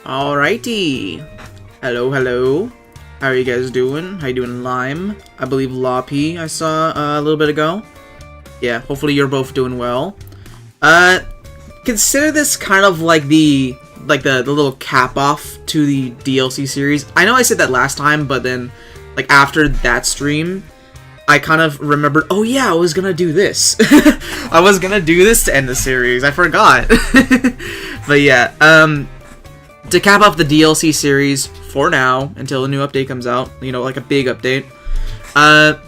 Alrighty. Hello. How are you guys doing? How you doing, Lime? I believe Loppy I saw a little bit ago. Yeah, hopefully you're both doing well. Consider this kind of like the little cap off to the DLC series. I know I said that last time, but then like after that stream, I kind of remembered, oh yeah, I was gonna do this. I was gonna do this to end the series. I forgot. But yeah, to cap off the DLC series for now, until a new update comes out, you know, like a big update, I'm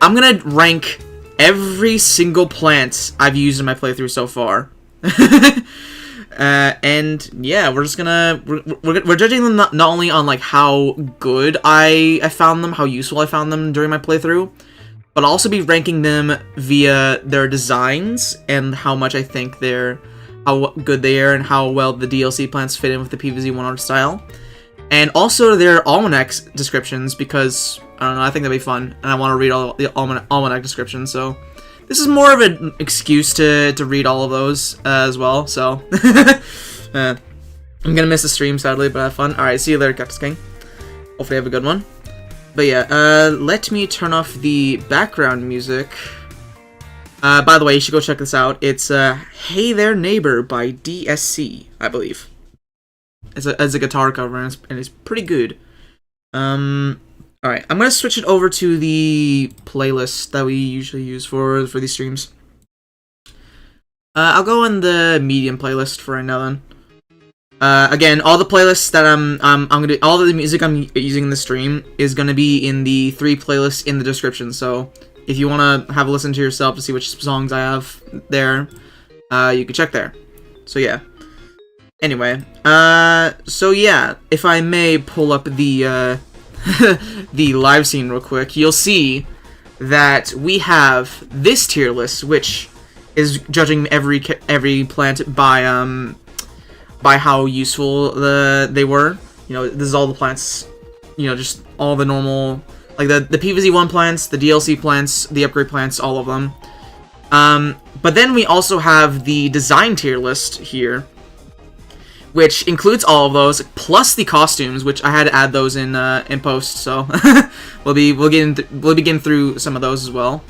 gonna rank every single plant I've used in my playthrough so far. And yeah, we're just gonna we're judging them not only on like how good I found them, how useful I found them during my playthrough, but I'll also be ranking them via their designs and how much I think how good they are and how well the DLC plants fit in with the PvZ 1 art style, and also their almanac descriptions, because I don't know, I think that'd be fun and I want to read all the almanac descriptions. So this is more of an excuse to read all of those as well, so I'm gonna miss the stream, sadly, but have fun. Alright, see you later, Cactus King. Hopefully you have a good one. But yeah, let me turn off the background music. By the way, you should go check this out. It's Hey There Neighbor by DSC, I believe. It's a guitar cover, and it's pretty good. Alright, I'm gonna switch it over to the playlist that we usually use for these streams. I'll go on the medium playlist for right now then. Again, all the playlists that I'm gonna, all the music I'm using in the stream is gonna be in the 3 playlists in the description. So if you wanna have a listen to yourself to see which songs I have there, you can check there. So yeah. Anyway, so yeah, if I may pull up the the live scene real quick, you'll see that we have this tier list, which is judging every plant by how useful they were. You know, this is all the plants, you know, just all the normal, like the PvZ 1 plants, the DLC plants, the upgrade plants, all of them. But then we also have the design tier list here, which includes all of those, plus the costumes, which I had to add those in post. So we'll be getting through some of those as well.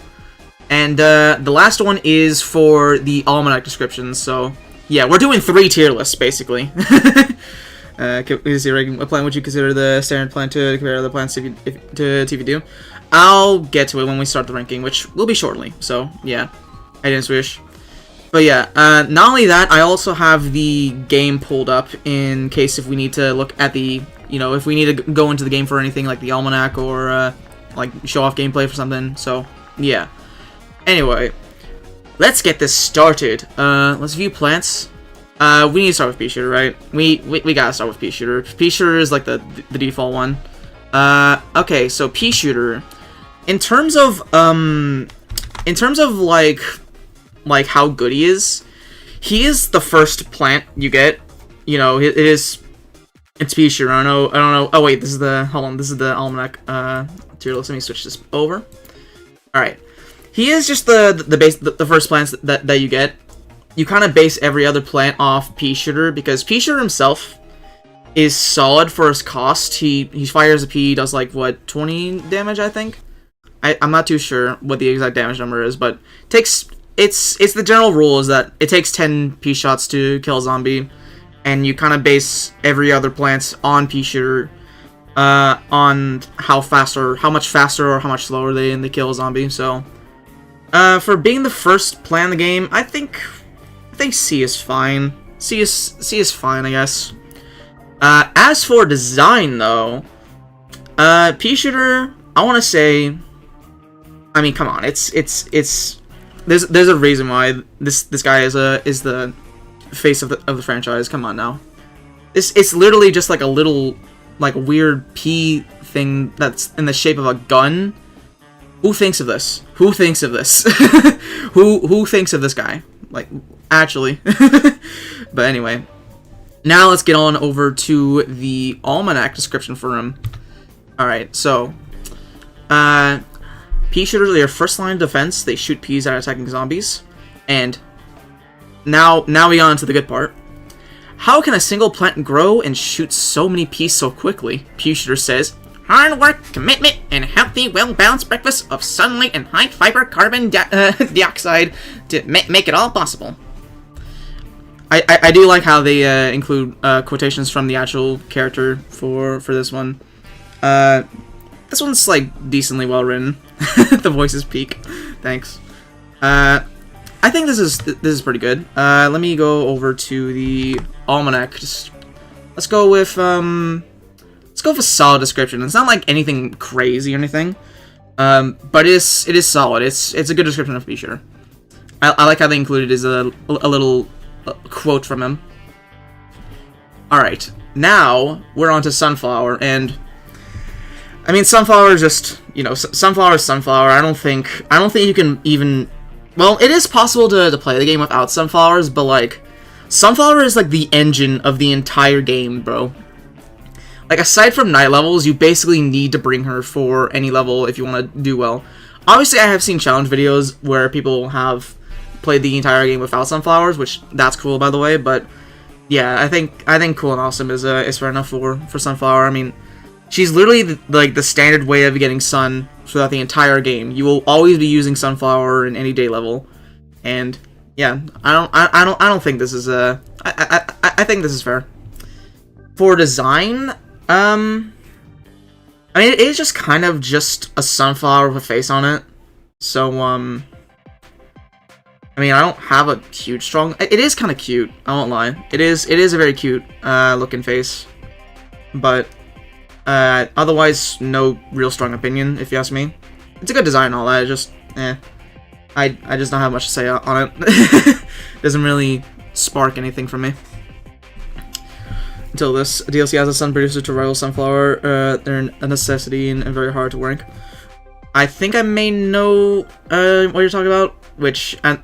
And the last one is for the almanac descriptions. So yeah, we're doing 3 tier lists basically. What plant would you consider the standard plant to compare to other plants to TVD? I'll get to it when we start the ranking, which will be shortly. So yeah, I didn't switch. But yeah, not only that, I also have the game pulled up in case if we need to look at the, you know, if we need to go into the game for anything like the almanac or like show off gameplay for something. So yeah. Anyway, let's get this started. Let's view plants. We need to start with pea shooter, right? We gotta start with pea shooter. Pea shooter is like the default one. Okay, so pea shooter. In terms of like how good he is the first plant you get. You know, it's pea shooter. I don't know. Oh wait, this is the almanac tier list. Let me switch this over. All right. He is just the first plants that you get. You kind of base every other plant off pea shooter, because pea shooter himself is solid for his cost. He fires a pea, does like what, 20 damage, I think. I'm not too sure what the exact damage number is, but it's the general rule is that it takes 10 pea shots to kill a zombie, and you kind of base every other plant on pea shooter, on how much faster or how much slower they kill a zombie. So for being the first plant in the game, I think C is fine. C is fine, I guess. As for design, though, pea shooter, I want to say, I mean, come on, there's a reason why this guy is the face of the franchise. Come on now, it's literally just like a little like weird pea thing that's in the shape of a gun. Who thinks of this? Who thinks of this? Who thinks of this guy? Like, actually. But anyway, now let's get on over to the almanac description for him. Alright, so pea shooters are your first line of defense. They shoot peas at attacking zombies. And now we got on to the good part. How can a single plant grow and shoot so many peas so quickly? Pea shooter says, hard work, commitment, and healthy, well-balanced breakfast of sunlight and high-fiber carbon dioxide to make it all possible. I do like how they include quotations from the actual character for this one. this one's like decently well written. The voices peak. Thanks. I think this is pretty good. Let me go over to the almanac. Just let's go with a solid description. It's not like anything crazy or anything, but it is solid. It's a good description to be sure. I like how they included is a little quote from him. All right, now we're on to Sunflower, and I mean Sunflower is just, you know, Sunflower is Sunflower. I don't think you can even. Well, it is possible to play the game without Sunflowers, but, like, Sunflower is, like, the engine of the entire game, bro. Like, aside from night levels, you basically need to bring her for any level if you want to do well. Obviously, I have seen challenge videos where people have played the entire game without Sunflowers, which, that's cool, by the way, but, yeah, I think Cool and Awesome is fair enough for Sunflower. I mean, she's literally, the standard way of getting sun throughout the entire game. You will always be using Sunflower in any day level, and yeah, I don't think this is I think this is fair. For design, I mean, it is just kind of just a sunflower with a face on it, so I mean, I don't have a huge strong. It is kind of cute. I won't lie. It is a very cute looking face, but. Otherwise, no real strong opinion, if you ask me. It's a good design and all that, just, I just don't have much to say on it. Doesn't really spark anything from me. Until this DLC has a sun producer to rival Sunflower, they're a necessity and very hard to rank. I think I may know what you're talking about, which I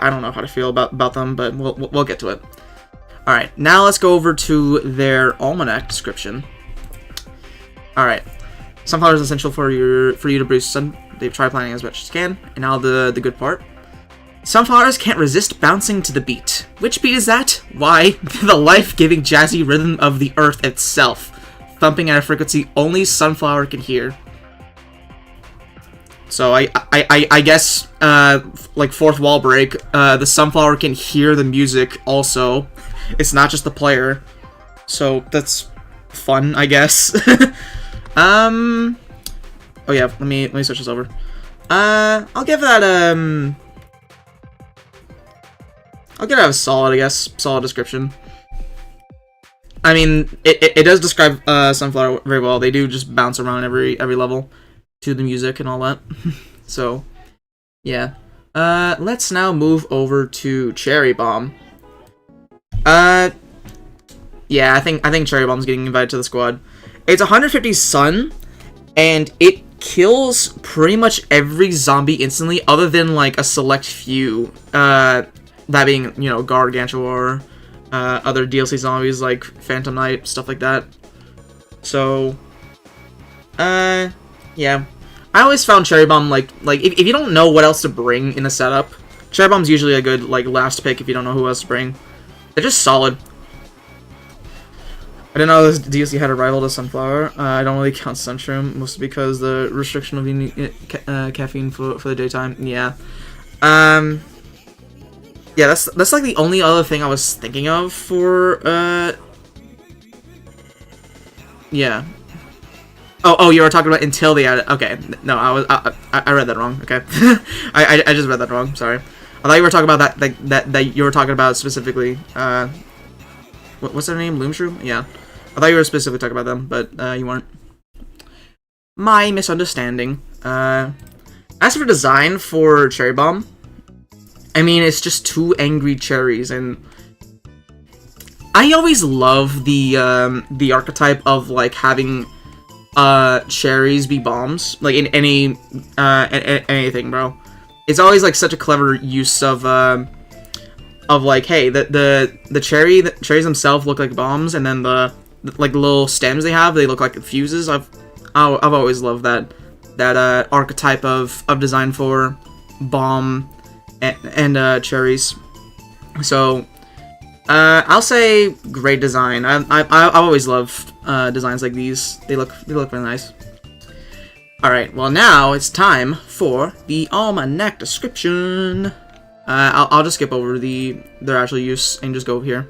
don't know how to feel about them, but we'll get to it. Alright, now let's go over to their almanac description. Alright, Sunflower is essential for you to produce sun. They've tried planning as much as can. And now the good part. Sunflowers can't resist bouncing to the beat. Which beat is that? Why, the life-giving jazzy rhythm of the earth itself, thumping at a frequency only Sunflower can hear. So I guess, like fourth wall break, the Sunflower can hear the music also. It's not just the player. So that's fun, I guess. Oh yeah, let me switch this over. I'll give that a solid, I guess. Solid description. I mean, it does describe Sunflower very well. They do just bounce around every level to the music and all that. So, yeah. Let's now move over to Cherry Bomb. Yeah, I think Cherry Bomb's getting invited to the squad. It's 150 sun, and it kills pretty much every zombie instantly, other than like a select few. That being, you know, Gargantuar, other DLC zombies like Phantom Knight, stuff like that. So, yeah. I always found Cherry Bomb like if you don't know what else to bring in a setup, Cherry Bomb's usually a good like last pick if you don't know who else to bring. They're just solid. I didn't know this DLC had a rival to Sunflower. I don't really count Sunshroom, mostly because the restriction of caffeine for the daytime. Yeah. Yeah, that's like the only other thing I was thinking of for, yeah. Oh, you were talking about until they added. Okay, no, I read that wrong. Okay, I just read that wrong. Sorry. I thought you were talking about that you were talking about specifically. What's their name? Loomshroom? Yeah. I thought you were specifically talking about them, but you weren't. My misunderstanding. As for design for Cherry Bomb, I mean, it's just two angry cherries, and I always love the archetype of like having cherries be bombs, like in any anything, bro. It's always like such a clever use of like, hey, the cherries themselves look like bombs, and then the little stems they have, they look like fuses. I've always loved that archetype of design for bomb and cherries. So I'll say great design. I've always loved designs like these. They look really nice. Alright, well now it's time for the almanac description. I'll just skip over their actual use and just go here.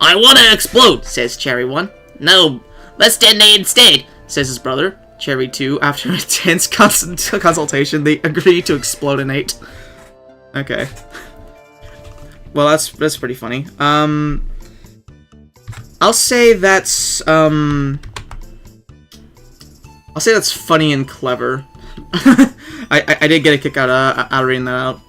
I wanna explode, says Cherry 1. No, let's detonate instead, says his brother. Cherry 2, after intense consultation, they agree to explodinate. Okay. Well, that's pretty funny. I'll say that's funny and clever. I did get a kick out of reading that out.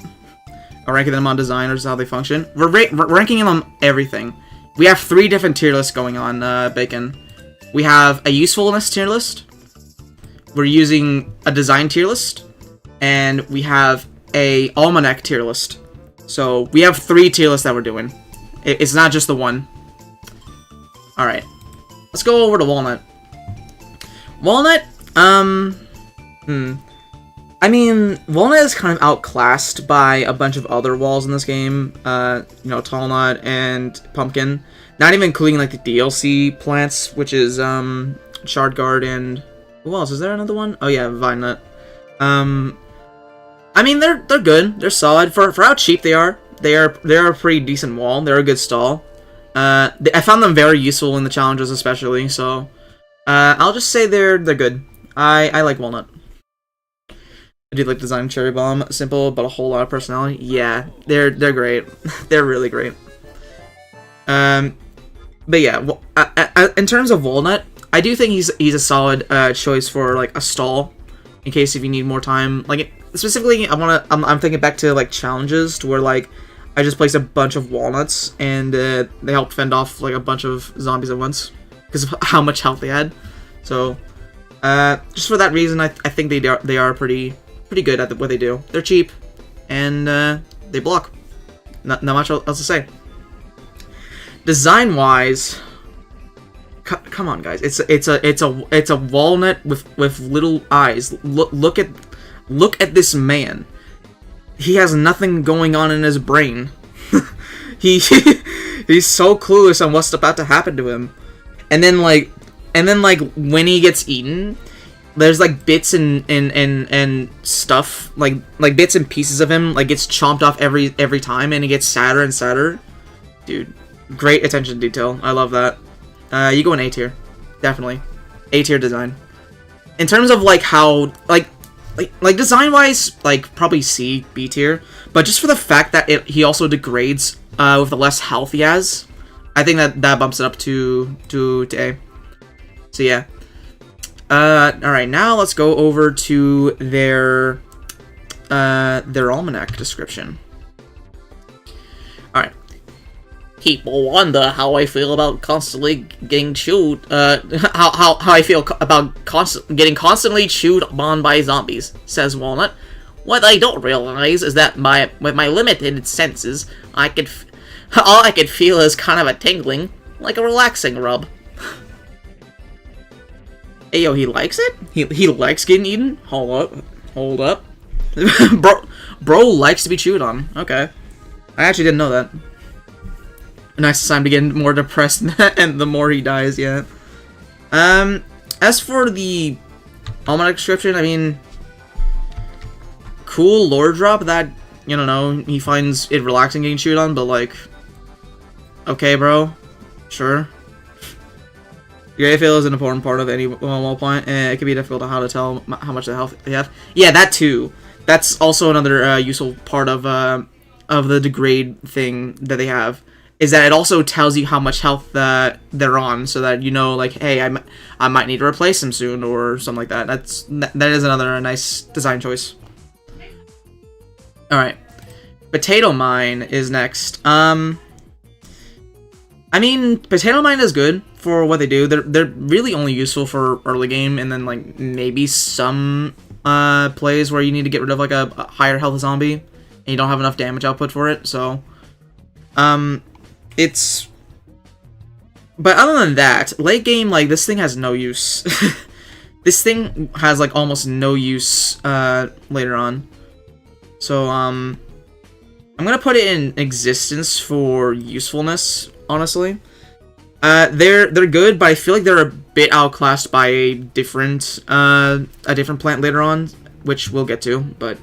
Ranking them on designers, how they function. We're ranking them on everything. We have 3 different tier lists going on, Bacon. We have a usefulness tier list. We're using a design tier list. And we have a almanac tier list. So we have 3 tier lists that we're doing. It's not just the one. Alright. Let's go over to Walnut. Walnut, I mean, Walnut is kind of outclassed by a bunch of other walls in this game. You know, Tall Nut and Pumpkin. Not even including, like, the DLC plants, which is, Shard Guard and... Who else? Is there another one? Oh, yeah, Vine Nut. I mean, they're good. They're solid. For how cheap they are, they're a pretty decent wall. They're a good stall. I found them very useful in the challenges, especially, so... I'll just say they're good. I like Walnut. I do like Design Cherry Bomb. Simple, but a whole lot of personality. Yeah, they're great. They're really great. But yeah, in terms of Walnut, I do think he's a solid choice for like a stall, in case if you need more time. Like specifically, I'm thinking back to like challenges to where like I just placed a bunch of walnuts and they helped fend off like a bunch of zombies at once because of how much health they had. So just for that reason, I think they are pretty good at what they do. They're cheap and they block. Not much else to say. Design wise, come on guys, it's a walnut with little eyes. Look at this man. He has nothing going on in his brain. he's so clueless on what's about to happen to him. And then like when he gets eaten, there's like bits and stuff, like bits and pieces of him like gets chomped off every time, and it gets sadder and sadder. Dude, great attention to detail. I love that. You go in A tier, definitely. A tier design. In terms of like how like design wise, like probably C, B tier. But just for the fact that he also degrades with the less health he has, I think that bumps it up to A. So yeah. Alright, now let's go over to their almanac description. Alright. People wonder how I feel about constantly getting chewed, how I feel about getting constantly chewed on by zombies, says Walnut. What I don't realize is that with my limited senses, all I could feel is kind of a tingling, like a relaxing rub. Hey, yo, he likes it? He likes getting eaten? Hold up. Bro likes to be chewed on. Okay. I actually didn't know that. Nice time to get more depressed and the more he dies, yeah. As for the almanac description, I mean, cool lore drop that, you don't know, he finds it relaxing getting chewed on, but like, okay, bro, sure. Your AFL is an important part of any wall point, and it can be difficult to how to tell how much health they have. Yeah, that too. That's also another useful part of the degrade thing that they have. Is that it also tells you how much health that they're on, so that you know, like, hey, I might need to replace them soon, or something like that. That is another nice design choice. All right, Potato Mine is next. I mean, Potato Mine is good for what they do. They're really only useful for early game, and then like maybe some plays where you need to get rid of like a higher health zombie, and you don't have enough damage output for it. So, but other than that, late game, like, this thing has no use. This thing has, like, almost no use, later on. So, I'm gonna put it in existence for usefulness, honestly. They're good, but I feel like they're a bit outclassed by a different plant later on, which we'll get to, but,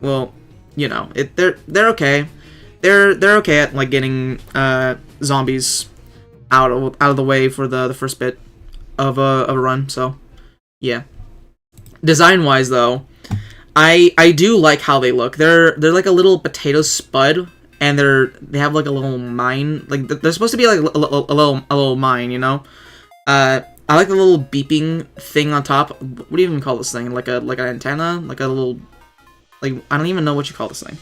well, you know, they're okay. They're okay at like getting zombies out of the way for the first bit of a run. So yeah. Design-wise, though, I do like how they look. They're like a little potato spud, and they have like a little mine. Like they're supposed to be like a little mine, you know. I like the little beeping thing on top. What do you even call this thing? Like an antenna? Like a little, like, I don't even know what you call this thing.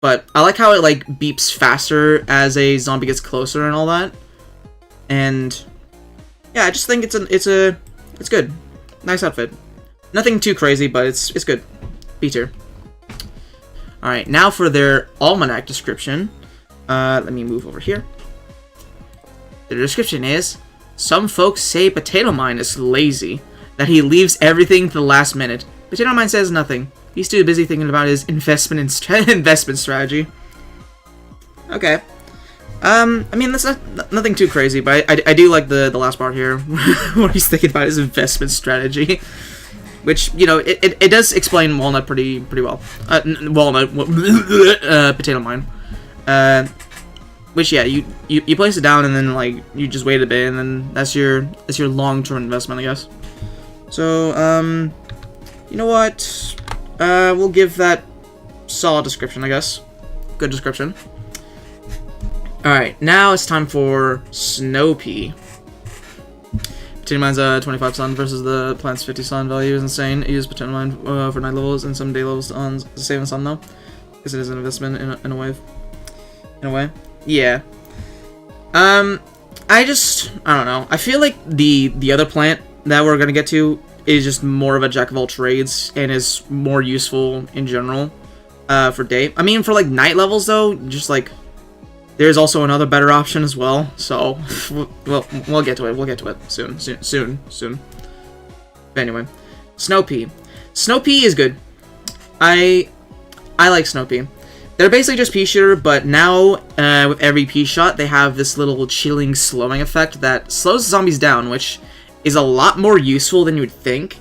But I like how it like beeps faster as a zombie gets closer and all that. And yeah, I just think it's good. Nice outfit. Nothing too crazy, but it's good. B tier. Alright, now for their almanac description. Let me move over here. The description is, some folks say Potato Mine is lazy, that he leaves everything to the last minute. Potato Mine says nothing. He's too busy thinking about his investment strategy. Okay. I mean, that's nothing too crazy, but I do like the last part here, where he's thinking about his investment strategy. Which, you know, it does explain Walnut pretty well. Potato Mine. Which, yeah, you place it down and then, like, you just wait a bit, and then that's your long-term investment, I guess. So, you know what? We'll give that solid description, I guess. Good description. Alright, now it's time for Snow Pea. Potato Mine's 25 sun versus the plant's 50 sun value is insane. Use Potato Mine for night levels and some day levels on saving sun, though. Because it is an investment in a way. In a way. Yeah. I don't know. I feel like the other plant that we're gonna get to is just more of a jack of all trades and is more useful in general for day. I mean, for like night levels though, just like there's also another better option as well. So we'll get to it. We'll get to it soon. But anyway, Snow Pea. Snow Pea is good. I like Snow Pea. They're basically just pea shooter, but now, with every pea shot, they have this little chilling slowing effect that slows zombies down, which is a lot more useful than you would think.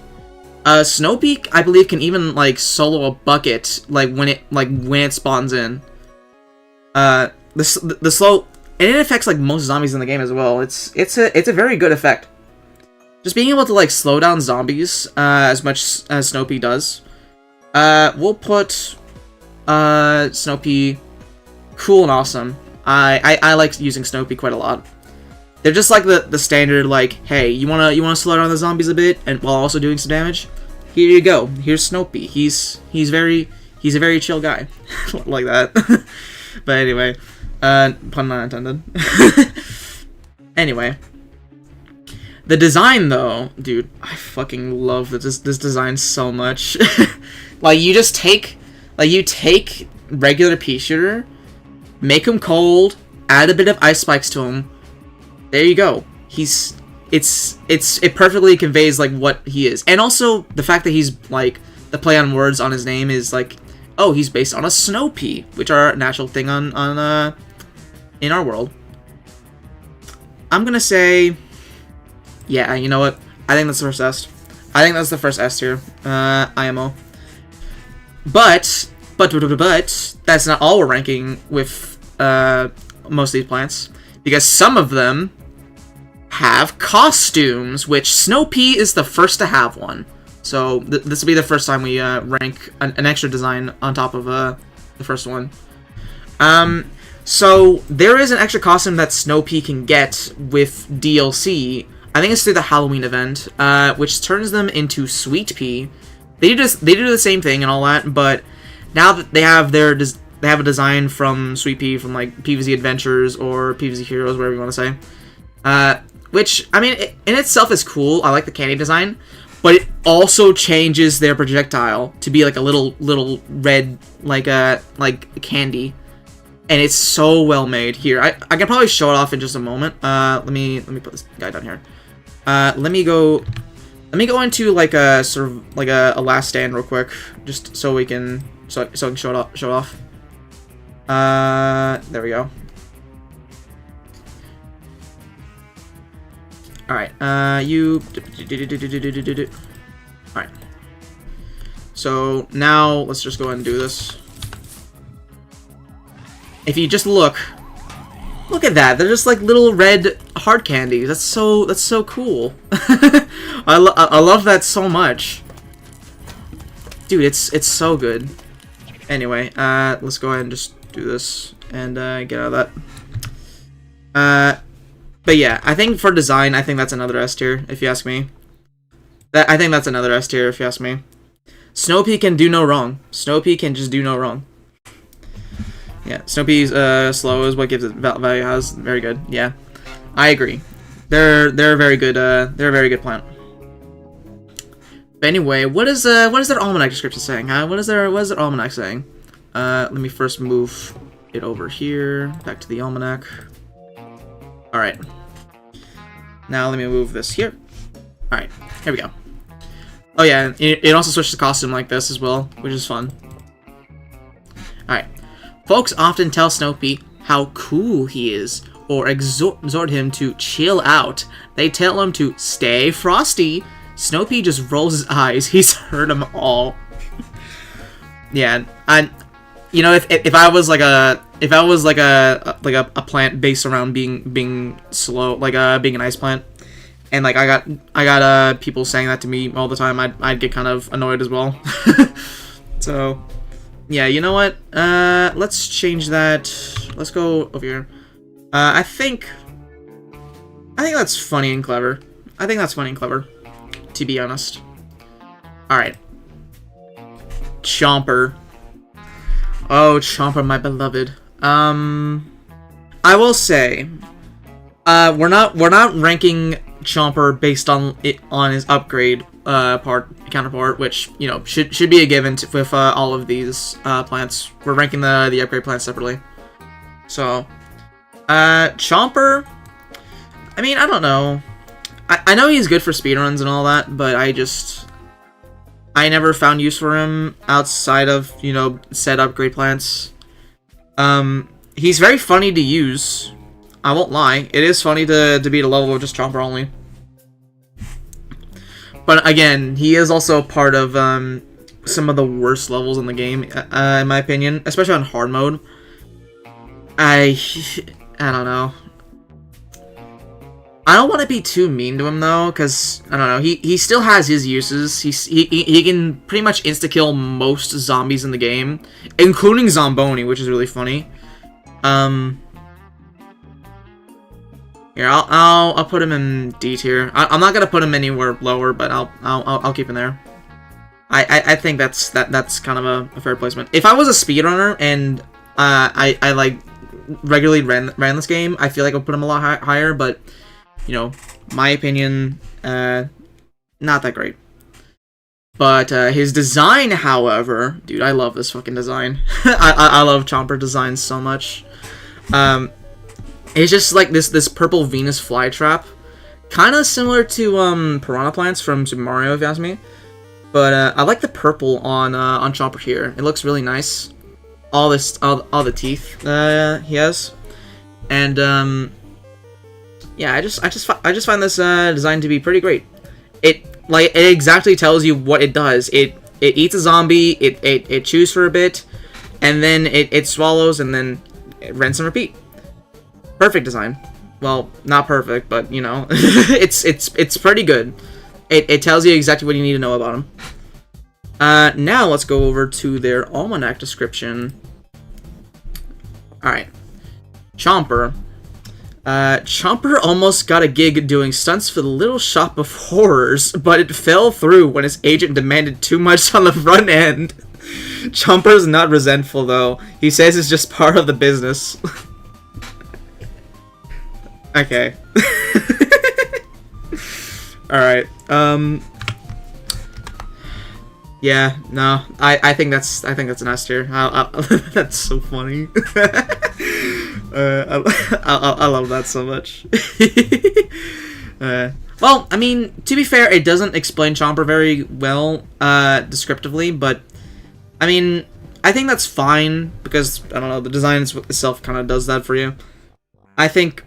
Snow Pea, I believe, can even, like, solo a bucket, when it spawns in. The slow, and it affects, like, most zombies in the game as well. It's a very good effect. Just being able to, like, slow down zombies, as much as Snow Pea does. We'll put Snow Pea cool and awesome. I like using Snow Pea quite a lot. They're just like the standard, like, hey, you wanna slow down the zombies a bit and while also doing some damage? Here you go. Here's Snow Pea. He's a very chill guy. Like that. But anyway, pun not intended. Anyway. The design though, dude, I fucking love this design so much. Like you take regular pea shooter, make him cold, add a bit of ice spikes to him. There you go. It perfectly conveys like what he is, and also the fact that he's like the play on words on his name is like, oh, he's based on a snow pea, which are a natural thing on in our world. I'm gonna say, yeah, you know what? I think that's the first S. I think that's the first S tier. IMO. But that's not all we're ranking with most of these plants, because some of them have costumes, which Snow Pea is the first to have one. So this will be the first time we rank an extra design on top of the first one. So there is an extra costume that Snow Pea can get with DLC. I think it's through the Halloween event, which turns them into Sweet Pea. They do the same thing and all that, but now that they have a design from Sweet Pea, from like PvZ Adventures or PvZ Heroes, whatever you want to say. Which, I mean, in itself is cool. I like the candy design, but it also changes their projectile to be like a little red, like candy, and it's so well made. Here, I can probably show it off in just a moment. Let me put this guy down here. Let me go into like a sort of like a last stand real quick, just so we can so I can show it off. There we go. All right. You. All right. So now let's just go ahead and do this. If you just look at that. They're just like little red hard candies. That's so cool. I love that so much. dude, it's so good. Anyway, let's go ahead and just do this and get out of that. But yeah, I think for design, I think that's another S tier, if you ask me. I think that's another S tier, if you ask me. Snow-Pea can do no wrong. Snow-Pea can just do no wrong. Yeah, Snow-Pea's slow is what gives it value has. Very good. Yeah, I agree. They're a very good plant. But anyway, what is their almanac description saying? Huh? What is their almanac saying? Let me first move it over here, back to the almanac. All right. Now let me move this here. All right, here we go. Oh yeah, it also switched the costume like this as well, which is fun. All right. Folks often tell Snow-Pea how cool he is, or exhort him to chill out. They tell him to stay frosty. Snow-Pea just rolls his eyes. He's heard them all. Yeah, you know, if I was like a plant based around being slow, like being an ice plant, and like I got people saying that to me all the time, I'd get kind of annoyed as well. So yeah, you know what? Let's change that. Let's go over here. I think that's funny and clever. I think that's funny and clever, to be honest. All right, Chomper. Oh, Chomper, my beloved. I will say, we're not ranking Chomper based on his upgrade counterpart, which, you know, should be a given with all of these plants. We're ranking the upgrade plants separately. So, Chomper, I mean, I don't know. I know he's good for speedruns and all that, but I never found use for him outside of, you know, said upgrade plants. He's very funny to use. I won't lie. It is funny to beat a level with just Chomper only. But again, he is also part of some of the worst levels in the game, in my opinion, especially on hard mode. I don't know. I don't want to be too mean to him though, because I don't know. He still has his uses. He can pretty much insta kill most zombies in the game, including Zomboni, which is really funny. Here, I'll put him in D tier. I'm not gonna put him anywhere lower, but I'll keep him there. I think that's kind of a fair placement. If I was a speedrunner and I like regularly ran this game, I feel like I'll put him a lot higher. But you know, my opinion, not that great. But his design, however, dude, I love this fucking design. I love Chomper design so much. It's just like this purple Venus flytrap, kind of similar to Piranha Plants from Super Mario, if you ask me. But I like the purple on Chomper here. It looks really nice. All the teeth he has, and yeah, I just find this design to be pretty great. It exactly tells you what it does. It eats a zombie. It chews for a bit, and then it swallows, and then it rinse and repeat. Perfect design. Well, not perfect, but you know, it's pretty good. It tells you exactly what you need to know about them. Now let's go over to their almanac description. All right, Chomper. Chomper almost got a gig doing stunts for the Little Shop of Horrors, but it fell through when his agent demanded too much on the front end. Chomper's not resentful though. He says it's just part of the business. Okay. Alright. Yeah, no. I think that's an S tier. That's so funny. I love that so much. Well, I mean, to be fair, it doesn't explain Chomper very well descriptively, but I mean, I think that's fine because I don't know, the design itself kind of does that for you. I think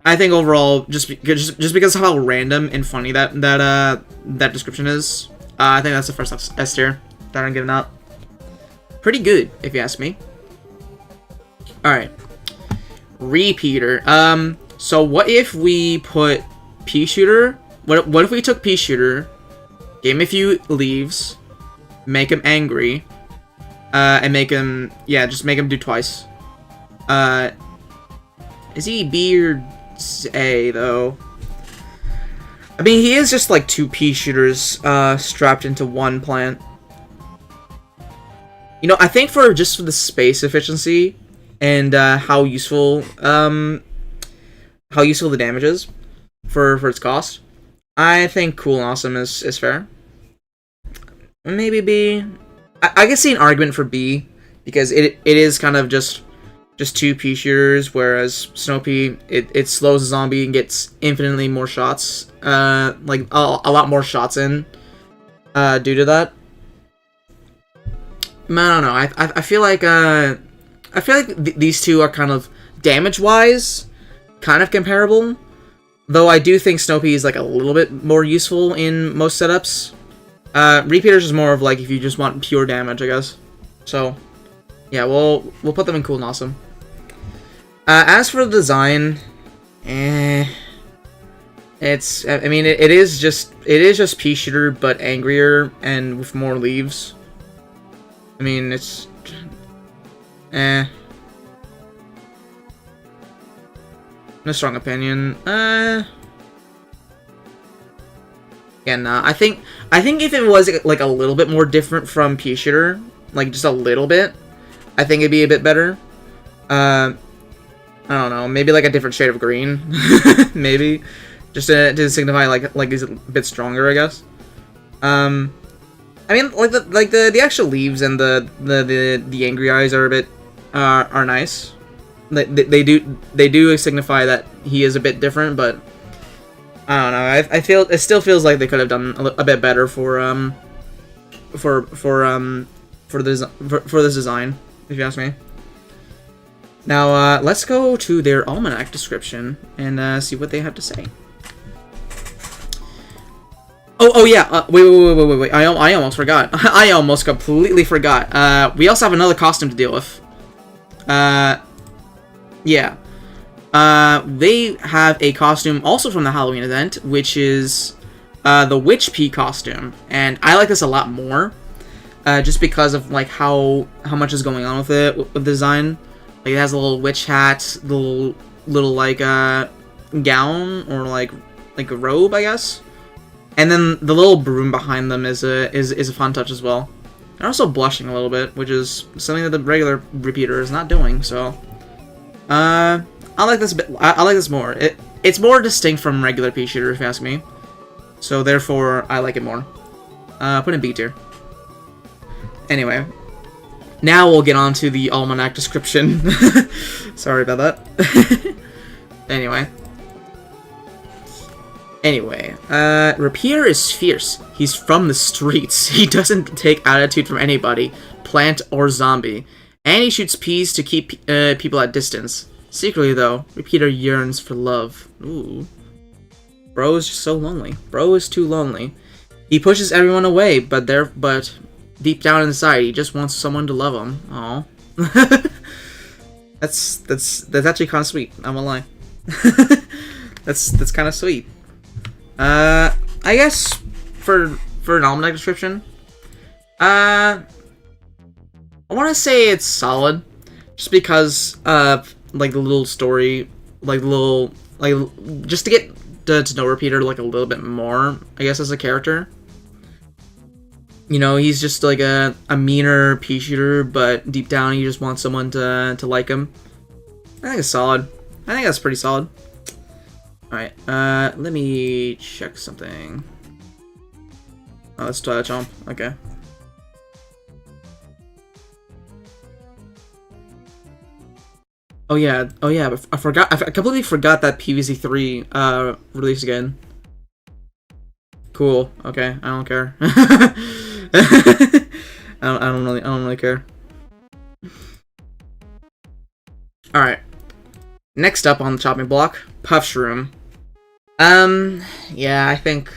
overall, just because of how random and funny that description is, I think that's the first S tier that I'm giving out. Pretty good, if you ask me. All right, Repeater. So what if we put Pea Shooter? What if we took Pea Shooter, gave him a few leaves, make him angry, and make him, yeah, just make him do twice. Is he B or A, though? I mean, he is just like 2 pea shooters, strapped into 1 plant. You know, I think for the space efficiency and, how useful the damage is for its cost, I think cool and awesome is fair. Maybe B. I can see an argument for B, because it is kind of just 2 pea shooters, whereas Snow Pea, it slows the zombie and gets infinitely more shots, like a lot more shots in, due to that. I don't know. I feel like these two are kind of damage-wise kind of comparable, though I do think Snow Pea is like a little bit more useful in most setups. Repeaters is more of like if you just want pure damage, I guess. So yeah, we'll put them in cool and awesome. As for the design, it's, I mean, it is just pea shooter but angrier and with more leaves. I mean, it's no strong opinion. Yeah, nah. I think if it was like a little bit more different from pea shooter, like just a little bit, I think it'd be a bit better. I don't know, maybe like a different shade of green, maybe, just to signify like he's a bit stronger, I guess. I mean, like the actual leaves and the angry eyes are a bit are nice. They do signify that he is a bit different, but I don't know. I feel it still feels like they could have done a bit better for this design, if you ask me. Now, let's go to their almanac description and see what they have to say. Oh yeah. Wait. I almost forgot. I almost completely forgot. We also have another costume to deal with. Yeah. They have a costume also from the Halloween event, which is the Witch Pea costume, and I like this a lot more, just because of like how much is going on with it with the design. Like, it has a little witch hat, little like gown or like a robe, I guess. And then the little broom behind them is a fun touch as well. They're also blushing a little bit, which is something that the regular repeater is not doing. So, I like this bit. I like this more. It's more distinct from regular pea shooter, if you ask me. So therefore, I like it more. Put in B tier. Anyway. Now we'll get on to the almanac description. Sorry about that. Anyway, Repeater is fierce. He's from the streets. He doesn't take attitude from anybody, plant or zombie. And he shoots peas to keep people at distance. Secretly, though, Repeater yearns for love. Ooh. Bro is just so lonely. Bro is too lonely. He pushes everyone away, but deep down inside, he just wants someone to love him. Aww. That's actually kind of sweet. I won't lie. that's kind of sweet. I guess for an almanac description, I want to say it's solid, just because like the little story, just to get to know Repeater like a little bit more, I guess, as a character. You know, he's just like a meaner pea shooter, but deep down he just wants someone to like him. I think it's solid. I think that's pretty solid. Alright, let me check something. Oh, that's Twilight Chomp. Okay. Oh yeah, but I completely forgot that PvZ 3 released again. Cool. Okay, I don't care. I don't really care. All right. Next up on the chopping block, Puff Shroom. Yeah, I think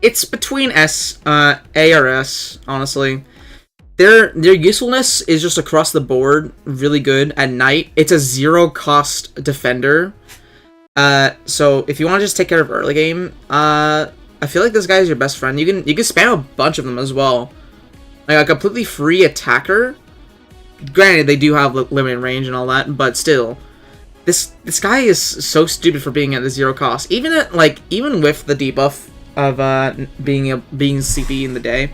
it's between A or S, honestly. Their usefulness is just across the board really good at night. It's a 0-cost defender. So if you want to just take care of early game, I I feel like this guy is your best friend. You can spam a bunch of them as well. Like a completely free attacker. Granted, they do have limited range and all that, but still, this guy is so stupid for being at the 0 cost. Even with the debuff of being CP in the day,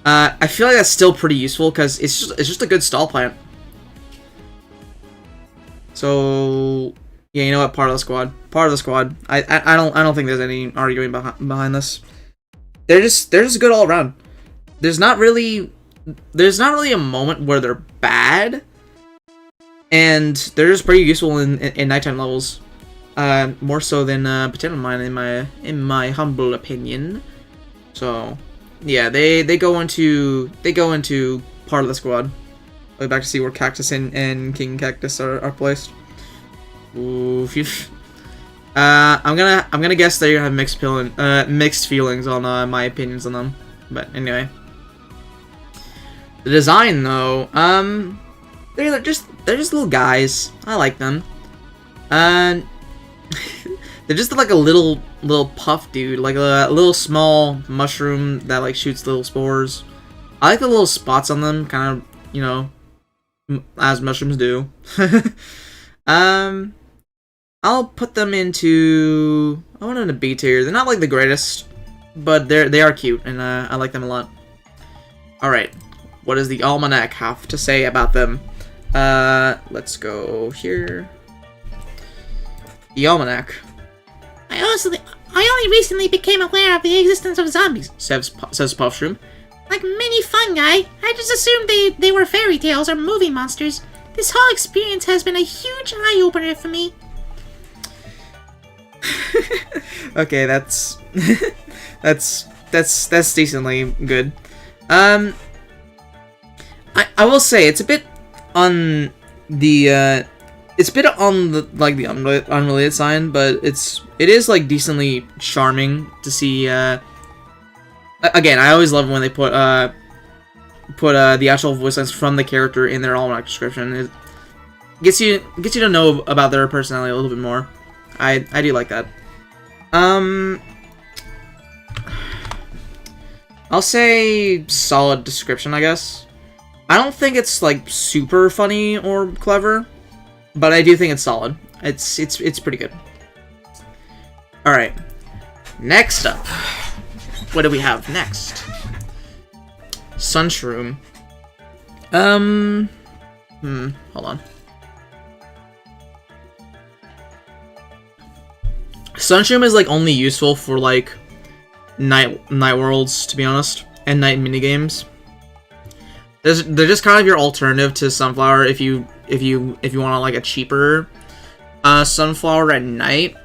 I feel like that's still pretty useful because it's just a good stall plant. So yeah, you know what? Part of the squad. I don't think there's any arguing behind this. They're just good all around. There's not really a moment where they're bad, and they're just pretty useful in nighttime levels. More so than Potato Mine in my humble opinion. So yeah, they go into part of the squad. I'll be back to see where Cactus and King Cactus are placed. Ooh, I'm gonna guess that you're gonna have mixed feelings on my opinions on them. But anyway, the design though, they're just little guys. I like them. They're just like a little puff dude, like a little small mushroom that like shoots little spores. I like the little spots on them, kind of, you know, as mushrooms do. I'll put them into, I want them in a B tier. They're not like the greatest, but they are cute, and I like them a lot. All right, what does the Almanac have to say about them? Let's go here. The Almanac. I only recently became aware of the existence of zombies, says Puffshroom. Like many fun guy, I just assumed they were fairy tales or movie monsters. This whole experience has been a huge eye-opener for me. Okay, that's decently good. I will say it's a bit on the unrelated side, but it is like decently charming to see. Again, I always love when they put the actual voice lines from the character in their almanac description. It gets you to know about their personality a little bit more. I do like that. I'll say solid description, I guess. I don't think it's like super funny or clever, but I do think it's solid. It's pretty good. All right. Next up, what do we have next? Sunshroom. Hold on. Sunshroom is like only useful for like night worlds, to be honest, and night minigames. They're just kind of your alternative to Sunflower if you want like a cheaper Sunflower at night.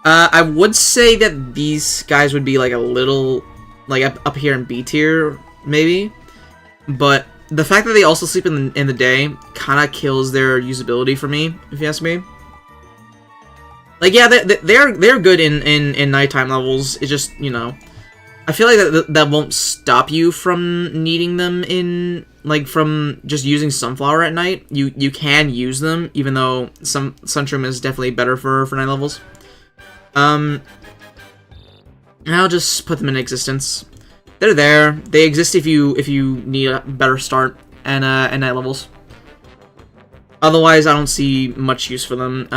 I would say that these guys would be like a little like up here in B tier maybe, but the fact that they also sleep in the day kind of kills their usability for me, if you ask me. Like, yeah, they're good in nighttime levels. It's just, you know, I feel like that won't stop you from needing them in, like, from just using Sunflower at night. You can use them, even though Sunshroom is definitely better for night levels. And I'll just put them in existence. They're there. They exist if you need a better start and night levels. Otherwise, I don't see much use for them.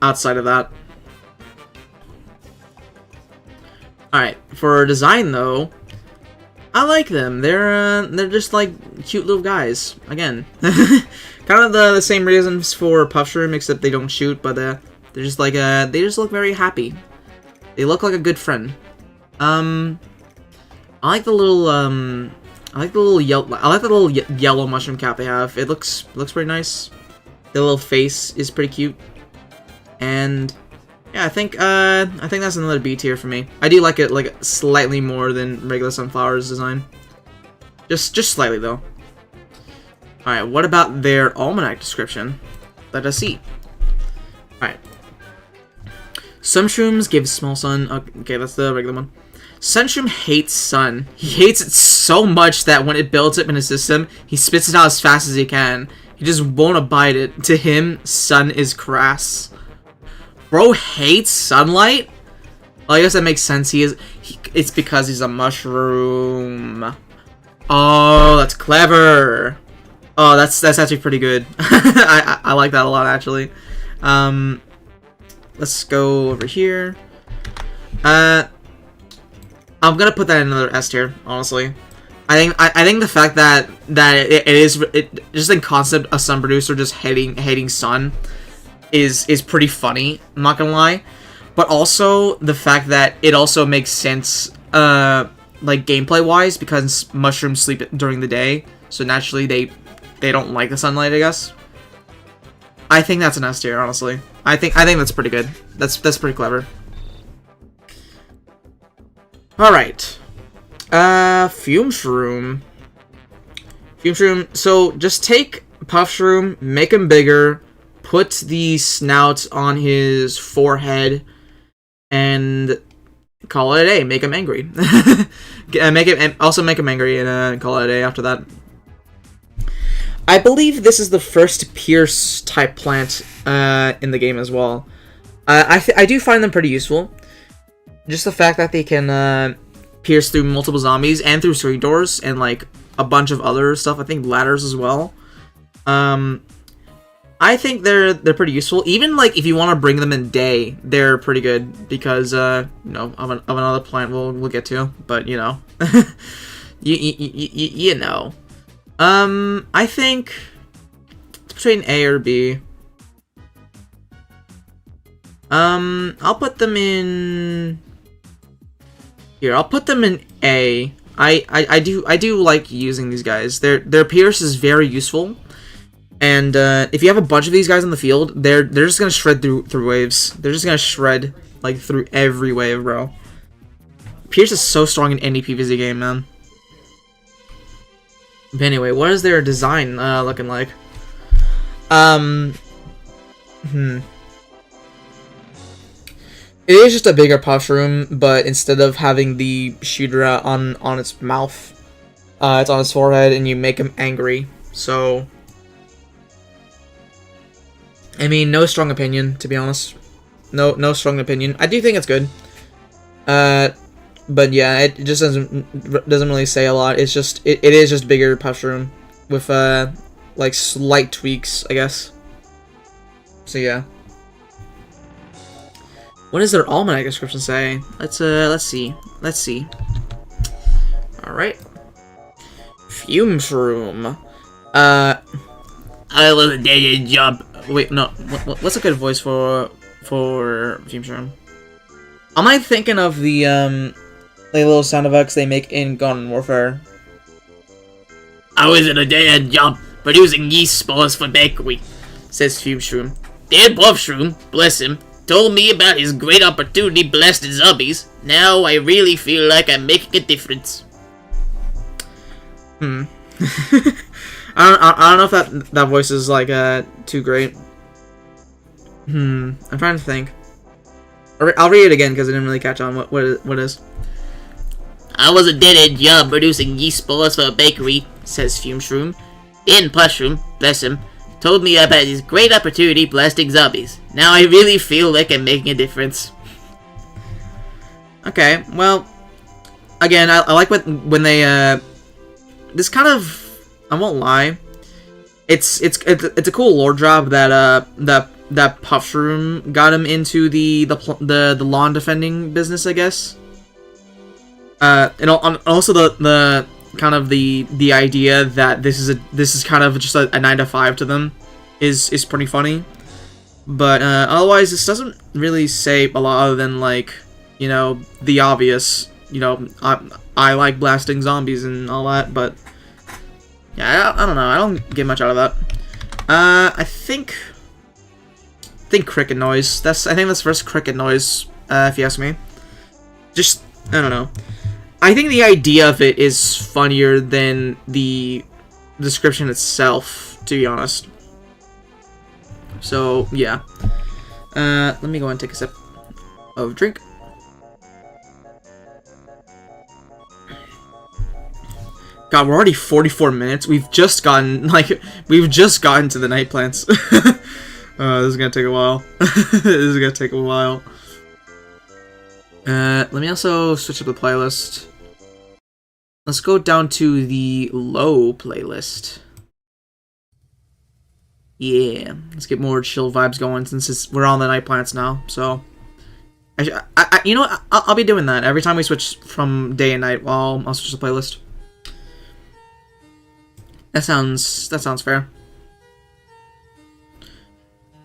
Outside of that. Alright, for design though, I like them. They're just like cute little guys. Again. Kind of the same reasons for Puffshroom, except they don't shoot, but they're just like they just look very happy. They look like a good friend. I like the little yellow mushroom cap they have. It looks pretty nice. The little face is pretty cute. And yeah, I think that's another B tier for me. I do like it like slightly more than regular Sunflower's design. Just slightly though. Alright, what about their almanac description? Let us see. Alright. Sunshrooms give small sun. Okay, that's the regular one. Sunshroom hates sun. He hates it so much that when it builds up in his system, he spits it out as fast as he can. He just won't abide it. To him, sun is crass. Bro hates sunlight? Well, I guess that makes sense. It's because he's a mushroom. Oh, that's clever. Oh, that's actually pretty good. I like that a lot, actually. Let's go over here. I'm gonna put that in another S tier, honestly. I think the fact that it is just in concept a sun producer just hating sun is pretty funny. I'm not gonna lie, but also the fact that it also makes sense like gameplay wise, because mushrooms sleep during the day, so naturally they don't like the sunlight, I guess. I think that's an S tier, honestly. I think that's pretty good. That's pretty clever. All right. Fume Shroom. Fume Shroom. So just take Puff Shroom, make him bigger, put the snout on his forehead, and call it a day. Make him angry. Make him angry, and call it a day after that. I believe this is the first Pierce type plant in the game as well. I do find them pretty useful. Just the fact that they can pierce through multiple zombies and through street doors and like a bunch of other stuff. I think ladders as well. I think they're pretty useful. Even like if you want to bring them in day, they're pretty good because you know, of another plant we'll get to. But you know, you know. I think it's between A or B. I'll put them in here. I'll put them in A. I do like using these guys. Their Pierce is very useful, and if you have a bunch of these guys on the field, they're just gonna shred through waves. They're just gonna shred like through every wave, bro. Pierce is so strong in any PvZ game, man. But anyway, what is their design looking like? It is just a bigger Puff Shroom, but instead of having the shooter on its mouth, it's on its forehead, and you make him angry. So, I mean, no strong opinion, to be honest. No strong opinion. I do think it's good. But yeah, it just doesn't really say a lot. It's just it is just bigger Puff Shroom with like slight tweaks, I guess. So yeah. What does their almanac description say? Let's see. All right. Fume Shroom. I was a dead job. Wait, no. What's a good voice for Fume Shroom? Am I thinking of the like little sound effects they make in Garden Warfare? I was in a dead job producing yeast spores for bakery, says Fume Shroom. Dead Puff Shroom, bless him, told me about his great opportunity blasting zombies. Now I really feel like I'm making a difference. I don't know if that voice is like too great. I'm trying to think. I'll read it again because I didn't really catch on what it is. I was a dead-end job producing yeast spores for a bakery, says Fume Shroom. Dead Puff Shroom, bless him, told me about his great opportunity blasting zombies. Now I really feel like I'm making a difference. Okay, well, again, I like when they this kind of, I won't lie, it's a cool lore drop that that Puff Shroom got him into the lawn defending business, I guess. And also the kind of the idea that this is kind of just a 9-to-5 to them is pretty funny. But otherwise, this doesn't really say a lot other than, like, you know, the obvious. You know, I like blasting zombies and all that, but yeah, I don't know. I don't get much out of that. I think cricket noise. I think that's the first cricket noise, if you ask me. Just, I don't know. I think the idea of it is funnier than the description itself, to be honest. So, yeah. Let me go and take a sip of drink. God, we're already 44 minutes. We've just gotten to the night plants. This is gonna take a while. Let me also switch up the playlist. Let's go down to the low playlist. Yeah, let's get more chill vibes going since we're on the night planets now. So, you know what? I'll be doing that every time we switch from day and night. I'll switch the playlist. That sounds fair.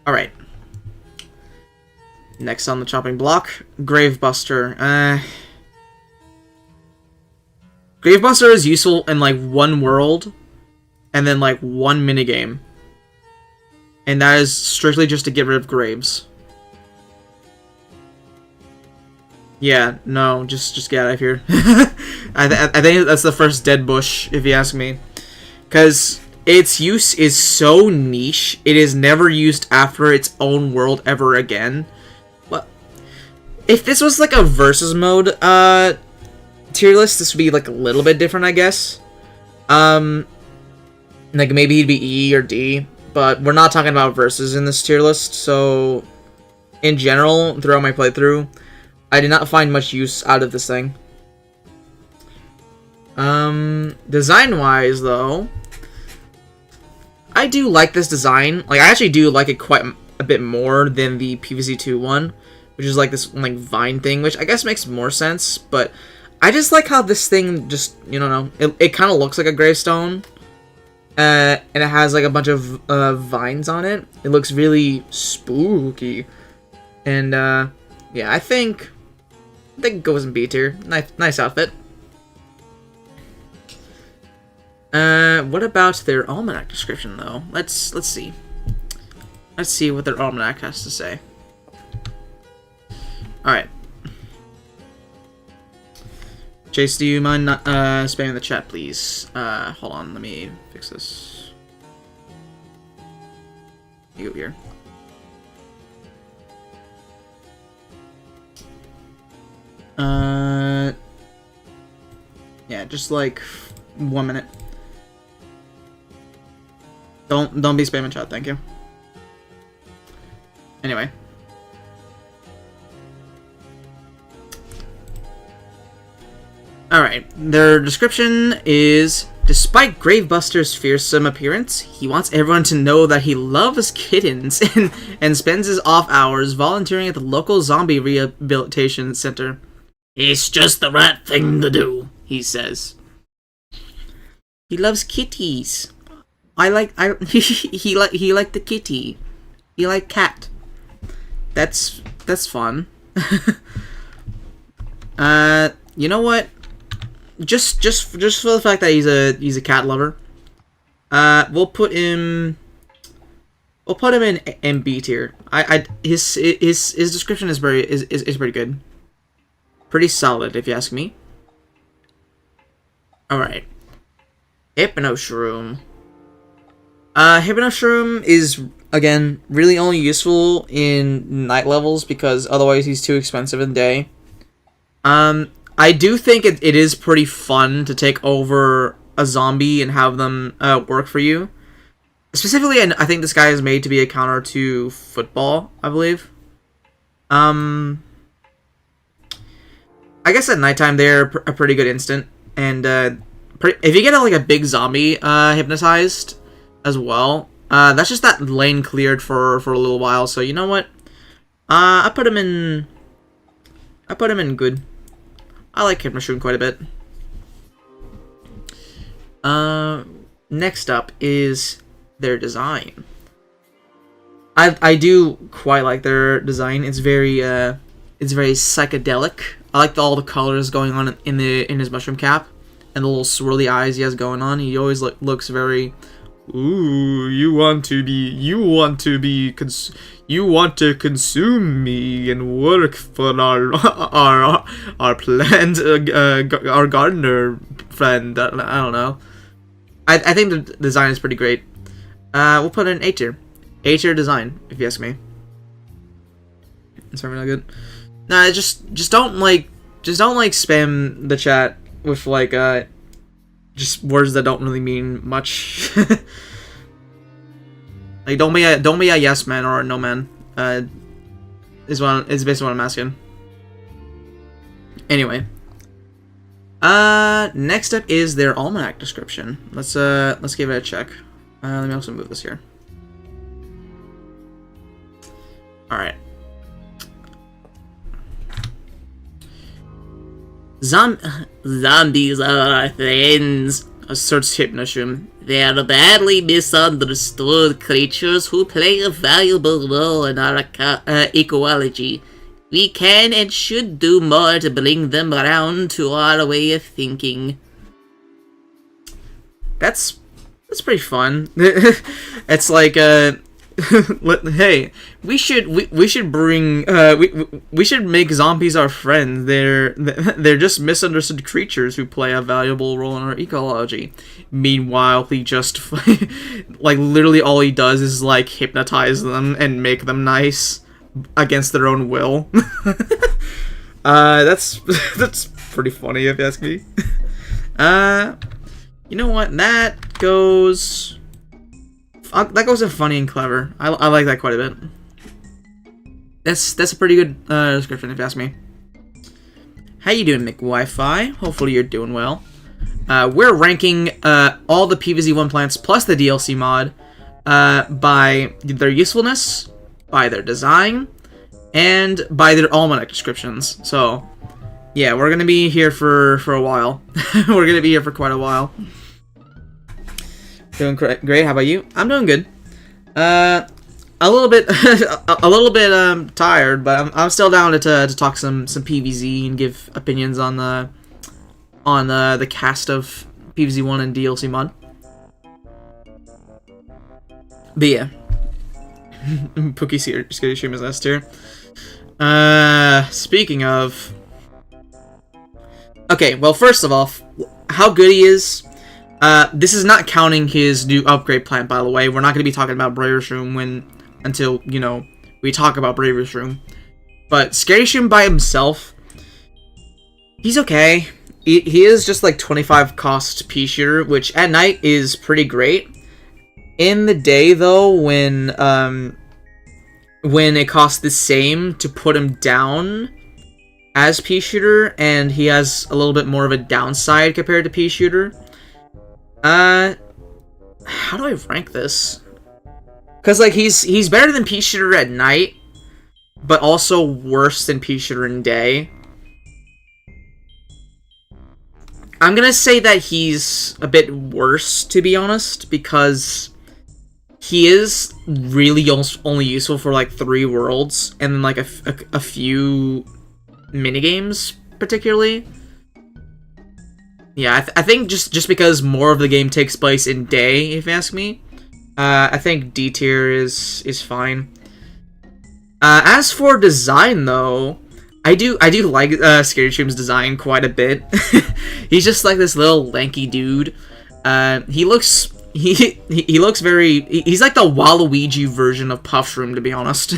All right. Next on the chopping block, Gravebuster. Gravebuster is useful in like one world, and then like one minigame, and that is strictly just to get rid of graves. Yeah, no, just get out of here. I think that's the first dead bush, if you ask me, because its use is so niche. It is never used after its own world ever again. Well, if this was like a versus mode tier list, this would be like a little bit different, I guess. Like maybe he'd be E or D, but we're not talking about versus in this tier list. So in general, throughout my playthrough, I did not find much use out of this thing. Design wise though, I do like this design. Like I actually do like it quite a bit more than the PvZ2 one, which is like this like vine thing, which I guess makes more sense, but I just like how this thing just, you know, it kind of looks like a gravestone, and it has like a bunch of vines on it. It looks really spooky, and yeah, I think it goes in B tier. Nice outfit. What about their almanac description though? Let's see. Let's see what their almanac has to say. All right. Chase, do you mind not spamming the chat, please? Hold on, let me fix this. You go here. Yeah, just like 1 minute. Don't be spamming chat, thank you. Anyway. Alright, their description is, despite Gravebuster's fearsome appearance, he wants everyone to know that he loves kittens and spends his off hours volunteering at the local zombie rehabilitation center. It's just the right thing to do, he says. He loves kitties. He like the kitty. He like cat. That's fun. You know what? Just for the fact that he's a cat lover, we'll put him in B tier. His description is pretty good, pretty solid if you ask me. All right, Hypnoshroom. Hypnoshroom is again really only useful in night levels because otherwise he's too expensive in day. I do think it is pretty fun to take over a zombie and have them work for you. Specifically, I think this guy is made to be a counter to football, I believe. I guess at nighttime they're a pretty good instant, and if you get like a big zombie hypnotized as well, that's just that lane cleared for a little while. So you know what? I put him in good. I like Hypnoshroom quite a bit. Next up is their design. I do quite like their design. It's very psychedelic. I like all the colors going on in his mushroom cap and the little swirly eyes he has going on. He always looks very, ooh, you want to consume me and work for our plant, our gardener friend. I don't know. I think the design is pretty great. We'll put it in A tier. A tier design, if you ask me. It's really good. Nah, just don't spam the chat with like just words that don't really mean much. Like don't be a yes man or a no man. Is basically what I'm asking. Anyway. Next up is their almanac description. Let's give it a check. Let me also move this here. Alright. Zombies are our friends, asserts Hypnoshroom. They are badly misunderstood creatures who play a valuable role in our ecology. We can and should do more to bring them around to our way of thinking. That's pretty fun. It's like hey, we should bring we should make zombies our friends. They're just misunderstood creatures who play a valuable role in our ecology. Meanwhile, he just like literally all he does is like hypnotize them and make them nice against their own will. That's pretty funny if you ask me. You know what? That goes in funny and clever. I like that quite a bit. That's a pretty good description if you ask me. How you doing, McWi-Fi? Hopefully you're doing well. We're ranking all the PvZ1 plants plus the DLC mod by their usefulness, by their design, and by their almanac descriptions. So, yeah, we're gonna be here for a while. We're gonna be here for quite a while. Doing great. How about you? I'm doing good. A little bit, tired, but I'm still down to talk some PvZ and give opinions on the cast of PvZ1 and DLC mod. But yeah. Pookie Scary Stream is S tier. Speaking of... Okay, well, first of all, how good he is. This is not counting his new upgrade plant, by the way. We're not going to be talking about Bravest Room until, you know, we talk about Bravest Room. But Scary Stream by himself, he's okay. He is just like 25 cost pea shooter, which at night is pretty great. In the day, though, when it costs the same to put him down as pea shooter, and he has a little bit more of a downside compared to pea shooter. How do I rank this? Because like he's better than pea shooter at night, but also worse than pea shooter in day. I'm gonna say that he's a bit worse, to be honest, because he is really only useful for like 3 worlds, and then like a few minigames, particularly. Yeah, I think just because more of the game takes place in day, if you ask me, I think D tier is fine. As for design, though, I do like Scary Stream's design quite a bit. He's just like this little lanky dude. He looks very... He's like the Waluigi version of Puffshroom, to be honest.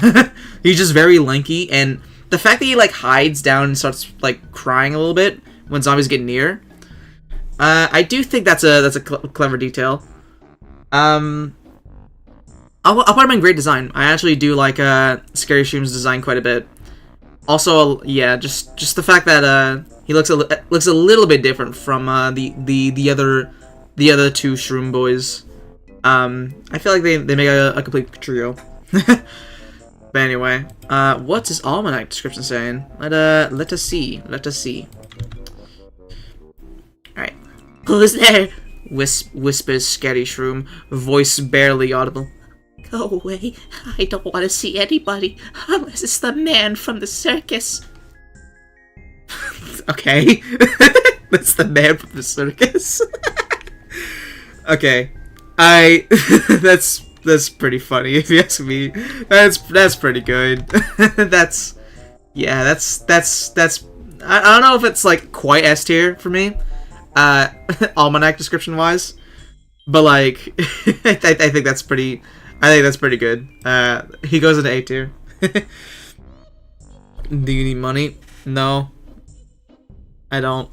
He's just very lanky, and the fact that he like hides down and starts like crying a little bit when zombies get near, I do think that's a clever detail. I'll put him in great design. I actually do like Scary Stream's design quite a bit. Also, yeah, just the fact that he looks a little bit different from the other 2 Shroom boys. I feel like they make a complete trio. But anyway, what's his almanac description saying? Let us see. All right. Who's there? Whispers Scary Shroom, voice barely audible. Go away. I don't want to see anybody unless it's the man from the circus. Okay. That's the man from the circus. Okay. That's pretty funny if you ask me. That's pretty good. that's I don't know if it's like quite S tier for me. Almanac description wise. But like I think that's pretty good. He goes into A tier. Do you need money? No. I don't.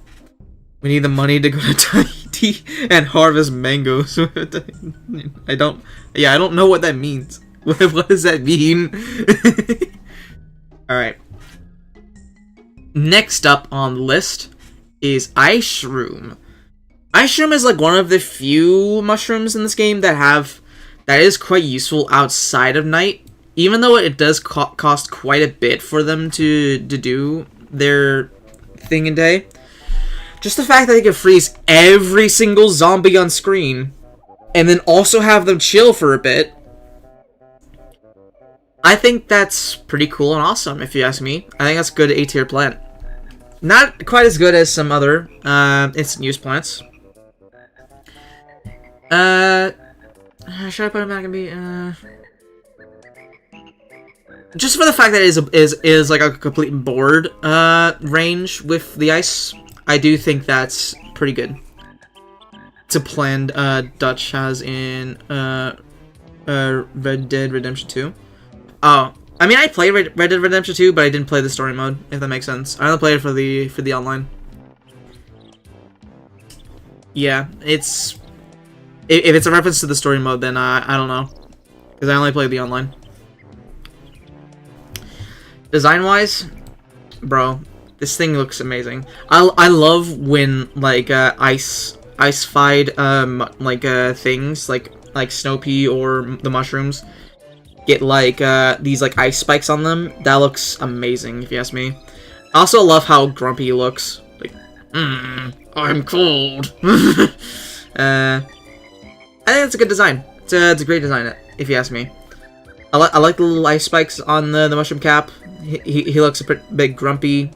We need the money to go to Tahiti and harvest mangoes. I don't know what that means. What does that mean? Alright. Next up on the list is Ice Shroom. Ice Shroom is like one of the few mushrooms in this game that is quite useful outside of night, even though it does cost quite a bit for them to do their thing in day. Just the fact that they can freeze every single zombie on screen, and then also have them chill for a bit, I think that's pretty cool and awesome, if you ask me. I think that's a good A-tier plant. Not quite as good as some other instant use plants. Should I put him back and be just for the fact that it is like a complete board range with the ice, I do think that's pretty good. It's a planned Dutch has in Red Dead Redemption 2. Oh, I mean, I played Red Dead Redemption 2, but I didn't play the story mode, if that makes sense. I only played it for the online. Yeah, if it's a reference to the story mode, then I don't know, because I only played the online. Design-wise, bro, this thing looks amazing. I love when like ice-fied things like Snow Pea or the mushrooms get like these like ice spikes on them. That looks amazing, if you ask me. I also love how grumpy he looks. Like, I'm cold. I think it's a good design. It's a great design, if you ask me. I like the little ice spikes on the mushroom cap. He looks a bit grumpy,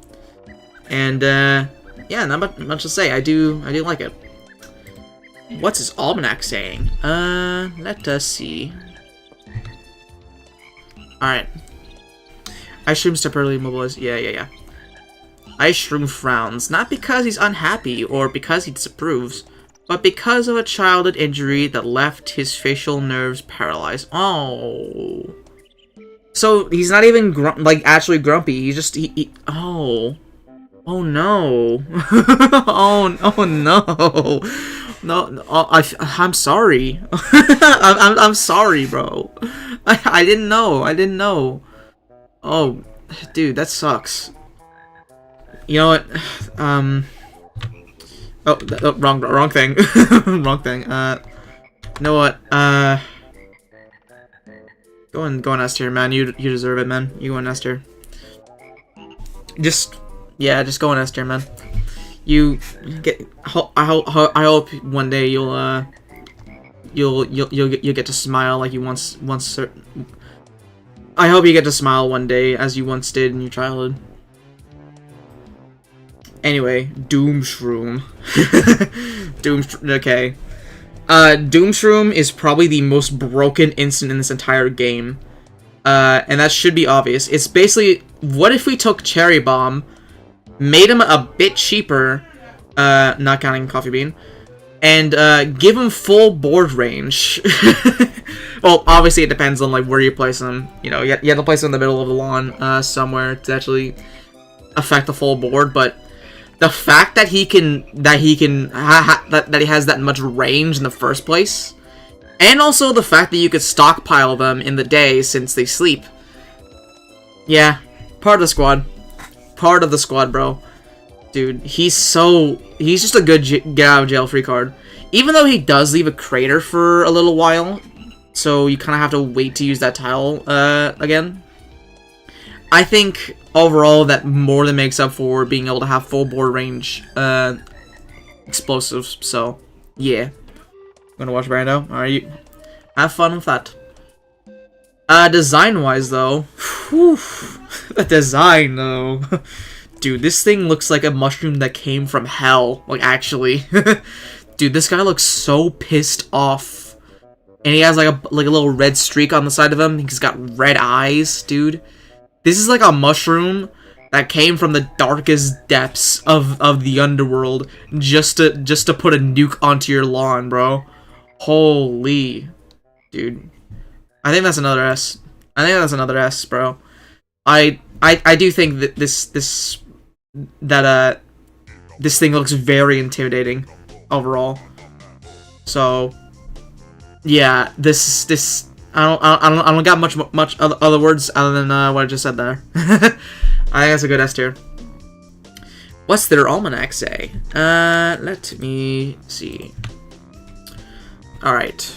and yeah, not much to say. I do like it. What's his almanac saying? Let us see. Alright. Ice Shroom's temporarily immobilized. Yeah. Ice Shroom frowns, not because he's unhappy or because he disapproves, but because of a childhood injury that left his facial nerves paralyzed. Oh. So he's not even actually grumpy. He's just oh no. oh no. No, I'm sorry. I'm sorry, bro. I didn't know. Oh, dude, that sucks. You know what? Wrong thing. Wrong thing. You know what? Go on S tier, man. You deserve it, man. You go on S tier. Just go on S tier, man. You get. I hope one day you'll get to smile like you once. I hope you get to smile one day as you once did in your childhood. Anyway, Doom Shroom. Okay. Doom Shroom is probably the most broken instant in this entire game. And that should be obvious. It's basically, what if we took Cherry Bomb, made him a bit cheaper, not counting Coffee Bean, and give him full board range. Well, obviously it depends on like where you place him. You know, you have to place him in the middle of the lawn somewhere to actually affect the full board. But the fact that he has that much range in the first place, and also the fact that you could stockpile them in the day since they sleep. Yeah, part of the squad. Part of the squad, bro. Dude, he's just a good get out of jail free card. Even though he does leave a crater for a little while, so you kind of have to wait to use that tile again. I think overall that more than makes up for being able to have full board range explosives. So yeah, gonna watch Brando. All right, have fun with that. Design wise though, whew, the design though. Dude, this thing looks like a mushroom that came from hell. Like, actually. Dude, this guy looks so pissed off. And he has, like a little red streak on the side of him. He's got red eyes, dude. This is like a mushroom that came from the darkest depths of the underworld just to put a nuke onto your lawn, bro. Holy. Dude. I think that's another S. I think that's another S, bro. I do think that this thing looks very intimidating overall. So yeah, this I don't got much other words other than what I just said there. I think that's a good S tier. What's their almanac say? Let me see. Alright.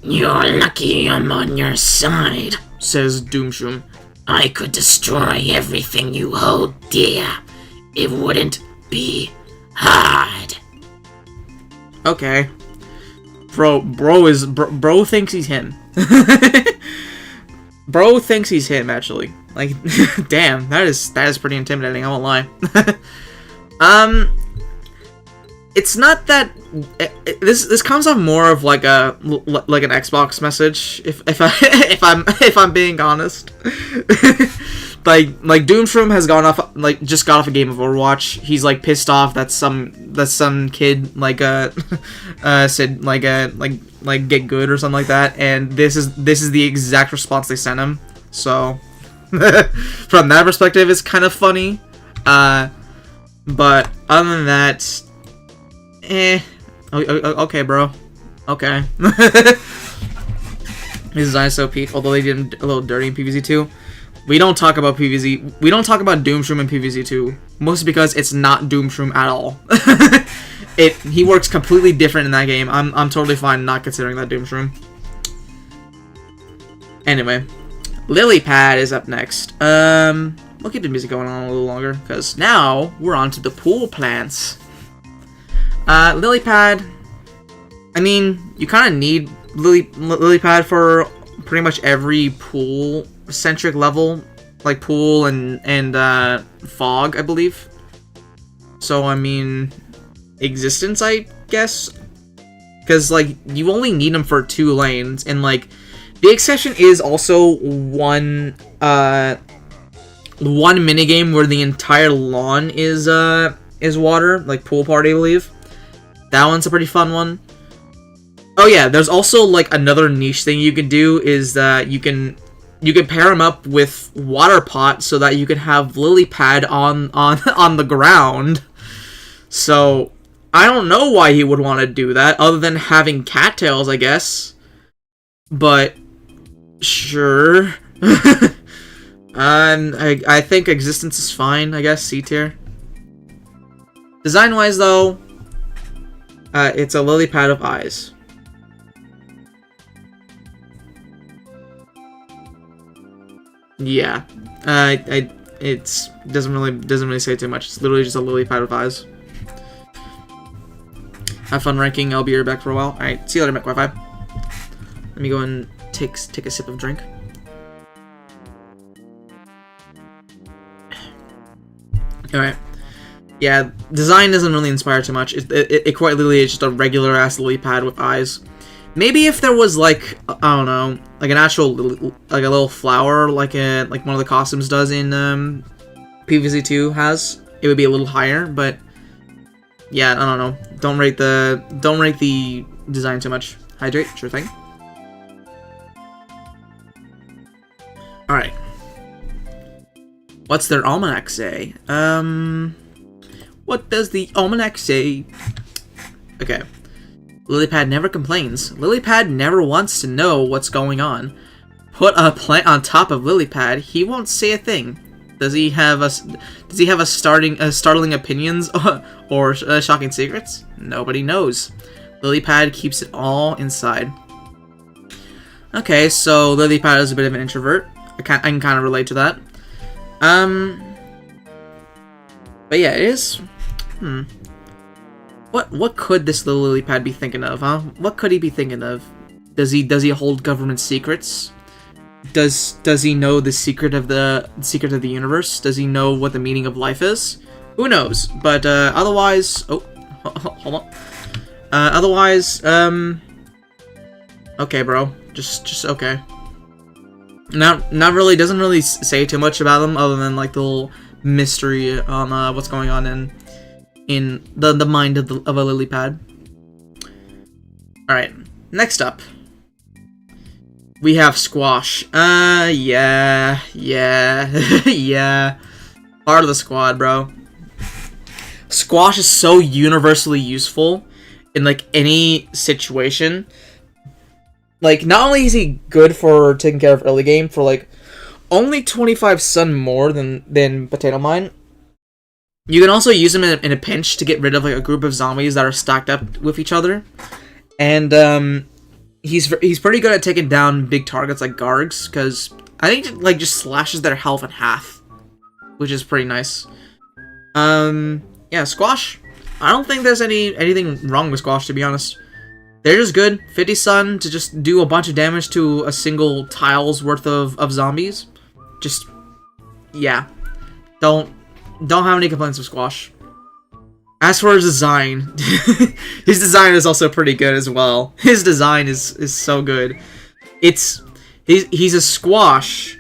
You're lucky I'm on your side, Says Doomshroom. I could destroy everything you hold dear. It wouldn't be hard. Okay. Bro thinks he's him. Bro thinks he's him, actually. Like, damn, that is pretty intimidating, I won't lie. It's not that this comes off more of like an Xbox message, if I'm being honest. like Doomshroom has just got off a game of Overwatch. He's like pissed off that some kid said like get good or something like that, and this is the exact response they sent him. So from that perspective, it's kind of funny. But other than that, okay, bro. Okay. His design's so peak, although they did him a little dirty in PvZ 2. We don't talk about PvZ. We don't talk about Doomshroom in PvZ 2, mostly because it's not Doomshroom at all. He works completely different in that game. I'm totally fine not considering that Doomshroom. Anyway, Lilypad is up next. We'll keep the music going on a little longer, because now we're on to the pool plants. Lilypad, I mean, you kind of need Lilypad for pretty much every pool-centric level, like pool and fog, I believe. So, I mean, existence, I guess, because, like, you only need them for 2 lanes, and, like, the exception is also one minigame where the entire lawn is water, like Pool Party, I believe. That one's a pretty fun one. Oh yeah, there's also like another niche thing you can do is that you can pair them up with Water Pot so that you can have Lilypad on the ground. So I don't know why he would want to do that other than having cattails, I guess. But sure. I think existence is fine, I guess, C tier. Design-wise, though, it's a Lilypad of eyes. Yeah, it doesn't really say too much. It's literally just a Lilypad of eyes. Have fun ranking. I'll be right back for a while. All right, see you later, Mac5. Let me go and take a sip of drink. Alright. Yeah, design doesn't really inspire too much. It quite literally is just a regular ass Lilypad with eyes. Maybe if there was like, I don't know, like an actual like a little flower like one of the costumes does in PvZ 2 has, it would be a little higher, but yeah, I don't know. Don't rate the design too much. Hydrate, sure thing. Alright. What's their almanac say? What does the almanac say? Okay. Lilypad never complains. Lilypad never wants to know what's going on. Put a plant on top of Lilypad, he won't say a thing. Does he have startling opinions or shocking secrets? Nobody knows. Lilypad keeps it all inside. Okay, so Lilypad is a bit of an introvert. I can kind of relate to that. But yeah, it is. What could this little Lilypad be thinking of, huh? What could he be thinking of? Does he hold government secrets? Does he know the secret of the universe? Does he know what the meaning of life is? Who knows? But otherwise, hold on. Otherwise, okay, bro. Just okay. Not really. Doesn't really say too much about them other than like the little mystery on what's going on in the mind of a Lilypad. All right. Next up, we have Squash. Yeah. Part of the squad, bro. Squash is so universally useful in like any situation. Like, not only is he good for taking care of early game for like only 25 sun more than Potato Mine, You can also use him in a pinch to get rid of like a group of zombies that are stacked up with each other, and he's pretty good at taking down big targets like Gargs, because I think it, like, just slashes their health in half, which is pretty nice. Yeah, Squash. I don't think there's anything wrong with Squash, to be honest. They're just good. 50 stun to just do a bunch of damage to a single tile's worth of zombies. Just, yeah. Don't have any complaints with Squash. As for his design, his design is also pretty good as well. His design is so good. He's a Squash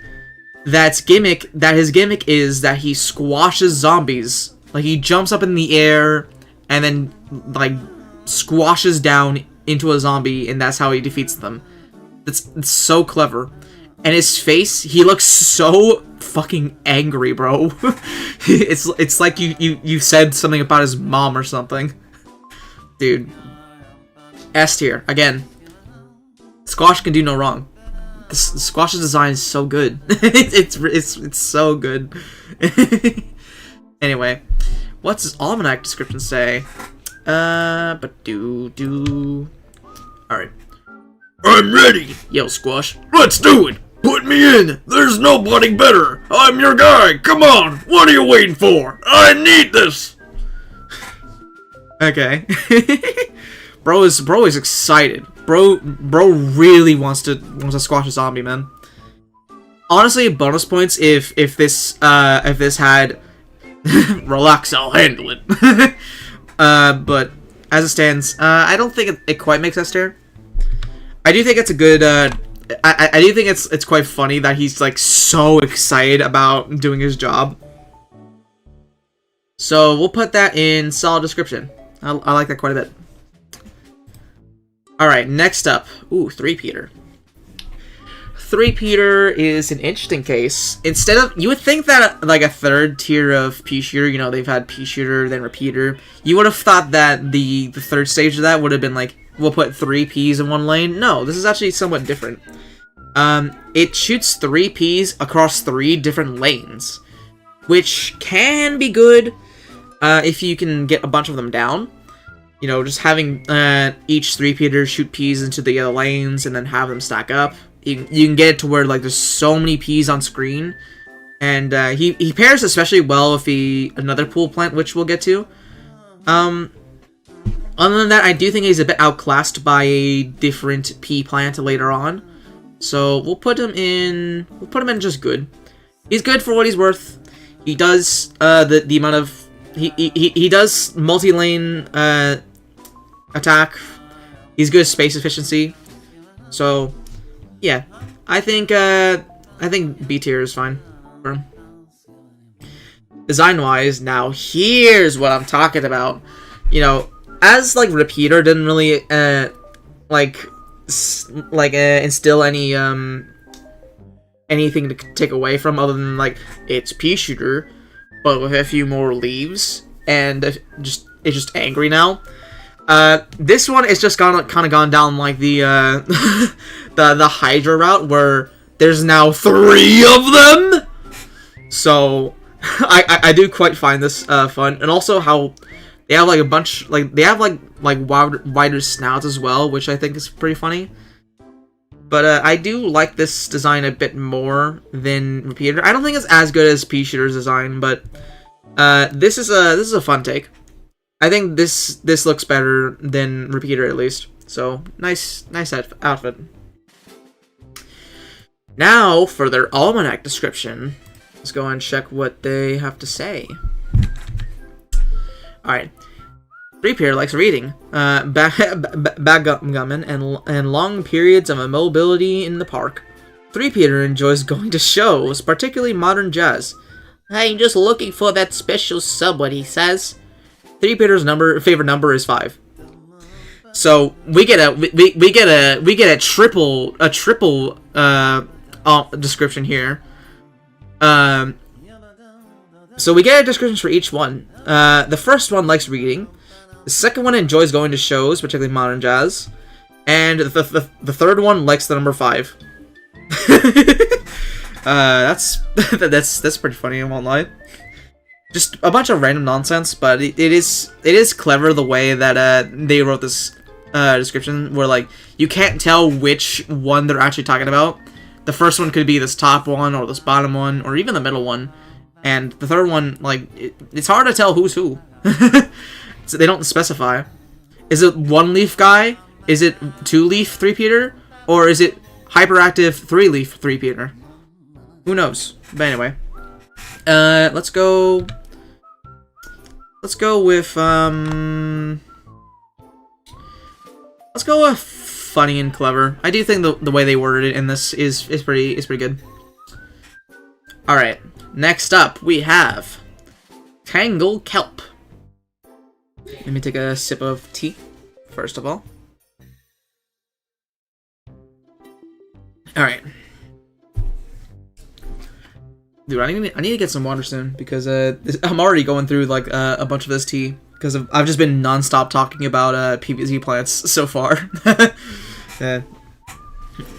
his gimmick is that he squashes zombies. Like, he jumps up in the air and then, like, squashes down into a zombie, and that's how he defeats them. It's so clever. And his face, he looks so fucking angry, bro. it's like you said something about his mom or something. Dude. S tier, again. Squash can do no wrong. The Squash's design is so good. it's so good. Anyway, what's his almanac description say? Alright. I'm ready. Yo, Squash. Let's do it. Put me in. There's nobody better. I'm your guy. Come on. What are you waiting for? I need this. Okay. Bro is excited. Bro really wants to squash a zombie, man. Honestly, bonus points if this had relax, I'll handle it. But as it stands, I don't think it quite makes S tier. I do think it's a good. I do think it's quite funny that he's like so excited about doing his job. So we'll put that in solid description. I like that quite a bit. All right, next up, ooh, 3-peater. 3-peater is an interesting case. Instead of, you would think that like a third tier of pea shooter, you know, they've had pea shooter, then repeater. You would have thought that the third stage of that would have been like, we'll put 3 peas in one lane. No, this is actually somewhat different. It shoots 3 peas across 3 different lanes, which can be good if you can get a bunch of them down. You know, just having each 3-peater shoot peas into the other lanes and then have them stack up. You can get it to where like there's so many peas on screen, and he pairs especially well with another pool plant, which we'll get to. Other than that, I do think he's a bit outclassed by a different pea plant later on, so we'll put him in just good. He's good for what he's worth. He does the amount of he does multi-lane attack. He's good space efficiency. So yeah, I think B tier is fine for him. Design wise, now here's what I'm talking about. You know, as like repeater didn't really instill any anything to take away from other than like it's pea shooter, but with a few more leaves and it's just angry now. This one is just kind of gone down like the the Hydra route where there's now 3 of them. So I do quite find this fun, and also how they have like a bunch, like they have like wider snouts as well, which I think is pretty funny. But I do like this design a bit more than Repeater. I don't think it's as good as Pea Shooter's design, but this is a fun take. I think this looks better than Repeater at least. So nice outfit. Now for their almanac description. Let's go and check what they have to say. Alright. 3-peater likes reading, backgammon, and long periods of immobility in the park. 3-peater enjoys going to shows, particularly modern jazz. I'm just looking for that special sub, he says. 3-peater's favorite number is 5. So we get a triple description here. So we get a description for each one. The first one likes reading. The second one enjoys going to shows, particularly modern jazz. And the third one likes the number 5. That's pretty funny, I won't lie. just a bunch of random nonsense, but it is clever the way that they wrote this description, where like you can't tell which one they're actually talking about. The first one could be this top one, or this bottom one, or even the middle one, and the third one, like it's hard to tell who's who. So they don't specify. Is it one leaf guy? Is it 2-leaf 3-peater? Or is it hyperactive 3-leaf 3-peater? Who knows? But anyway. Let's go with, let's go with funny and clever. I do think the way they worded it in this is pretty good. Alright. Next up, we have Tangle Kelp. Let me take a sip of tea, first of all. Alright. Dude, I need to get some water soon, because I'm already going through like a bunch of this tea, because I've just been non-stop talking about PvZ plants so far. But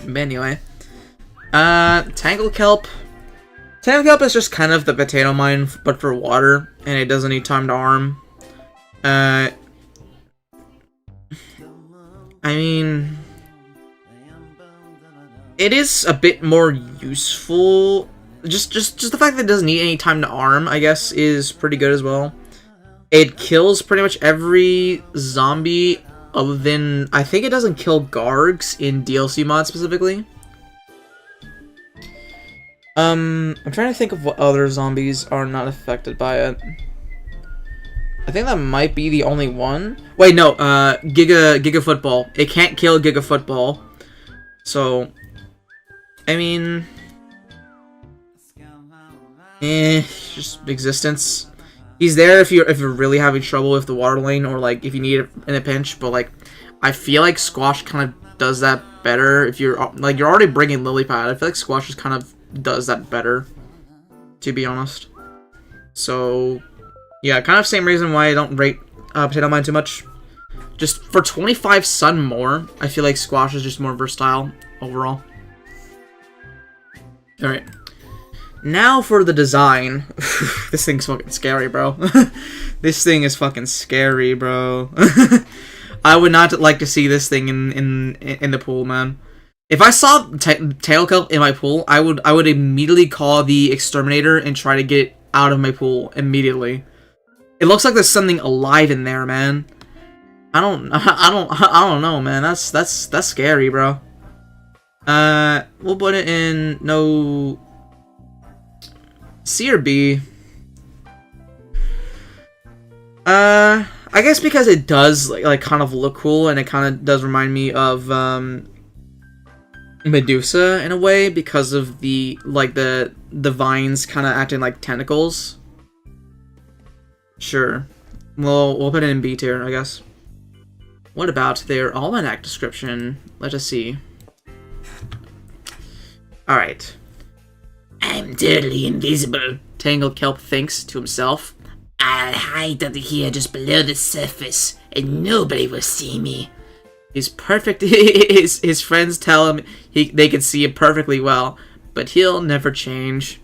anyway. Tangle Kelp. Tangle Kelp is just kind of the potato mine, but for water, and it doesn't need time to arm. I mean, it is a bit more useful. Just the fact that it doesn't need any time to arm, I guess, is pretty good as well. It kills pretty much every zombie other than, I think it doesn't kill Gargs in DLC mod specifically. I'm trying to think of what other zombies are not affected by it. I think that might be the only one. Wait, no, Giga Football. It can't kill Giga Football. So, I mean, just existence. He's there if you're really having trouble with the water lane, or like if you need it in a pinch. But like, I feel like Squash kind of does that better. If you're like, you're already bringing Lily Pad, I feel like Squash just kind of does that better, to be honest. So yeah, kind of same reason why I don't rate Potato Mine too much. Just for 25 sun more, I feel like Squash is just more versatile overall. Alright. Now for the design. This thing's fucking scary, bro. This thing is fucking scary, bro. I would not like to see this thing in the pool, man. If I saw Tail Kelp in my pool, I would immediately call the exterminator and try to get it out of my pool immediately. It looks like there's something alive in there, man. I don't know, man. That's scary, bro. We'll put it in no C or B. I guess because it does like kind of look cool, and it kind of does remind me of Medusa in a way, because of the vines kind of acting like tentacles. Sure. Well, we'll put it in B tier, I guess. What about their almanac description? Let us see. Alright. I'm totally invisible. Tangle Kelp thinks to himself. I'll hide under here just below the surface, and nobody will see me. He's perfect. His friends tell him they can see him perfectly well, but he'll never change.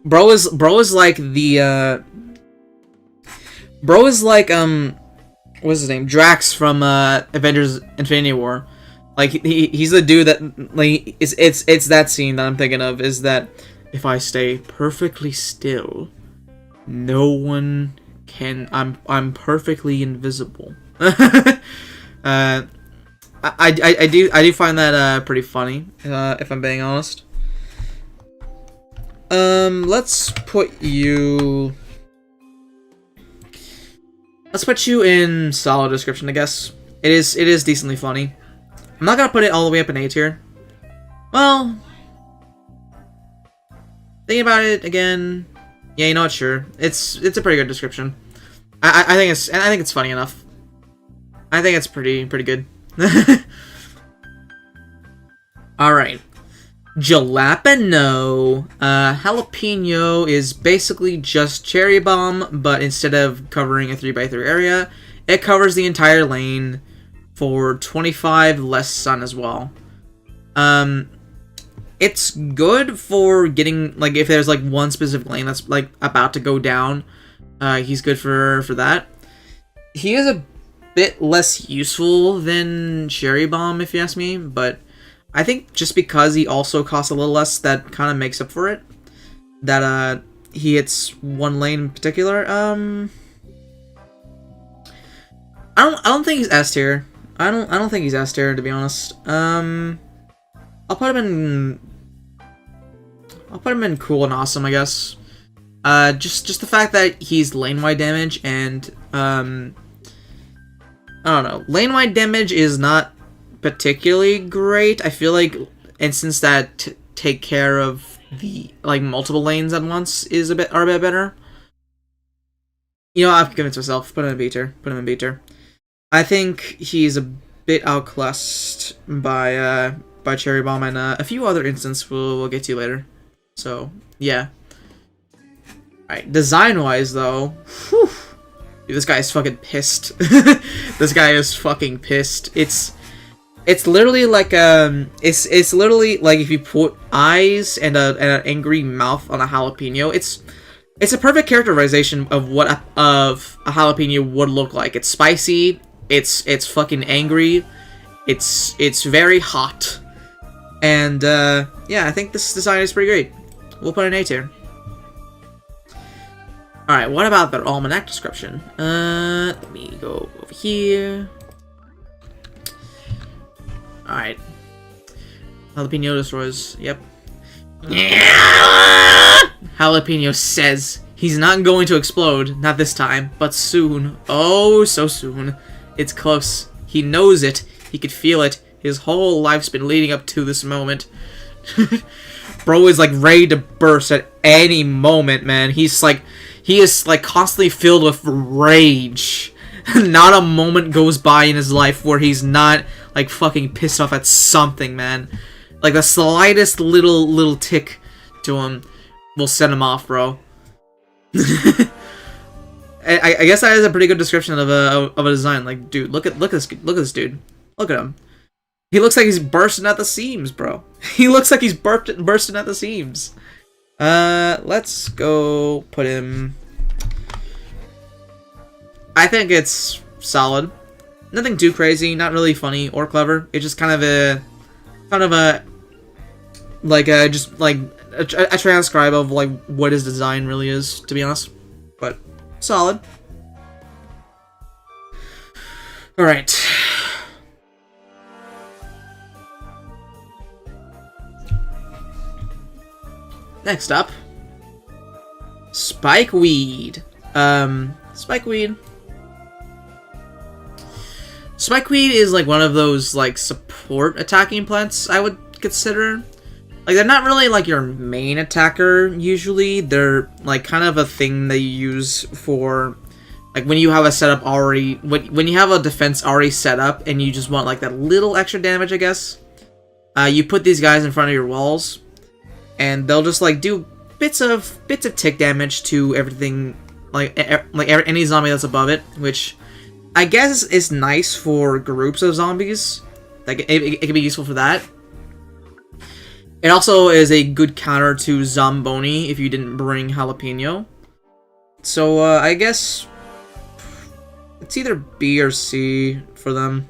Bro is like the what's his name? Drax from Avengers Infinity War. Like he's the dude that like it's that scene that I'm thinking of, is that if I stay perfectly still, no one can. I'm perfectly invisible. I do find that pretty funny, if I'm being honest. Let's put you in solid description, I guess. It is decently funny. I'm not gonna put it all the way up in A tier. Well, thinking about it again, yeah, you know what? Sure, it's a pretty good description. I think it's funny enough. I think it's pretty good. All right. Jalapeno. Jalapeno is basically just cherry bomb, but instead of covering a 3x3 area, it covers the entire lane for 25 less sun as well. it's good for getting, like, if there's, like, one specific lane that's, like, about to go down, he's good for that. He is a bit less useful than Cherry Bomb, if you ask me, but I think just because he also costs a little less, that kind of makes up for it. That, he hits one lane in particular. I don't think he's S tier. I don't think he's S tier, to be honest. I'll put him in cool and awesome, I guess. Just the fact that he's lane-wide damage, and I don't know. Lane-wide damage is not particularly great. I feel like instants that take care of the, like, multiple lanes at once are a bit better. You know, I've convinced myself. Put him in B tier. Put him in B tier. I think he's a bit outclassed by Cherry Bomb and a few other instances we'll get to later. So, yeah. Alright, design-wise, though, whew, dude, this guy is fucking pissed. This guy is fucking pissed. It's literally like, it's literally like if you put eyes and an angry mouth on a jalapeno. It's a perfect characterization of what a jalapeno would look like. It's spicy, it's fucking angry, it's very hot. And, yeah, I think this design is pretty great. We'll put an A tier. Alright, what about the Almanac description? Let me go over here. Alright. Jalapeno destroys, yep. Jalapeno says he's not going to explode, not this time, but soon. Oh, so soon. It's close. He knows it. He could feel it. His whole life's been leading up to this moment. Bro is like ready to burst at any moment, man. He is like constantly filled with rage. Not a moment goes by in his life where he's not like fucking pissed off at something, man. Like the slightest little tick to him will set him off, bro. I guess that is a pretty good description of a design. Like, dude, look at this dude. Look at him. He looks like he's bursting at the seams, bro. He looks like he's bursting at the seams. Let's go put him. I think it's solid. Nothing too crazy, not really funny or clever. It's just kind of a transcribe of like what his design really is, to be honest. But solid. All right. Next up, Spikeweed. Spikeweed. Spikeweed is like one of those like support attacking plants I would consider. Like they're not really like your main attacker usually. They're like kind of a thing that you use for like when you have a setup already, when you have a defense already set up and you just want like that little extra damage, I guess. You put these guys in front of your walls. And they'll just like do bits of tick damage to everything, like any zombie that's above it, which I guess is nice for groups of zombies. Like it can be useful for that. It also is a good counter to Zomboni if you didn't bring Jalapeno. So I guess it's either B or C for them.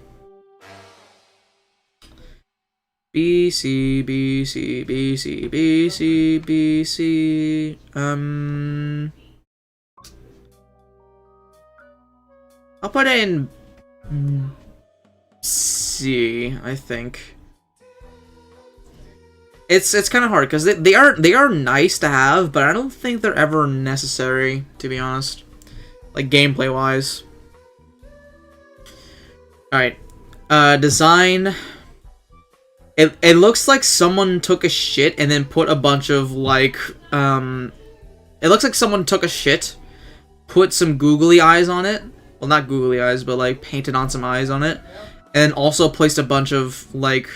B, C, B, C, B, C, B, C, B, C, I'll put it in C, I think. It's kind of hard, because they are nice to have, but I don't think they're ever necessary, to be honest. Like, gameplay-wise. Alright. Design... It looks like someone took a shit and then put a bunch of, like, it looks like someone took a shit, put some googly eyes on it. Well, not googly eyes, but, like, painted on some eyes on it. And also placed a bunch of, like,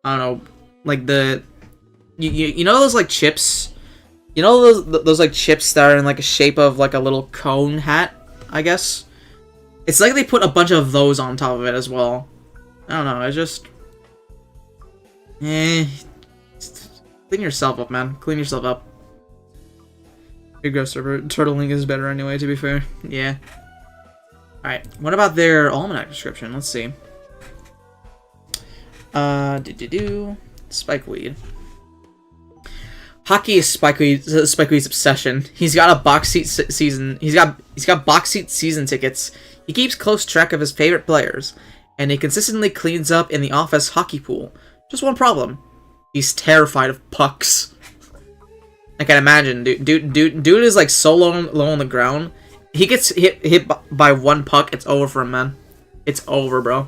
I don't know, like, you know those, like, chips? You know those, like, chips that are in, like, a shape of, like, a little cone hat, I guess? It's like they put a bunch of those on top of it as well. I don't know, it's just... Clean yourself up, man. Clean yourself up. Here goes server. Turtling is better anyway, to be fair. Yeah. Alright, what about their almanac description? Let's see. Spikeweed. Hockey is Spikeweed's obsession. He's got a box seat season. He's got box seat season tickets. He keeps close track of his favorite players, and he consistently cleans up in the office hockey pool. Just one problem: he's terrified of pucks. I can imagine, dude is like so low on the ground. He gets hit by one puck, it's over for him, man. It's over, bro.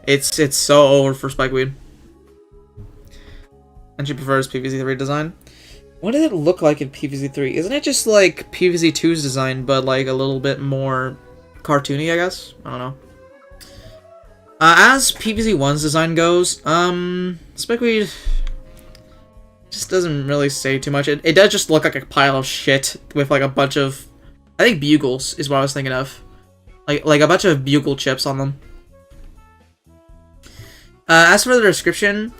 it's so over for Spikeweed. And she prefers PvZ3 design. What did it look like in PvZ3? Isn't it just like PvZ2's design, but like a little bit more cartoony, I guess? I don't know. As PvZ1's design goes, Spikeweed just doesn't really say too much. It does just look like a pile of shit with like a bunch of, I think bugles is what I was thinking of. Like a bunch of bugle chips on them. As for the description,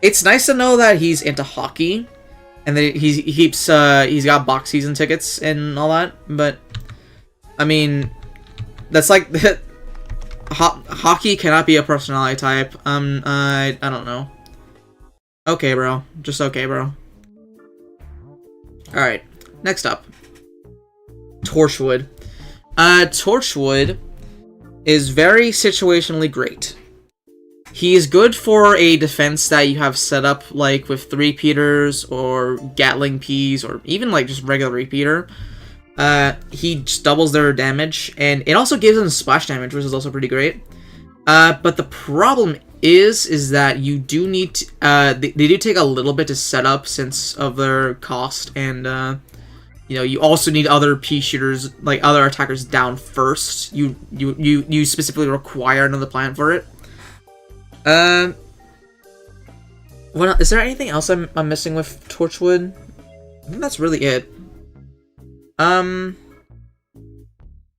it's nice to know that he's into hockey, and that he's got box season tickets and all that. But I mean, that's like hockey cannot be a personality type. I don't know. Okay, bro. Just okay, bro. All right. Next up, Torchwood. Torchwood is very situationally great. He is good for a defense that you have set up, like with 3-peaters or Gatling Ps or even like just regular repeater. He just doubles their damage, and it also gives them splash damage, which is also pretty great. But the problem is that you do need to, they do take a little bit to set up since of their cost, and you know, you also need other P shooters, like other attackers down first. You specifically require another plan for it. What is there anything else I'm missing with Torchwood? I think that's really it. They're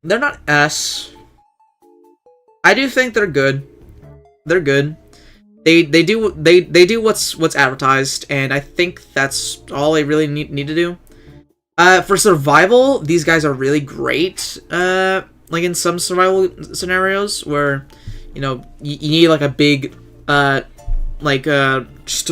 not S. I do think they're good. They're good. They do what's advertised, and I think that's all they really need to do. For survival, these guys are really great. Like in some survival scenarios where, you know, you need like a big, just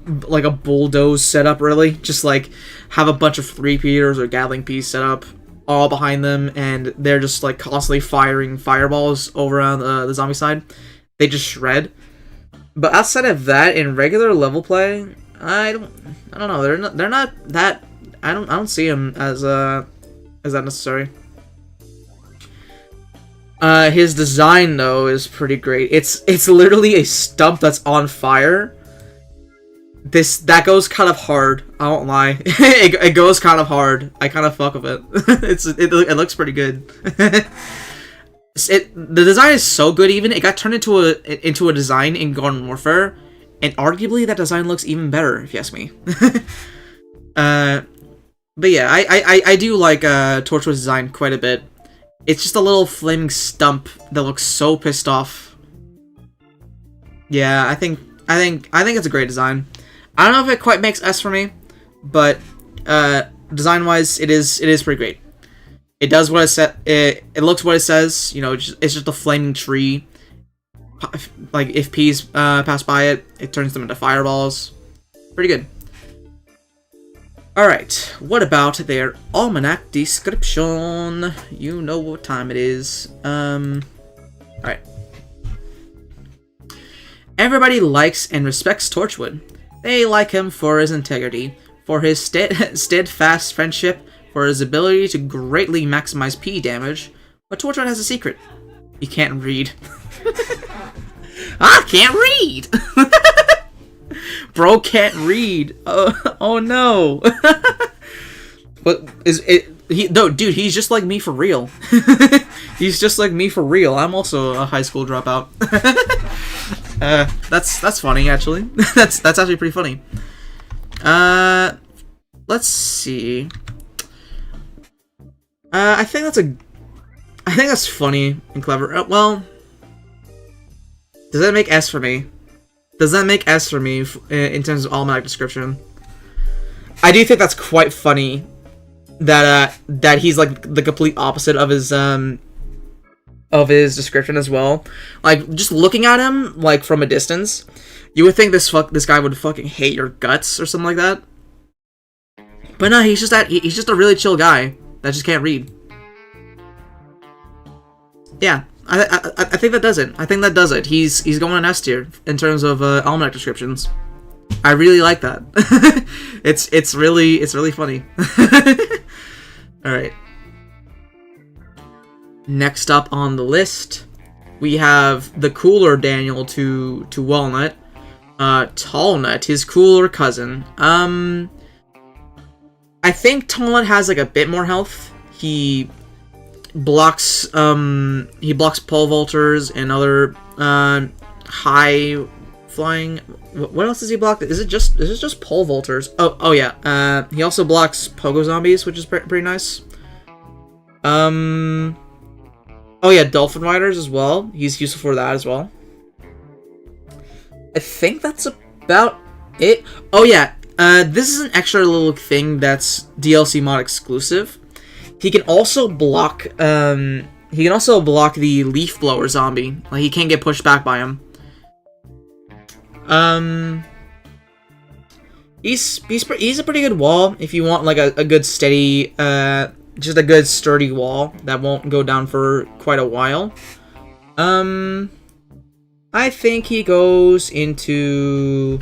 like a bulldoze setup, really. Just like have a bunch of 3-peaters or Gatling Ps set up all behind them, and they're just like constantly firing fireballs over on the zombie side. They just shred. But outside of that, in regular level play, I don't know. They're not that. I don't see them as that necessary. His design though is pretty great. It's literally a stump that's on fire. That goes kind of hard. I won't lie. it goes kind of hard. I kind of fuck with it. it looks pretty good. The design is so good. Even it got turned into a design in Garden Warfare, and arguably that design looks even better if you ask me. But yeah, I do like Torchwood's design quite a bit. It's just a little flaming stump that looks so pissed off. Yeah, I think it's a great design. I don't know if it quite makes S for me, but design-wise, it is pretty great. It does what it said. It looks what it says. You know, it's just a flaming tree. Like if P's pass by it, it turns them into fireballs. Pretty good. Alright, what about their almanac description? You know what time it is. Alright. Everybody likes and respects Torchwood. They like him for his integrity, for his steadfast friendship, for his ability to greatly maximize P damage, but Torchwood has a secret. He can't read. I can't read! Bro can't read. Oh no. But is it? No, dude, he's just like me for real. He's just like me for real. I'm also a high school dropout. That's funny actually. that's actually pretty funny. Let's see. I think that's funny and clever. Well, does that make S for me? Does that make S for me in terms of almanac description? I do think that's quite funny that that he's like the complete opposite of his description as well. Like, just looking at him like from a distance, you would think this guy would fucking hate your guts or something like that. But no, he's just a really chill guy that just can't read. Yeah, I think that does it. I think that does it. He's going on S tier in terms of almanac descriptions. I really like that. it's really funny. All right. Next up on the list, we have the cooler Daniel to Walnut, Tallnut, his cooler cousin. I think Tallnut has like a bit more health. He blocks pole vaulters and other high flying. What else does he block? Is it just pole vaulters? Oh yeah. He also blocks pogo zombies, which is pretty nice. Oh yeah, dolphin riders as well. He's useful for that as well. I think that's about it. Oh yeah. This is an extra little thing that's DLC mod exclusive. He can also block the leaf blower zombie. Like, he can't get pushed back by him. He's a pretty good wall if you want like a good steady just a good sturdy wall that won't go down for quite a while. I think he goes into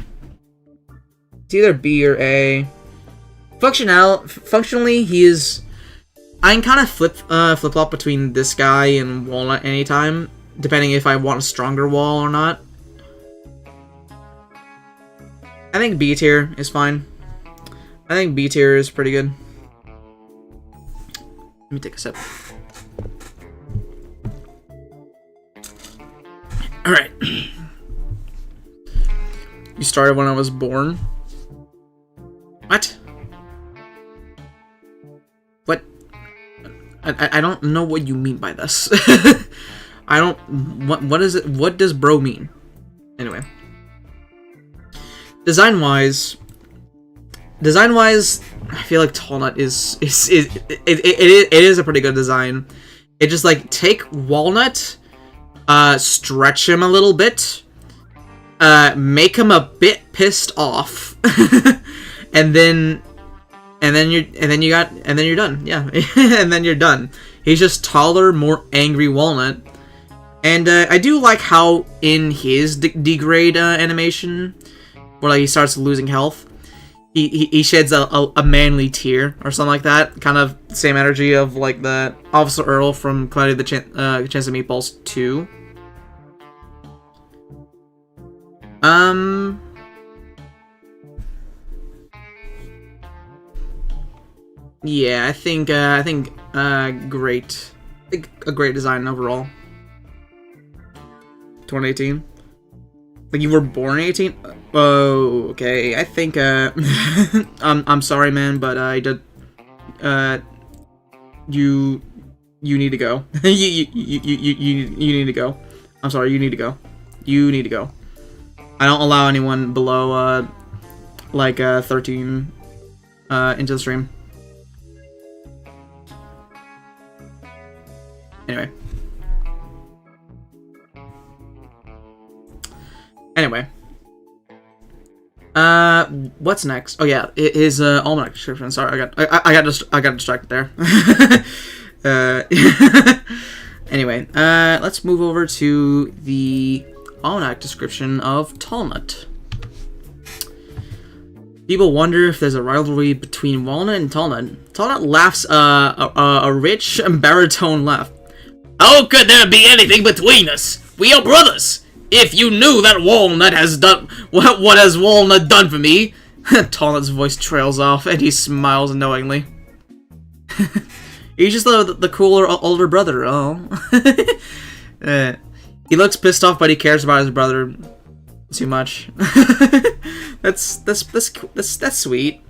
it's either B or A. Functionally, he is. I can kind of flip-flop between this guy and Walnut anytime, depending if I want a stronger wall or not. I think B tier is fine. I think B tier is pretty good. Let me take a sip. Alright. You started when I was born? What? What? I don't know what you mean by this. I don't... What is it? What does bro mean? Anyway. Design-wise, I feel like Tallnut is a pretty good design. It just like take Walnut, stretch him a little bit, make him a bit pissed off, and then you're done. Yeah, and then you're done. He's just taller, more angry Walnut, and I do like how in his degrade animation, where like he starts losing health, he sheds a manly tear or something like that. Kind of same energy of like the Officer Earl from Cloudy the Chance of Meatballs 2. Yeah, I think great. I think a great design overall. 2018. Like, you were born in 18? Oh, okay. I think, I'm sorry, man, but I did, you need to go. you need to go. I'm sorry, you need to go. You need to go. I don't allow anyone below, 13, into the stream. Anyway. What's next? Oh yeah, his almanac description. Sorry, I got distracted there. Anyway, let's move over to the almanac description of Tallnut. People wonder if there's a rivalry between Walnut and Tallnut. Tallnut laughs a rich baritone laugh. How could there be anything between us? We are brothers. If you knew that Walnut has done what has Walnut done for me? Tallnut's voice trails off, and he smiles knowingly. He's just the cooler older brother. Oh, he looks pissed off, but he cares about his brother too much. That's sweet.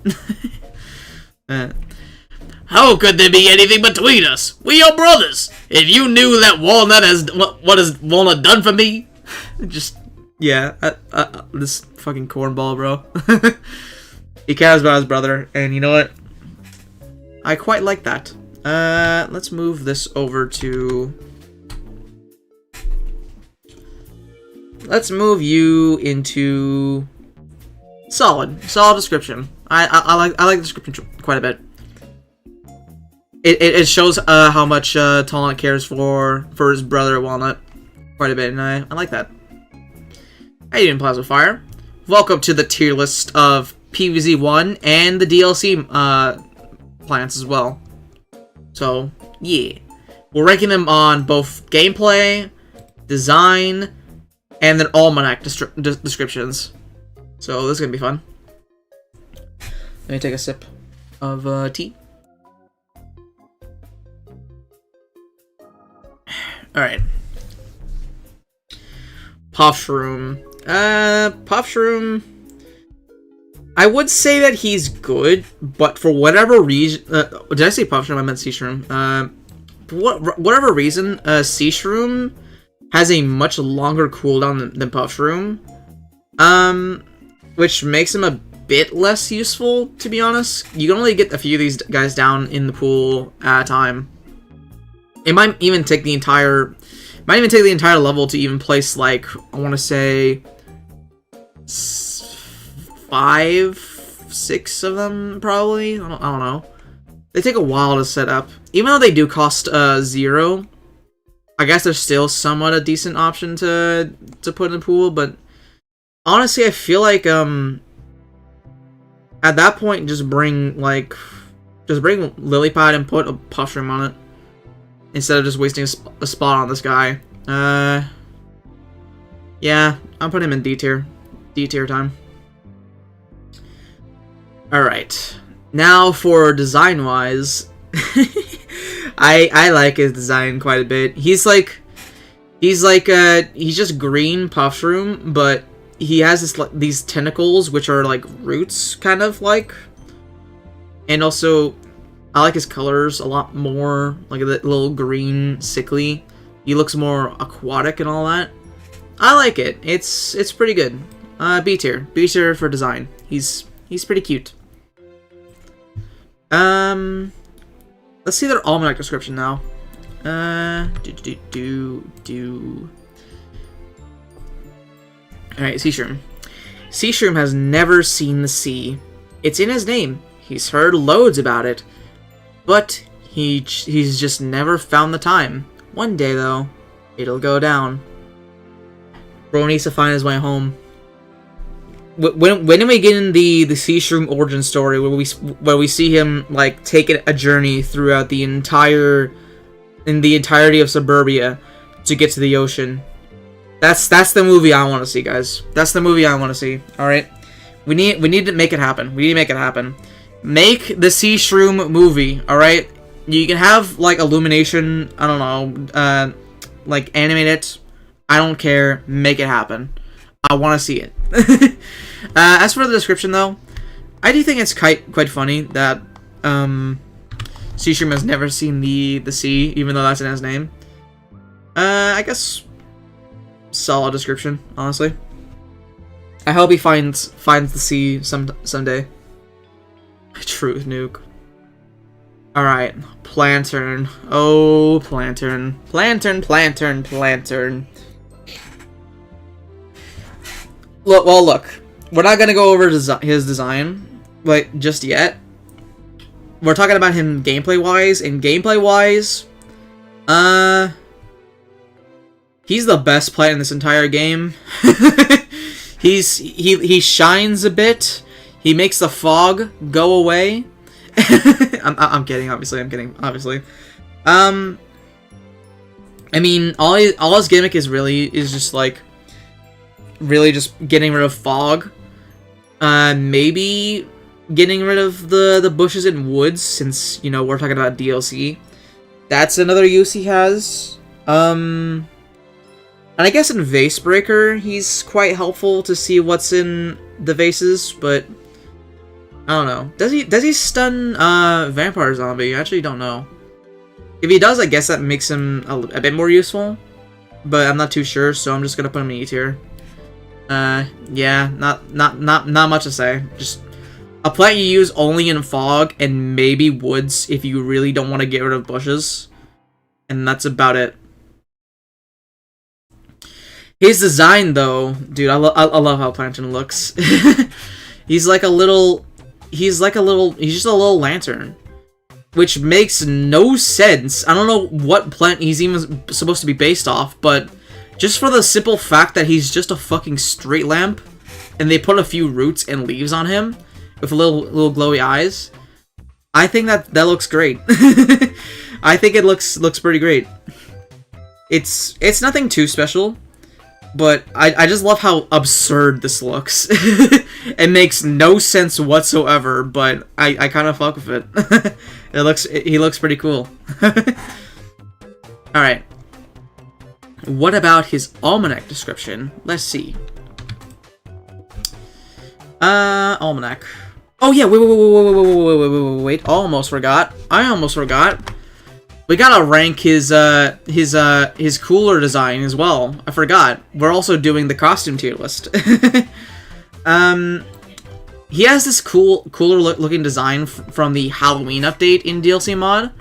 How could there be anything between us? We are brothers. If you knew that Walnut has what has Walnut done for me? Just Yeah, this fucking cornball, bro. He cares about his brother, and you know what? I quite like that. Let's move this over to... Let's move you into... Solid description. I like the description quite a bit. It shows how much Talent cares for his brother Walnut quite a bit, and I like that. How you doing, Plasma Fire? Welcome to the tier list of PvZ 1 and the DLC plants as well. So, yeah. We're ranking them on both gameplay, design, and then almanac descriptions. So this is gonna be fun. Let me take a sip of tea. Alright. Puffshroom. Puffshroom... I would say that he's good, but for whatever reason... did I say Puffshroom? I meant Seashroom. For whatever reason, Seashroom has a much longer cooldown than Puffshroom. Which makes him a bit less useful, to be honest. You can only get a few of these guys down in the pool at a time. It might even take the entire... level to even place, like, I want to say... 5, 6 of them, probably? I don't know. They take a while to set up. Even though they do cost 0, I guess they're still somewhat a decent option to put in the pool, but honestly, I feel like, at that point, just bring Lilypad and put a Puffshroom on it, instead of just wasting a spot on this guy. Yeah, I'm putting him in D tier. D tier time. Alright. Now for design-wise, I like his design quite a bit. He's just green Puffshroom, but he has these tentacles, which are like roots, kind of like. And also, I like his colors a lot more, like a little green, sickly. He looks more aquatic and all that. I like it. It's pretty good. B tier. B tier for design. He's pretty cute. Let's see their almanac description now. Alright, Seashroom. Seashroom has never seen the sea. It's in his name. He's heard loads about it. But he's just never found the time. One day, though, it'll go down. Bro needs to find his way home. When do we get in the Seashroom origin story where we see him like taking a journey throughout the entirety of Suburbia to get to the ocean? That's the movie I want to see, guys. That's the movie I want to see. All right, we need to make it happen. We need to make it happen. Make the Seashroom movie. All right, you can have like Illumination. I don't know, like animate it. I don't care. Make it happen. I want to see it. As for the description, though, I do think it's quite funny that Seashroom has never seen the sea, even though that's in his name. I guess solid description, honestly. I hope he finds the sea someday. Truth nuke. All right, Plantern. Oh, Plantern. Plantern. Look, we're not gonna go over his design, like, just yet. We're talking about him gameplay-wise, and gameplay-wise, he's the best player in this entire game. He shines a bit. He makes the fog go away. I'm kidding, obviously. I mean, all his gimmick is just like. Really just getting rid of fog. Maybe getting rid of the bushes and woods, since, you know, we're talking about DLC. That's another use he has. And I guess in Vase Breaker, he's quite helpful to see what's in the vases, but I don't know. Does he stun Vampire Zombie? I actually don't know. If he does, I guess that makes him a bit more useful, but I'm not too sure, so I'm just gonna put him in E tier. Yeah, not much to say. Just a plant you use only in fog and maybe woods if you really don't want to get rid of bushes. And that's about it. His design, though, dude, I love how Plantain looks. He's just a little lantern, which makes no sense. I don't know what plant he's even supposed to be based off, but just for the simple fact that he's just a fucking straight lamp, and they put a few roots and leaves on him with little glowy eyes, I think that looks great. I think it looks pretty great. It's nothing too special. But I just love how absurd this looks. It makes no sense whatsoever, but I kind of fuck with it. He looks pretty cool. Alright. What about his almanac description? Let's see. Almanac. Oh yeah, wait. Almost forgot. I almost forgot. We gotta rank his cooler design as well. I forgot. We're also doing the costume tier list. He has this cooler looking design from the Halloween update in DLC Mod,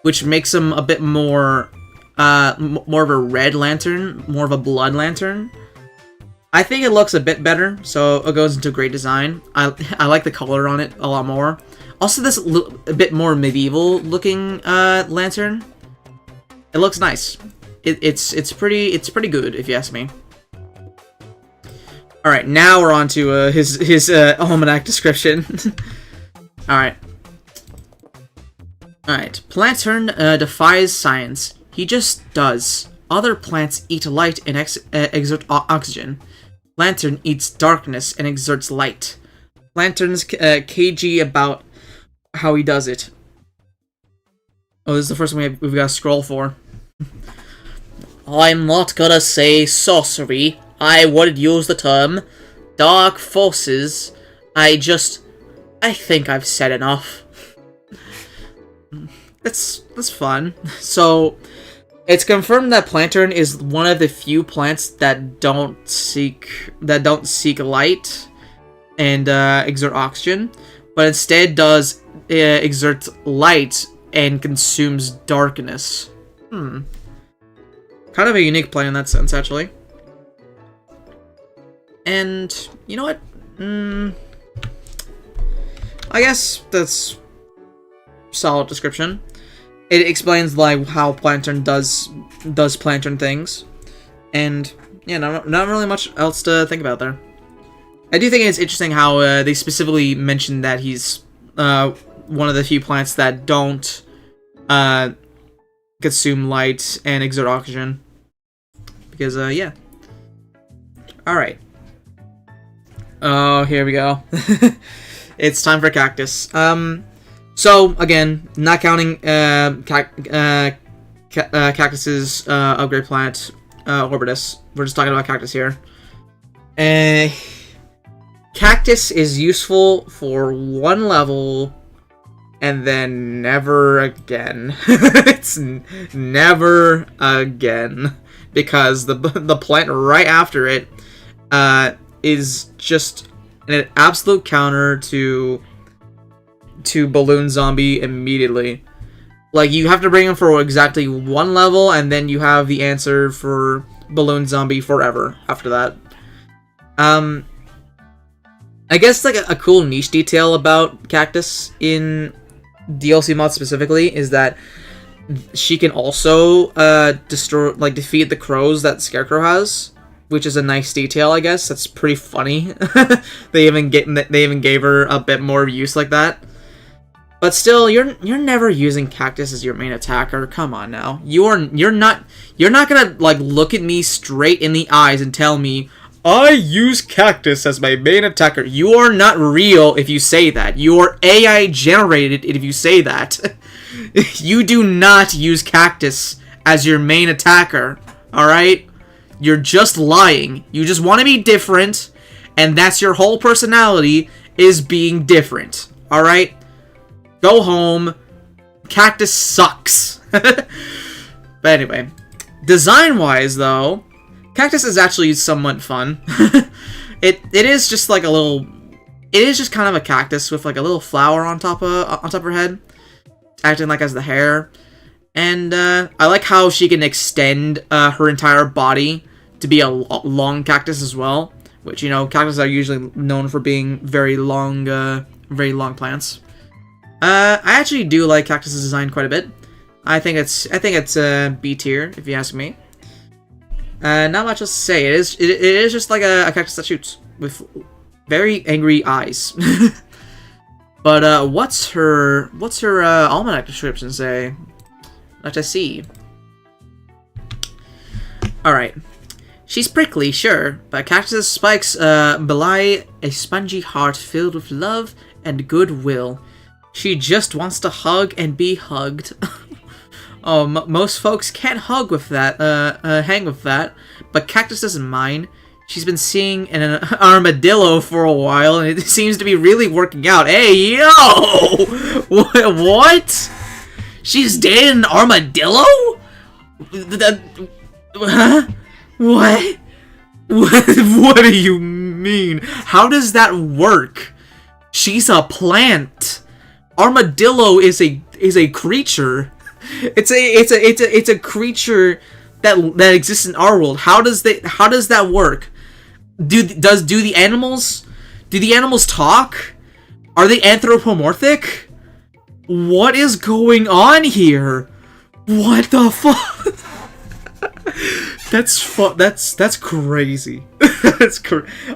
which makes him a bit more of a red lantern, more of a blood lantern. I think it looks a bit better, so it goes into great design. I like the color on it a lot more. Also, this a bit more medieval looking lantern. It looks nice. It's pretty good if you ask me. All right, now we're on to his almanac description. All right. Planturn defies science. He just does. Other plants eat light and exert oxygen. Lantern eats darkness and exerts light. Lantern's cagey about how he does it. Oh, this is the first one we've got to scroll for. I'm not gonna say sorcery. I would use the term dark forces. I think I've said enough. That's fun. So, it's confirmed that Planturn is one of the few plants that don't seek light and exert oxygen, but instead does exert light and consumes darkness. Kind of a unique plant in that sense, actually. And you know what? I guess that's solid description. It explains like how Planturn does Planturn things, and yeah, not really much else to think about there. I do think it's interesting how they specifically mentioned that he's one of the few plants that don't consume light and exert oxygen. Because yeah. All right. Oh, here we go. It's time for cactus. So again, not counting cactus's upgrade plant, Orbitus. We're just talking about cactus here. Cactus is useful for one level, and then never again. It's never again, because the plant right after it is just an absolute counter to Balloon Zombie immediately. Like, you have to bring him for exactly one level, and then you have the answer for Balloon Zombie forever after that. I guess like a cool niche detail about Cactus in DLC Mod specifically is that she can also defeat the crows that Scarecrow has, which is a nice detail, I guess. That's pretty funny. They even gave her a bit more use like that. But still, you're never using Cactus as your main attacker. Come on now. You're not gonna like look at me straight in the eyes and tell me I use Cactus as my main attacker. You are not real if you say that. You are AI generated if you say that. You do not use Cactus as your main attacker. Alright? You're just lying. You just want to be different, and that's your whole personality, is being different. Alright? Go home. Cactus sucks. But anyway, design-wise, though, Cactus is actually somewhat fun. It is just like a little. It is just kind of a cactus with like a little flower on top of her head, acting like as the hair. And I like how she can extend her entire body to be a long cactus as well. Which, you know, cactuses are usually known for being very long plants. I actually do like Cactus's design quite a bit. I think it's B tier if you ask me. Not much else to say. It is just like a cactus that shoots with very angry eyes. But what's her almanac description say? Let us see. All right. She's prickly, sure, but Cactus's spikes belie a spongy heart filled with love and goodwill. She just wants to hug and be hugged. Oh, most folks can't hug with that, hang with that, but Cactus doesn't mind. She's been seeing an armadillo for a while, and it seems to be really working out. Hey, yo! What? She's dating an armadillo? Huh? What? What do you mean? How does that work? She's a plant. Armadillo is a creature. It's a creature that exists in our world. How does that work? Do the animals talk? Are they anthropomorphic? What is going on here? What the fuck? That's crazy.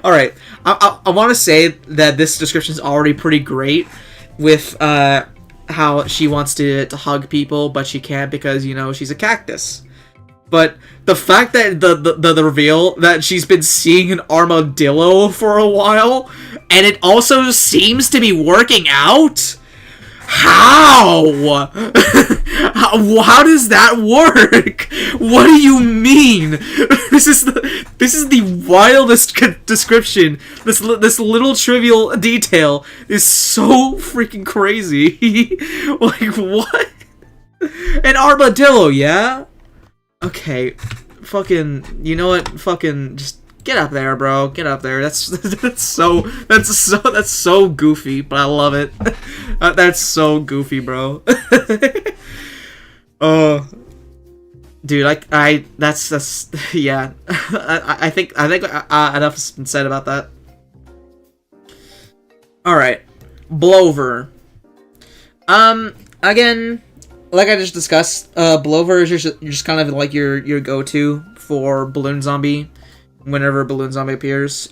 All right. I want to say that this description is already pretty great with how she wants to hug people, but she can't because, you know, she's a cactus. But the fact that the reveal that she's been seeing an armadillo for a while, and it also seems to be working out. How? How does that work? What do you mean? This is the wildest description. This little trivial detail is so freaking crazy. Like, what? An armadillo, yeah? Okay, fucking, you know what? Fucking just get up there, bro. Get up there. That's so goofy, but I love it. That's so goofy, bro. Oh, dude, that's yeah. I think enough has been said about that. All right, Blover. Again, like I just discussed, Blover is just kind of like your go-to for Balloon Zombie whenever Balloon Zombie appears.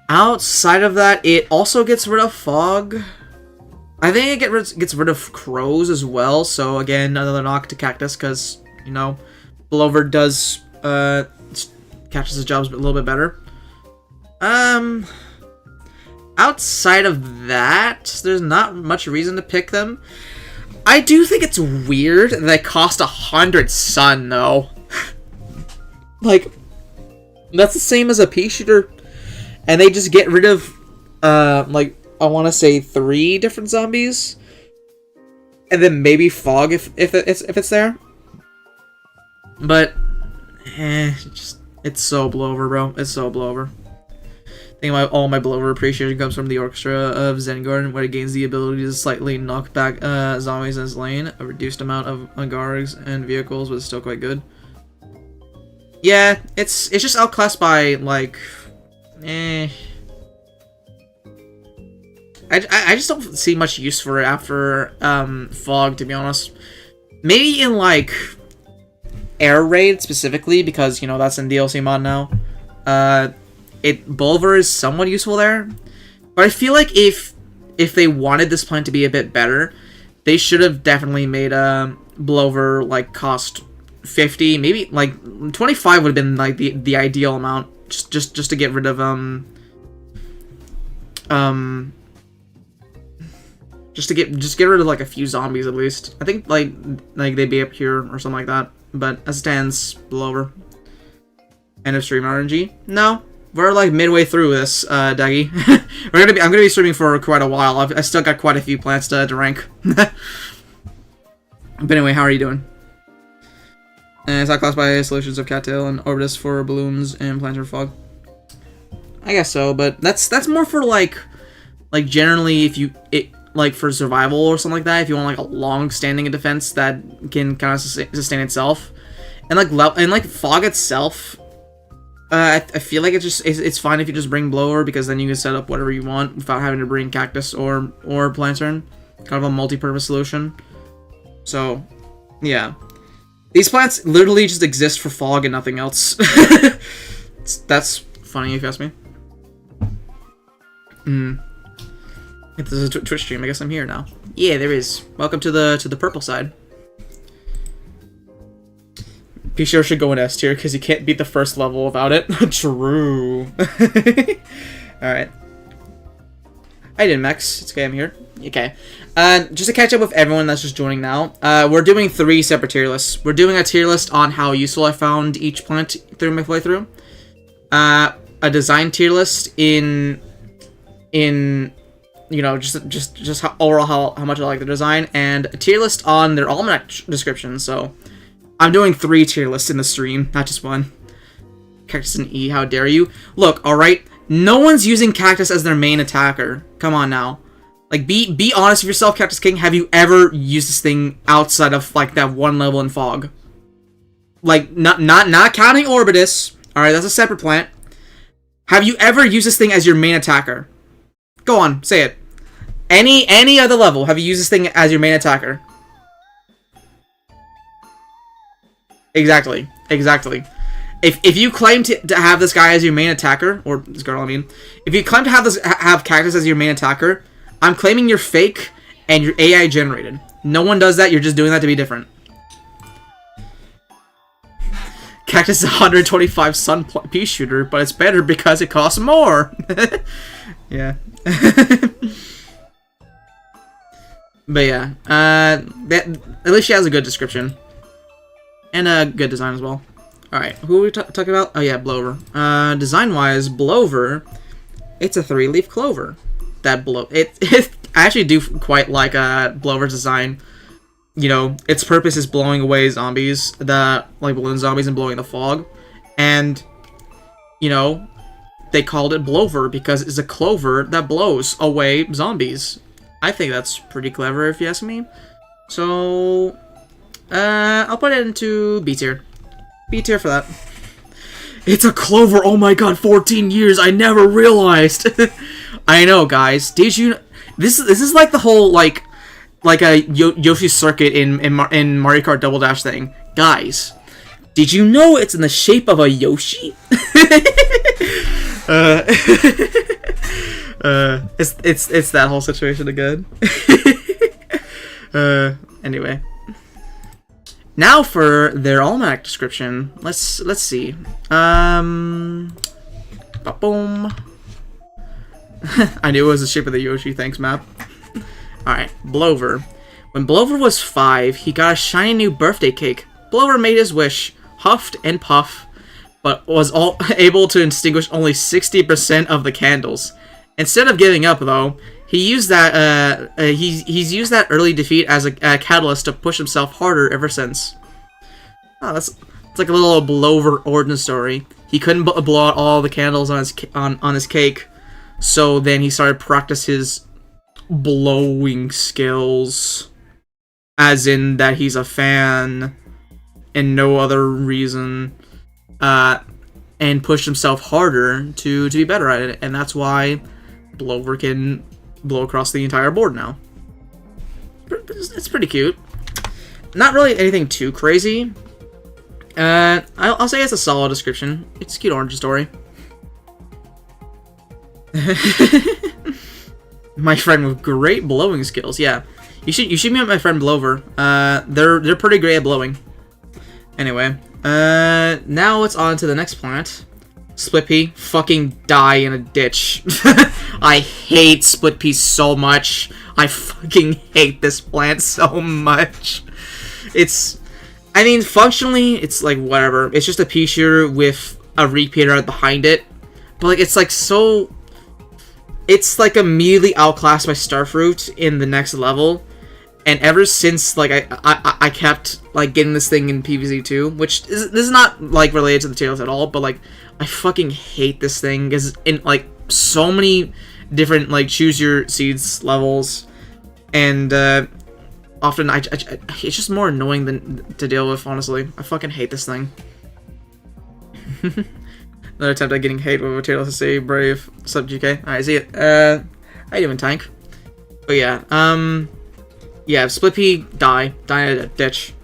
Outside of that, it also gets rid of Fog. I think it gets rid of Crows as well, so again, another knock to Cactus, because, you know, Blover does Cactus's jobs a little bit better. Outside of that, there's not much reason to pick them. I do think it's weird that they cost 100 sun, though. Like, that's the same as a pea shooter, and they just get rid of, like, I want to say 3 different zombies, and then maybe Fog if it's there. But, it's so blowover, bro. It's so blowover. I think all my blowover appreciation comes from the Orchestra of Zengarden, where it gains the ability to slightly knock back zombies in its lane, a reduced amount of Agargs and vehicles, but it's still quite good. Yeah, it's just outclassed by, like, I just don't see much use for it after Fog, to be honest. Maybe in, like, Air Raid specifically, because, you know, that's in DLC mod now. Bulver is somewhat useful there. But I feel like if they wanted this plant to be a bit better, they should have definitely made Blover, like, cost 50, maybe, like, 25 would have been, like, the ideal amount, just to get rid of, just get rid of, like, a few zombies at least. I think, like they'd be up here or something like that. But as it stands, Blover. End of stream RNG? No. We're, like, midway through this, Daggy. I'm gonna be streaming for quite a while. I still got quite a few plants to rank. But anyway, how are you doing? And it's not classed by solutions of cattail and orbitus for balloons and planetary fog. I guess so, but that's more for like generally if you like for survival or something like that. If you want like a long-standing defense that can kind of sustain itself, and like fog itself, I feel like it's fine if you just bring blower, because then you can set up whatever you want without having to bring cactus or planetary. Kind of a multi-purpose solution. So, yeah. These plants literally just exist for fog and nothing else. That's funny if you ask me. If this is a Twitch stream, I guess I'm here now. Yeah, there is. Welcome to the purple side. P-Share should go in S tier because you can't beat the first level without it. True. Alright. I did, Max. It's okay, I'm here. Okay. Just to catch up with everyone that's just joining now, we're doing 3 separate tier lists. We're doing a tier list on how useful I found each plant through my playthrough. A design tier list in you know, just how, overall how much I like the design, and a tier list on their almanac description. So I'm doing 3 tier lists in the stream, not just 1. Cactus and E, how dare you? Look, alright, no one's using Cactus as their main attacker. Come on now. Like, be honest with yourself, Cactus King. Have you ever used this thing outside of, like, that 1 level in Fog? Like, not counting Orbitus. Alright, that's a separate plant. Have you ever used this thing as your main attacker? Go on, say it. Any other level, have you used this thing as your main attacker? Exactly. If you claim to have this guy as your main attacker, or this girl, I mean, if you claim to have Cactus as your main attacker, I'm claiming you're fake and you're AI generated. No one does that. You're just doing that to be different. Cactus is 125 sun pea shooter, but it's better because it costs more. Yeah. But yeah, at least she has a good description and a good design as well. All right, who are we talking about? Oh yeah, Blover. Design-wise, Blover, it's a 3-leaf clover. That I actually do quite like Blover's design. You know, its purpose is blowing away zombies, like balloon zombies, and blowing the fog. And you know, they called it Blover because it's a clover that blows away zombies. I think that's pretty clever, if you ask me. So, I'll put it into B tier. B tier for that. It's a clover. Oh my god, 14 years. I never realized. I know, guys. Did you? This is like the whole like a Yoshi circuit in Mario Kart Double Dash thing, guys. Did you know it's in the shape of a Yoshi? It's that whole situation again. Anyway. Now for their almanac description. Let's see. Boom. I knew it was the shape of the Yoshi. Thanks, map. Alright, Blover. When Blover was 5, he got a shiny new birthday cake. Blover made his wish, huffed and puffed, but was able to extinguish only 60% of the candles. Instead of giving up, though, he used that he's used that early defeat as a catalyst to push himself harder ever since. Oh, it's like a little Blover origin story. He couldn't blow out all the candles on his cake, so then he started to practice his blowing skills, as in that he's a fan and no other reason, and pushed himself harder to be better at it, and that's why Blover can blow across the entire board now. It's pretty cute. Not really anything too crazy. I'll say it's a solid description. It's a cute origin story. My friend with great blowing skills. Yeah, you should meet my friend Blover. They're pretty great at blowing. Anyway, now it's on to the next planet. Split Pea, fucking die in a ditch. I hate Split Pea so much. I fucking hate this plant so much. I mean, functionally, it's like whatever. It's just a pea shooter with a repeater behind it. But like, it's like so... It's like immediately outclassed by Starfruit in the next level. And ever since, like, I kept, like, getting this thing in PvZ 2, which this is not, like, related to the tails at all, but, like, I fucking hate this thing, because in, like, so many different, like, choose your seeds levels, and, often it's just more annoying than to deal with, honestly. I fucking hate this thing. Another attempt at getting hate with a tail to say brave, sub GK. Alright, see it. How you doing, tank? But yeah, yeah, Split P, die in a ditch.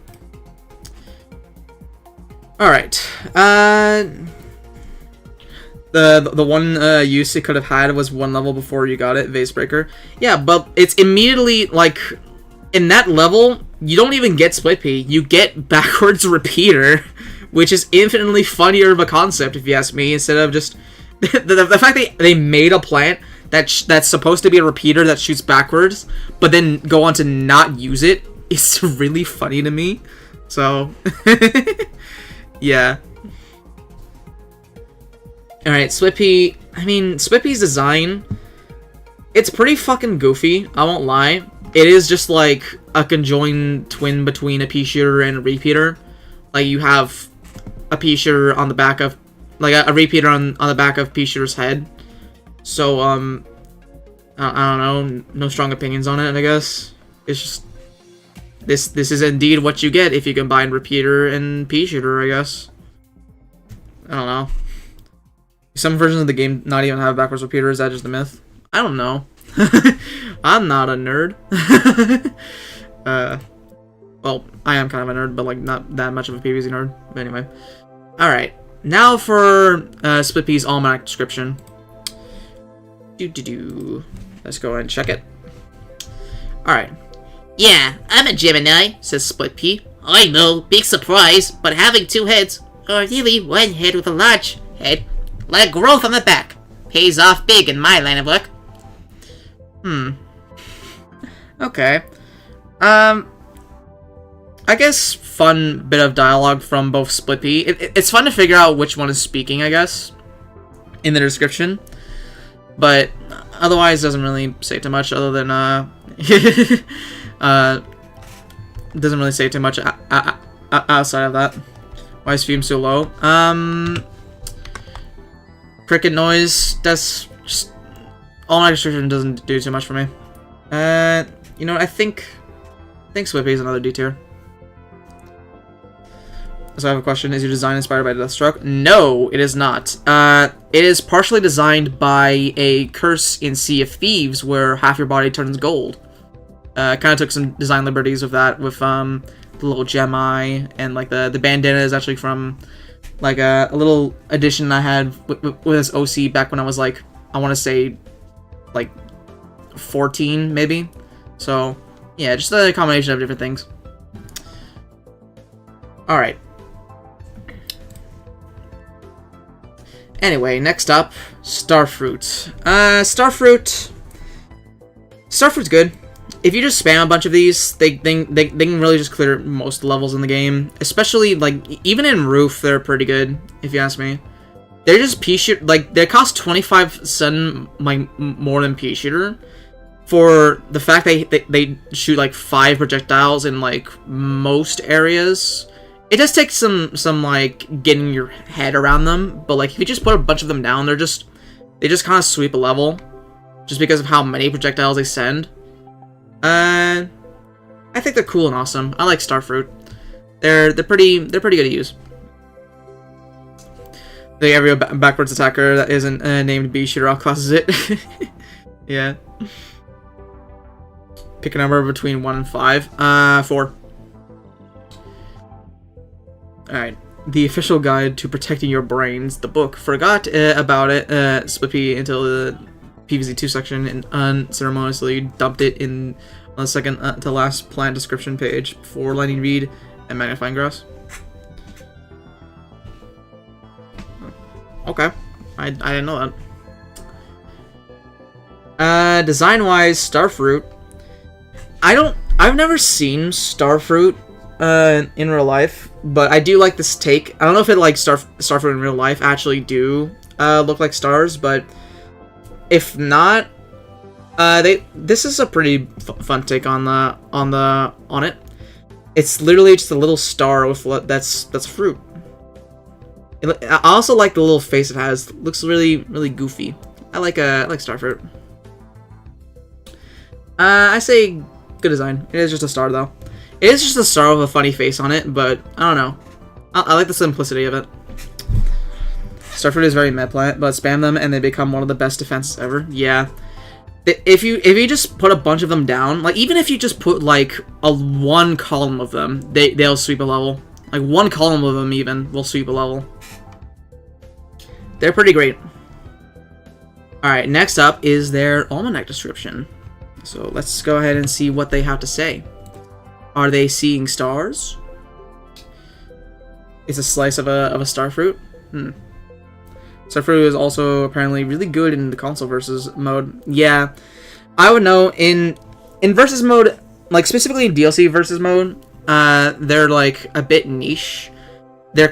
Alright, the one use it could have had was one level before you got it, Vase Breaker. Yeah, but it's immediately, like, in that level, you don't even get Split P, you get Backwards Repeater, which is infinitely funnier of a concept, if you ask me, instead of just... the fact that they made a plant that's supposed to be a repeater that shoots backwards, but then go on to not use it, is really funny to me. So, yeah. Alright, Split P. I mean, Split P's design, it's pretty fucking goofy, I won't lie. It is just like a conjoined twin between a pea shooter and a repeater. Like, you have a pea shooter on the back of, like, a repeater on the back of pea shooter's head. So, I don't know, no strong opinions on it, I guess. It's just, this is indeed what you get if you combine repeater and pea shooter, I guess. I don't know. Some versions of the game not even have backwards repeater, is that just a myth? I don't know. I'm not a nerd. Well, I am kind of a nerd, but, like, not that much of a PvZ nerd. But anyway. Alright. Now for Split P's Almanac description. Let's go ahead and check it. Alright. Yeah, I'm a Gemini, says Split P. I know, big surprise, but having two heads, or really one head with a large head, like growth on the back, pays off big in my line of work. Okay. I guess fun bit of dialogue from both Split P. It's fun to figure out which one is speaking, I guess, in the description. But otherwise, doesn't really say too much other than, doesn't really say too much outside of that. Why is fume so low? Cricket noise, that's just, all my description doesn't do too much for me. You know what, I think Split P is another D tier. So I have a question. Is your design inspired by Deathstroke? No, it is not. It is partially designed by a curse in Sea of Thieves where half your body turns gold. Kind of took some design liberties with that, with the little gem eye, and like the bandana is actually from like a little edition I had with this OC back when I was like, I want to say like 14 maybe. So yeah, just a combination of different things. Alright. Anyway, next up, Starfruit. Starfruit's good. If you just spam a bunch of these, they can really just clear most levels in the game. Especially, like, even in Roof, they're pretty good, if you ask me. They're just pea shooter, like, they cost 25 sun, like, more than pea shooter. For the fact they shoot, like, 5 projectiles in, like, most areas. It does take some like getting your head around them, but like if you just put a bunch of them down, they just kind of sweep a level, just because of how many projectiles they send. I think they're cool and awesome. I like Starfruit. They're pretty good to use. They have a backwards attacker that isn't named B shooter outclasses it. Yeah. Pick a number between 1 and 5. 4. Alright, the official guide to protecting your brains, the book, forgot about it, Split P until the PvZ 2 section and unceremoniously dumped it in on the second to last plant description page for Lightning Reed and Magnifying Glass. Okay, I didn't know that. Design-wise, Starfruit. I've never seen Starfruit in real life, but I do like this take. I don't know if it like Starfruit in real life actually do look like stars, but if not, This is a pretty fun take on it. It's literally just a little star with that's fruit. I also like the little face it has. It looks really goofy. I like starfruit. I say good design. It is just a star though. It is just a star with a funny face on it, but I don't know. I like the simplicity of it. Starfruit is very meh plant, but spam them and they become one of the best defenses ever. Yeah. If you just put a bunch of them down, like even if you just put like one column of them, they'll sweep a level. Like one column of them even will sweep a level. They're pretty great. Alright, next up is their Almanac description. So let's go ahead and see what they have to say. Are they seeing stars? It's a slice of a starfruit. Starfruit is also apparently really good in the console versus mode. Yeah, I would know in versus mode, like specifically in DLC versus mode, they're like a bit niche. They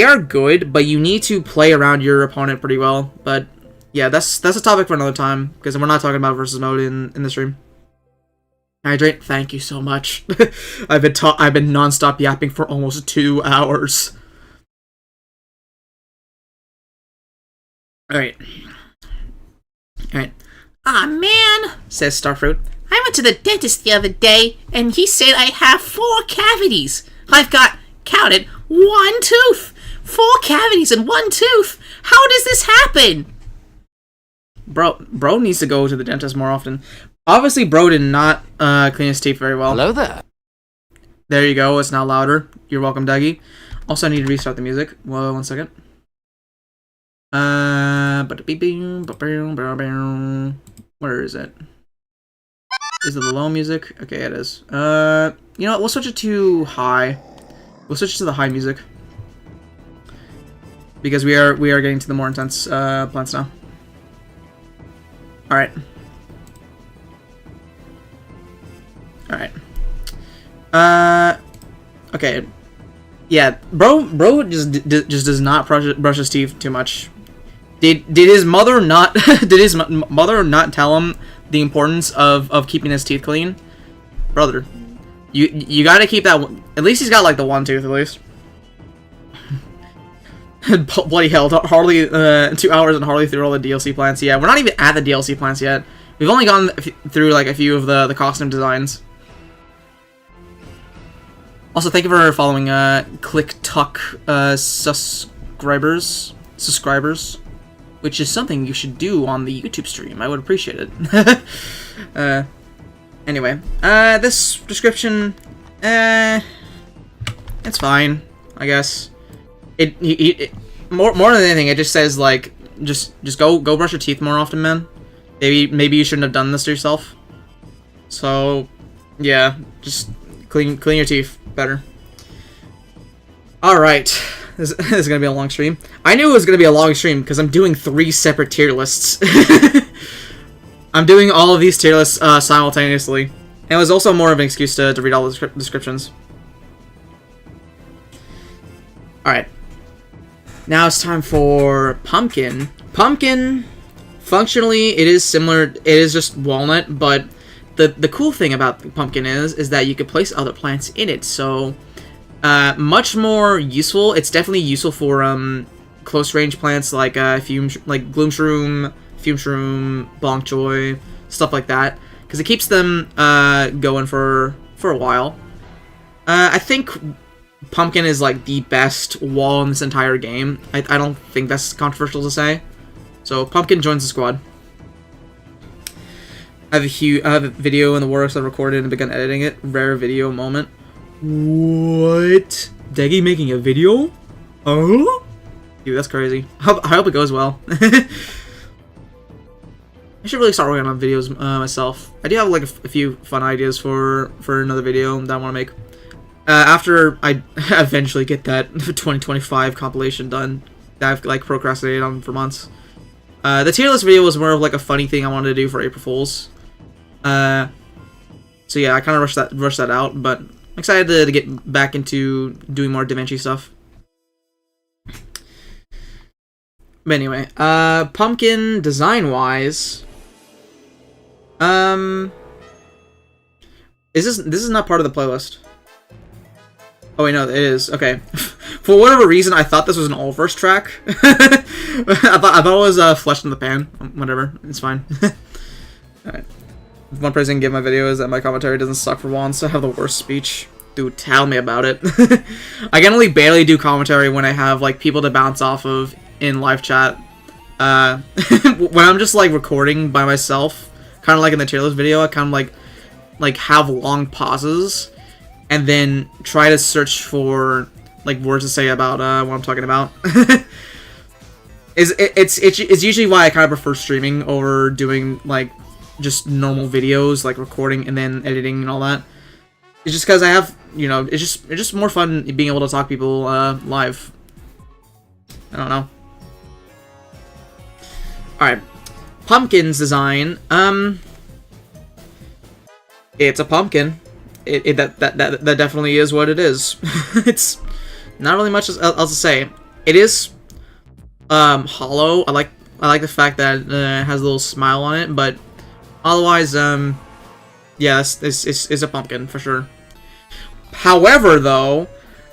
are good, but you need to play around your opponent pretty well. But yeah, that's a topic for another time because we're not talking about versus mode in the stream. Hydrate, thank you so much. I've been non-stop yapping for almost 2 hours. Alright. Aw, man, Says Starfruit. I went to the dentist the other day, and he said I have 4 cavities. I've got, count it, 1 tooth. 4 cavities and 1 tooth. How does this happen? Bro needs to go to the dentist more often. Obviously, bro did not clean his teeth very well. Hello there. There you go. It's now louder. You're welcome, Dougie. Also, I need to restart the music. Whoa, 1 second. Where is it? Is it the low music? Okay, it is. You know what? We'll switch it to high. We'll switch it to the high music because we are getting to the more intense plants now. All right. Okay. Yeah, bro just does not brush his teeth too much. Did his mother not tell him the importance of keeping his teeth clean? Brother, you got to keep that one. At least he's got like the 1 tooth at least. Bloody hell, hardly 2 hours and hardly through all the DLC plans. Yeah, we're not even at the DLC plans yet. We've only gone through like a few of the costume designs. Also, thank you for following ClickTuck subscribers, which is something you should do on the YouTube stream. I would appreciate it. Anyway, this description, it's fine, I guess. More than anything, it just says like, just go brush your teeth more often, man. Maybe you shouldn't have done this to yourself. So, yeah, just clean your teeth better. Alright, this is gonna be a long stream. I knew it was gonna be a long stream because I'm doing 3 separate tier lists. I'm doing all of these tier lists simultaneously. And it was also more of an excuse to read all the descriptions. Alright. Now it's time for Pumpkin. Pumpkin, functionally, it is similar. It is just walnut, but the cool thing about Pumpkin is that you can place other plants in it. So, much more useful. It's definitely useful for close range plants like Gloom Shroom, Fume Shroom, Bonk Joy, stuff like that, because it keeps them going for a while. I think Pumpkin is like the best wall in this entire game. I don't think that's controversial to say. So Pumpkin joins the squad. I have a video in the works I recorded and begun editing it. Rare video moment. What? Deggy making a video? Oh? Dude, that's crazy. I hope it goes well. I should really start working on videos myself. I do have like a few fun ideas for another video that I want to make. After I eventually get that 2025 compilation done that I've like procrastinated on for months. The tier list video was more of like a funny thing I wanted to do for April Fools. So yeah, I kind of rushed that out, but I'm excited to get back into doing more DaVinci stuff. But anyway, Pumpkin design-wise, This is not part of the playlist. Oh wait, no, it is. Okay. For whatever reason, I thought this was an all-verse track. I thought it was Flesh in the Pan. Whatever, it's fine. Alright. One praise I can give my video is that my commentary doesn't suck for once. I have the worst speech. Dude, tell me about it. I can only barely do commentary when I have like people to bounce off of in live chat. When I'm just like recording by myself, kind of like in the tier list video, I kind of like have long pauses and then try to search for like words to say about what I'm talking about. It's usually why I kind of prefer streaming over doing like just normal videos, like recording and then editing and all that. It's just because I have, you know, it's just more fun being able to talk to people live. I don't know. Alright. Pumpkin's design. It's a pumpkin. That definitely is what it is. It's not really much else to say. It is hollow. I like the fact that it has a little smile on it, but otherwise, yeah, it's a pumpkin for sure. However, though,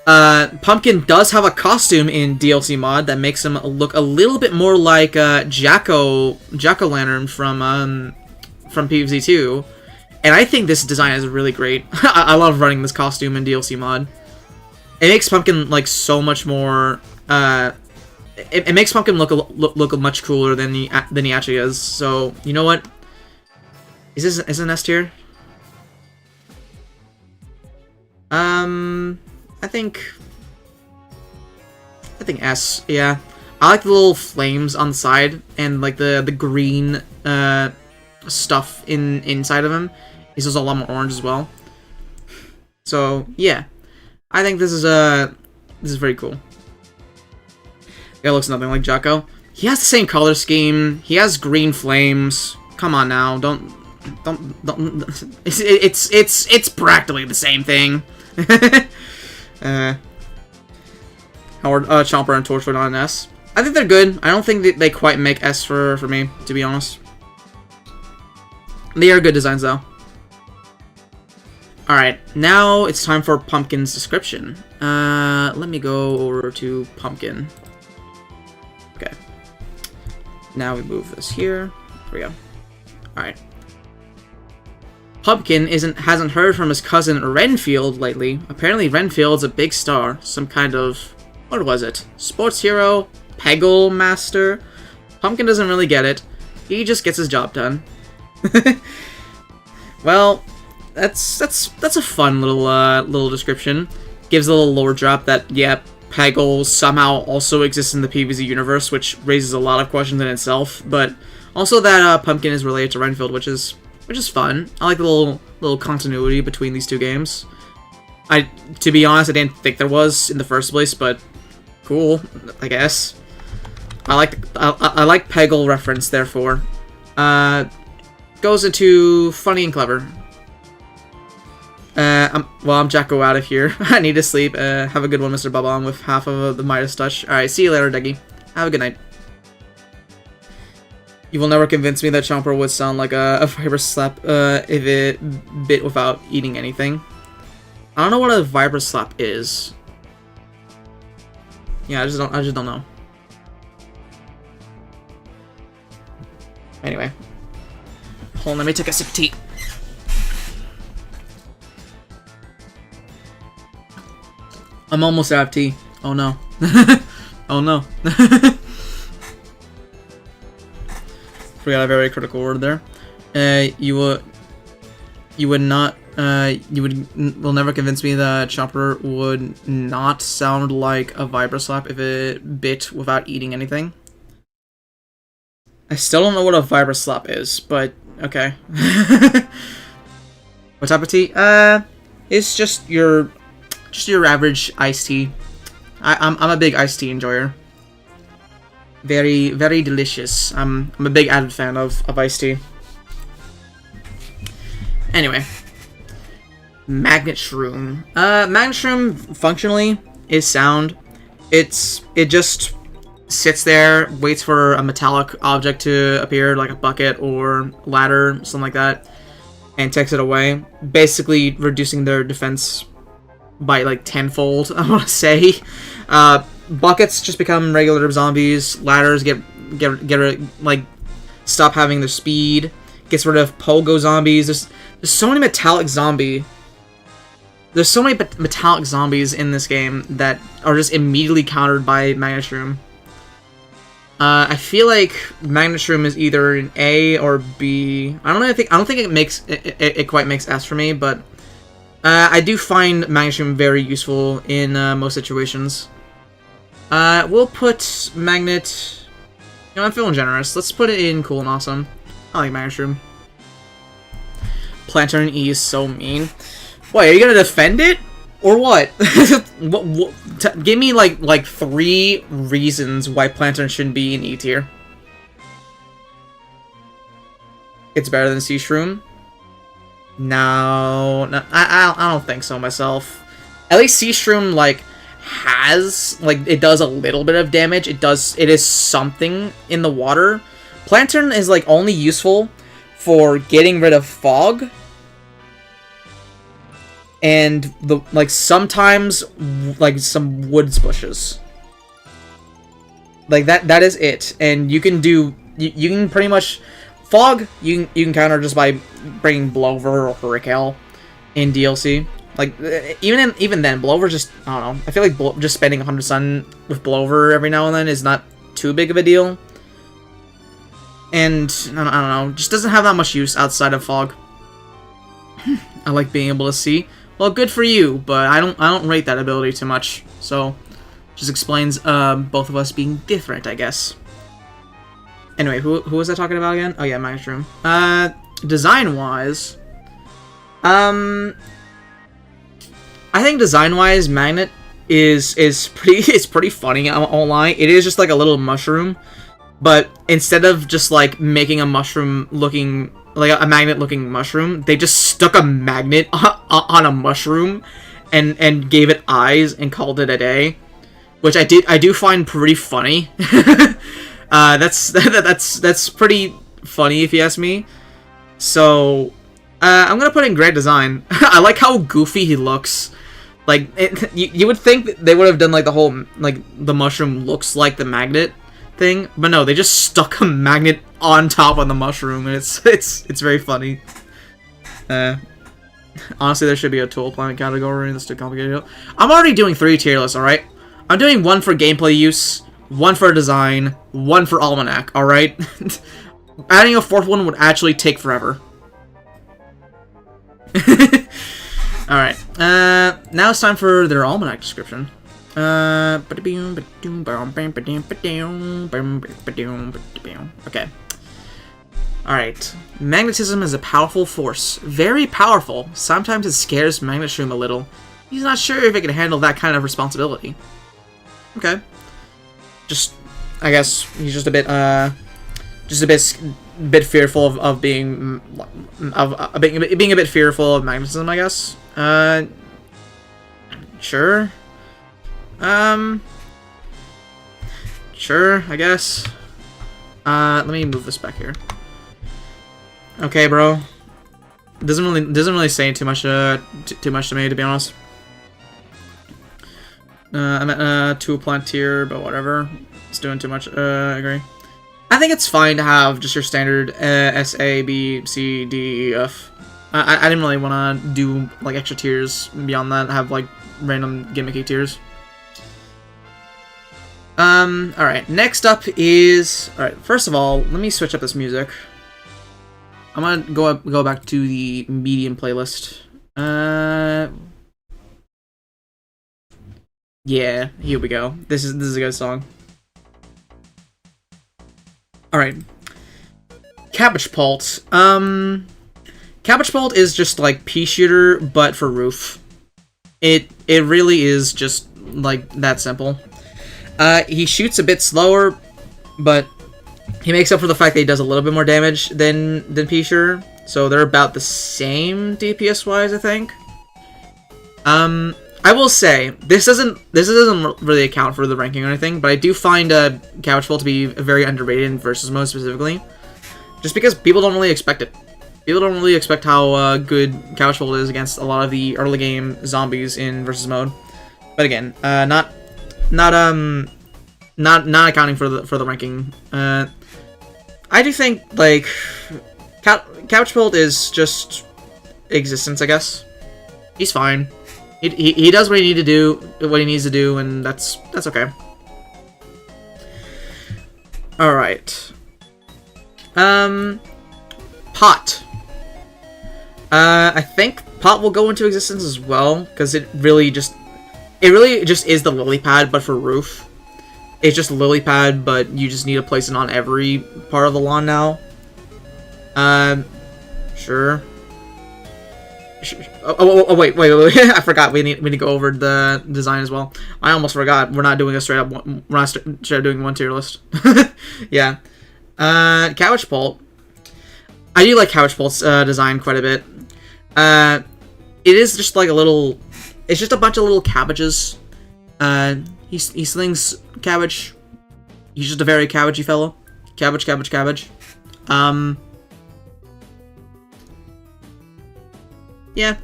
Pumpkin does have a costume in DLC mod that makes him look a little bit more like Jack-o'-lantern from PvZ 2, and I think this design is really great. I love running this costume in DLC mod. It makes Pumpkin like so much more. It makes Pumpkin look much cooler than he actually is. So you know what? Is an S tier? I think S. Yeah, I like the little flames on the side and like the green stuff inside of him. He's also a lot more orange as well. So yeah, I think this is very cool. It looks nothing like Jocko. He has the same color scheme. He has green flames. Come on now, don't. It's practically the same thing. Howard, Chomper, and Torchwood on an S. I think they're good. I don't think they quite make S for me, to be honest. They are good designs, though. Alright, now it's time for Pumpkin's description. Let me go over to Pumpkin. Okay. Now we move this here. There we go. Alright. Pumpkin hasn't heard from his cousin Renfield lately. Apparently Renfield's a big star. Some kind of... what was it? Sports hero? Peggle master? Pumpkin doesn't really get it. He just gets his job done. Well, that's a fun little description. Gives a little lore drop that, yeah, Peggle somehow also exists in the PvZ universe, which raises a lot of questions in itself, but also that Pumpkin is related to Renfield, which is fun. I like the little continuity between these two games. To be honest, I didn't think there was in the first place, but cool, I guess. I like Peggle reference, therefore. Goes into funny and clever. I'm Jacko out of here. I need to sleep. Have a good one, Mr. Bubba. I'm with half of the Midas touch. Alright, see you later, Deggy. Have a good night. You will never convince me that Chomper would sound like a Viper Slap if it bit without eating anything. I don't know what a Viper Slap is. Yeah, I just don't know. Anyway. Hold on, let me take a sip of tea. I'm almost out of tea. Oh no. Oh no. Forgot a very critical word there. You will never convince me that Chopper would not sound like a Viper Slap if it bit without eating anything. I still don't know what a Viper Slap is, but okay. What type of tea? It's just your average iced tea. I'm a big iced tea enjoyer. Very, very delicious. I'm a big avid fan of iced tea. Anyway. Magnet Shroom. Magnet Shroom, functionally, is sound. It just sits there, waits for a metallic object to appear, like a bucket or ladder, something like that, and takes it away, basically reducing their defense by like tenfold. I want to say, buckets just become regular zombies. Ladders get like stop having their speed. Gets rid of pogo zombies. There's so many metallic zombies. There's so many metallic zombies in this game that are just immediately countered by Magnet Shroom. I feel like Magnet Shroom is either an A or B. I don't think it makes it quite makes S for me, but I do find Magnet Shroom very useful in most situations. We'll put Magnet. You know, I'm feeling generous. Let's put it in cool and awesome. I like Magnet Shroom. Planter and E is so mean. Wait, are you gonna defend it? Or what? Give me like 3 reasons why Planter shouldn't be in E tier. It's better than Sea Shroom? No, I don't think so myself. At least Sea Shroom like has like it does a little bit of damage. It is something in the water. Planter is like only useful for getting rid of fog. And sometimes like some woods bushes. Like that is it. And you can you can pretty much fog you can counter just by bringing Blover or Hurricane in DLC. Like even then Blover just I don't know. I feel like just spending 100 sun with Blover every now and then is not too big of a deal. And I don't know, just doesn't have that much use outside of fog. I like being able to see. Well, good for you, but I don't rate that ability too much. So, just explains both of us being different, I guess. Anyway, who was I talking about again? Oh yeah, Magnet Shroom. Design-wise, I think design-wise, Magnet is pretty funny. I won't lie. It is just like a little mushroom, but instead of just like making a mushroom looking like a magnet-looking mushroom, they just stuck a magnet on a mushroom and gave it eyes and called it a day, which I do find pretty funny. That's pretty funny if you ask me. So I'm gonna put in great design. I like how goofy he looks. Like you would think that they would have done like the whole like the mushroom looks like the magnet thing, but no, they just stuck a magnet on top of the mushroom, and it's very funny. Honestly, there should be a tool planet category. That's too complicated. I'm already doing 3 tier lists, alright? I'm doing 1 for gameplay use, 1 for design, 1 for Almanac, alright? Adding a 4th one would actually take forever. Alright, now it's time for their Almanac description. Okay. Alright. Magnetism is a powerful force. Very powerful. Sometimes it scares Magnet Shroom a little. He's not sure if it can handle that kind of responsibility. Okay. Just, I guess, he's just a bit, bit fearful of being, being a bit fearful of magnetism, I guess. Sure. Sure, I guess. Let me move this back here. Okay, bro. Doesn't really say too much to me, to be honest. I'm at 2 plant tier, but whatever. It's doing too much. I agree. I think it's fine to have just your standard S, A, B, C, D, E, F. I didn't really want to do like extra tiers beyond that. Have like random gimmicky tiers. Alright, next up is... Alright, first of all, let me switch up this music. I'm gonna go back to the medium playlist. Yeah, here we go. This is a good song. Alright. Cabbage Pult. Cabbage Pult is just like pea shooter, but for roof. It really is just like that simple. He shoots a bit slower, but he makes up for the fact that he does a little bit more damage than pea shooter. So they're about the same DPS wise, I think. I will say this doesn't really account for the ranking or anything, but I do find Couch Bolt to be very underrated in versus mode specifically, just because people don't really expect it. People don't really expect how good Couch Bolt is against a lot of the early game zombies in versus mode. But again, not accounting for the ranking. I do think like Couch Bolt is just existence, I guess. He's fine. He does what he needs to do, and that's okay. All right. Pot. I think Pot will go into existence as well, because it really just is the lily pad, but for roof. It's just lily pad, but you just need to place it on every part of the lawn now. Sure. Oh, wait. I forgot. We need to go over the design as well. I almost forgot. We're not doing a straight up. We're not straight up doing one tier list. Yeah. Couch Bolt. I do like Couch Bolt's design quite a bit. It is just like a little. It's just a bunch of little cabbages. He slings cabbage. He's just a very cabbagey fellow. Cabbage. Yeah,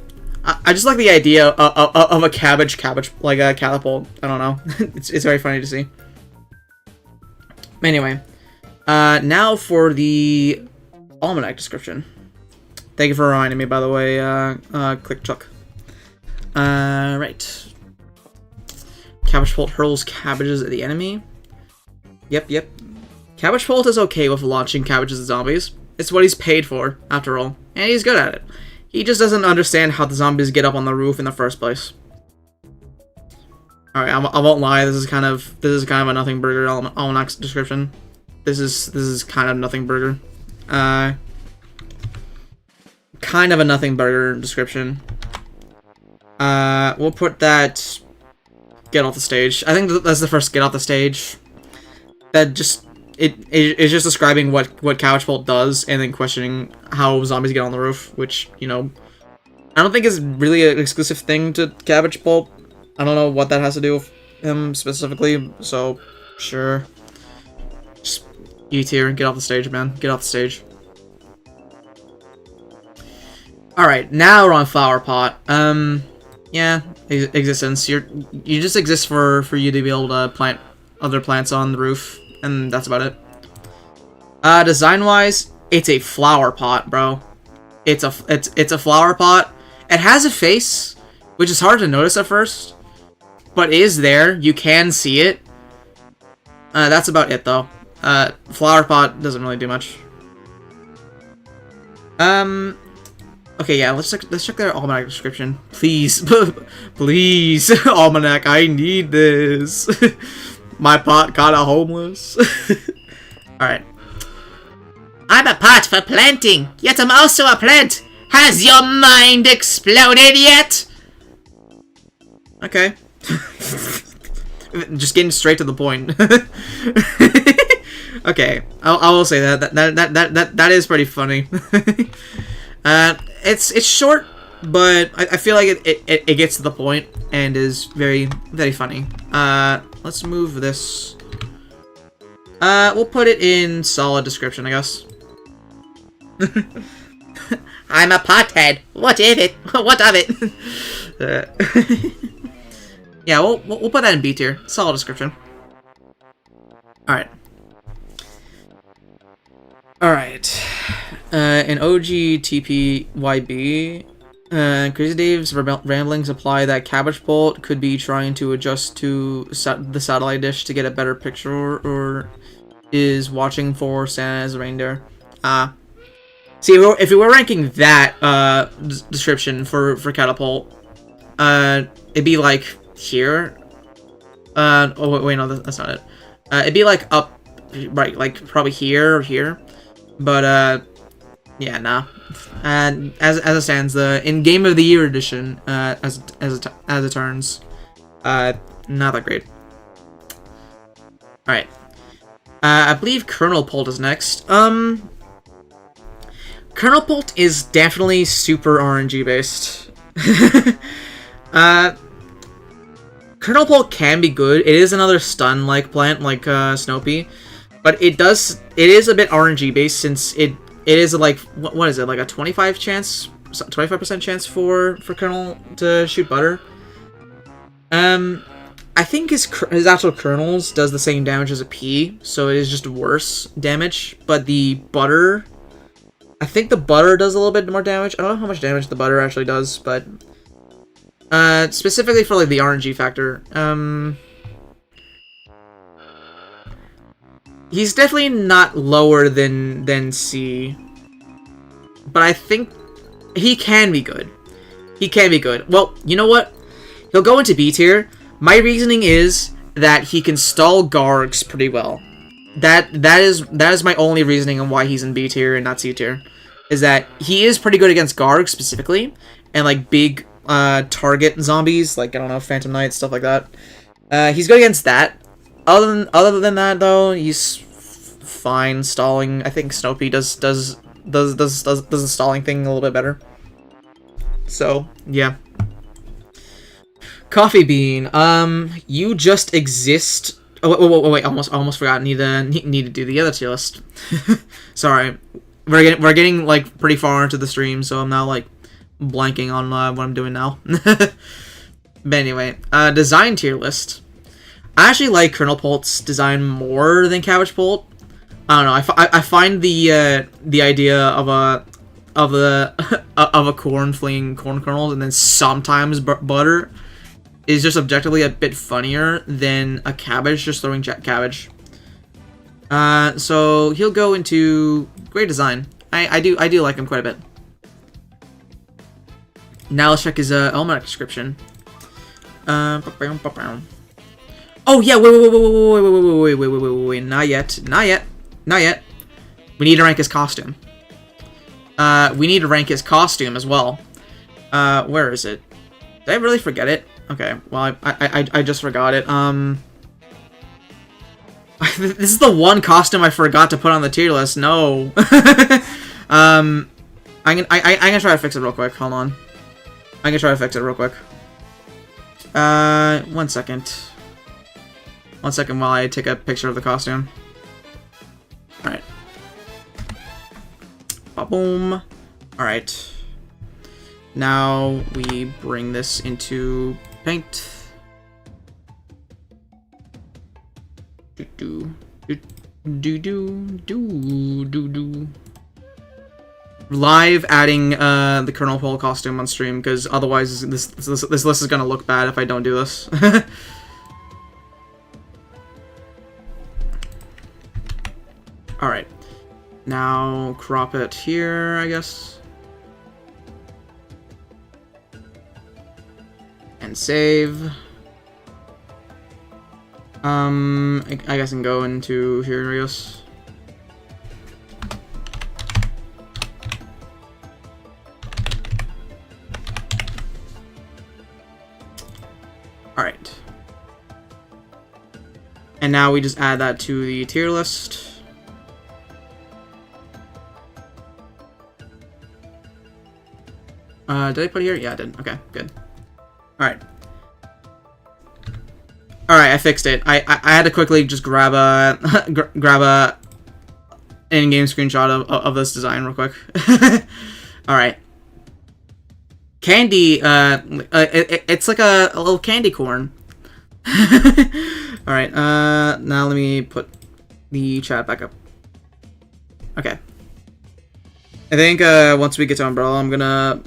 I just like the idea of a cabbage, like a catapult. I don't know. it's very funny to see. Anyway, now for the Almanac description. Thank you for reminding me, by the way, Click Chuck. Right. Cabbage Bolt hurls cabbages at the enemy. Yep. Cabbage Bolt is okay with launching cabbages at zombies. It's what he's paid for, after all, and he's good at it. He just doesn't understand how the zombies get up on the roof in the first place. Alright, I won't lie, this is kind of a nothing burger Almanac's description. This is kind of nothing burger. Kind of a nothing burger description. We'll put that get off the stage. I think that's the first get off the stage. That just it's just describing what Couch Bolt does and then questioning how zombies get on the roof, which, you know, I don't think is really an exclusive thing to Cabbage Bolt. I don't know what that has to do with him specifically, so sure. Just E tier, get off the stage, man. Get off the stage. Alright, now we're on Flower Pot. Yeah, existence. You just exist for you to be able to plant other plants on the roof, and that's about it. Design-wise, it's a flower pot, bro. It's a flower pot. It has a face, which is hard to notice at first, but is there. You can see it. That's about it, though. Flower pot doesn't really do much. Okay, yeah, let's check their Almanac description. Please. Please, Almanac, I need this. My pot kinda homeless. Alright. I'm a pot for planting, yet I'm also a plant. Has your mind exploded yet? Okay. Just getting straight to the point. Okay, I will say that is pretty funny. It's short, but I feel like it gets to the point and is very, very funny. Let's move this. We'll put it in solid description, I guess. I'm a pothead. What of it? What of it? Yeah, we'll put that in B tier. Solid description. Alright. Alright. In OG TPYB, Crazy Dave's ramblings imply that Cabbage Bolt could be trying to adjust to the satellite dish to get a better picture, or is watching for Santa's reindeer. See, if we were ranking that description for Catapult, it'd be like here. Oh wait, no, that's not it. It'd be like up, right, like probably here or here. But yeah, nah. And as it stands, the in Game of the Year edition, as it turns, not that great. All right. I believe Colonel Bolt is next. Colonel Bolt is definitely super RNG based. Kernel Pole can be good. It is another stun-like plant, like Snoopy, but it is a bit RNG based since it is like what is it, like a 25% chance for Kernel to shoot butter. I think his actual kernels does the same damage as a pea, so it is just worse damage. But the butter, I think the butter does a little bit more damage. I don't know how much damage the butter actually does, but specifically for like the RNG factor, he's definitely not lower than C, but I think he can be good. He can be good. Well, you know what? He'll go into B tier. My reasoning is that he can stall Gargs pretty well. That is my only reasoning on why he's in B tier and not C tier. Is that he is pretty good against Gargs specifically, and like big target zombies, like I don't know, Phantom Knight, stuff like that. He's good against that. Other than that though, he's fine stalling. I think Snoopy does the stalling thing a little bit better. So yeah. Coffee Bean, you just exist. Oh, wait, almost forgot. Need to do the other tier list. Sorry, we're getting like pretty far into the stream, so I'm now like blanking on what I'm doing now. But anyway, design tier list. I actually like Colonel Polt's design more than Cabbage Polt. I don't know. I find the idea of a corn flinging corn kernels and then sometimes butter is just objectively a bit funnier than a cabbage just throwing cabbage. So he'll go into great design. I do like him quite a bit. Now let's check his Almanac description. Oh yeah, wait, not yet. We need to rank his costume. We need to rank his costume as well. Where is it? Did I really forget it? Okay, well, I just forgot it. This is the one costume I forgot to put on the tier list. No. I'm gonna try to fix it real quick. Hold on. I'm gonna try to fix it real quick. 1 second. 1 second while I take a picture of the costume. Alright. Ba-boom. Alright. Now we bring this into paint. Live adding the Colonel Pole costume on stream, because otherwise this list is gonna look bad if I don't do this. Alright. Now crop it here, I guess. And save. I guess I can go into here, I guess. Alright. And now we just add that to the tier list. Did I put it here? Yeah, I did. Okay, good. Alright. Alright, I fixed it. I had to quickly just grab a in-game screenshot of this design real quick. Alright. Candy, it's like a little candy corn. Alright, now let me put the chat back up. Okay. I think once we get to Umbrella, I'm gonna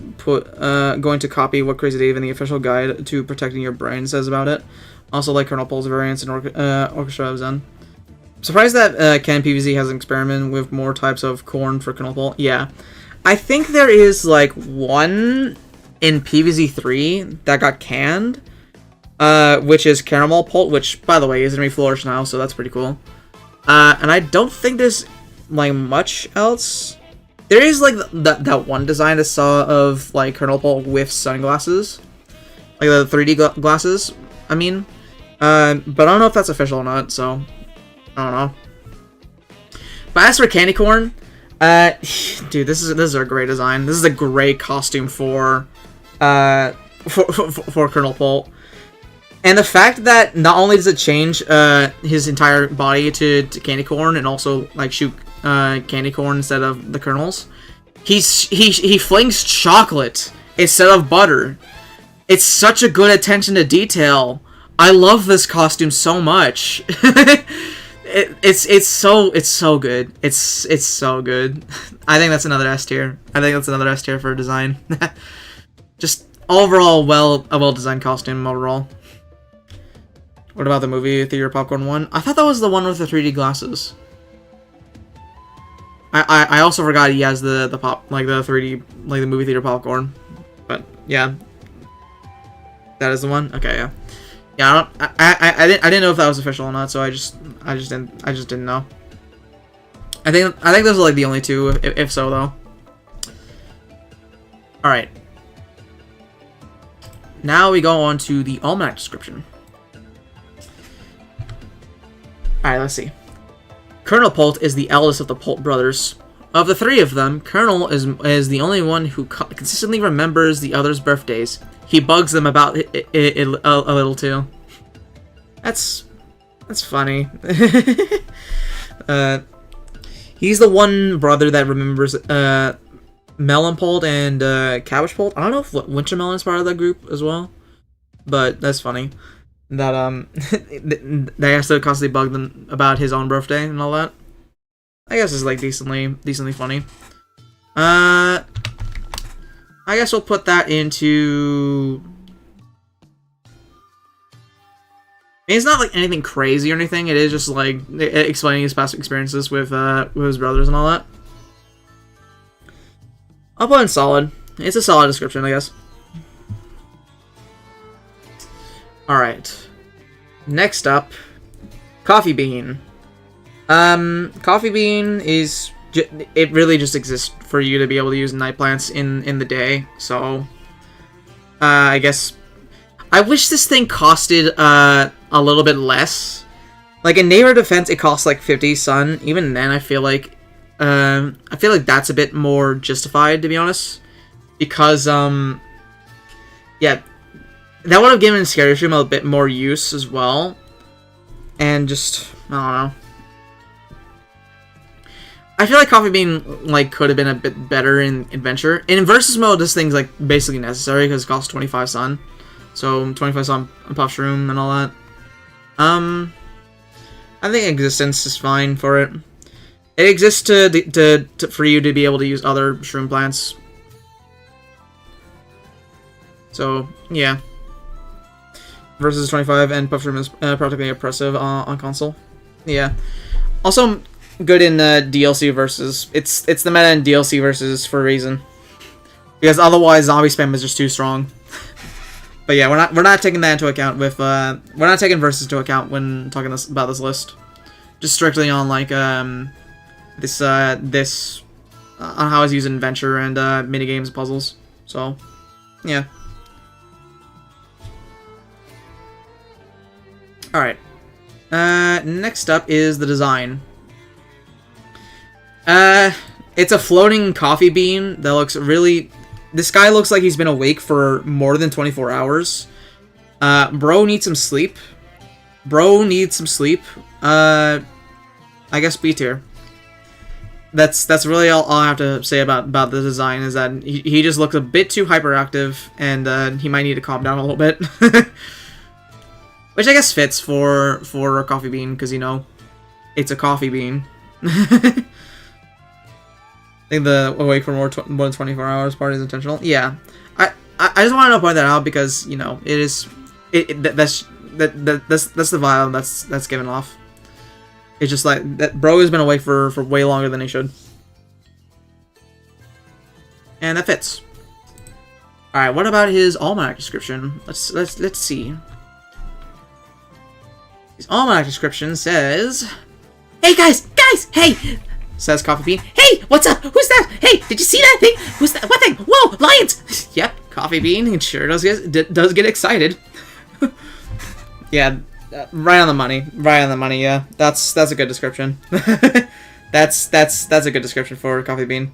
going to copy what Crazy Dave in the official guide to protecting your brain says about it. Also, like Colonel Pole's variants in Orchestra of Zen. Surprised that Can PvZ has an experiment with more types of corn for Colonel Pole. Yeah, I think there is like one in PvZ 3 that got canned, which is Caramel Pole, which by the way is gonna be flourished now, so that's pretty cool. And I don't think there's like much else. There is like that one design I saw of like Colonel Pole with sunglasses, like the 3D glasses. I mean, but I don't know if that's official or not. So I don't know. But as for Candy Corn, dude, this is a great design. This is a great costume for Colonel Pole. And the fact that not only does it change his entire body to candy corn and also like shoot candy corn instead of the kernels, he flings chocolate instead of butter. It's such a good attention to detail. I love this costume so much. It's so good. It's so good. I think that's another S tier. I think that's another S tier for design. Just overall a well designed costume overall. What about the movie theater popcorn one? I thought that was the one with the 3D glasses. I also forgot he has the 3D like the movie theater popcorn. But yeah. That is the one? Okay, yeah. Yeah, I didn't know if that was official or not, so I just didn't know. I think those are like the only two, if so though. All right. Now we go on to the Almanac description. All right, let's see. Colonel Polt is the eldest of the Polt brothers. Of the three of them, Colonel is the only one who consistently remembers the others' birthdays. He bugs them about it a little too. That's funny. He's the one brother that remembers Melon Polt and Cabbage Polt. I don't know if Wintermelon is part of that group as well, but that's funny. That they have to constantly bug them about his own birthday and all that. I guess it's like decently funny. I guess we'll put that into. It's not like anything crazy or anything. It is just like explaining his past experiences with his brothers and all that. I'll put in solid. It's a solid description, I guess. Alright. Next up, Coffee Bean. Coffee Bean is... it really just exists for you to be able to use night plants in the day, so... I guess... I wish this thing costed a little bit less. Like, in Neighbor Defense, it costs like 50 sun. Even then, I feel like that's a bit more justified, to be honest. Because, yeah... that would have given Scary Stream a bit more use as well. And just... I don't know. I feel like Coffee Bean like could have been a bit better in Adventure. In Versus mode, this thing's like basically necessary because it costs 25 sun. So 25 sun on Puff Shroom and all that. I think Existence is fine for it. It exists for you to be able to use other shroom plants. So yeah. Versus 25 and Puff Shroom is practically oppressive on console. Yeah. Also good in DLC versus. It's the meta in DLC versus for a reason. Because otherwise zombie spam is just too strong. But yeah, we're not taking that into account with we're not taking versus into account when talking about this list. Just strictly on like this on how it's used in Adventure and minigames and puzzles. So yeah. Alright. Next up is the design. It's a floating coffee bean that looks really... This guy looks like he's been awake for more than 24 hours. Bro needs some sleep. I guess B tier. That's really all I have to say about the design, is that he just looks a bit too hyperactive, and he might need to calm down a little bit. Which I guess fits for a coffee bean, because, you know, it's a coffee bean. I think the awake for more than 24 hours part is intentional. Yeah, I just wanted to point that out because, you know, that's the vibe that's given off. It's just like that bro has been awake for way longer than he should, and that fits. All right, what about his Almanac description? Let's see. His Almanac description says, Hey guys, hey! Says Coffee Bean. Hey, what's up? Who's that? Hey, did you see that thing? Who's that? What thing? Whoa, lions! Yep, Coffee Bean. It sure does get excited. Yeah, right on the money. Right on the money. Yeah, that's a good description. that's a good description for Coffee Bean.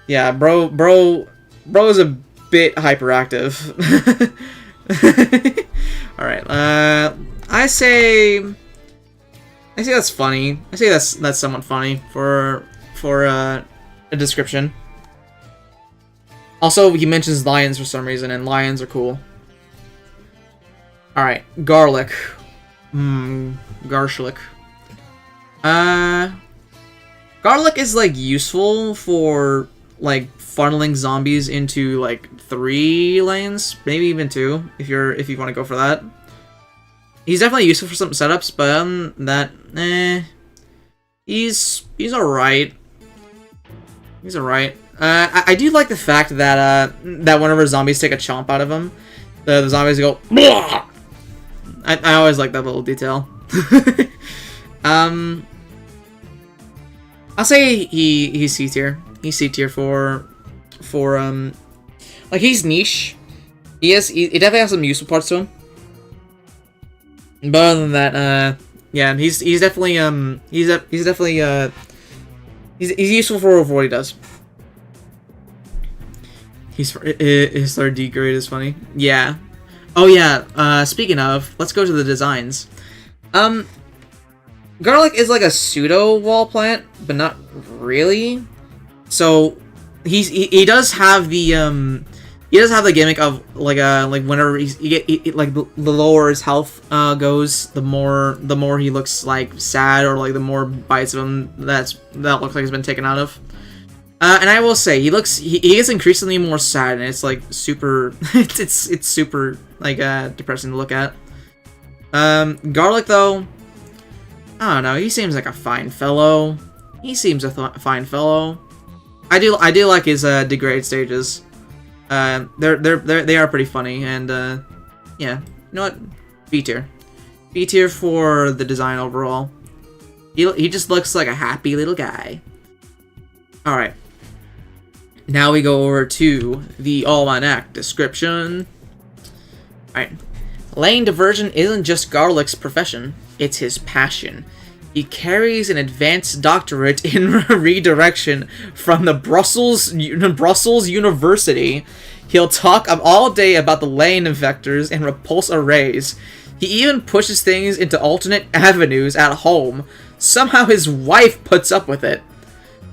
Yeah, bro is a bit hyperactive. All right. I say that's funny. I say that's somewhat funny for a description. Also, he mentions lions for some reason, and lions are cool. All right, garlic. Garlic. Garlic is like useful for like funneling zombies into like 3 lanes, maybe even 2 if you want to go for that. He's definitely useful for some setups, but he's alright. He's alright. I do like the fact that that whenever zombies take a chomp out of him, the zombies go Blah! I always like that little detail. I'll say he's C tier. He's C tier for like he's niche. He definitely has some useful parts to him. But other than that, yeah, he's definitely he's useful for what he does. His third D grade is funny. Yeah. Oh yeah. Speaking of, let's go to the designs. Garlic is like a pseudo wall plant, but not really. So he does have the gimmick of like whenever the lower his health goes, the more he looks like sad, or like the more bites of him that looks like he's been taken out of. And I will say he is increasingly more sad, and it's like super it's super like depressing to look at. Garlic though, I don't know, he seems like a fine fellow. He seems a fine fellow. I do like his degrade stages. They are pretty funny, and yeah, you know what? B tier. B tier for the design overall. He just looks like a happy little guy. All right. Now we go over to the Almanac description. Alright. Lane diversion isn't just Garlic's profession, it's his passion. He carries an advanced doctorate in redirection from the Brussels University. He'll talk all day about the lane vectors and repulse arrays. He even pushes things into alternate avenues at home. Somehow his wife puts up with it.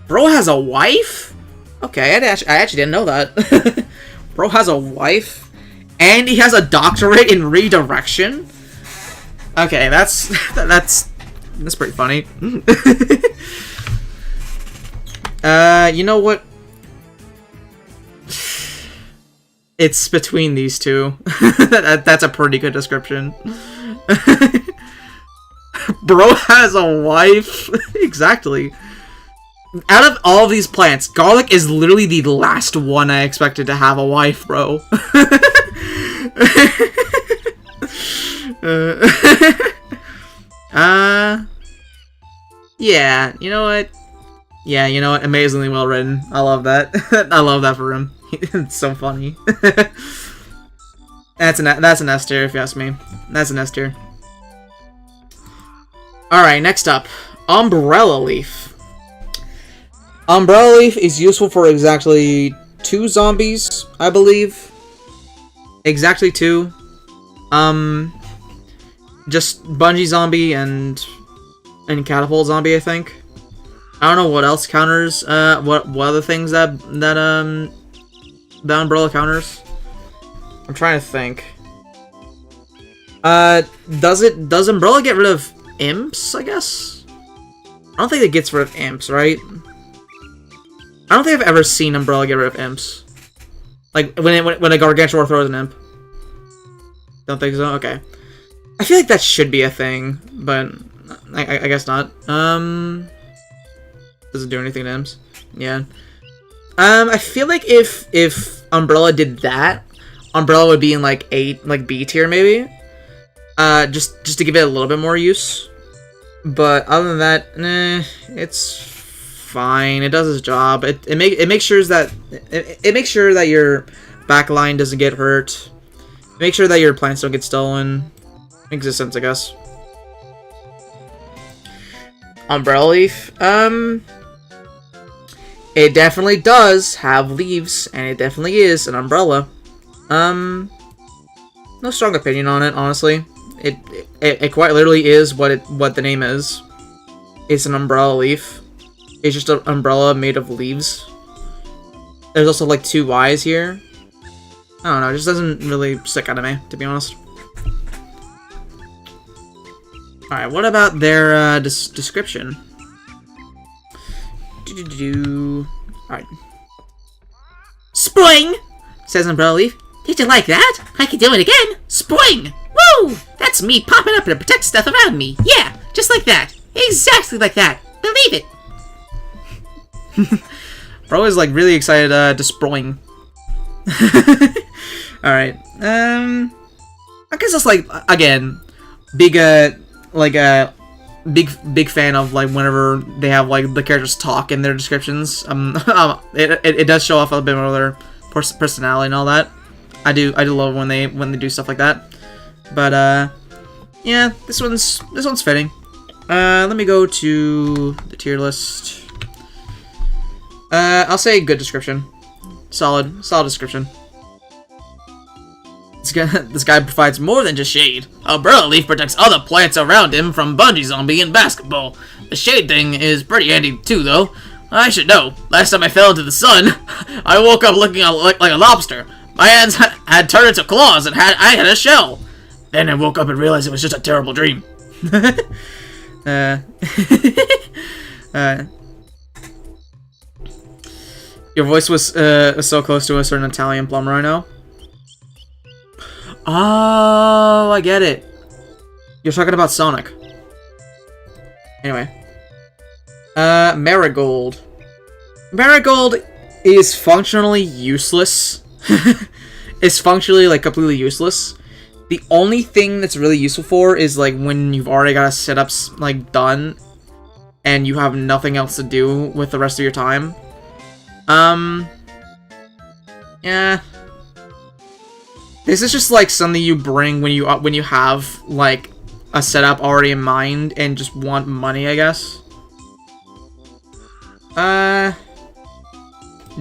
Bro has a wife? Okay, I actually didn't know that. Bro has a wife, and he has a doctorate in redirection. Okay, that's pretty funny. You know what? It's between these two. That's a pretty good description. Bro has a wife. Exactly. Out of all of these plants, garlic is literally the last one I expected to have a wife, bro. Yeah, you know what? Yeah, you know what? Amazingly well written. I love that. I love that for him. It's so funny. That's an S tier, if you ask me. That's an S tier. Alright, next up. Umbrella Leaf. Umbrella Leaf is useful for exactly 2 zombies, I believe. Exactly 2. Just Bungee Zombie and Catapult Zombie, I think. I don't know what else counters, what other things that Umbrella counters. I'm trying to think. Does Umbrella get rid of imps, I guess? I don't think it gets rid of imps, right? I don't think I've ever seen Umbrella get rid of imps. Like, when a Gargantuar throws an imp. Don't think so? Okay. I feel like that should be a thing, but I guess not. Does it do anything to imps? Yeah. I feel like if Umbrella did that, Umbrella would be in like B tier maybe. Just to give it a little bit more use. But other than that, nah, it's fine. It does its job. It makes sure that your backline doesn't get hurt. Make sure that your plants don't get stolen. Makes sense, I guess. Umbrella Leaf. It definitely does have leaves, and it definitely is an umbrella. no strong opinion on it, honestly. It quite literally is what the name is. It's an umbrella leaf. It's just an umbrella made of leaves. There's also like 2 Ys here. I don't know, it just doesn't really stick out of me, to be honest. Alright, what about their description? Alright. Spring! Says umbrella leaf. Did you like that? I can do it again. Spring! Woo! That's me popping up to protect stuff around me. Yeah, just like that. Exactly like that. Believe it. Bro is like really excited to spring. Alright. I guess it's like, again, big big fan of like whenever they have like the characters talk in their descriptions. It does show off a bit more of their personality and all that. I do love when they do stuff like that. But yeah, this one's fitting. Let me go to the tier list. I'll say good description. Solid description. This guy provides more than just shade. Umbrella Leaf protects other plants around him from bungee zombie and basketball. The shade thing is pretty handy too, though. I should know. Last time I fell into the sun, I woke up looking like a lobster. My hands had turned into claws and I had a shell. Then I woke up and realized it was just a terrible dream. Your voice was so close to a certain Italian plumber I know. Oh, I get it. You're talking about Sonic. Anyway. Marigold. Marigold is functionally useless. It's functionally, like, completely useless. The only thing that's really useful for is, like, when you've already got a setups, like, done, and you have nothing else to do with the rest of your time. Yeah. This is just, like, something you bring when you have, like, a setup already in mind and just want money, I guess.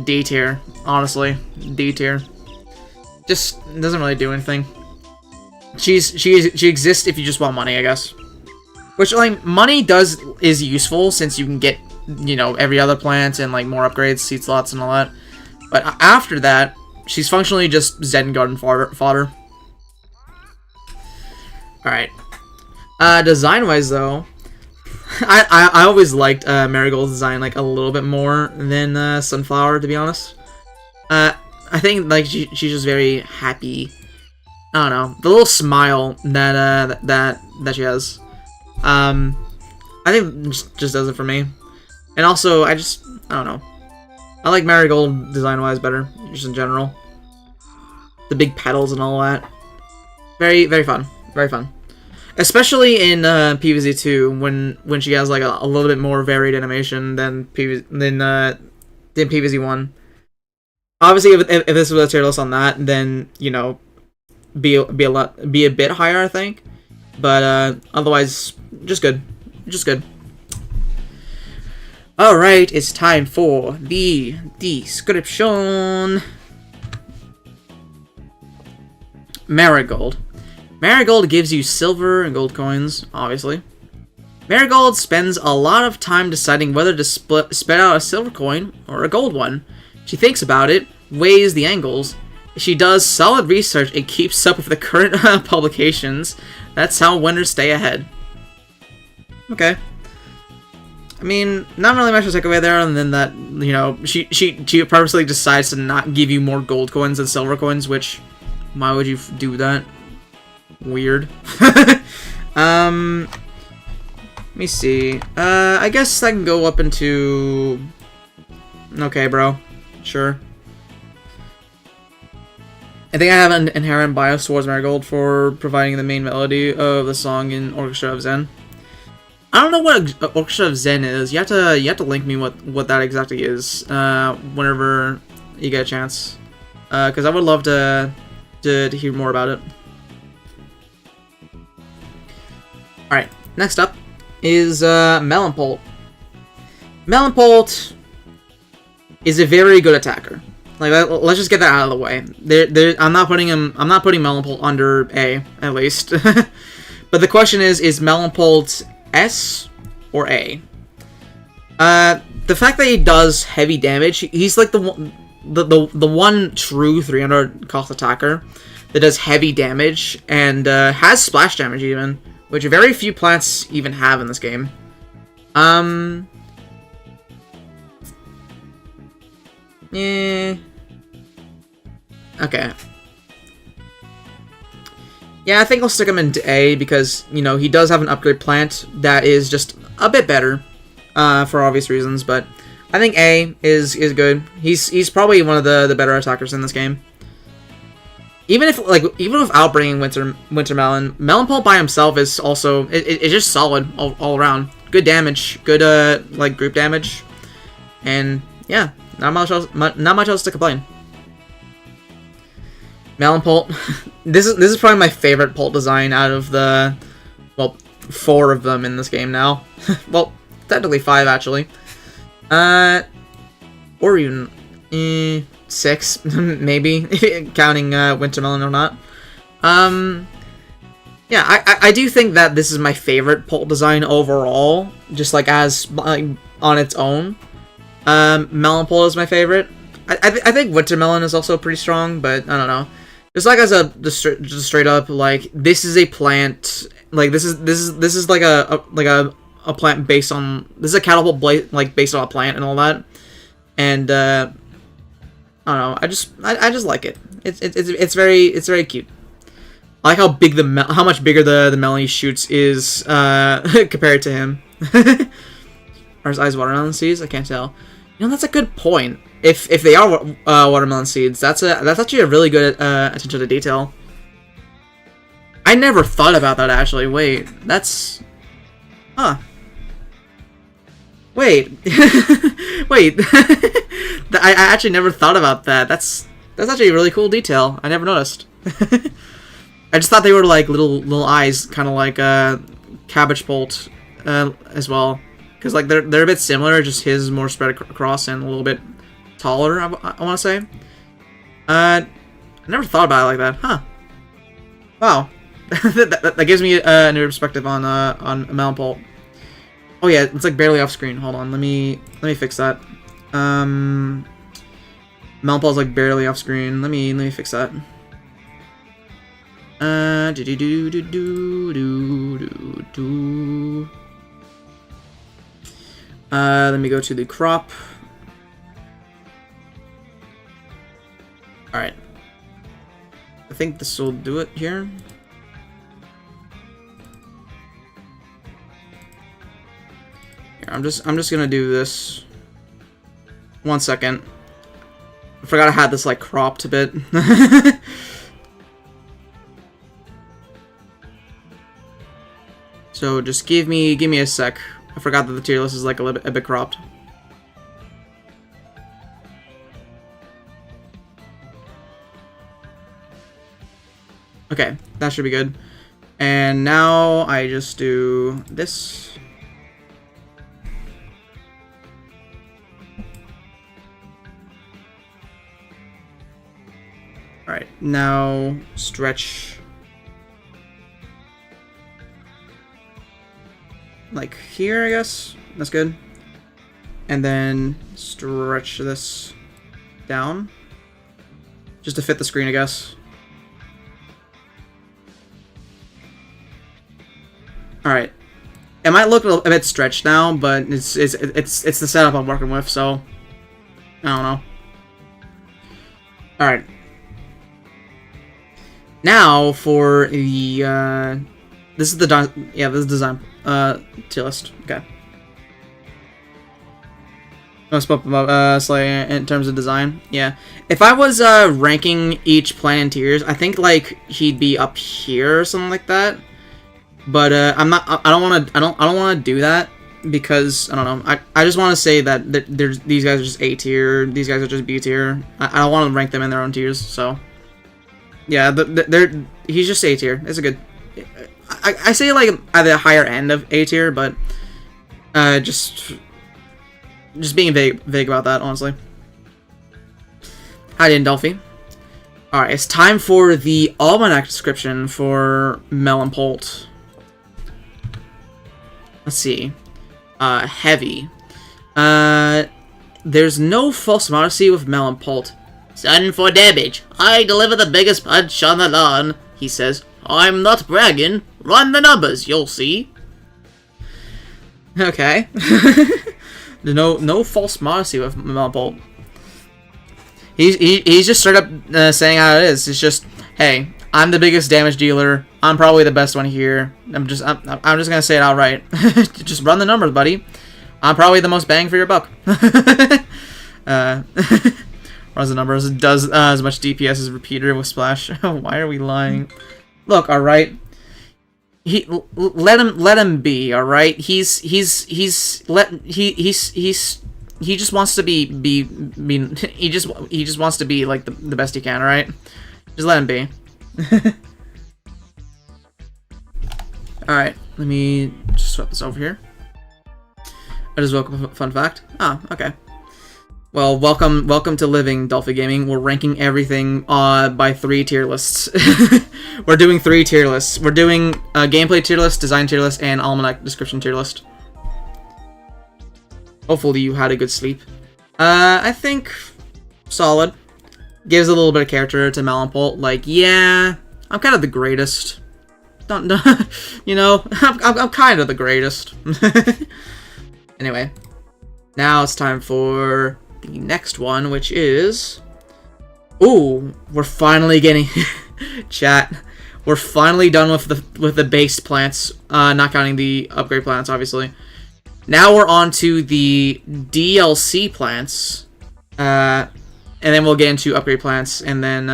D tier, honestly. D tier. Just doesn't really do anything. She exists if you just want money, I guess. Which, like, money is useful since you can get, you know, every other plant and, like, more upgrades, seed slots and all that. But after that, she's functionally just Zen Garden fodder. Alright. Design-wise, though, I always liked Marigold's design, like, a little bit more than Sunflower, to be honest. I think, like, she's just very happy. I don't know. The little smile that she has. I think just does it for me. And also, I don't know. I like Marigold design-wise better, just in general. The big petals and all that. Very, very fun. Very fun. Especially in PvZ 2, when she has like a little bit more varied animation than PvZ 1. Obviously, if this was a tier list on that, then, you know, be a bit higher, I think. But otherwise, just good. Just good. Alright, it's time for the description. Marigold. Marigold gives you silver and gold coins, obviously. Marigold spends a lot of time deciding whether to spit out a silver coin or a gold one. She thinks about it, weighs the angles. She does solid research and keeps up with the current publications. That's how winners stay ahead. Okay. I mean, not really much to take away there, and then that, you know, she purposely decides to not give you more gold coins than silver coins, which, why would you do that? Weird. Let me see. I guess I can go up into... Okay, bro. Sure. I think I have an inherent bias towards Marigold for providing the main melody of the song in Orchestra of Zen. I don't know what Orchestra of Zen is. You have to link me what that exactly is whenever you get a chance, because I would love to hear more about it. All right, next up is Melonpolt. Melonpolt is a very good attacker. Like, let's just get that out of the way. I'm not putting Melonpolt under A, at least. But the question is Melonpolt S or A? The fact that he does heavy damage, he's like the one true 300 cost attacker that does heavy damage and has splash damage even, which very few plants even have in this game. Yeah. Okay. Yeah, I think I'll stick him into A because, you know, he does have an upgrade plant that is just a bit better, for obvious reasons, but I think A is good. He's probably one of the better attackers in this game. Even without bringing Wintermelon, Melonpolt by himself is also it's just solid all around. Good damage, good like group damage, and yeah, not much else to complain. Melonpolt, this is probably my favorite Polt design out of the, well, 4 of them in this game now. Well, technically 5 actually. Or even 6 maybe, counting Wintermelon or not. Yeah, I do think that this is my favorite Polt design overall, just like as like, on its own. Melonpolt is my favorite. I think Wintermelon is also pretty strong, but I don't know. Just like as just straight up, like, this is a plant, like this is like a plant based on, this is a catapult like based on a plant and all that, and I don't know, I just like it. It's very cute. I like how big how much bigger the melon he shoots is compared to him. Are his eyes watermelon seeds? I can't tell. You know, that's a good point. If they are watermelon seeds, that's actually a really good attention to detail. I never thought about that actually. Wait, that's, huh? Wait, wait. I actually never thought about that. That's actually a really cool detail. I never noticed. I just thought they were like little eyes, kind of like Cabbage Bolt as well, because like they're a bit similar. Just his is more spread across and a little bit taller, I want to say. I never thought about it like that, huh? Wow, that gives me a new perspective on Melonpolt. Oh yeah, it's like barely off screen. Hold on, let me fix that. Melonpolt's like barely off screen. Let me fix that. Let me go to the crop. Alright. I think this will do it here. Here, I'm just gonna do this. 1 second. I forgot I had this like cropped a bit. So just give me a sec. I forgot that the tier list is like a bit cropped. Okay, that should be good. And now I just do this. Alright, now stretch like here, I guess. That's good. And then stretch this down just to fit the screen, I guess. Alright. It might look a bit stretched now, but it's the setup I'm working with, so I don't know. Alright. Now for the this is the this is design tier list. Okay. I'll split them up slightly in terms of design. Yeah. If I was ranking each plant in tiers, I think like he'd be up here or something like that. But I'm not. I don't want to do that because I don't know. I just want to say that these guys are just A tier. These guys are just B tier. I don't want to rank them in their own tiers. So yeah, he's just A tier. It's a good. I say like at the higher end of A tier, but just being vague about that, honestly. Hi, Dolphy. Alright, it's time for the Almanac description for Melonpolt. Let's see. Heavy. There's no false modesty with Melonpolt. Son for damage. I deliver the biggest punch on the lawn, he says. I'm not bragging. Run the numbers, you'll see. Okay. no false modesty with Melonpolt. He's just straight up saying how it is. It's just, hey, I'm the biggest damage dealer. I'm probably the best one here. I'm just gonna say it outright. Just run the numbers, buddy. I'm probably the most bang for your buck. Runs the numbers. Does as much DPS as Repeater with Splash. Why are we lying? Look, all right. Let him be. All right. He just wants to be he just wants to be like the best he can, alright? Just let him be. Alright, let me just swap this over here. I just woke up a fun fact. Oh, okay. Well, welcome to Living Dolphy Gaming. We're ranking everything by 3 tier lists. We're doing 3 tier lists. We're doing gameplay tier list, design tier list, and almanac description tier list. Hopefully you had a good sleep. I think solid. Gives a little bit of character to Melonpolt. Like, yeah, I'm kind of the greatest. Don't you know? I'm kind of the greatest. Anyway, now it's time for the next one, which is. Ooh, we're finally getting chat. We're finally done with the base plants, not counting the upgrade plants, obviously. Now we're on to the DLC plants, and then we'll get into upgrade plants, and then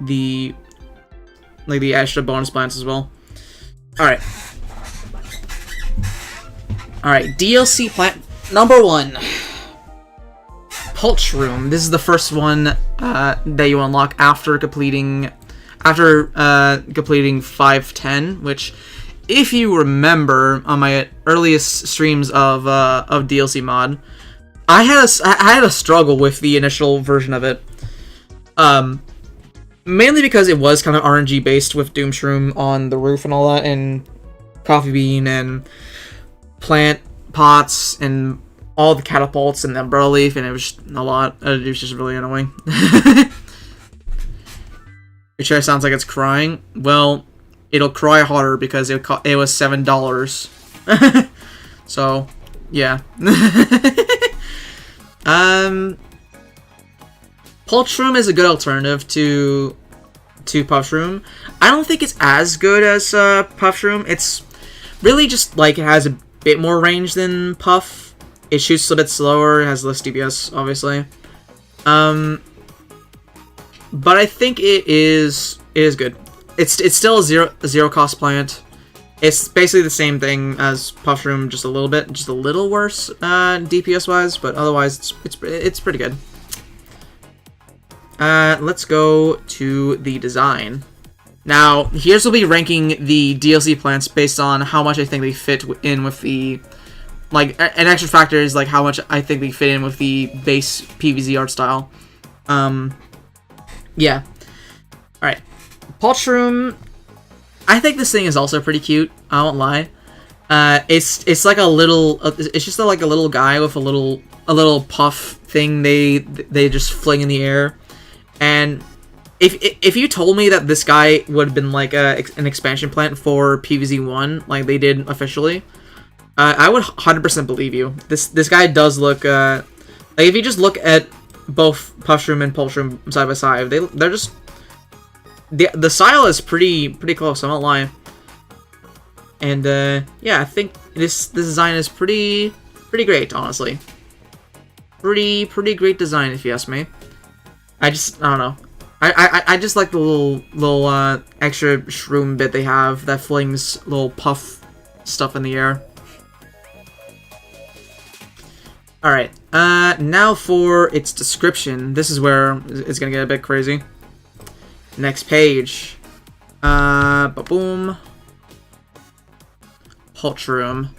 the extra bonus plants as well. All right, DLC plant number 1, Pulch Room. This is the first one that you unlock after completing 510, which, if you remember, on my earliest streams of DLC Mod, I had a struggle with the initial version of it, mainly because it was kind of RNG based with Doomshroom on the roof and all that, and Coffee Bean and plant pots and all the catapults and the umbrella leaf, and it was just a lot. It was just really annoying. Your chair sounds like it's crying. Well, it'll cry harder because it was $7. So, yeah. Pulch Room is a good alternative to Puff Room. I don't think it's as good as Puff Room. It's really just like it has a bit more range than Puff. It shoots a bit slower. It has less DPS, obviously. But I think it is good. It's still a zero cost plant. It's basically the same thing as Puff Room, just a little worse DPS wise, but otherwise it's pretty good. Let's go to the design. Now, here's we'll be ranking the DLC plants based on how much I think they fit in with the, like, an extra factor is like how much I think they fit in with the base PvZ art style. Yeah. Alright. Pulch Room, I think this thing is also pretty cute, I won't lie. It's like a little, it's just like a little guy with a little puff thing they just fling in the air. And if you told me that this guy would have been like an expansion plant for PvZ 1, like they did officially, I would 100% believe you. This guy does look, like if you just look at both Puff Room and Pulch Room side by side, they're just, the style is pretty close, I won't lie. And yeah, I think this design is pretty great, honestly. Pretty great design, if you ask me. I don't know. I just like the little extra shroom bit they have that flings little puff stuff in the air. Alright, now for its description. This is where it's gonna get a bit crazy. Next page. Ba-boom. Pulch Room.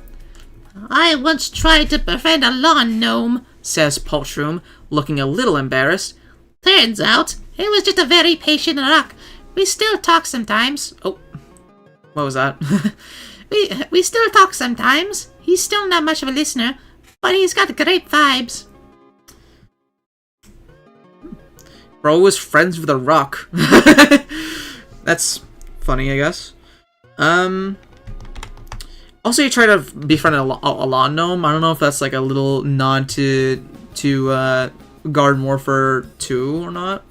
I once tried to befriend a lawn gnome, says Pulch Room, looking a little embarrassed. Turns out, it was just a very patient rock. We still talk sometimes. Oh, what was that? We still talk sometimes. He's still not much of a listener, but he's got great vibes. Bro was friends with a rock. That's funny, I guess. Also, you try to befriend a lawn gnome. I don't know if that's like a little nod to Garden Warfare 2 or not.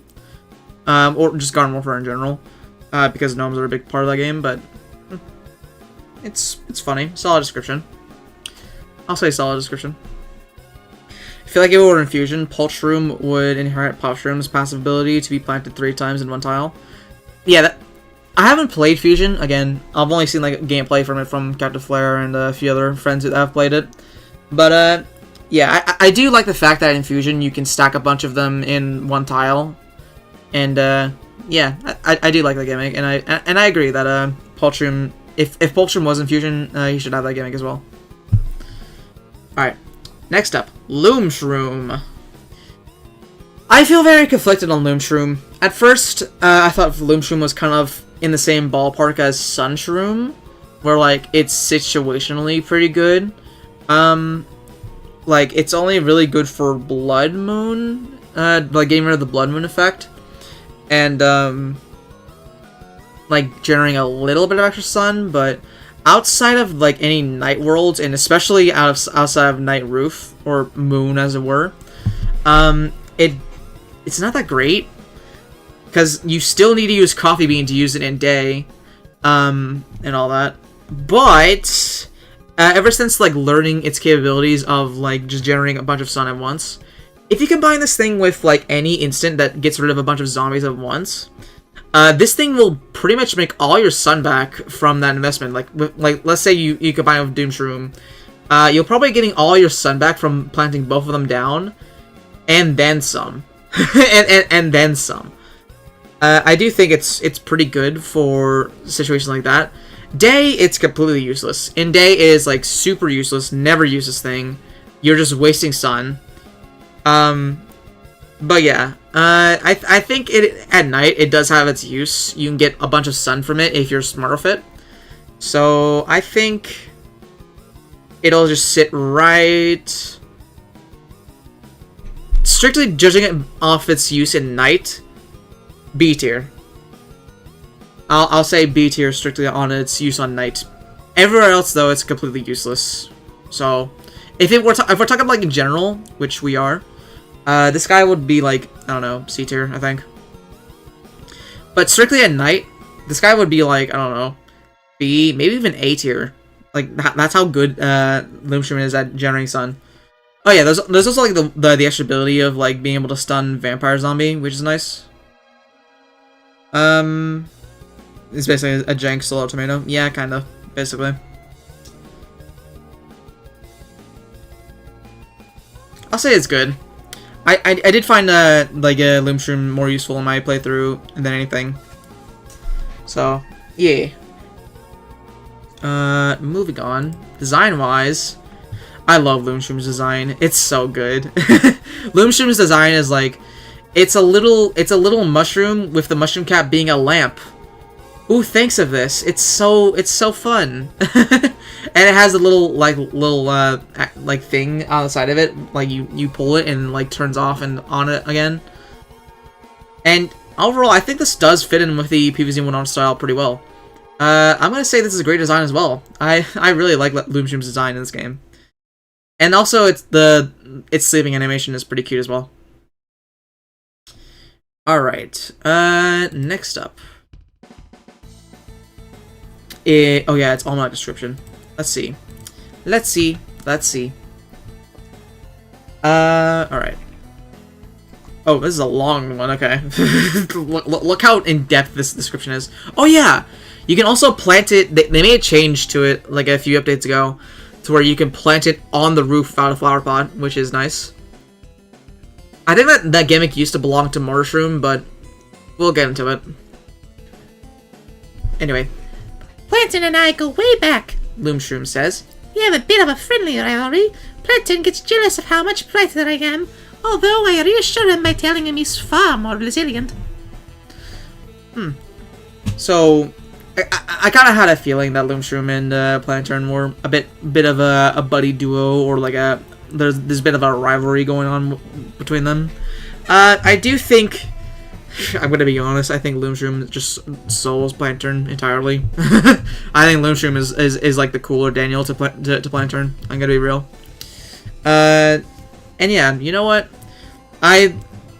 Or just Garden Warfare in general. Because gnomes are a big part of that game, but it's funny. Solid description. I'll say solid description. I feel like if it were Infusion, Pulchroom would inherit Popshroom's passive ability to be planted 3 times in one tile. Yeah, I haven't played Fusion. Again, I've only seen like gameplay from it from Captain Flare and a few other friends that have played it. But yeah, I do like the fact that in Fusion you can stack a bunch of them in one tile. And yeah, I do like that gimmick, and I agree that Pulchroom, if Pulchroom was in Fusion, he should have that gimmick as well. Alright, next up, Loomshroom. I feel very conflicted on Loomshroom. At first, I thought Loomshroom was kind of in the same ballpark as Sunshroom, where like it's situationally pretty good. Like it's only really good for Blood Moon, like getting rid of the Blood Moon effect, and like generating a little bit of extra sun, but outside of like any night worlds, and especially outside of Night Roof or Moon, as it were, it's not that great because you still need to use Coffee Bean to use it in day, and all that. But ever since like learning its capabilities of like just generating a bunch of sun at once, if you combine this thing with like any instant that gets rid of a bunch of zombies at once, this thing will pretty much make all your sun back from that investment. Like let's say you combine it with Doomshroom, you're probably getting all your sun back from planting both of them down, and then some, and then some. I do think it's pretty good for situations like that. Day, it's completely useless. In day, it is like super useless. Never use this thing. You're just wasting sun. But yeah, I think at night it does have its use. You can get a bunch of sun from it if you're smart with it. So I think it'll just sit right. Strictly judging it off its use in night, B tier. I'll say B tier strictly on its use on night. Everywhere else though, it's completely useless. So if we're talking like in general, which we are, this guy would be like, I don't know, C tier, I think. But strictly at night, this guy would be like, I don't know, B, maybe even A tier. Like that's how good Loomshroom is at generating sun. Oh yeah, there's also like the extra ability of like being able to stun vampire zombie, which is nice. It's basically a jank solo tomato. Yeah, kind of, basically. I'll say it's good. I did find like a Loomshroom more useful in my playthrough than anything. So yeah. Moving on. Design wise, I love Loomshroom's design. It's so good. Loomshroom's design is like, it's a little mushroom with the mushroom cap being a lamp. Who thinks of this? It's so fun. And it has a little like thing on the side of it, like you pull it and like turns off and on it again. And overall, I think this does fit in with the PvZ Mod style pretty well. I'm gonna say this is a great design as well. I really like Loomshroom's design in this game. And also, its sleeping animation is pretty cute as well. Alright, next up. Oh yeah, it's Almanac description. Let's see. Alright. Oh, this is a long one, okay. look how in-depth this description is. Oh yeah! You can also plant it, they made a change to it, like a few updates ago, to where you can plant it on the roof without a flower pot, which is nice. I think that gimmick used to belong to Mushroom, but we'll get into it. Anyway. Plantain and I go way back, Loomshroom says. We have a bit of a friendly rivalry. Plantain gets jealous of how much brighter I am, Although I reassure him by telling him he's far more resilient. So, I kind of had a feeling that Loomshroom and Planturn were a bit of a buddy duo, or like there's a bit of a rivalry going on between them. I do think, I'm gonna be honest, I think Loomshroom just souls Planturn entirely. I think Loomshroom is like the cooler Daniel to Planturn. I'm gonna be real. And yeah, you know what? I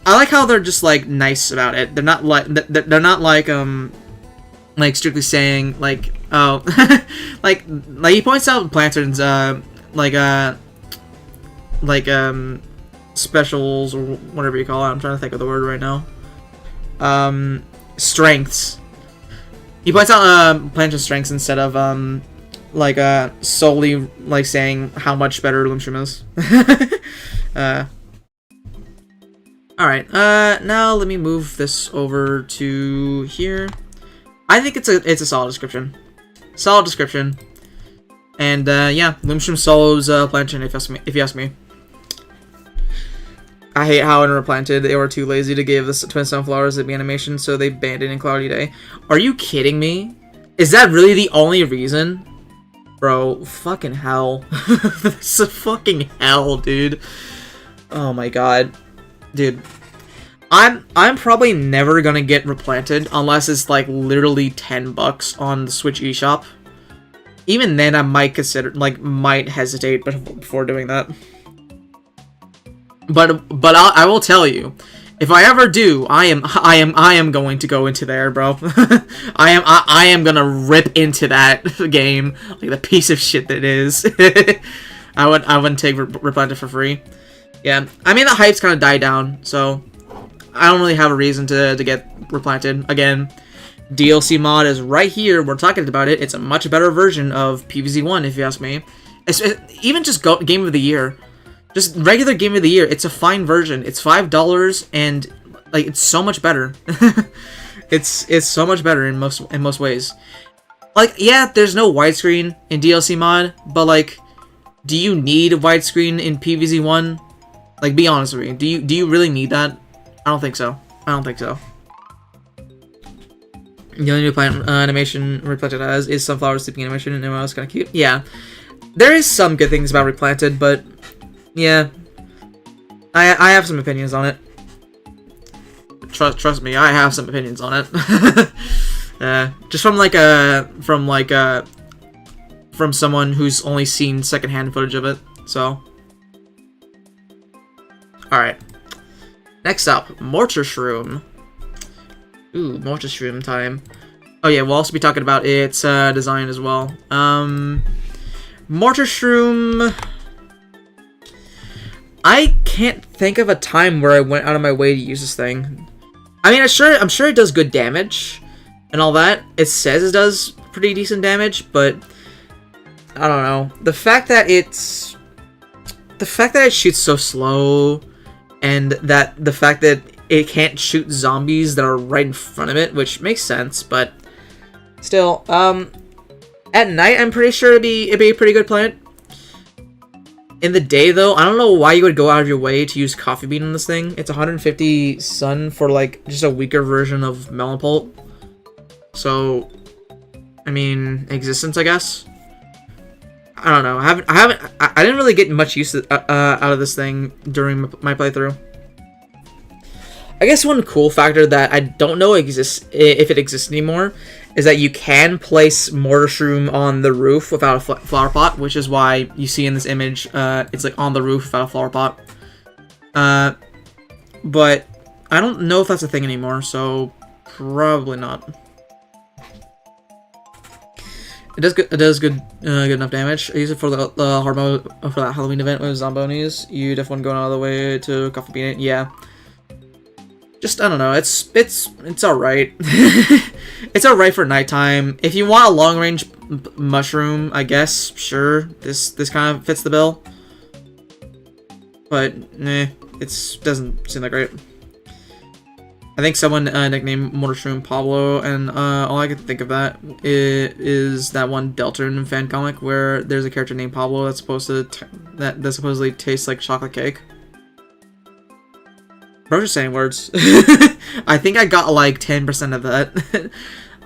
like how they're just like nice about it. They're not like strictly saying like, oh, like he points out Planturn's specials, or whatever you call it. I'm trying to think of the word right now. Strengths. He points out Planturn's strengths instead of solely like saying how much better Loomshroom is. Alright, now let me move this over to here. I think it's a solid description. Solid description. And yeah, Loomshroom solos Planturn if you ask me. I hate how in Replanted they were too lazy to give the Twin Sunflowers the animation, so they banned it in Cloudy Day. Are you kidding me? Is that really the only reason? Bro, fucking hell. This is fucking hell, dude. Oh my god. Dude. I'm probably never gonna get Replanted unless it's like literally $10 on the Switch eShop. Even then I might consider, like, might hesitate before doing that. But I will tell you, if I ever do, I am going to go into there, bro. I am gonna rip into that game like the piece of shit that it is. I wouldn't take Replanted for free. Yeah, I mean the hype's kind of died down, so I don't really have a reason to get Replanted. Again, DLC mod is right here. We're talking about it. It's a much better version of PvZ 1, if you ask me. Even just Game of the Year. Just regular Game of the Year. It's a fine version. It's $5, and like it's so much better. it's so much better in most ways. Like, yeah, there's no widescreen in DLC mod, but like, do you need widescreen in PvZ 1? Like, be honest with me. Do you really need that? I don't think so. I don't think so. The only new plant animation Replanted has is Sunflower sleeping animation, and everyone else kind of cute. Yeah, there is some good things about Replanted, but yeah, I have some opinions on it. Trust me, I have some opinions on it. Just from someone who's only seen secondhand footage of it. So, all right. Next up, Mortar Shroom. Ooh, Mortar Shroom time. Oh yeah, we'll also be talking about its design as well. Mortar Shroom. I can't think of a time where I went out of my way to use this thing. I mean, I'm sure it does good damage and all that. It says it does pretty decent damage, but I don't know. The fact that it shoots so slow, and the fact that it can't shoot zombies that are right in front of it, which makes sense, but still, at night I'm pretty sure it'd be a pretty good plant. In the day, though, I don't know why you would go out of your way to use Coffee Bean on this thing. It's 150 sun for, like, just a weaker version of Melon Pult. So, I mean, existence, I guess. I don't know. I didn't really get much use out of this thing during my playthrough. I guess one cool factor that I don't know if it exists anymore, is that you can place Mortar Shroom on the roof without a flower pot, which is why you see in this image, it's like on the roof without a flower pot. But I don't know if that's a thing anymore, so probably not. It does good enough damage. I use it for the hard mode for that Halloween event with Zombonis. You definitely going out of the way to Coffee Bean it. Yeah. Just, I don't know, it's alright. It's alright for nighttime. If you want a long-range mushroom, I guess, sure, this kind of fits the bill. But, it doesn't seem that great. I think someone nicknamed Mortar Shroom Pablo, and all I can think of that is that one Deltarune fan comic where there's a character named Pablo that's supposed to that supposedly tastes like chocolate cake. Bro's saying words. I think I got like 10% of that.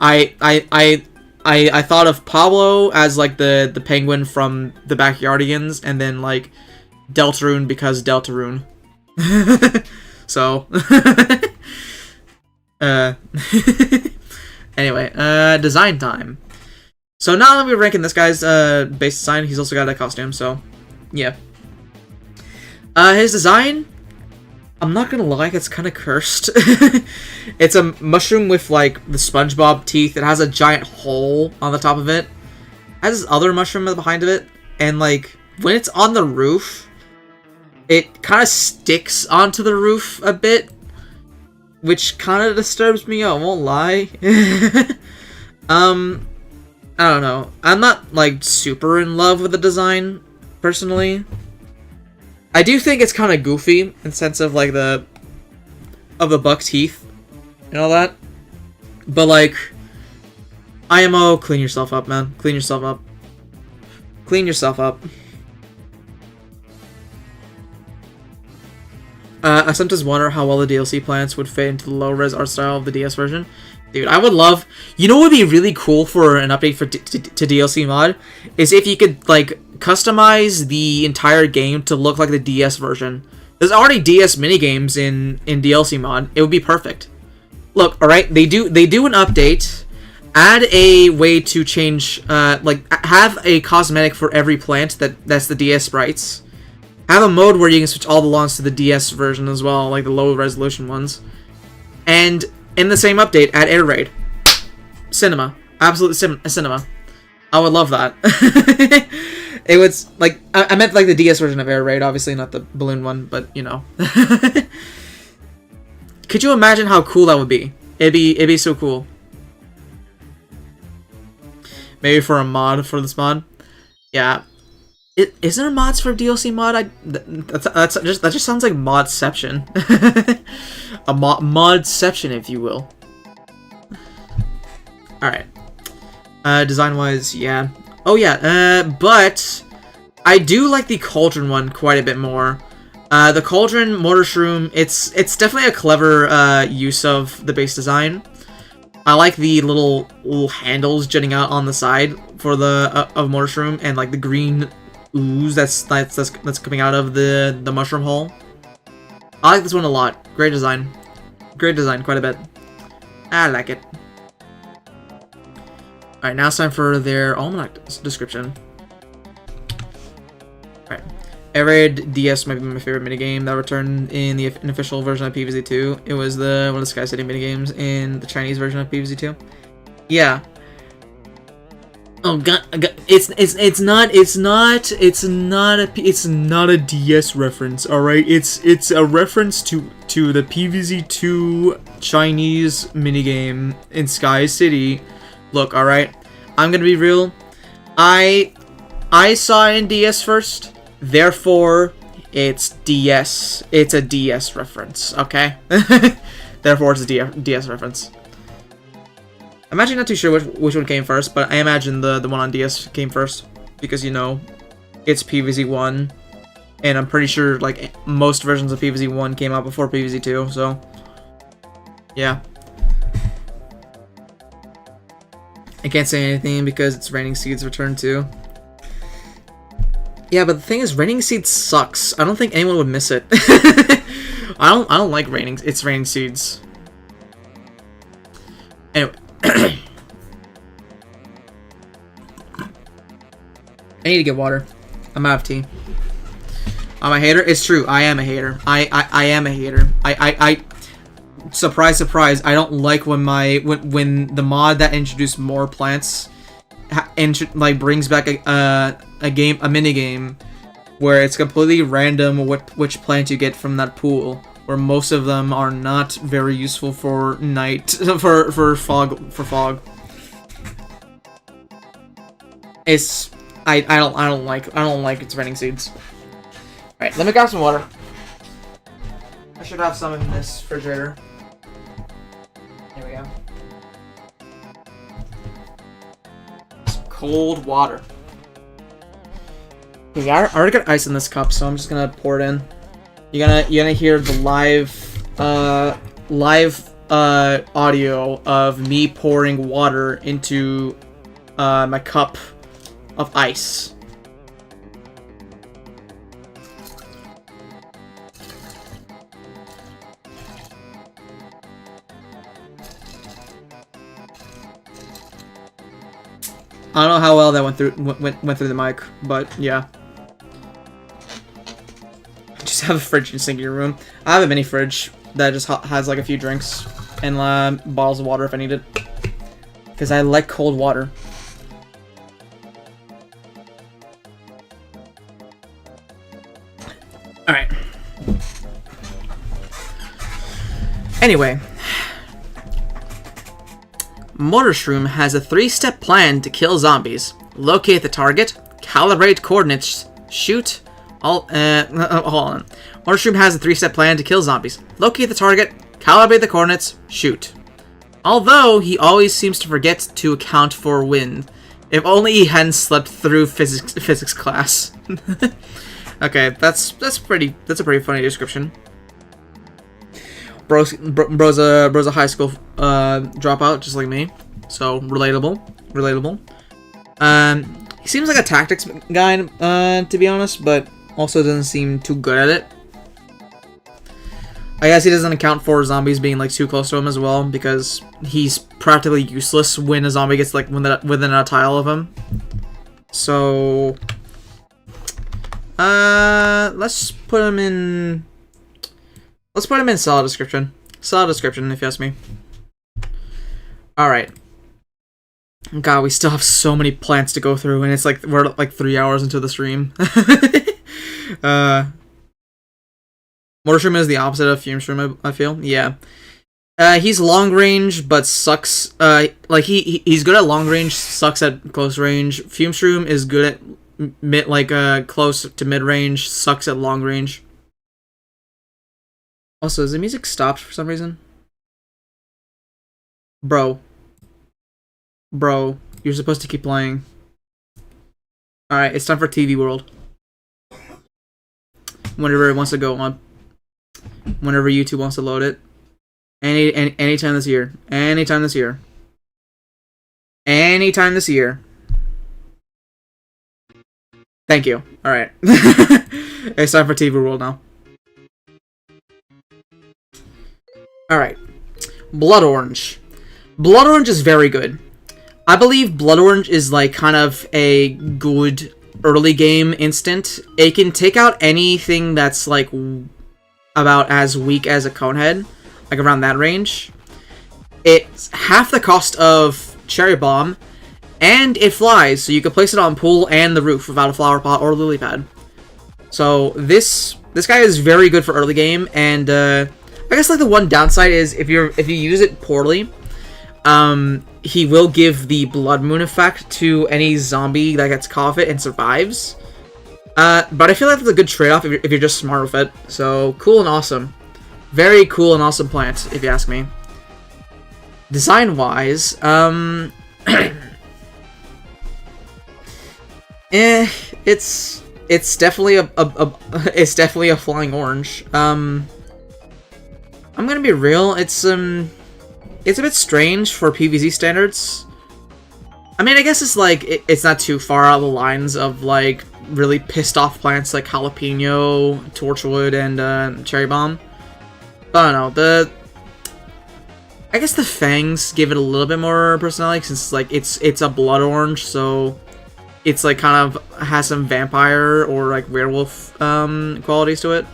I thought of Pablo as like the penguin from the Backyardigans, and then like Deltarune because Deltarune. So anyway, design time. So now that we're ranking this guy's base design, he's also got a costume, so yeah. His design, I'm not gonna lie, it's kind of cursed. It's a mushroom with like the SpongeBob teeth. It has a giant hole on the top of it. It has this other mushroom behind of it, and like when it's on the roof, it kind of sticks onto the roof a bit, which kind of disturbs me. I won't lie. I don't know. I'm not like super in love with the design personally. I do think it's kind of goofy in the sense of like the buck teeth and all that. But like, IMO, clean yourself up, man. Clean yourself up. Clean yourself up. I sometimes wonder how well the DLC plants would fit into the low-res art style of the DS version. Dude, I would love... You know what would be really cool for an update for to DLC Mod? Is if you could, like, customize the entire game to look like the DS version. There's already DS minigames in DLC Mod. It would be perfect. Look, alright, they do an update, add a way to change, like, have a cosmetic for every plant that's the DS sprites. Have a mode where you can switch all the lawns to the DS version as well, like the low resolution ones. And in the same update, add air raid. Cinema. Absolute cinema. I would love that. It was, like, I meant like the DS version of air raid, obviously not the balloon one, but, you know. Could you imagine how cool that would be? It'd be so cool. Maybe for a mod for this mod. Yeah. Is there mods for DLC mod? That just sounds like modception. A modception, if you will. Alright. Design-wise, yeah. Oh yeah, but I do like the Cauldron one quite a bit more. The Cauldron Mortar Shroom, it's definitely a clever use of the base design. I like the little handles jutting out on the side for the of Mortar Shroom, and like the green ooze that's coming out of the mushroom hole. I like this one a lot. Great design. Great design, quite a bit. I like it. Alright, now it's time for their Almanac description. Alright. Air Raid DS might be my favorite minigame that returned in the official version of PvZ 2. It was one of the Sky City minigames in the Chinese version of PvZ 2. Yeah. Oh god, it's not a DS reference, all right? It's a reference to the PvZ 2 Chinese minigame in Sky City. Look, all right, I'm gonna be real. I saw it in DS first, therefore it's DS. It's a DS reference, okay? Therefore, it's a DS reference. I'm actually not too sure which one came first, but I imagine the one on DS came first, because, you know, it's PvZ 1, and I'm pretty sure, like, most versions of PvZ 1 came out before PvZ 2, so, yeah. I can't say anything because it's Raining Seeds Return 2. Yeah, but the thing is, Raining Seeds sucks. I don't think anyone would miss it. I don't like Raining Seeds. Anyway. I need to get water. I'm out of tea. I'm a hater? It's true. I am a hater. I am a hater. I surprise, surprise. I don't like when when the mod that introduced more plants like brings back a mini game where it's completely random which plant you get from that pool, where most of them are not very useful for night for fog. It's I don't like its Raining Seeds. Alright, let me grab some water. I should have some in this refrigerator. Here we go. Some cold water. Okay, I already got ice in this cup, so I'm just gonna pour it in. You're gonna hear the live live audio of me pouring water into my cup of ice. I don't know how well that went through the mic, but yeah. Just have a fridge and sink in your room. I have a mini fridge that just has like a few drinks and bottles of water if I need it. Because I like cold water. Alright. Anyway. Motorshroom has a 3-step plan to kill zombies. Locate the target, calibrate coordinates, shoot... hold on. Motorshroom has a 3-step plan to kill zombies. Locate the target, calibrate the coordinates, shoot. Although, he always seems to forget to account for wind. If only he hadn't slept through physics class. Okay, that's a pretty funny description. Bro's a high school dropout, just like me. So, relatable. He seems like a tactics guy, to be honest, but also doesn't seem too good at it. I guess he doesn't account for zombies being like too close to him as well, because he's practically useless when a zombie gets like within a tile of him. So, let's put him in. Let's put him in solid description. Solid description, if you ask me. Alright. God, we still have so many plants to go through, and it's like, we're like 3 hours into the stream. Motorshroom is the opposite of Fumeshroom, I feel. Yeah. He's long range, but sucks, like, he's good at long range, sucks at close range. Fumeshroom is good at close to mid range, sucks at long range. Also, is the music stopped for some reason? Bro, you're supposed to keep playing. Alright, it's time for TV World. Whenever it wants to go on. Whenever YouTube wants to load it. Anytime this year. Anytime this year. Anytime this year. Thank you. Alright. It's time for TV World now. Alright. Blood Orange. Blood Orange is very good. I believe Blood Orange is like kind of a good early game instant. It can take out anything that's like about as weak as a Conehead, like around that range. It's half the cost of Cherry Bomb, and it flies, so you can place it on pool and the roof without a flower pot or lily pad. So this guy is very good for early game, and I guess like the one downside is if you use it poorly, he will give the Blood Moon effect to any zombie that gets caught with it and survives. But I feel like that's a good trade-off if you're just smart with it. So, cool and awesome. Very cool and awesome plant, if you ask me. Design-wise, it's definitely a flying orange. I'm gonna be real, it's a bit strange for PvZ standards. I mean, I guess it's like, it's not too far out of the lines of like really pissed off plants like Jalapeno, Torchwood, and Cherry Bomb. But I don't know, I guess the fangs give it a little bit more personality since like it's a blood orange, so it's like kind of has some vampire or like werewolf qualities to it.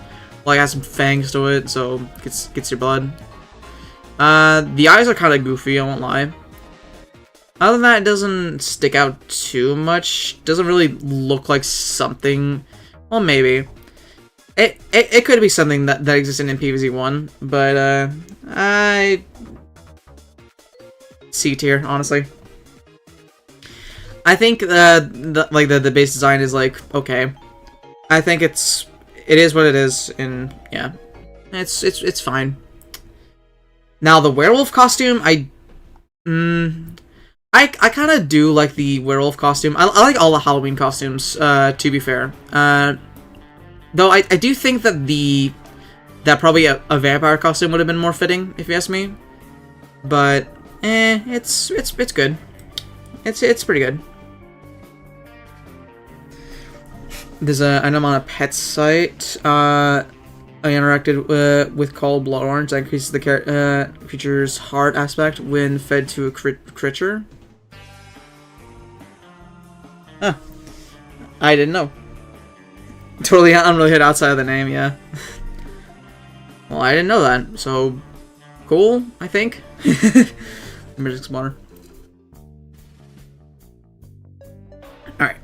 Like has some fangs to it, so gets your blood. The eyes are kind of goofy, I won't lie. Other than that, it doesn't stick out too much. Doesn't really look like something. Well, maybe. It could be something that existed in PvZ 1, but I C tier, honestly. I think the base design is like okay. I think it is what it is, and yeah, it's fine. Now the werewolf costume, I kind of do like the werewolf costume. I like all the Halloween costumes, to be fair. Though I do think that the that probably a vampire costume would have been more fitting, if you ask me. But it's good. It's pretty good. There's an I'm on a pet site. I interacted with called Blood Orange. That increases the creature's heart aspect when fed to a creature. Huh. I didn't know. Totally unrelated outside of the name, yeah. Well, I didn't know that, so cool, I think. Magic spawner. Alright.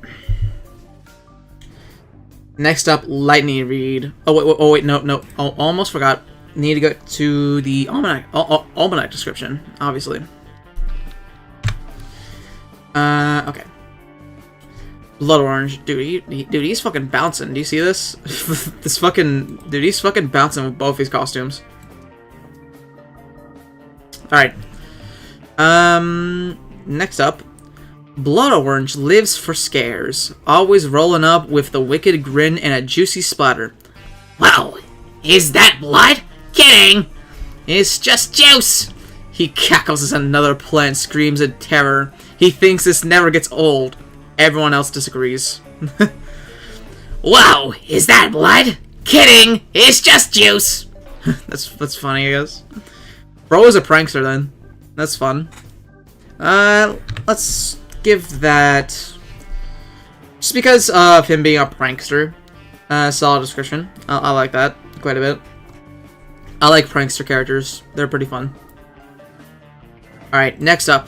Next up, Lightning Read. Oh wait, no. Oh, almost forgot. Need to go to the Almanac description, obviously. Okay. Blood Orange, dude, he's fucking bouncing. Do you see this? Dude, he's fucking bouncing with both these costumes. Alright. Next up, Blood Orange lives for scares, always rolling up with the wicked grin and a juicy splatter. Wow, is that blood? Kidding! It's just juice! He cackles as another plant screams in terror. He thinks this never gets old. Everyone else disagrees. Wow, is that blood? Kidding! It's just juice! That's funny, I guess. Bro is a prankster then. That's fun. Let's give that, just because of him being a prankster, solid description. I like that quite a bit. I like prankster characters. They're pretty fun. Alright, next up,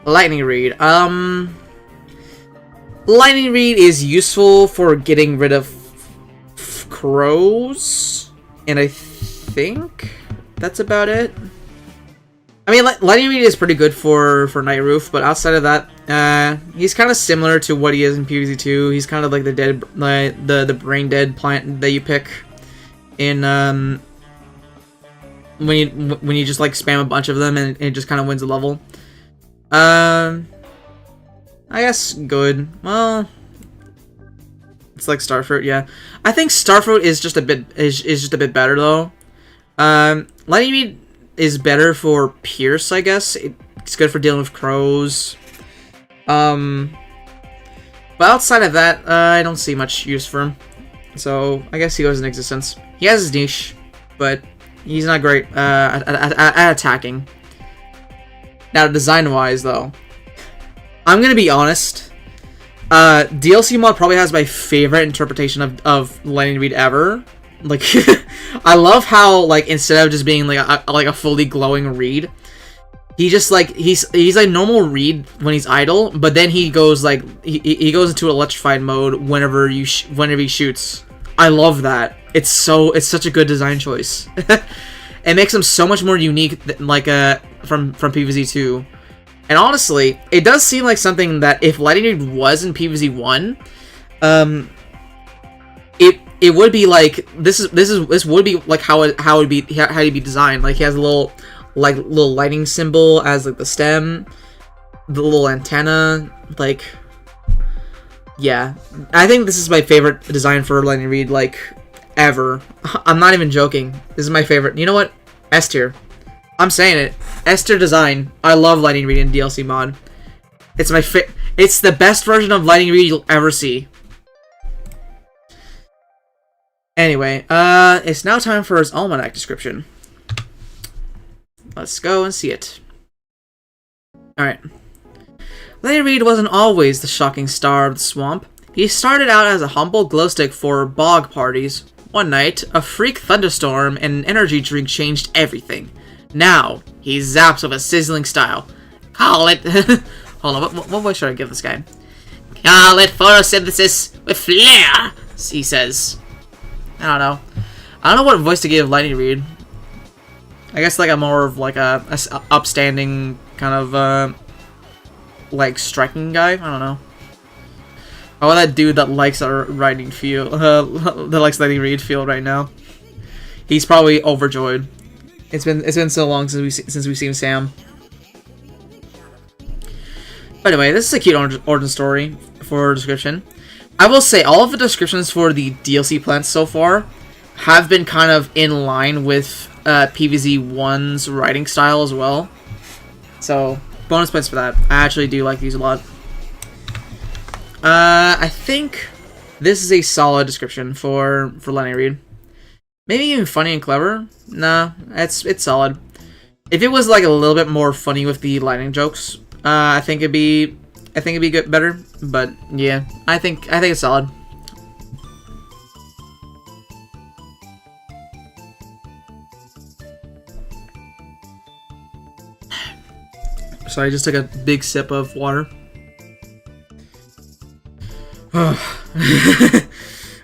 Lightning Read. Lightning Read is useful for getting rid of crows, and I think that's about it. I mean, Lightning Read is pretty good for Night Roof, but outside of that, he's kind of similar to what he is in PvZ 2. He's kind of like the dead, the brain dead plant that you pick in when you just like spam a bunch of them and it just kind of wins a level. I guess good. Well, it's like Starfruit, yeah. I think Starfruit is just a bit better though. Lightning Read is better for Pierce, I guess. It's good for dealing with crows. But outside of that, I don't see much use for him. So I guess he goes in existence. He has his niche, but he's not great at attacking. Now, design-wise, though, I'm gonna be honest. DLC Mod probably has my favorite interpretation of Lightning Read ever. Like, I love how, like, instead of just being like a fully glowing reed, he just like he's like normal reed when he's idle, but then he goes like he goes into electrified mode whenever he shoots. I love that. It's such a good design choice. It makes him so much more unique than, like from PvZ 2. And honestly, it does seem like something that if Lightning Read was in PvZ 1, it would be like this would be like how it'd be designed. Like he has a little lightning symbol as like the stem, the little antenna. Like, yeah, I think this is my favorite design for Lightning Read like ever. I'm not even joking. This is my favorite. You know what? S tier. I'm saying it. S tier design. I love Lightning Read in DLC mod. It's my It's the best version of Lightning Read you'll ever see. Anyway, it's now time for his Almanac description. Let's go and see it. Alright. Lightning Read wasn't always the shocking star of the swamp. He started out as a humble glowstick for bog parties. One night, a freak thunderstorm and an energy drink changed everything. Now, he zaps with a sizzling style. Call it... Hold on, what voice should I give this guy? Call it photosynthesis with flair, he says. I don't know what voice to give Lightning Read. I guess like a more of like a upstanding kind of like striking guy. I don't know. Oh, that dude that likes our writing field, that likes Lightning Read field right now. He's probably overjoyed. It's been so long since we've seen Sam. But anyway, this is a cute origin story for description. I will say all of the descriptions for the DLC plants so far have been kind of in line with PvZ 1's writing style as well. So, bonus points for that. I actually do like these a lot. I think this is a solid description for Lenny Reed. Maybe even funny and clever. Nah, it's solid. If it was like a little bit more funny with the lightning jokes, I think it'd be good, better. But yeah, I think it's solid. So I just took a big sip of water.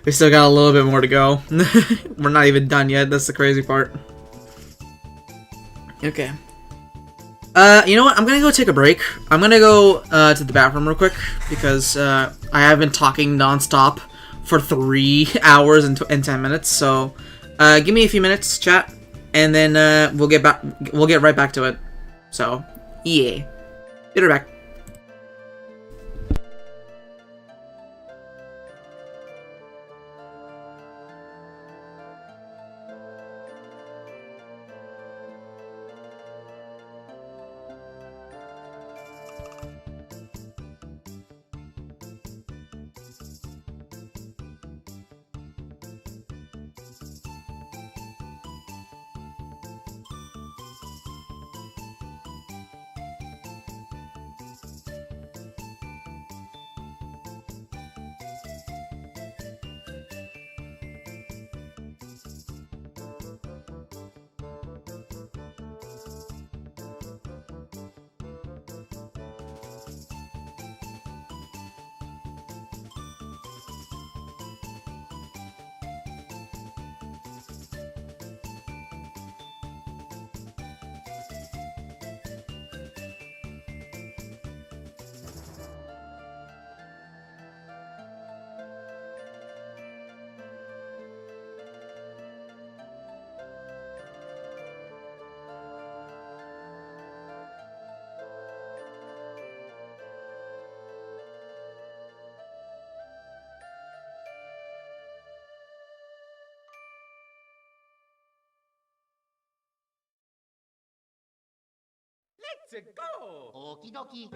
We still got a little bit more to go. We're not even done yet. That's the crazy part. Okay. You know what? I'm gonna go take a break. I'm gonna go to the bathroom real quick because I have been talking nonstop for 3 hours and 10 minutes. So give me a few minutes, chat, and then we'll get back. We'll get right back to it. So yeah, be right back. Let's go! Okie dokie.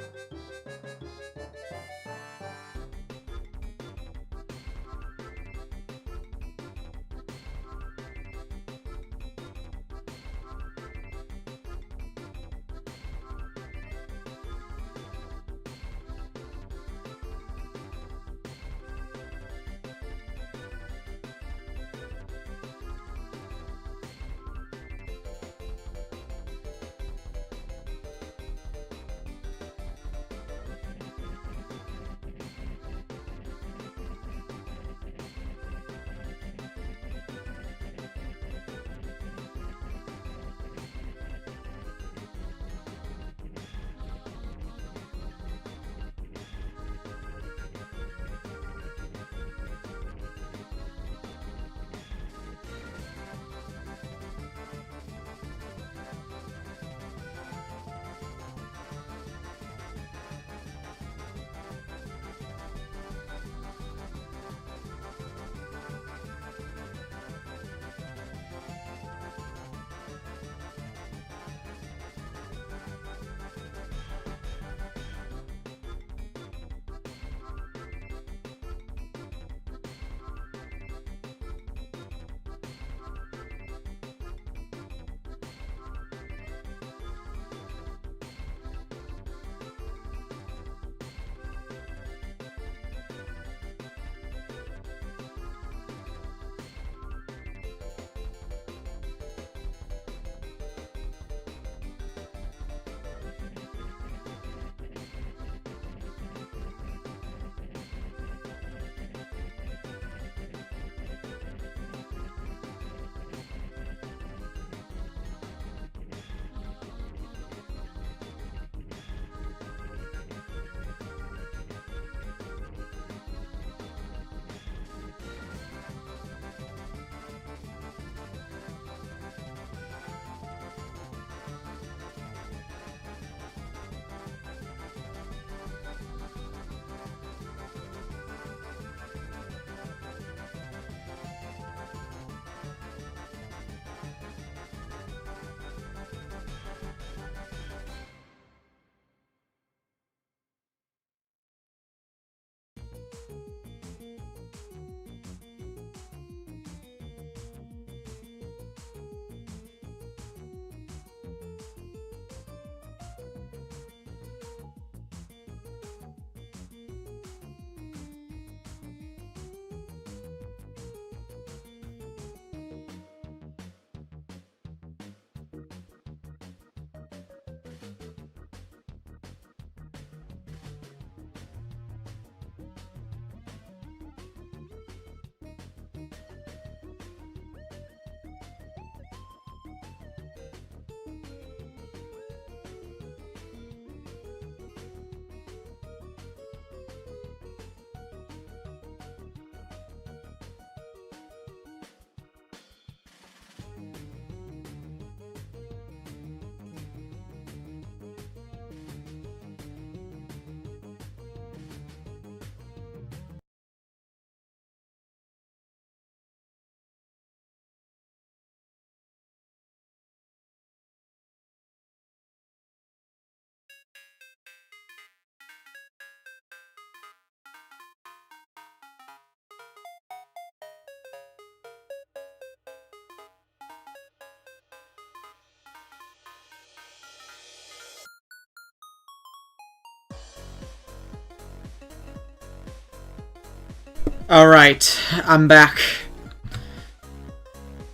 Alright, I'm back.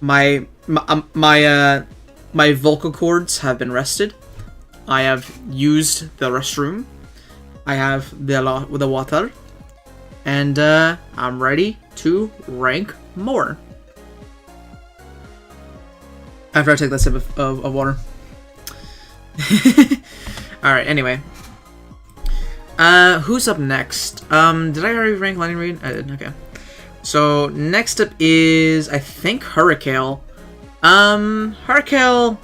My vocal cords have been rested. I have used the restroom. I have the water. And I'm ready to rank more. After I take that sip of water. Alright, anyway. Who's up next? Did I already rank Lightning Reed? I did, okay. So, next up is, I think, Hurricane. Hurricane,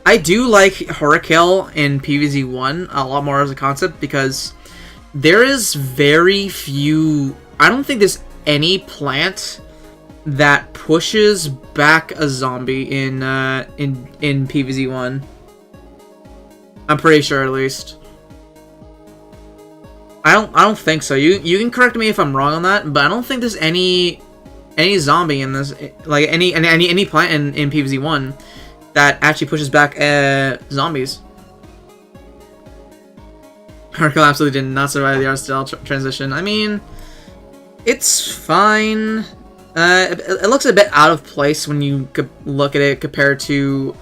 I do like Hurricane in PvZ 1 a lot more as a concept because there is very few, I don't think there's any plant that pushes back a zombie in PvZ 1. I'm pretty sure, at least. I don't think so. You can correct me if I'm wrong on that, but I don't think there's any zombie in this, like any plant in PvZ 1 that actually pushes back zombies. Hurricane absolutely did not survive the art style transition. I mean, it's fine. It looks a bit out of place when you look at it compared to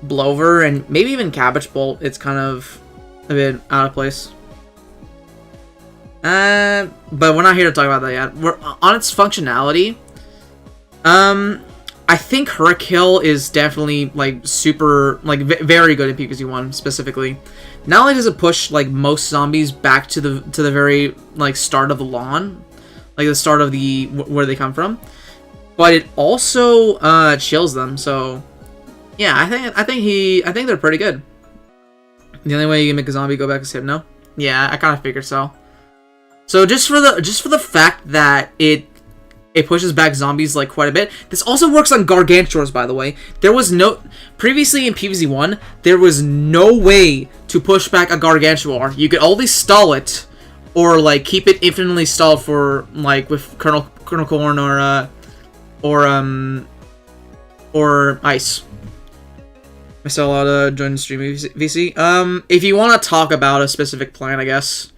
Blover and maybe even Cabbage Bolt. It's kind of a bit out of place. But we're not here to talk about that yet. We're on its functionality. I think Hurricane is definitely like super, like very good in PvZ 1 specifically. Not only does it push like most zombies back to the very like start of the lawn, like the start of the where they come from, but it also chills them. So yeah, I think they're pretty good. The only way you can make a zombie go back is Hypno. Yeah, I kind of figured so. So just for the fact that it pushes back zombies like quite a bit. This also works on Gargantuars, by the way. There was previously in PvZ 1, there was no way to push back a Gargantuar. You could always stall it, or like keep it infinitely stalled for like with Colonel Corn or Ice. I still allowed to join the stream VC. If you want to talk about a specific plan, I guess.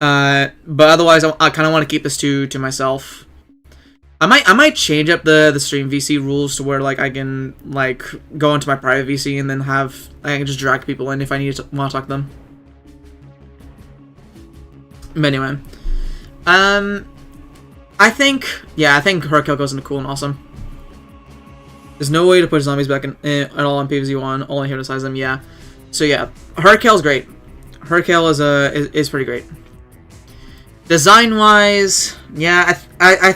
But otherwise, I kind of want to keep this to myself. I might change up the stream VC rules to where like I can like go into my private VC and then I can just drag people in if I want to talk to them. But anyway, I think Hurricane goes into cool and awesome. There's no way to push zombies back at all on PvZ 1. Only hypnotize them. Yeah. So yeah, Hurricane's great. Hurricane is pretty great. Design wise, yeah, I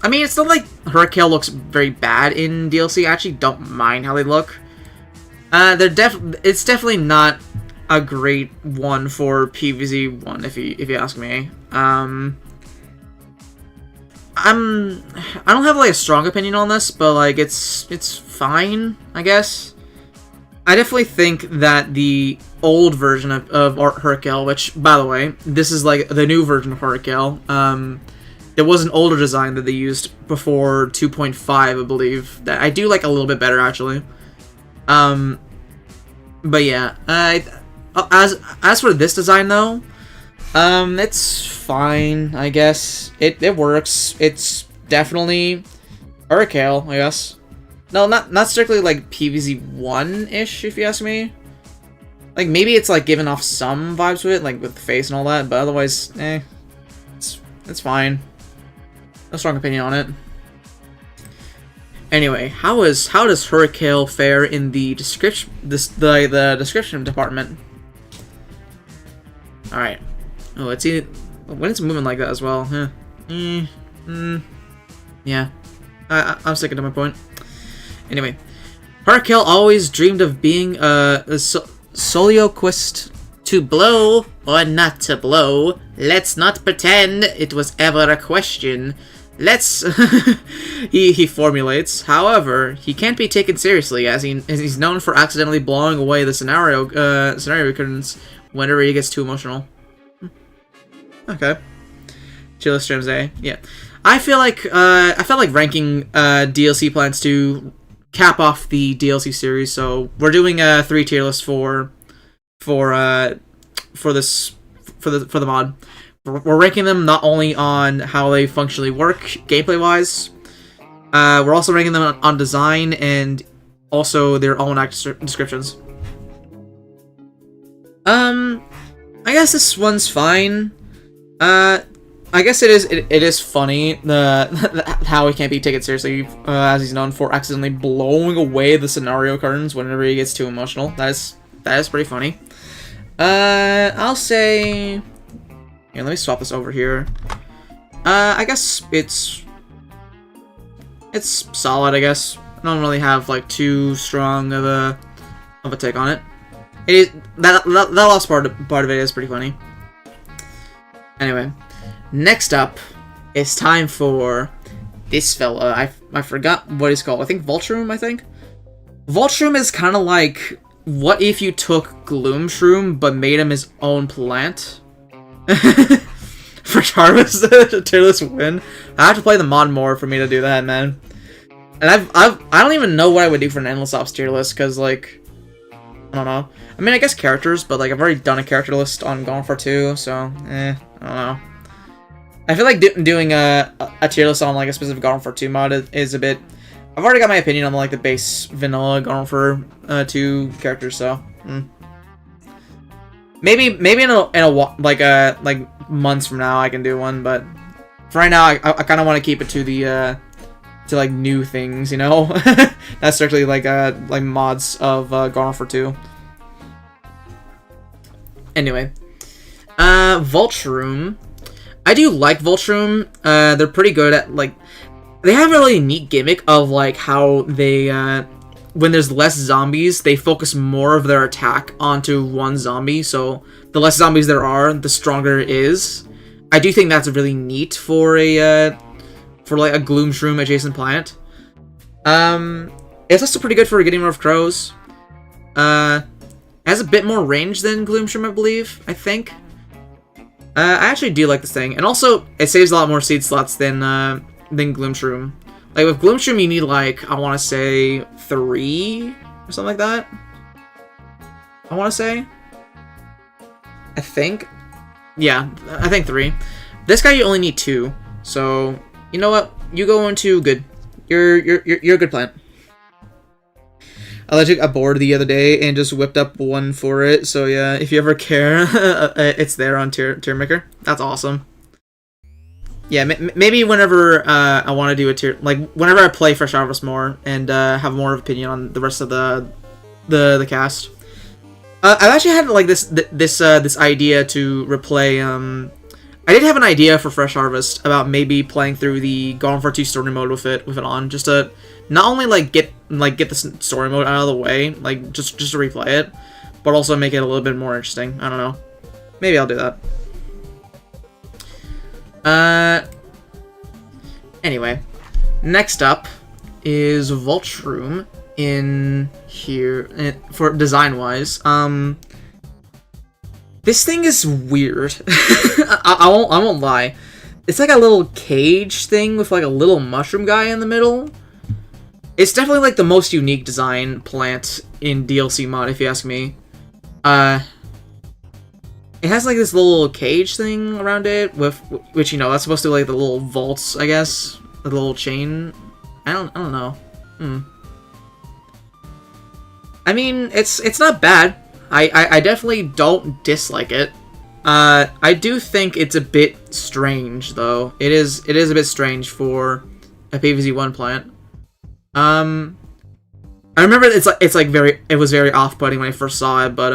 mean, it's not like Hurricane looks very bad in DLC. I actually don't mind how they look. It's definitely not a great one for PvZ 1 if you ask me. I don't have like a strong opinion on this, but like it's fine, I guess. I definitely think that the old version of Hurricane, which, by the way, this is like the new version of Hurricane. There was an older design that they used before 2.5, I believe, that I do like a little bit better, actually. But yeah, as for this design, though, it's fine, I guess. It works. It's definitely Hurricane, I guess. No, not strictly like PvZ 1-ish, if you ask me. Like, maybe it's like giving off some vibes with it, like with the face and all that, but otherwise, it's fine. No strong opinion on it. Anyway, how does Hurricane fare in the description the description department? All right. Oh, it's when it's moving like that as well. Huh. Yeah. I'm sticking to my point. Anyway, Hurricane always dreamed of being a soloist. To blow or not to blow, let's not pretend it was ever a question. Let's he formulates. However, he can't be taken seriously as he's known for accidentally blowing away the scenario recurrence whenever he gets too emotional. Okay. Chilla streams A. Yeah. I feel like ranking DLC plans to cap off the DLC series. So we're doing a 3 tier list for the mod. we're ranking them not only on how they functionally work, gameplay-wise, we're also ranking them on design and also their almanac descriptions. I guess this one's fine. I guess it is funny how he can't be taken seriously, as he's known for accidentally blowing away the scenario cartons whenever he gets too emotional. That is pretty funny. I'll say, here, let me swap this over here. I guess it's solid. I guess I don't really have like too strong of a take on it. It is that last part of it is pretty funny. Anyway. Next up, it's time for this fella. I forgot what he's called. I think Voltshroom, I think? Voltshroom is kind of like, what if you took Gloomshroom but made him his own plant? For Jarvis to tier list win. I have to play the mod more for me to do that, man. And I don't even know what I would do for an Endless Ops tier list, because, like, I don't know. I mean, I guess characters, but, like, I've already done a character list on Gone for 2, so, I don't know. I feel like doing a tier list on like a specific Garden for 2 mod is a bit. I've already got my opinion on like the base vanilla Garden for 2 characters, so maybe in a like months from now I can do one, but for right now I kind of want to keep it to the to like new things, you know. That's strictly like mods of Garden for 2. Anyway, Voltshroom. I do like Voltshroom. They're pretty good at, like, they have a really neat gimmick of, like, how they, when there's less zombies, they focus more of their attack onto one zombie, so the less zombies there are, the stronger it is. I do think that's really neat for a, like, a Gloomshroom adjacent planet. It's also pretty good for getting rid of crows. It has a bit more range than Gloomshroom, I believe, I think. I actually do like this thing, and also it saves a lot more seed slots than Gloomshroom. Like with Gloomshroom, you need like I want to say 3 or something like that. I want to say. I think, yeah, I think 3. This guy you only need 2, so you know what? You go into good. You're a good plant. I took a board the other day and just whipped up one for it. So yeah, if you ever care, it's there on Tier Maker. That's awesome. Yeah, maybe whenever I want to do a tier, like whenever I play Fresh Harvest more and have more of an opinion on the rest of the cast. I've actually had like this idea to replay. I did have an idea for Fresh Harvest about maybe playing through the Gone for 2 story mode with it on, just to not only like get the story mode out of the way, like just to replay it, but also make it a little bit more interesting. I don't know. Maybe I'll do that. Anyway, next up is Voltshroom in here for design wise. This thing is weird. I won't lie. It's like a little cage thing with like a little mushroom guy in the middle. It's definitely like the most unique design plant in DLC mod, if you ask me. It has like this little cage thing around it, with which, you know, that's supposed to be like the little vaults, I guess, the little chain. I don't know. I mean, it's not bad. I definitely don't dislike it. I do think it's a bit strange, though. It is a bit strange for a PvZ1 plant. I remember it was very off-putting when I first saw it, but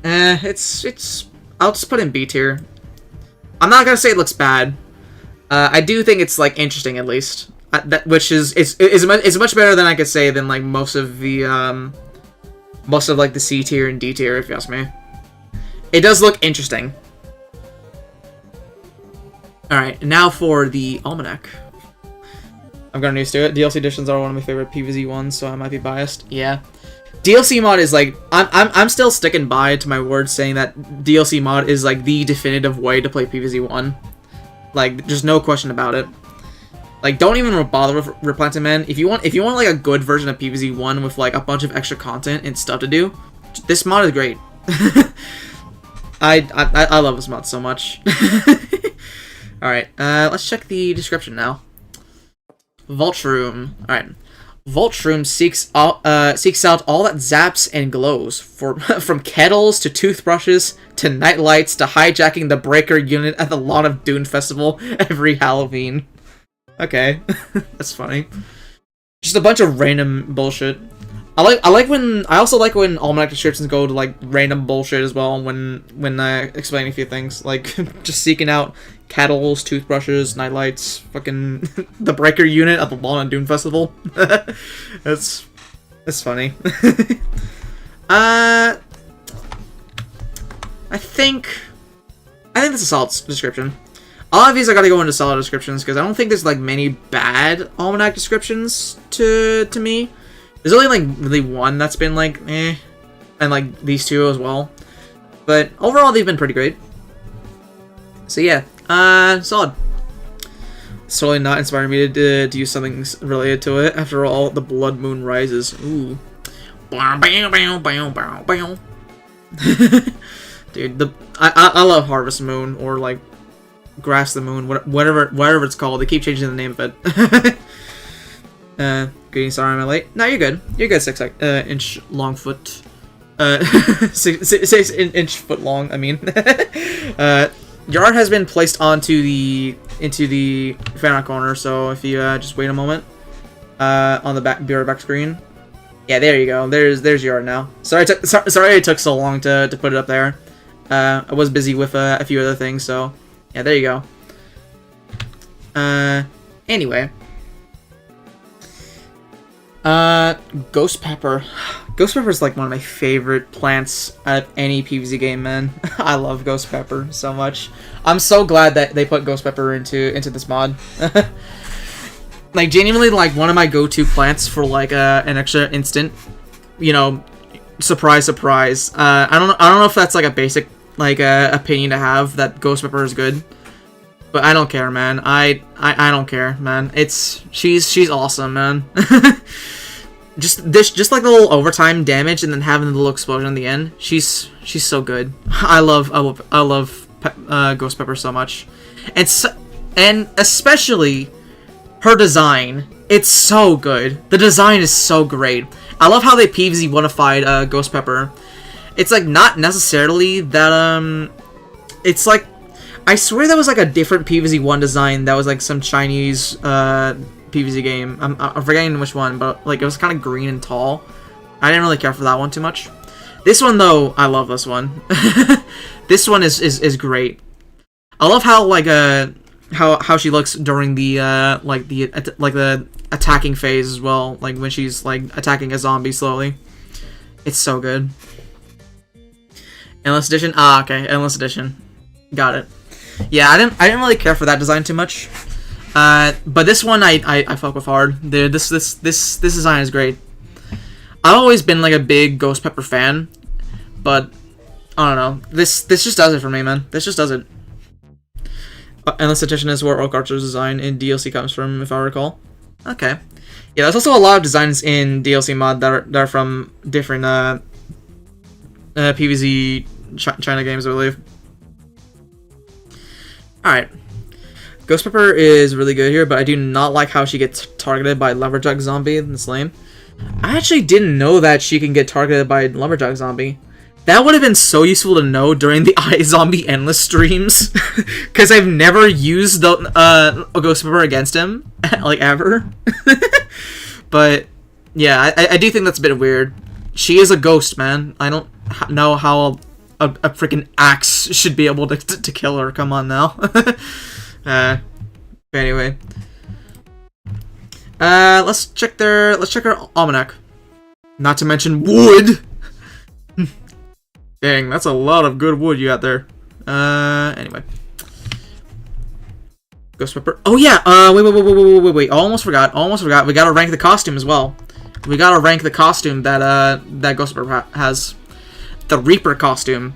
I'll just put it in B tier. I'm not gonna say it looks bad. I do think it's like interesting, at least. Which is much better than I could say than like most of like the C tier and D tier, if you ask me. It does look interesting. Alright, now for the Almanac. I'm getting used to it. DLC editions are one of my favorite PvZ ones, so I might be biased. Yeah. DLC mod is like, I'm still sticking by to my word saying that DLC mod is like the definitive way to play PvZ1. Like, there's no question about it. Like, don't even bother with Replanting Man. If you want like a good version of PvZ1 with like a bunch of extra content and stuff to do, this mod is great. I love this mod so much. Alright, let's check the description now. Vault Room. Alright. Vault Room seeks out all that zaps and glows, from kettles to toothbrushes to night lights to hijacking the breaker unit at the Lawn of Dune festival every Halloween. Okay, that's funny. Just a bunch of random bullshit. I also like when almanac descriptions go to like random bullshit as well when explaining a few things, like just seeking out kettles, toothbrushes, nightlights, fucking the breaker unit at the Lawn of Dune festival. That's funny. I think that's a solid description. A lot of these I gotta go into solid descriptions because I don't think there's like many bad almanac descriptions to me. There's only like really one that's been like eh, and like these two as well. But overall they've been pretty great. So yeah, solid. It's totally not inspiring me to do something related to it. After all, the Blood Moon Rises. Ooh. Dude, I love Harvest Moon or like Grass the Moon, whatever it's called. They keep changing the name of it. Greetings, sorry I'm late. No, you're good. You're good. 6 inch long foot. 6 inch foot long. I mean, your art has been placed into the fan art corner. So if you just wait a moment, on the back screen. Yeah, there you go. There's your art now. Sorry it took so long to put it up there. I was busy with a few other things, so yeah, there you go. Anyway. Ghost Pepper. Ghost Pepper is like one of my favorite plants out of any PvZ game, man. I love Ghost Pepper so much. I'm so glad that they put Ghost Pepper into this mod. Like genuinely, like one of my go-to plants for like an extra instant, you know, surprise. I don't know if that's like a basic like opinion to have that Ghost Pepper is good. But I don't care, man. I don't care, man. She's awesome, man. just like the little overtime damage and then having the little explosion in the end. She's so good. I love Ghost Pepper so much, and especially her design. It's so good. The design is so great. I love how they PvZ one-ified Ghost Pepper. It's like not necessarily that it's like. I swear that was like a different PvZ 1 design that was like some Chinese PvZ game. I'm forgetting which one, but like it was kind of green and tall. I didn't really care for that one too much. This one though, I love this one. This one is great. I love how like how she looks during the the attacking phase as well, like when she's like attacking a zombie slowly. It's so good. Endless Edition? Ah, okay, Endless Edition. Got it. Yeah, I didn't really care for that design too much, but this one I fuck with hard. This design is great. I've always been like a big Ghost Pepper fan, but I don't know. This just does it for me, man. This just does it. Endless Edition is where Oak Archer's design in DLC comes from, if I recall. Okay. Yeah, there's also a lot of designs in DLC mod that are from different PvZ China games, I believe. Alright. Ghost Pepper is really good here, but I do not like how she gets targeted by Lumberjack Zombie. That's lame. I actually didn't know that she can get targeted by Lumberjack Zombie. That would have been so useful to know during the iZombie Endless streams. Because I've never used the Ghost Pepper against him. Like, ever. But, yeah, I do think that's a bit weird. She is a ghost, man. I don't know how a freaking axe should be able to kill her. Come on now. But anyway, let's check her almanac. Not to mention wood. Dang, that's a lot of good wood you got there. Anyway, Ghost Pepper. Oh yeah. Wait. Almost forgot. We gotta rank the costume as well. We gotta rank the costume that Ghost Pepper has. The Reaper costume.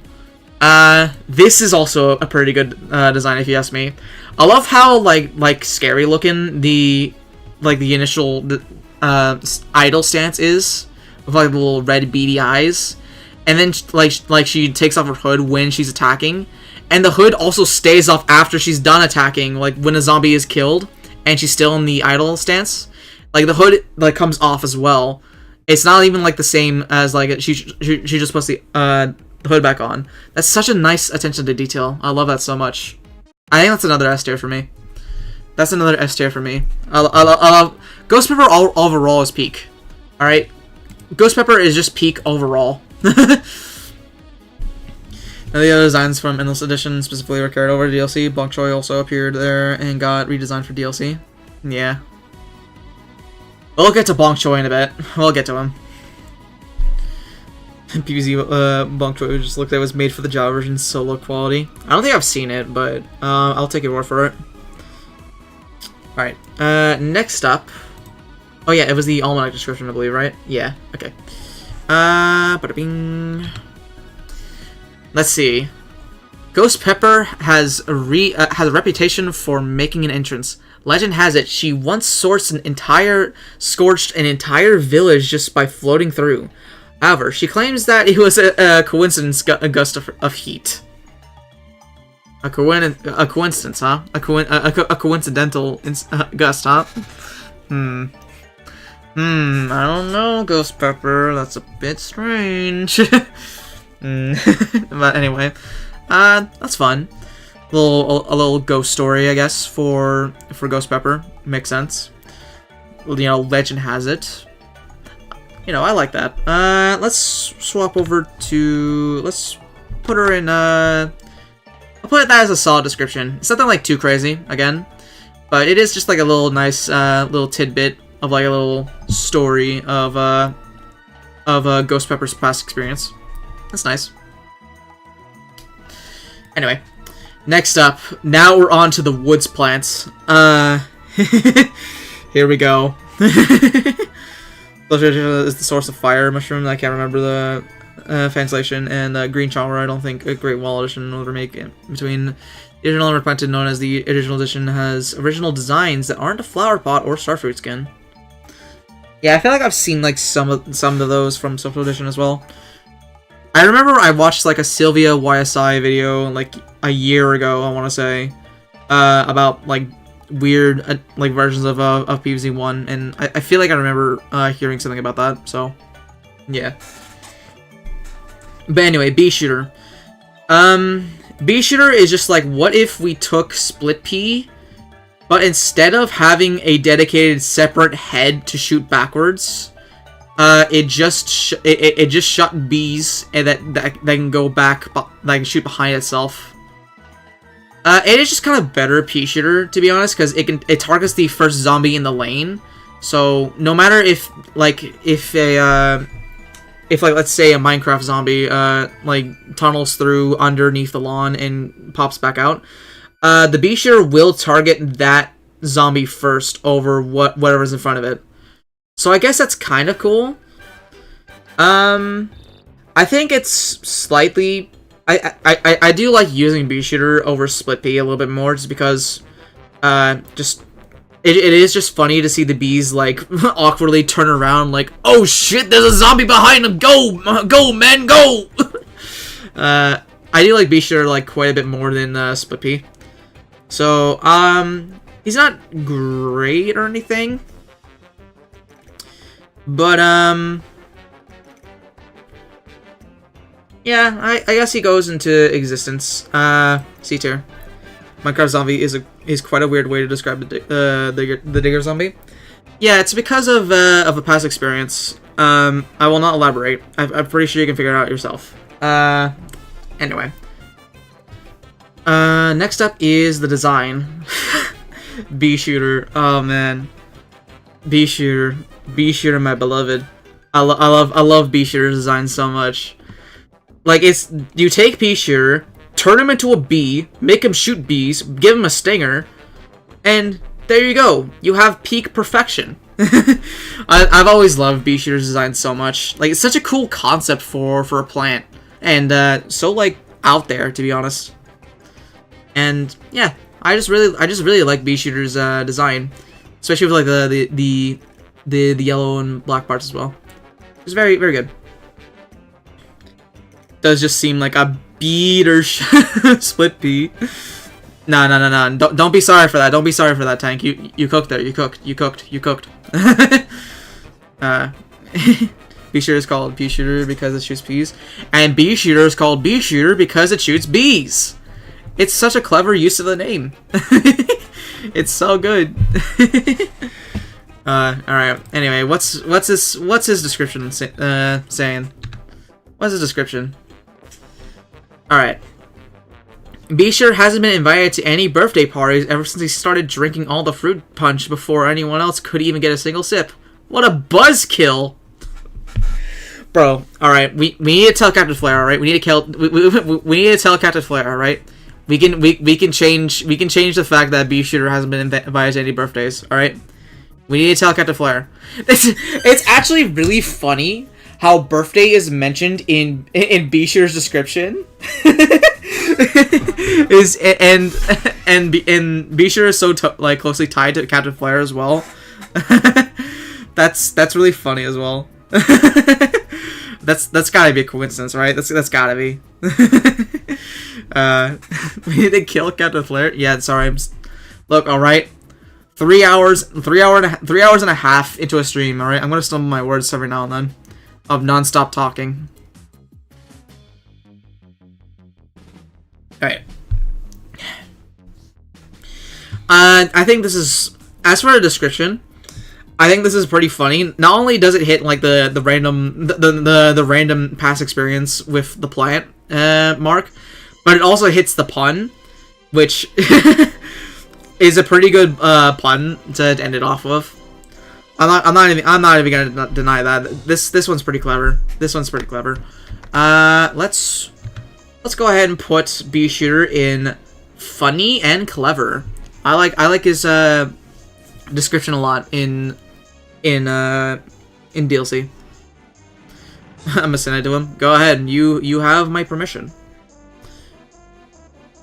This is also a pretty good design if you ask me. I love how like scary looking the initial idle stance is with like the little red beady eyes, and then like she takes off her hood when she's attacking, and the hood also stays off after she's done attacking, like when a zombie is killed and she's still in the idle stance. Like the hood like comes off as well. It's not even like the same as like she just puts the hood back on. That's such a nice attention to detail. I love that so much. I think that's another S tier for me. That's another S tier for me. I love Ghost Pepper overall is peak. All right, Ghost Pepper is just peak overall. Now the other designs from Endless Edition specifically were carried over to DLC. Bok Choy also appeared there and got redesigned for DLC. Yeah. We'll get to Bok Choy in a bit. We'll get to him. PvZ Bok Choy just looked at was made for the Java version, so low quality. I don't think I've seen it, but I'll take your word for it. Alright, next up. Oh yeah, it was the Almanac description, I believe, right? Yeah, okay. Bada bing. Let's see. Ghost Pepper has a reputation for making an entrance. Legend has it she once scorched an entire village just by floating through. However, she claims that it was a coincidence, a gust of heat. A coincidence, huh? A coincidental gust, huh? I don't know, Ghost Pepper. That's a bit strange. But anyway, that's fun. A little ghost story, I guess, for Ghost Pepper. Makes sense. You know, legend has it. You know, I like that. Let's swap over to... Let's put her in, I'll put that as a solid description. It's nothing, like, too crazy, again. But it is just, like, a little nice, little tidbit of, like, a little story of Ghost Pepper's past experience. That's nice. Anyway, next up, now we're on to the woods plants. Here we go. Is the source of fire mushroom. I can't remember the translation. And green chomper, I don't think a Great Wall Edition will remake it. Between the original and replanted, known as the original edition, has original designs that aren't a flower pot or starfruit skin. Yeah, I feel like I've seen like some of those from Special Edition as well. I remember I watched like a Sylvia YSI video like a year ago, I want to say, about like weird like versions of PvZ 1, and I feel like I remember hearing something about that. So yeah. But anyway, Bee Shooter. Bee Shooter is just like, what if we took Split Pea, but instead of having a dedicated separate head to shoot backwards, it just shot bees and that can go back, that can shoot behind itself. It is just kind of better Pea Shooter, to be honest, because it targets the first zombie in the lane. So no matter if let's say a Minecraft zombie like tunnels through underneath the lawn and pops back out, the Bee Shooter will target that zombie first over whatever's in front of it. So I guess that's kind of cool. I think it's slightly... I do like using Bee Shooter over Split Pea a little bit more, just because it is just funny to see the bees like awkwardly turn around like, oh shit, there's a zombie behind him, go man, go. I do like Bee Shooter like quite a bit more than Split Pea. So he's not great or anything, but yeah, I guess he goes into existence. C tier. Minecraft zombie is quite a weird way to describe the digger zombie. Yeah, it's because of a past experience. I will not elaborate. I'm pretty sure you can figure it out yourself. Anyway. Next up is the design. Bee Shooter. Oh man. Bee Shooter, my beloved. I love Bee Shooter's design so much. Like, it's, you take Bee Shooter, turn him into a bee, make him shoot bees, give him a stinger, and there you go. You have peak perfection. I've always loved Bee Shooter's design so much. Like, it's such a cool concept for a plant, and so like out there, to be honest. And yeah, I just really like Bee Shooter's design, especially with like the yellow and black parts as well. It's very, very good. does just seem like a beater split pea. No. Don't be sorry for that. Don't be sorry for that, Tank. You cooked there. You cooked. Bee shooter is called bee shooter because it shoots peas, and bee shooter is called bee shooter because it shoots bees. It's such a clever use of the name. It's so good. All right. Anyway, what's his description saying? What's his description? All right. Bee-Shooter hasn't been invited to any birthday parties ever since he started drinking all the fruit punch before anyone else could even get a single sip. What a buzzkill! Bro, all right, we need to tell Captain Flare, all right? We need to tell Captain Flare, all right? We can change the fact that Bee-Shooter hasn't been invited to any birthdays, all right? We need to tell Captain Flare. It's actually really funny how birthday is mentioned in Bee-Shooter's description. and Bee-Shooter is so closely tied to Captain Flare as well. That's really funny as well. That's gotta be a coincidence, right? That's gotta be. We need to kill Captain Flare. Yeah, sorry. Look, all right. 3 hours and a half into a stream. All right, I'm gonna stumble my words every now and then of non-stop talking. All right. I think this is, as for a description, I think this is pretty funny. Not only does it hit like the random past experience with the plant mark, but it also hits the pun, which is a pretty good pun to end it off of. I'm not even gonna deny that. This one's pretty clever. Let's go ahead and put Bee-Shooter in funny and clever. I like his description a lot in DLC. I'm gonna send it to him. Go ahead, you have my permission.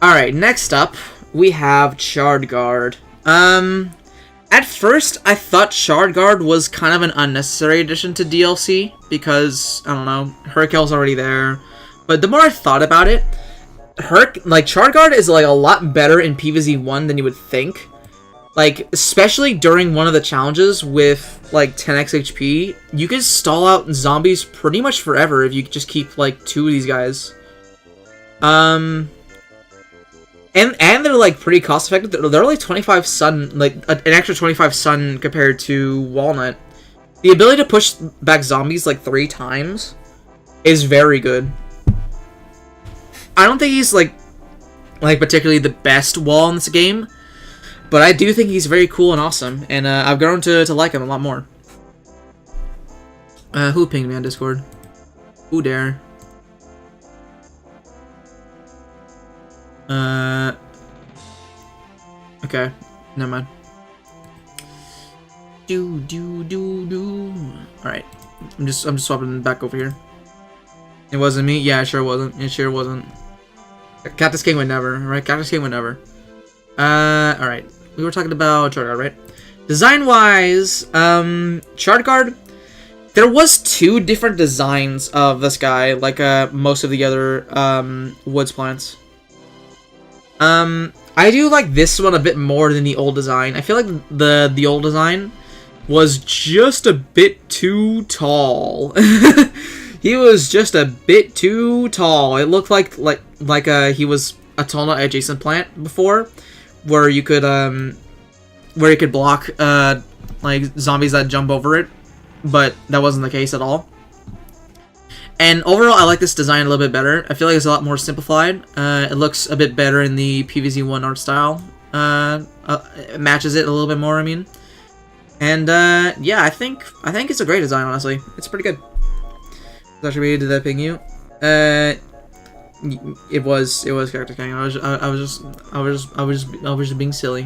Alright, next up we have Shard Guard. At first I thought Shard Guard was kind of an unnecessary addition to DLC because, I don't know, Herkel's already there. But the more I thought about it, Shard Guard is like a lot better in PvZ 1 than you would think. Like, especially during one of the challenges with like 10x HP, you can stall out zombies pretty much forever if you just keep like 2 of these guys. And they're like pretty cost effective. They're like 25 sun, like an extra 25 sun compared to Walnut. The ability to push back zombies like 3 times is very good. I don't think he's like particularly the best wall in this game, but I do think he's very cool and awesome, and I've grown to like him a lot more. Who pinged me on Discord? Who dare? Okay, never mind. Alright. I'm just swapping back over here. It wasn't me? Yeah, it sure wasn't. It sure wasn't. Cactus King would never, right? Cactus King would never. Alright. We were talking about Shard Guard, right? Design-wise, Shard Guard, there was 2 different designs of this guy, like most of the other woods plants. I do like this one a bit more than the old design. I feel like the old design was just a bit too tall. He was just a bit too tall. It looked like he was a tall nut adjacent plant before, where you could block like zombies that jump over it, but that wasn't the case at all. And overall, I like this design a little bit better. I feel like it's a lot more simplified. It looks a bit better in the PvZ 1 art style. It matches it a little bit more, I mean. And yeah, I think it's a great design, honestly. It's pretty good. Did that ping you? It was Character King. I was just being silly.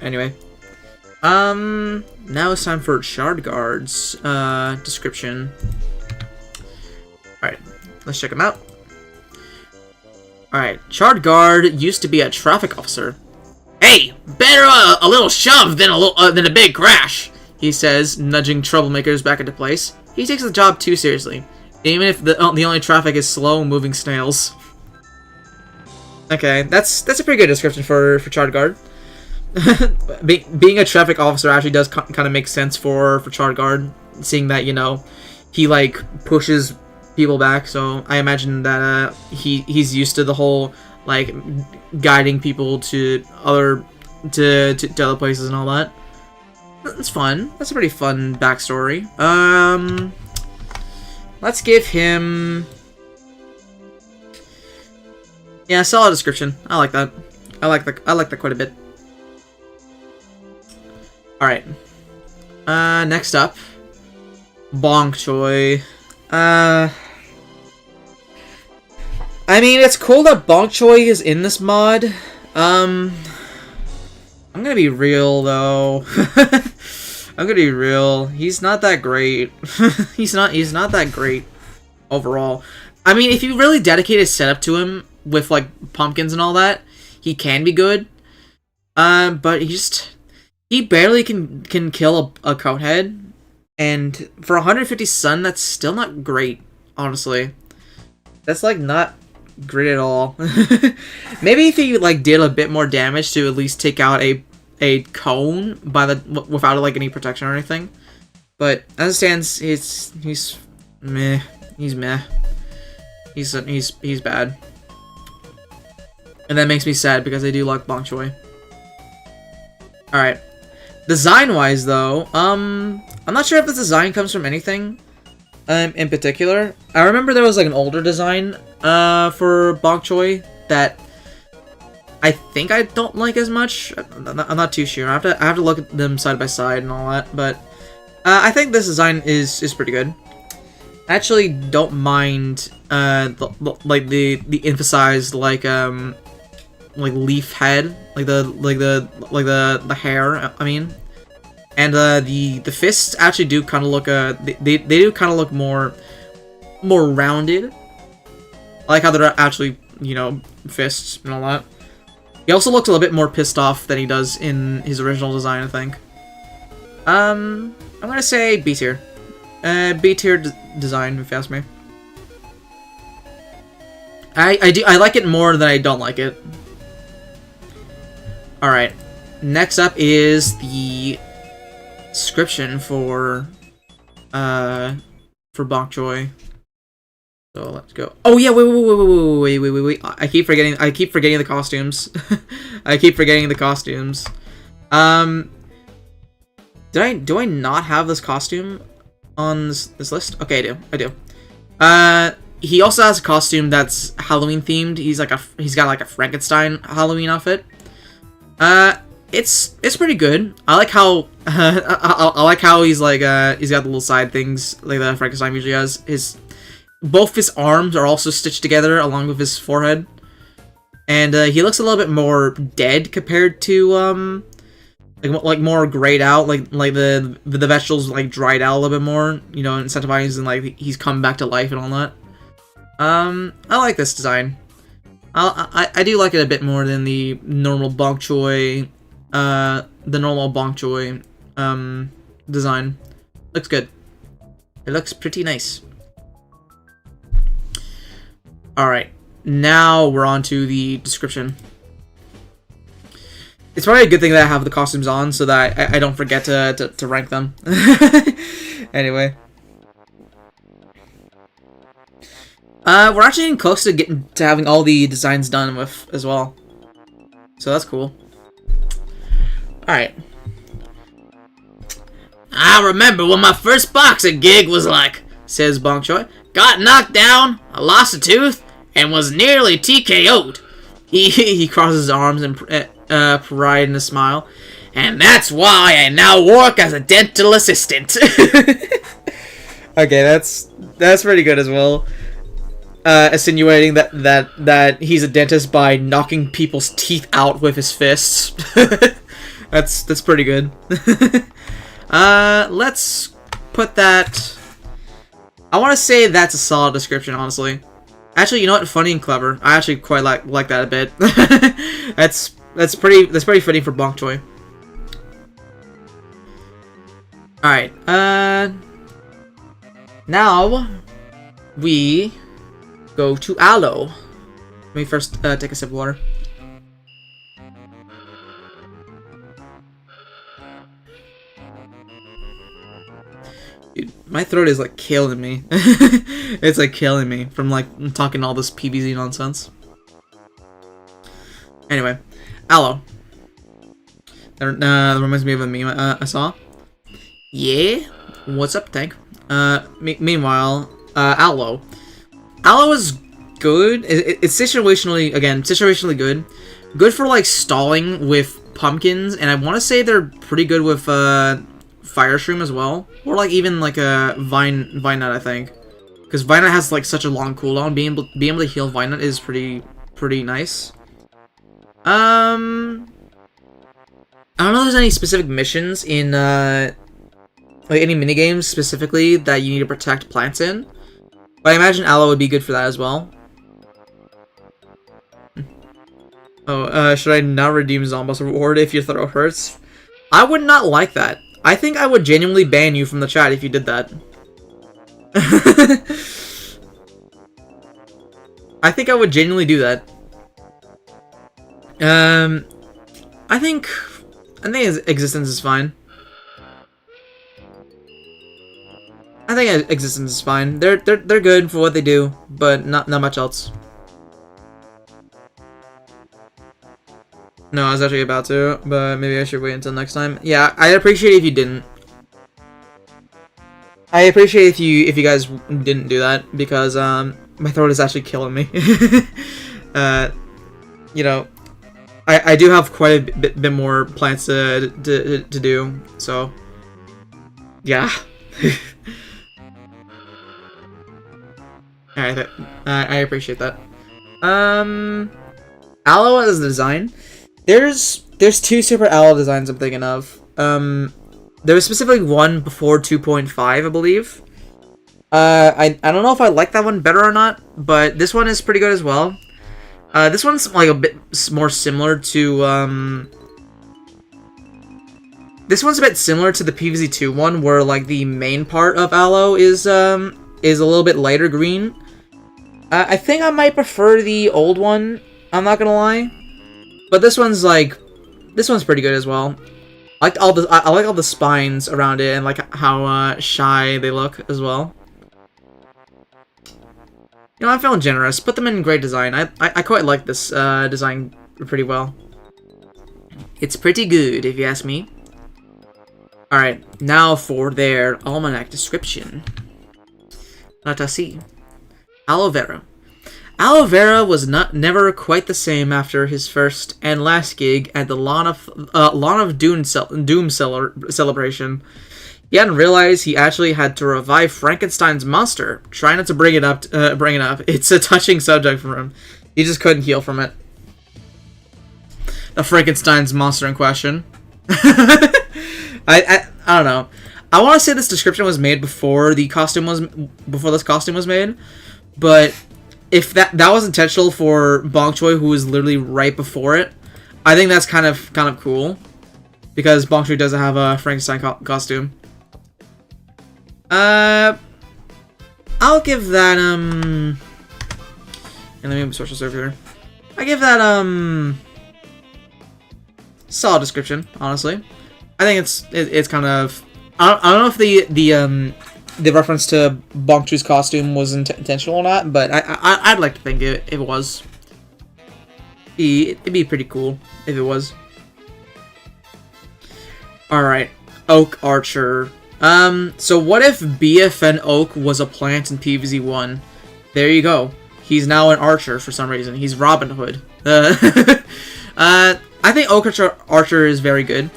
Anyway. Now it's time for Shard Guard's description. Alright, let's check him out. Alright, Shard Guard used to be a traffic officer. Hey, better a little shove than a big crash, he says, nudging troublemakers back into place. He takes the job too seriously. Even if the only traffic is slow-moving snails. Okay, that's a pretty good description for Charred Guard. Being a traffic officer actually does kind of make sense for Charred Guard, seeing that, you know, he like pushes people back. So I imagine that he's used to the whole like guiding people to other places and all that. That's fun. That's a pretty fun backstory. Let's give him. Yeah, solid description. I like that. I like that quite a bit. All right. Next up, Bong Choy. I mean, it's cool that Bong Choy is in this mod. I'm gonna be real though. I'm gonna be real. He's not that great. He's not that great overall. I mean, if you really dedicate a setup to him with like pumpkins and all that, he can be good. But he barely can kill a coathead, and for 150 sun, that's still not great. Honestly, that's like not great at all. Maybe if he like did a bit more damage to at least take out a cone without like any protection or anything. But as it stands, he's meh. He's meh. He's bad. And that makes me sad because I do like Bong Choy. Alright. Design-wise, though, I'm not sure if this design comes from anything in particular. I remember there was like an older design for Bong Choy that I think I don't like as much. I'm not too sure. I have to look at them side by side and all that, but I think this design is pretty good. I actually don't mind the emphasized like leaf head, like the hair. I mean, and the fists actually do kind of look they do kind of look more rounded. I like how they're actually, you know, fists and all that. He also looks a little bit more pissed off than he does in his original design, I think. I'm gonna say B tier. B tier design, if you ask me. I like it more than I don't like it. Alright, next up is the description for Bong Choy. So let's go. Oh yeah, wait. I keep forgetting the costumes. I keep forgetting the costumes. Do I not have this costume on this list? Okay, I do. He also has a costume that's Halloween themed. He's got like a Frankenstein Halloween outfit. It's pretty good. I like how I like how he's like he's got the little side things like that Frankenstein usually has. Both his arms are also stitched together along with his forehead, and he looks a little bit more dead compared to like more grayed out, like the vegetables like dried out a little bit more, you know, incentivizing like he's come back to life and all that. I like this design. I do like it a bit more than the normal Bong Choy, design. Looks good. It looks pretty nice. Alright, now we're on to the description. It's probably a good thing that I have the costumes on so that I don't forget to rank them. Anyway. We're actually getting close to having all the designs done with as well. So that's cool. Alright. I remember when my first boxing gig was like, Says Bong Choy. got knocked down, I lost a tooth, and was nearly TKO'd. He crosses his arms in pride and a smile. And that's why I now work as a dental assistant. Okay, that's pretty good as well. Insinuating that he's a dentist by knocking people's teeth out with his fists. That's pretty good. Let's put that. I want to say that's a solid description, honestly. Actually, you know what? Funny and clever. I actually quite like that a bit. that's pretty fitting for Bong Choy. All right. Now we go to Aloe. Let me first take a sip of water. Dude, my throat is like killing me. It's like killing me from like talking all this PvZ nonsense. Anyway, Aloe. That reminds me of a meme I saw. Yeah, what's up, Tank? Meanwhile, Aloe. Aloe is good. It's situationally good. Good for like stalling with pumpkins, and I want to say they're pretty good with Fire Shroom as well, or like even like a Vine Nut, I think, because Vine Nut has like such a long cooldown. Being able to heal Vine Nut is pretty nice. I don't know if there's any specific missions in like any minigames specifically that you need to protect plants in, but I imagine Aloe would be good for that as well. Oh, should I not redeem Zombo's reward if your throat hurts? I would not like that. I think I would genuinely ban you from the chat if you did that. I think I would genuinely do that. I think his existence is fine. I think existence is fine. They're good for what they do, but not much else. No, I was actually about to, but maybe I should wait until next time. Yeah, I'd appreciate it if you didn't. I appreciate if you guys didn't do that, because my throat is actually killing me. You know, I do have quite a bit more plans to do, so yeah. Alright, I appreciate that. Aloe as a design. There's two separate Aloe designs I'm thinking of. There was specifically one before 2.5, I believe. I don't know if I like that one better or not, but this one is pretty good as well. This one's like a bit more similar to this one's a bit similar to the PvZ2 one, where like the main part of Aloe is a little bit lighter green. I think I might prefer the old one, I'm not gonna lie. But this one's pretty good as well. I like all the spines around it, and like how shy they look as well. You know, I'm feeling generous. Put them in great design. I quite like this design pretty well. It's pretty good, if you ask me. Alright, now for their almanac description. Let us see. Aloe Vera. Aloe Vera was never quite the same after his first and last gig at the Lawn of Doom celebration. He hadn't realized he actually had to revive Frankenstein's monster. Try not to bring it up. It's a touching subject for him. He just couldn't heal from it. The Frankenstein's monster in question. I don't know. I want to say this description was made before this costume was made, but if that was intentional for Bong Choi, who was literally right before it, I think that's kind of cool, because Bong Choi doesn't have a Frankenstein costume. I'll give that and let me switch this over here. I give that solid description, honestly. I think it's kind of I don't know if the reference to Bong Choi's costume was intentional or not, but I'd like to think it was. It'd be pretty cool if it was. Alright, Oak Archer. So what if BFN Oak was a plant in PvZ1? There you go. He's now an archer for some reason. He's Robin Hood. I think Oak Archer is very good.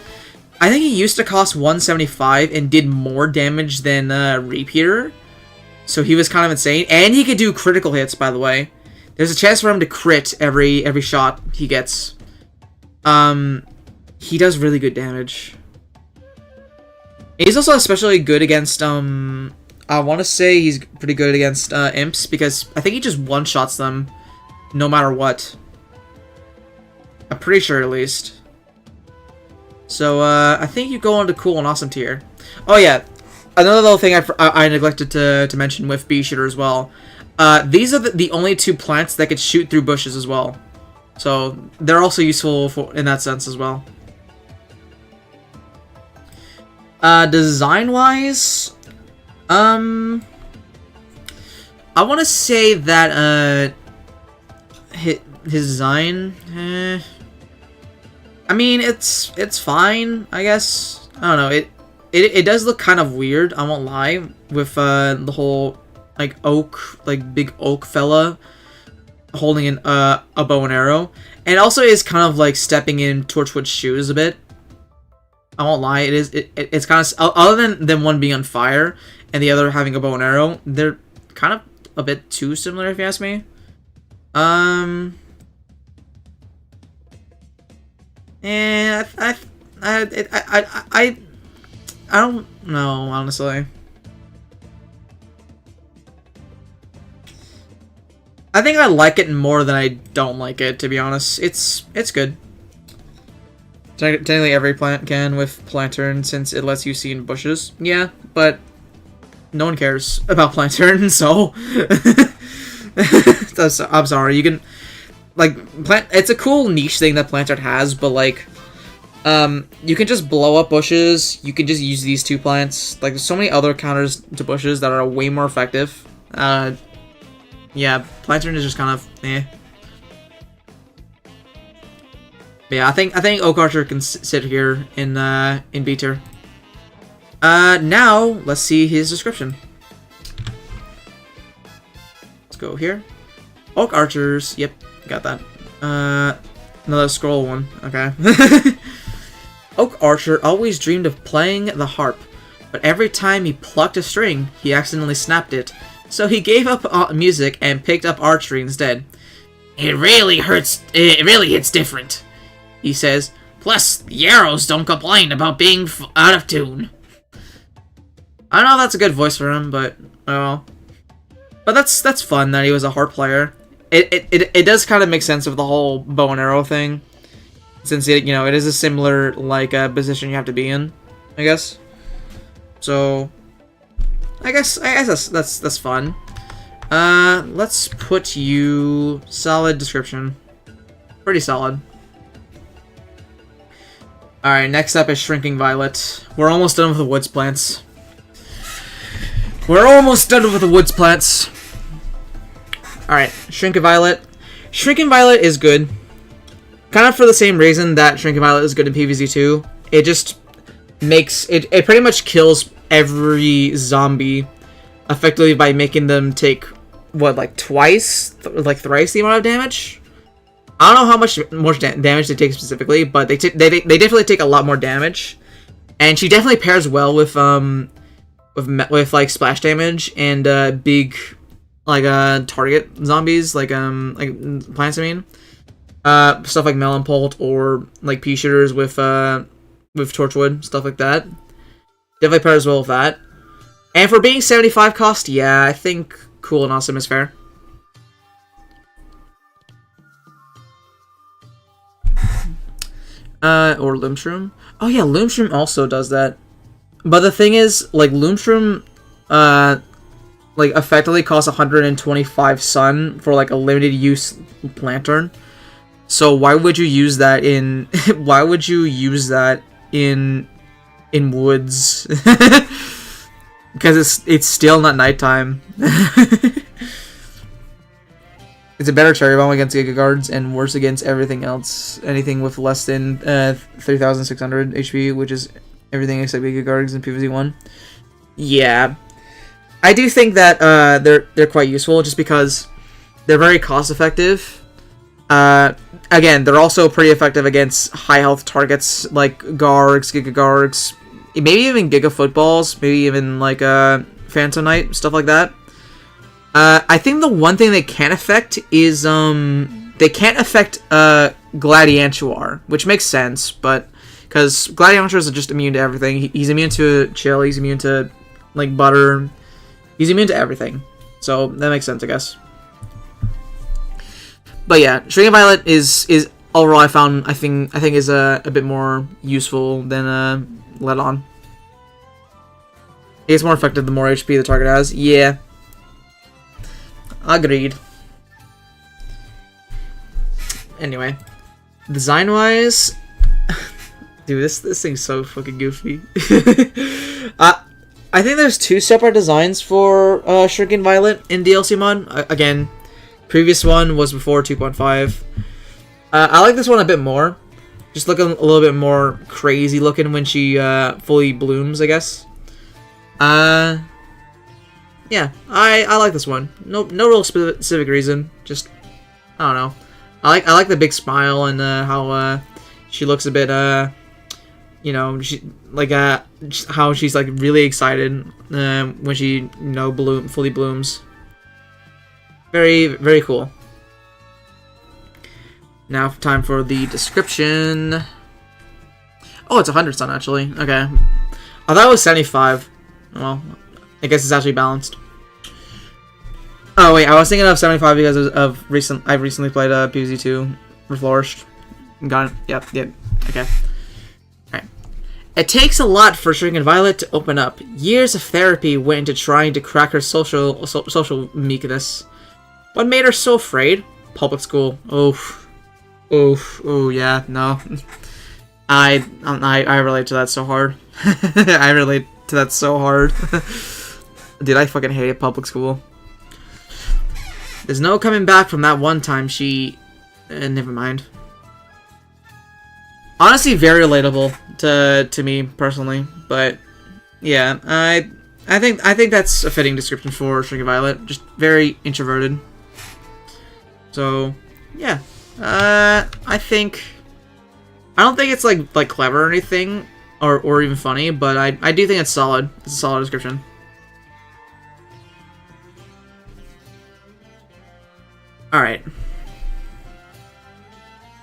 I think he used to cost 175 and did more damage than Repeater. So he was kind of insane. And he could do critical hits, by the way. There's a chance for him to crit every shot he gets. He does really good damage. He's also especially good against, I want to say he's pretty good against imps, because I think he just one-shots them no matter what. I'm pretty sure, at least. So, I think you go on to cool and awesome tier. Oh yeah, another little thing I neglected to mention with bee shooter as well. These are the only two plants that could shoot through bushes as well. So they're also useful in that sense as well. Design-wise, I want to say that his design, I mean, it's fine, I guess. I don't know. It does look kind of weird, I won't lie, with the whole like big oak fella holding a bow and arrow. And also is kind of like stepping in Torchwood's shoes a bit. I won't lie, it's kind of, other than one being on fire and the other having a bow and arrow, they're kind of a bit too similar if you ask me. And I don't know, honestly. I think I like it more than I don't like it, to be honest. It's good. Technically every plant can with Planturn, since it lets you see in bushes. Yeah, but no one cares about Planturn, so I'm sorry. You can it's a cool niche thing that Planturn has, but like you can just blow up bushes. You can just use these two plants. Like there's so many other counters to bushes that are way more effective. Yeah, Planturn is just kind of eh. But yeah, I think Oak Archer can sit here in B tier. Now let's see his description. Let's go here. Oak Archers. Yep, got that. Another scroll one. Okay. Oak Archer always dreamed of playing the harp, but every time he plucked a string, he accidentally snapped it. So he gave up music and picked up archery instead. It really hurts. It really hits different, he says. Plus, the arrows don't complain about being out of tune. I don't know if that's a good voice for him, but oh. But that's fun that he was a harp player. It does kind of make sense of the whole bow and arrow thing, since it is a similar position you have to be in, I guess. So I guess that's fun. Let's put you solid description. Pretty solid. Alright, next up is Shrinking Violet. We're almost done with the woods plants. Alright, Shrinking Violet. Shrinking Violet is good. Kind of for the same reason that Shrinking Violet is good in PvZ 2. It just makes it pretty much kills every zombie effectively by making them take thrice the amount of damage. I don't know how much more damage they take specifically, but they definitely take a lot more damage. And she definitely pairs well with like splash damage and big target zombies like plants. I mean, stuff like Melon Pult or like pea shooters with Torchwood, stuff like that. Definitely pairs well with that. And for being 75 cost, yeah, I think cool and awesome is fair. Or Loomshroom. Oh yeah, Loomshroom also does that. But the thing is, like, Loomshroom, effectively costs 125 sun for, like, a limited use Planturn. So why would you use that in... why would you use that in woods? Because it's still not nighttime. It's a better cherry bomb against Giga Guards and worse against everything else. Anything with less than 3,600 HP, which is everything except Giga Guards in PvZ 1. Yeah, I do think that they're quite useful just because they're very cost effective. Again, they're also pretty effective against high health targets like Gargs, Giga Gargs, maybe even Giga Footballs, maybe even like Phantom Knight, stuff like that. I think the one thing they can't affect is they can't affect Gladiantuar, which makes sense, but because Gladiantuars are just immune to everything. He's immune to chill, he's immune to like butter, he's immune to everything. So that makes sense, I guess. But yeah, Shrinking Violet is overall I think is a bit more useful than Let On. It's more effective the more HP the target has. Yeah. Agreed. Anyway. Design-wise... Dude, this thing's so fucking goofy. I think there's 2 separate designs for Shrinking Violet in DLC Mod. Again, previous one was before 2.5. I like this one a bit more. Just looking a little bit more crazy looking when she fully blooms, I guess. Yeah, I like this one. No real specific reason. Just, I don't know. I like the big smile and how she looks a bit you know, how she's like really excited when she fully blooms. Very cool. Now time for the description. Oh, it's 100 sun actually. Okay, I thought it was 75. Well, I guess it's actually balanced. Oh wait, I was thinking of 75 because of I recently played PvZ 2 Reflourished. Got it. Yep. Okay. Alright. It takes a lot for Shrinking Violet to open up. Years of therapy went into trying to crack her social meekness. What made her so afraid? Public school. Oof. Yeah, no. I relate to that so hard. I relate to that so hard. Dude, I fucking hated public school. There's no coming back from that one time she... never mind. Honestly, very relatable to me personally, but yeah, I think that's a fitting description for Shrinking Violet. Just very introverted. So yeah, I don't think it's like clever or anything, or even funny, but I do think it's solid. It's a solid description. All right.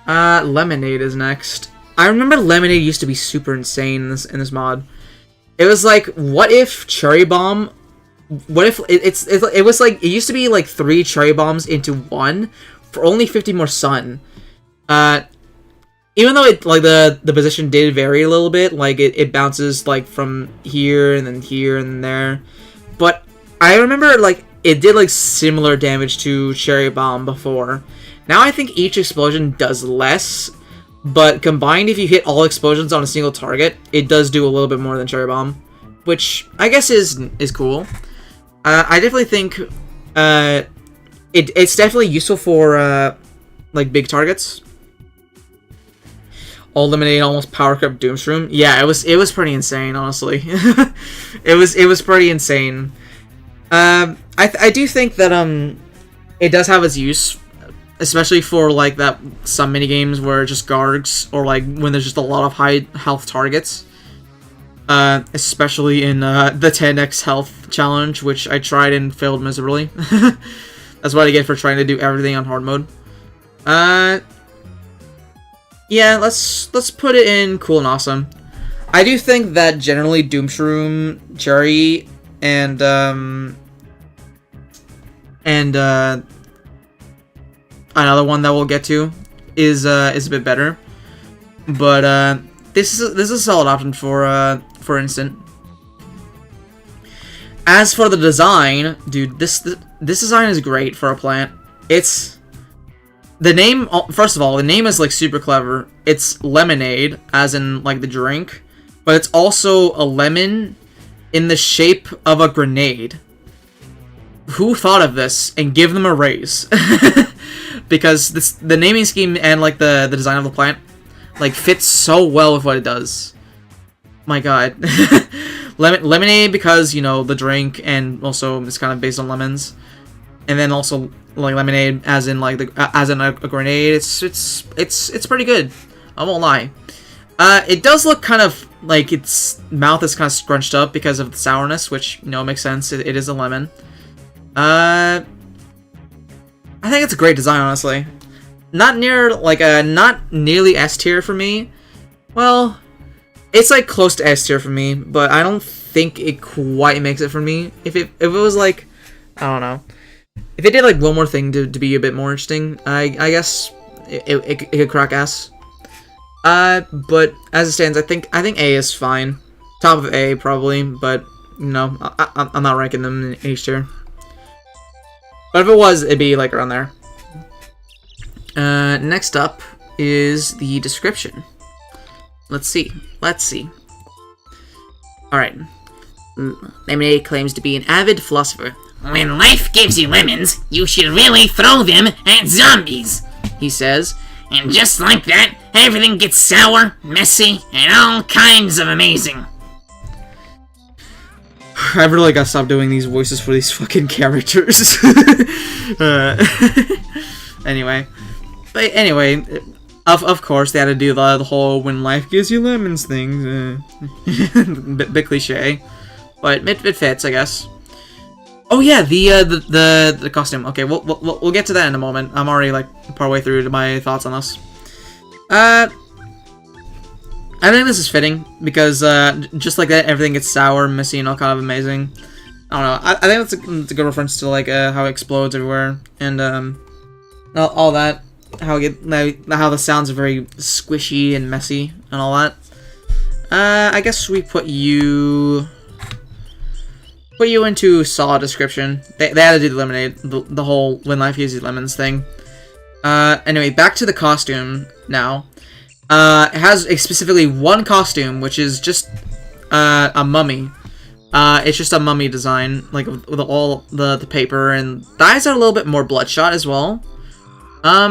Lemonade is next. I remember Lemonade used to be super insane in this mod. It was like, what if Cherry Bomb? What if it was like, it used to be like 3 Cherry Bombs into 1 for only 50 more sun. Even though it like the position did vary a little bit, like it bounces like from here and then there, but I remember like it did like similar damage to Cherry Bomb before. Now I think each explosion does less. But combined, if you hit all explosions on a single target, it does do a little bit more than Cherry Bomb, which I guess is cool. I definitely think it's definitely useful for like big targets. All eliminate almost power creep Doomshroom. Yeah, it was pretty insane, honestly. it was pretty insane. I do think that it does have its use. Especially for, like, some minigames where just Gargs, or, like, when there's just a lot of high health targets. Especially in, the 10x health challenge, which I tried and failed miserably. That's what I get for trying to do everything on hard mode. Yeah, let's put it in cool and awesome. I do think that generally Doomshroom, Cherry, and another one that we'll get to is a bit better, but this is a solid option for instant. As for the design, dude, this design is great for a plant. It's the name. First of all, the name is like super clever. It's Lemonade, as in like the drink, but it's also a lemon in the shape of a grenade. Who thought of this? And give them a raise. Because the naming scheme and like the design of the plant like fits so well with what it does. My god. Lemonade because, you know, the drink, and also it's kind of based on lemons. And then also like lemonade as in like a grenade. It's pretty good. I won't lie. It does look kind of like its mouth is kind of scrunched up because of the sourness, which, you know, makes sense. It is a lemon. I think it's a great design, honestly. Not nearly S tier for me. Well, it's like close to S tier for me, but I don't think it quite makes it for me. If it was like, I don't know, if it did like one more thing to be a bit more interesting, I guess it could crack S. But as it stands, I think A is fine. Top of A probably, but No, I'm not ranking them in H tier. But if it was, it'd be like around there. Next up is the description. Let's see. Alright. Lemonade claims to be an avid philosopher. When life gives you lemons, you should really throw them at zombies, He says. and just like that, everything gets sour, messy, and all kinds of amazing. I've really got to stop doing these voices for these fucking characters. Anyway. But anyway, of course, they had to do the whole when life gives you lemons thing. Bit cliche. But it fits, I guess. Oh yeah, the costume. Okay, we'll get to that in a moment. I'm already like partway through to my thoughts on this. I think this is fitting because just like that, everything gets sour, messy, and all kind of amazing. I don't know. I think it's a good reference to like how it explodes everywhere and all that. How the sounds are very squishy and messy and all that. I guess we put you into solid description. They had to do the lemonade, the whole when life uses lemons thing. Anyway, back to the costume now. It has specifically one costume, which is just a mummy. It's just a mummy design, like with all the paper, and the eyes are a little bit more bloodshot as well. I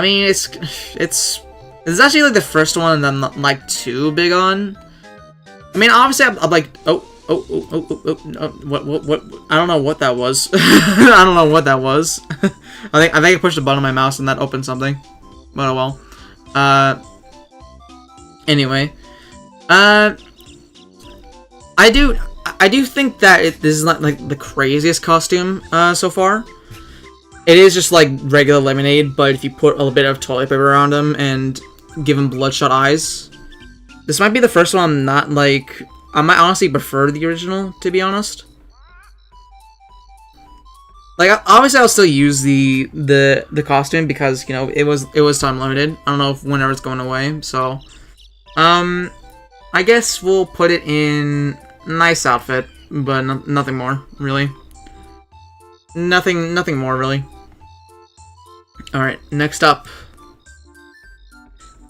mean, it's actually like the first one that I'm not like too big on. I mean, obviously I'm like what I don't know what that was. I don't know what that was. I think I pushed a button on my mouse and that opened something. But oh well. Anyway, I do think that this is not like the craziest costume so far. It is just like regular lemonade, but if you put a little bit of toilet paper around him and give him bloodshot eyes. This might be the first one I'm not like. I might honestly prefer the original, to be honest. Like, obviously I'll still use the costume because, you know, it was time limited. I don't know if whenever it's going away, so I guess we'll put it in nice outfit, but nothing more, really. Nothing more, really. Alright, next up.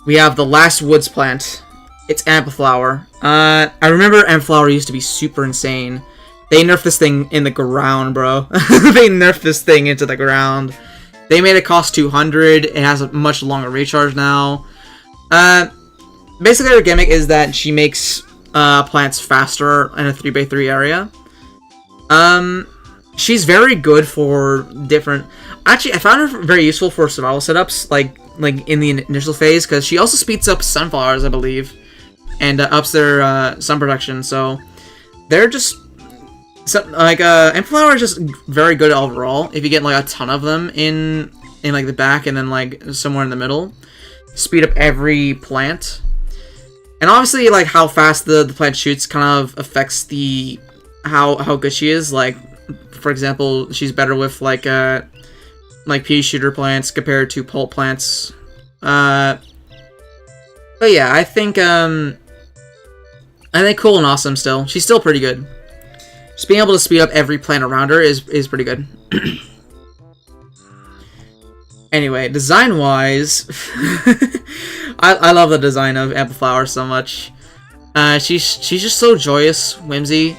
We have the last woods plant. It's Ampliflower. I remember Ampliflower used to be super insane. They nerfed this thing in the ground, bro. They nerfed this thing into the ground. They made it cost 200. It has a much longer recharge now. Basically, her gimmick is that she makes plants faster in a 3x3 area. She's very good for different... Actually, I found her very useful for survival setups, like in the initial phase, because she also speeds up sunflowers, I believe, and ups their sun production. So they're just Ampliflower is just very good overall. If you get like a ton of them in like the back and then like somewhere in the middle, speed up every plant. And obviously, like how fast the plant shoots kind of affects the how good she is. Like, for example, she's better with like pea shooter plants compared to pulp plants. But yeah, I think cool and awesome still. She's still pretty good. Just being able to speed up every plant around her is pretty good. Anyway, design-wise, I love the design of Ampliflower so much. She's just so joyous, whimsy.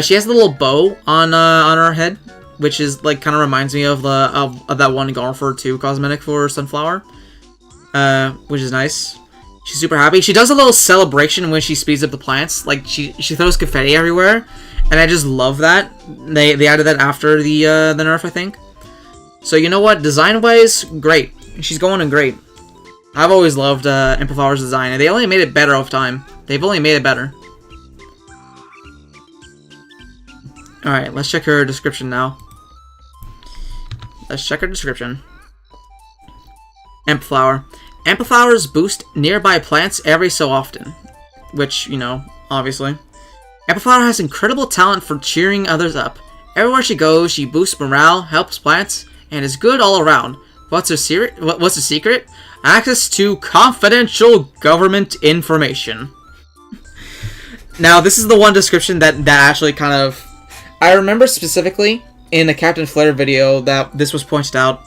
She has a little bow on her head, which is like kind of reminds me of that one Golfer 2 cosmetic for Sunflower, which is nice. She's super happy. She does a little celebration when she speeds up the plants. Like she throws confetti everywhere, and I just love that. They added that after the nerf, I think. So you know what? Design-wise, great. She's going in great. I've always loved Ampliflower's design, and they only made it better over time. They've only made it better. Alright, let's check her description now. Let's check her description. Ampliflower. Ampliflowers boost nearby plants every so often. Which, you know, obviously. Ampliflower has incredible talent for cheering others up. Everywhere she goes, she boosts morale, helps plants, and is good all around. What's her secret? Access to confidential government information. Now, this is the one description that actually kind of... I remember specifically in the Captain Flare video that this was pointed out.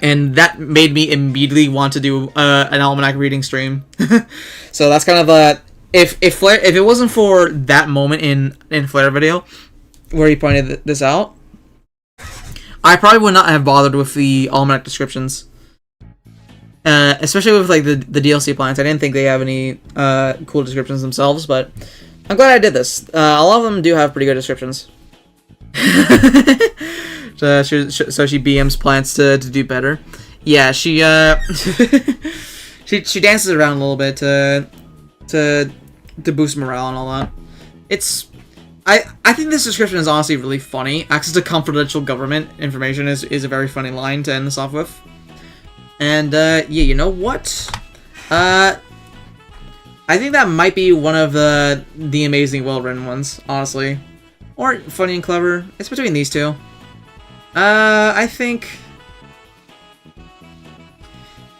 And that made me immediately want to do an Almanac reading stream. So that's kind of a... If it wasn't for that moment in Flare video, where he pointed this out, I probably would not have bothered with the Almanac descriptions. Especially with like the DLC plans. I didn't think they have any cool descriptions themselves, but I'm glad I did this. A lot of them do have pretty good descriptions. So she BMs plants to do better. Yeah, she she dances around a little bit to boost morale and all that. I think this description is honestly really funny. Access to confidential government information is a very funny line to end this off with. And yeah, you know what? I think that might be one of the amazing, well-written ones, honestly, or funny and clever. It's between these two. I think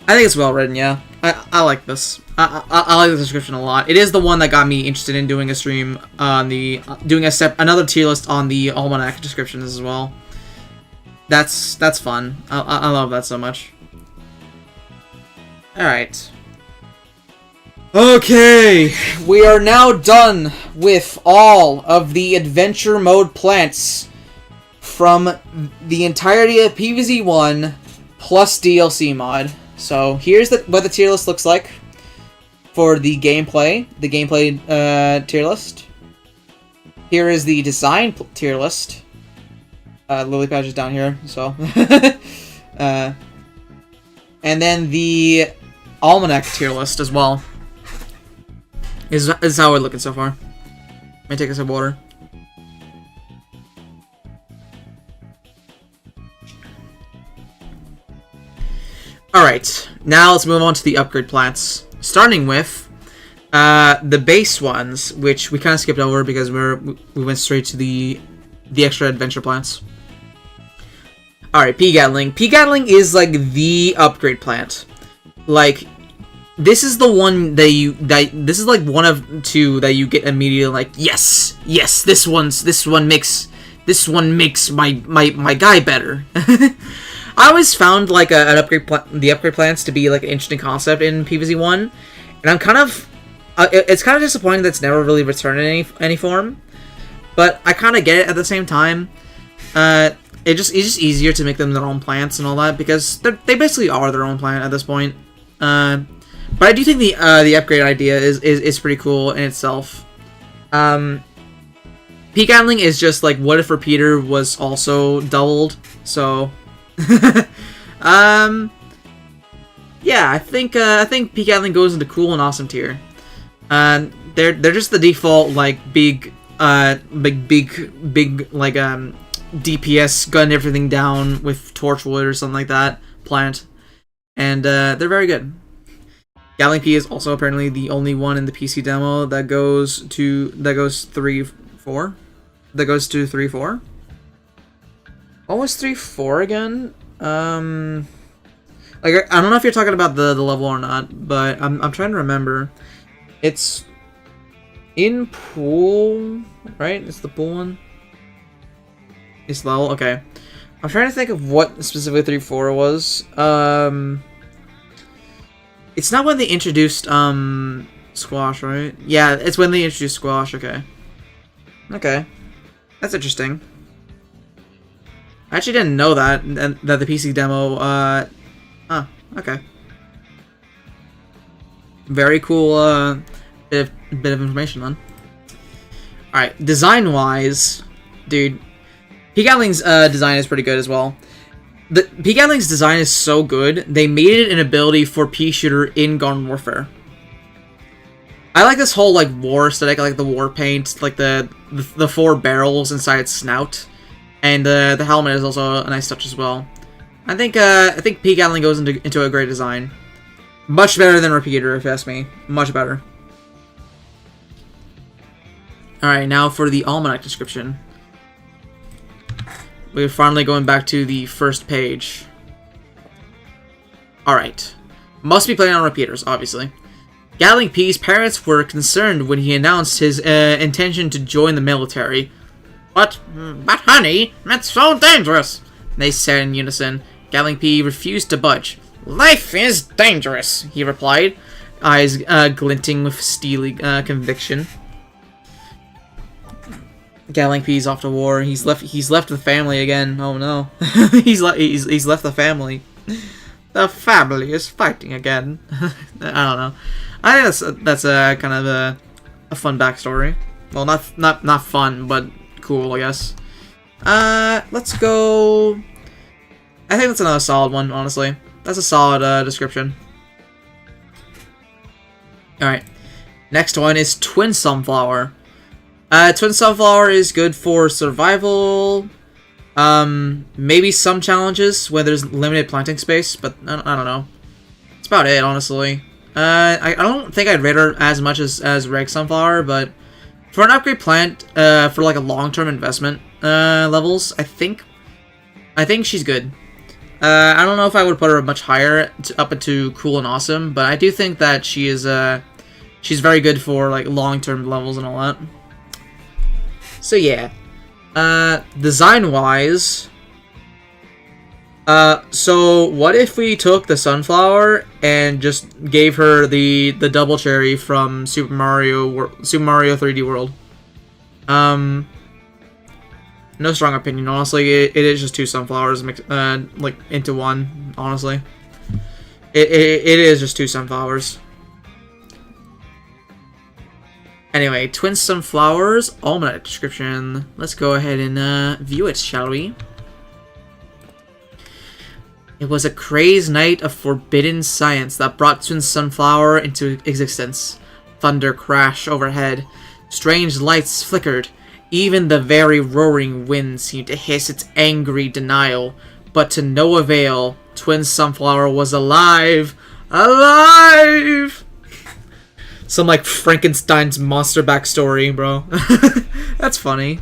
it's well written. Yeah, I like this. I like the description a lot. It is the one that got me interested in doing a stream on doing another tier list on the Almanac descriptions as well. That's fun. I love that so much. All right. Okay, we are now done with all of the adventure mode plants from the entirety of PvZ 1 plus DLC mod. So here's what the tier list looks like for the gameplay. The gameplay tier list. Here is the design tier list. Lily Pad is down here, so. And then the Almanac tier list as well. This is how we're looking so far. Let me take a sip of water. Alright, now let's move on to the upgrade plants. Starting with the base ones, which we kind of skipped over because we went straight to the extra adventure plants. Alright, P-Gatling. P-Gatling is like the upgrade plant. Like, this is the one this is like one of two that you get immediately like, yes, this one makes my guy better. I always found like the upgrade plants to be like an interesting concept in PvZ 1, and I'm kind of it's kind of disappointing that it's never really returned in any form, but I kind of get it at the same time. It's just easier to make them their own plants and all that because they basically are their own plant at this point. But I do think the upgrade idea is pretty cool in itself. Peak Handling is just like, what if Repeater was also doubled? So, yeah, I think Peak Handling goes into cool and awesome tier. They're just the default like big like DPS gun everything down with Torchwood or something like that plant, and they're very good. Gatling P is also apparently the only one in the PC demo that goes to 3-4. That goes to 3-4. What was 3-4 again? Like I don't know if you're talking about the level or not, but I'm trying to remember. It's in pool, right? It's the pool one. It's level, okay. I'm trying to think of what specifically 3-4 was. It's not when they introduced Squash, right? Yeah, it's when they introduced Squash. Okay. Okay, that's interesting. I actually didn't know that the PC demo. Okay. Very cool. Bit of information then. All right, design-wise, dude, P-Gatling's design is pretty good as well. The P-Gatling's design is so good, they made it an ability for P-Shooter in Garden Warfare. I like this whole like war aesthetic, I like the war paint, like the 4 barrels inside its snout, and the helmet is also a nice touch as well. I think P-Gatling goes into a great design, much better than Repeater if you ask me, much better. All right, now for the Almanac description. We're finally going back to the first page. Alright. Must be playing on repeaters, obviously. Gatling P's parents were concerned when he announced his intention to join the military. But honey, that's so dangerous, they said in unison. Gatling P refused to budge. Life is dangerous, he replied, eyes glinting with steely conviction. Gatling P's off to war. He's left the family again. Oh no. he's left the family. The family is fighting again. I don't know. I think that's a kind of a fun backstory. Well, not fun, but cool, I guess. Let's go. I think that's another solid one, honestly. That's a solid description. Alright. Next one is Twin Sunflower. Twin Sunflower is good for survival. Maybe some challenges where there's limited planting space, but I don't know. That's about it, honestly. I don't think I'd rate her as much as Reg Sunflower, but for an upgrade plant, for like a long-term investment levels, I think she's good. I don't know if I would put her much higher up into cool and awesome, but I do think that she is she's very good for like long-term levels and all that. So yeah, design-wise, so what if we took the Sunflower and just gave her the double cherry from Super Mario 3D World? No strong opinion, honestly. It is just two Sunflowers mixed, like into one. Honestly, it is just two Sunflowers. Anyway, Twin Sunflowers Almanac description. Let's go ahead and view it, shall we? It was a crazed night of forbidden science that brought Twin Sunflower into existence. Thunder crashed overhead. Strange lights flickered. Even the very roaring wind seemed to hiss its angry denial. But to no avail, Twin Sunflower was alive! Alive! Some like Frankenstein's monster backstory, bro. That's funny.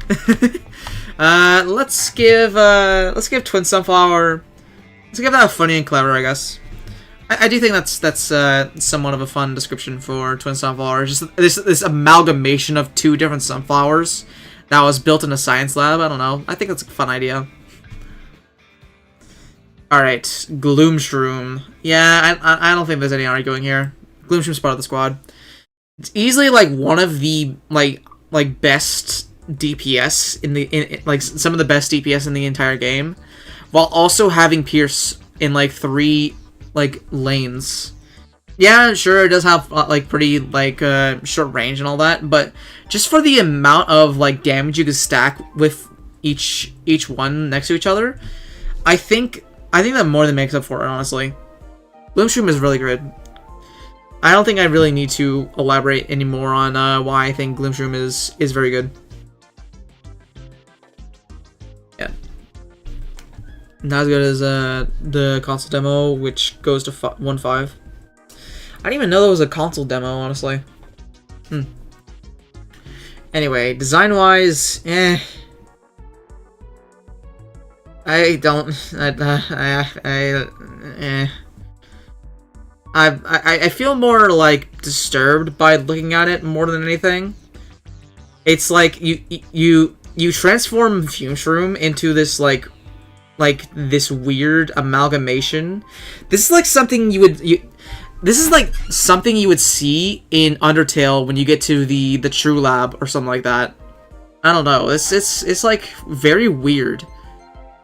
Let's give Twin Sunflower. Let's give that funny and clever, I guess. I do think that's somewhat of a fun description for Twin Sunflower. Just this amalgamation of two different sunflowers that was built in a science lab. I don't know. I think that's a fun idea. All right, Gloomshroom. Yeah, I don't think there's any arguing here. Gloomshroom's part of the squad. It's easily like one of the like best DPS in like some of the best DPS in the entire game, while also having Pierce in like 3 like lanes. Yeah, sure, it does have like pretty like short range and all that, but just for the amount of like damage you can stack with each one next to each other, I think that more than makes up for it, honestly. Gloomshroom is really good. I don't think I really need to elaborate anymore on why I think Gloomshroom is very good. Yeah. Not as good as the console demo, which goes to 1.5. I didn't even know there was a console demo, honestly. Anyway, design-wise, I feel more like disturbed by looking at it more than anything. It's like you transform Fume into this like this weird amalgamation. This is like something this is like something you would see in Undertale when you get to the True Lab or something like that. I don't know. It's like very weird.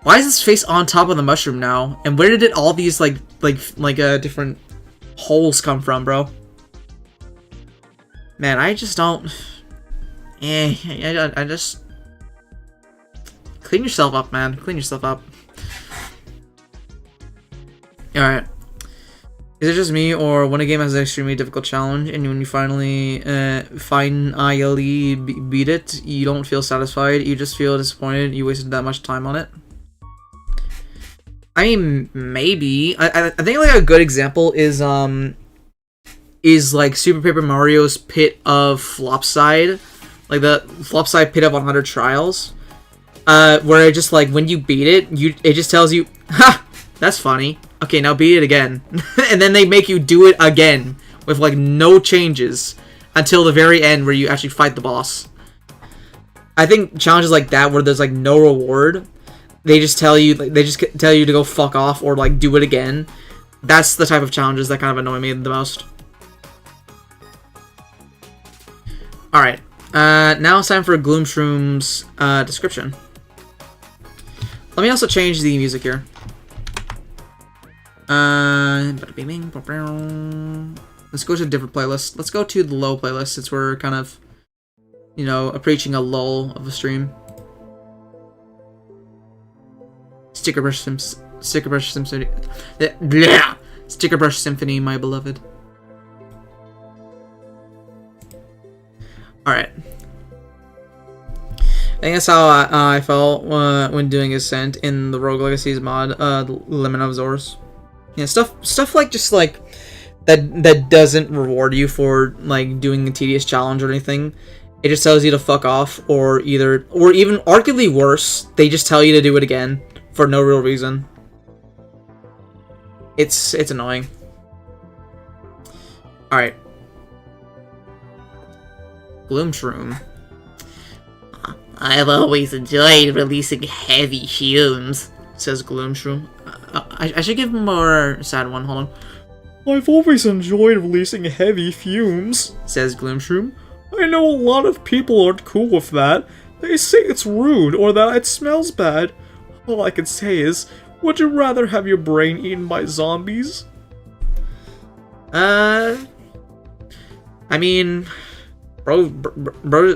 Why is his face on top of the mushroom now? And where did all these like different holes come from, bro? Man, I just don't. I just clean yourself up, man. Clean yourself up. All right. Is it just me, or when a game has an extremely difficult challenge, and when you finally finally beat it, you don't feel satisfied? You just feel disappointed. You wasted that much time on it. I mean, maybe. I think like a good example is like Super Paper Mario's Pit of Flopside, like the Flopside Pit of 100 Trials, where it just like when you beat it, it just tells you, ha, that's funny. Okay, now beat it again, and then they make you do it again with like no changes until the very end where you actually fight the boss. I think challenges like that where there's like no reward, they just tell you to go fuck off or like do it again. That's the type of challenges that kind of annoy me the most. Alright, now it's time for Gloomshroom's description. Let me also change the music here. Let's go to a different playlist. Let's go to the low playlist since we're kind of, you know, approaching a lull of a stream. Sticker Brush Symphony. Sticker Brush Symphony, my beloved. Alright. I think that's how I felt when doing Ascent in the Rogue Legacies mod, Limit of Zors. Yeah, stuff like just like that doesn't reward you for like doing a tedious challenge or anything. It just tells you to fuck off, or even arguably worse, they just tell you to do it again for no real reason. It's annoying. All right. Gloomshroom. I've always enjoyed releasing heavy fumes, Says Gloomshroom. I should give him a more sad one. Hold on. I've always enjoyed releasing heavy fumes, Says Gloomshroom. I know a lot of people aren't cool with that. They say it's rude or that it smells bad. All I can say is, would you rather have your brain eaten by zombies? I mean, bro, I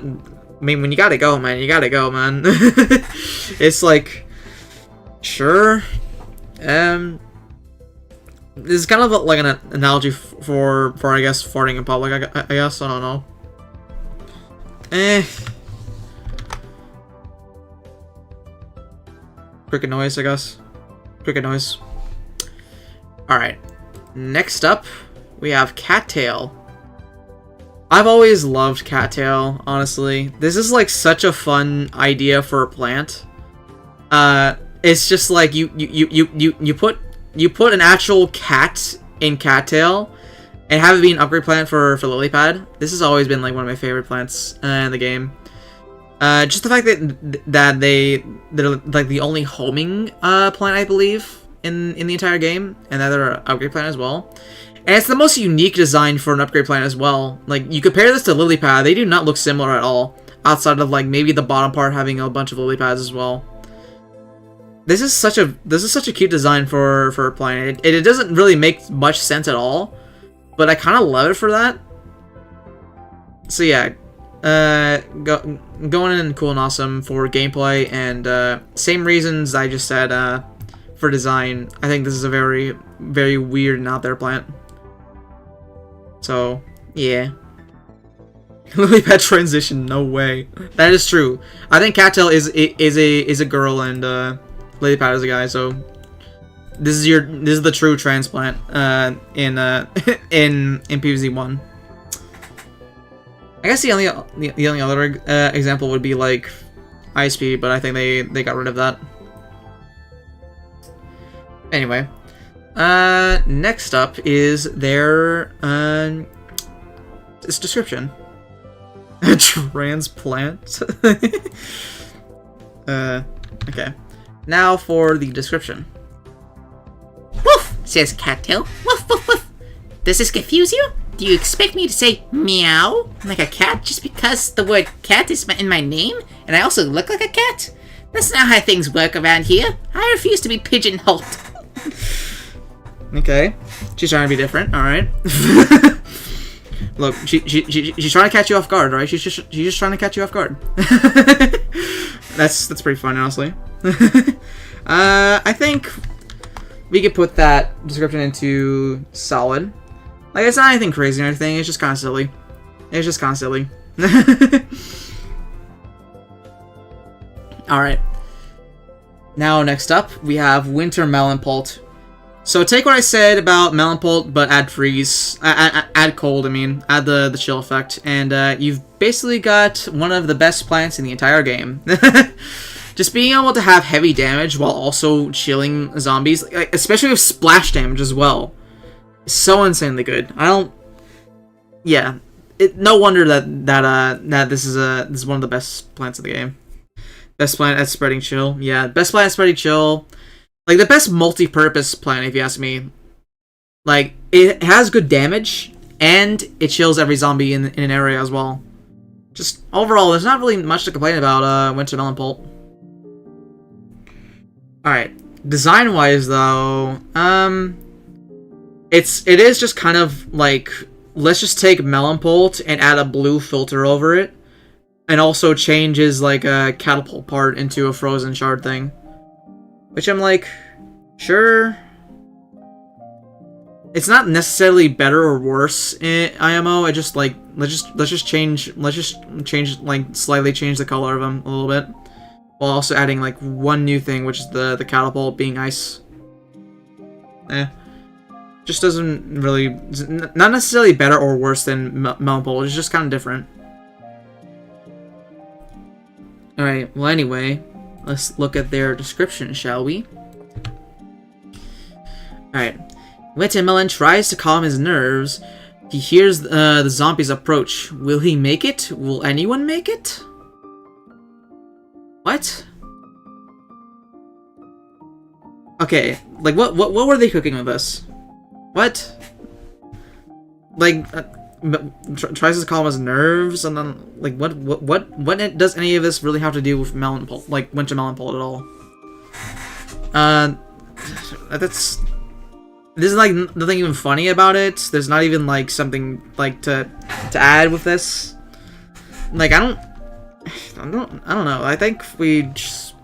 mean, when you gotta go, man, you gotta go, man. It's like, sure. This is kind of like an analogy for I guess farting in public. I guess I don't know. Cricket noise, I guess. Cricket noise. Alright. Next up, we have Cattail. I've always loved Cattail, honestly. This is like such a fun idea for a plant. It's just like you put an actual cat in Cattail and have it be an upgrade plant for Lilypad. This has always been like one of my favorite plants in the game. Just the fact that they're like the only homing plant, I believe, in the entire game, and that they're an upgrade plant as well. And it's the most unique design for an upgrade plant as well. Like, you compare this to Lilypad, they do not look similar at all, outside of like maybe the bottom part having a bunch of Lilypads as well. This is such a cute design for a plant. It doesn't really make much sense at all, but I kind of love it for that. So yeah, going in cool and awesome for gameplay, and same reasons I just said for design. I think this is a very, very weird and out there plant. So yeah. Lilypad transition, no way. That is true. I think Cattail is a girl and Lilypad is a guy, so this is the true transplant in PvZ 1. I guess the only other example would be like ISP, but I think they got rid of that. Anyway, next up is their its description. Transplant. Okay. Now for the description. Woof, says Cattail. Woof, woof, woof. Does this confuse you? Do you expect me to say meow like a cat just because the word cat is in my name and I also look like a cat? That's not how things work around here. I refuse to be pigeonholed. Okay. She's trying to be different, alright. Look, she's trying to catch you off guard, right? She's just trying to catch you off guard. That's pretty fun, honestly. I think we could put that description into solid. Like, it's not anything crazy or anything, it's just kind of silly. It's just kind of silly. Alright. Now, next up, we have Winter Melon Pult. So take what I said about Melon Pult, but add freeze. Add cold, I mean. Add the chill effect. And you've basically got one of the best plants in the entire game. Just being able to have heavy damage while also chilling zombies, like, especially with splash damage as well, is so insanely good. I yeah, no wonder that this is one of the best plants of the game. Best plant at spreading chill. Yeah, best plant at spreading chill. Like the best multi-purpose plant, if you ask me. Like it has good damage and it chills every zombie in an area as well. Just overall, there's not really much to complain about. Winter Melon Pult. All right, design-wise though, it is just kind of like, let's just take Melon Pult and add a blue filter over it, and also change his like catapult part into a frozen shard thing, which I'm like, sure. It's not necessarily better or worse in IMO. I just like let's just change like slightly change the color of him a little bit, while also adding like one new thing, which is the catapult being ice. Just doesn't really, not necessarily better or worse than Melon Pult. It's just kind of different. All right. Well, anyway, let's look at their description, shall we? All right. Wintermelon tries to calm his nerves. He hears the zombies approach. Will he make it? Will anyone make it? What? Okay, like what were they cooking with this? What? Like tries to calm his nerves, and then like what does any of this really have to do with Melon Pult, like Winter Melon Pult at all? There's like nothing even funny about it. There's not even like something like to add with this. Like I don't know. I think we just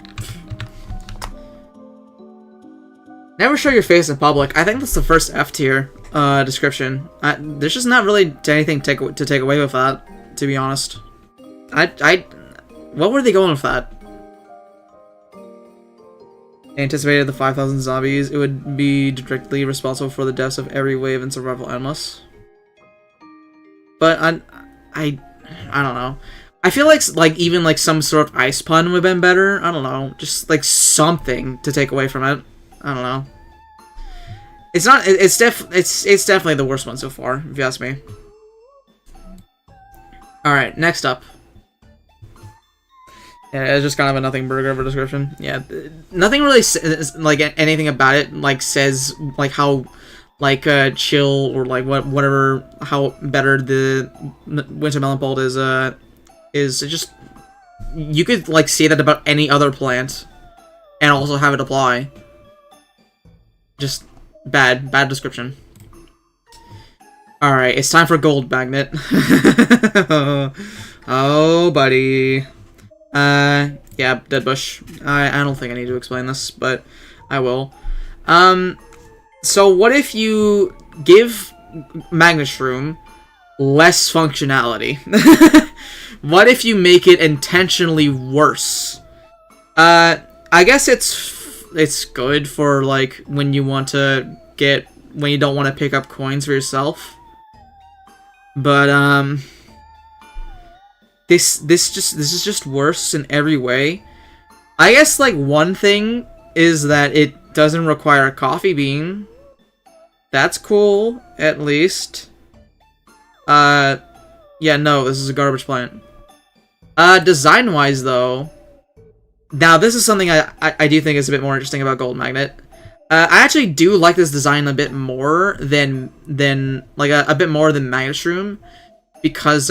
never show your face in public. I think that's the first F tier description. There's just not really anything to take away with that, to be honest. What were they going with that? Anticipated the 5,000 zombies. It would be directly responsible for the deaths of every wave in Survival Endless. But I don't know. I feel like even like some sort of ice pun would have been better. I don't know. Just like something to take away from it. I don't know. It's not. It's definitely the worst one so far, if you ask me. All right, next up. Yeah, it's just kind of a nothing burger of a description. Yeah, nothing really like anything about it like says like how like chill or like whatever how better the Winter Melon Pult is just, you could like say that about any other plant and also have it apply. Just bad description. All right, it's time for Gold Magnet. Oh, buddy. Yeah, Dead Bush. I don't think I need to explain this, but I will. So what if you give Magnishroom less functionality? What if you make it intentionally worse? I guess it's good for like when you want to when you don't want to pick up coins for yourself. But this is just worse in every way. I guess like one thing is that it doesn't require a coffee bean. That's cool, at least. Yeah, no, this is a garbage plant. Design-wise though, now this is something I do think is a bit more interesting about Gold Magnet. I actually do like this design a bit more than like a bit more than Magnishroom, because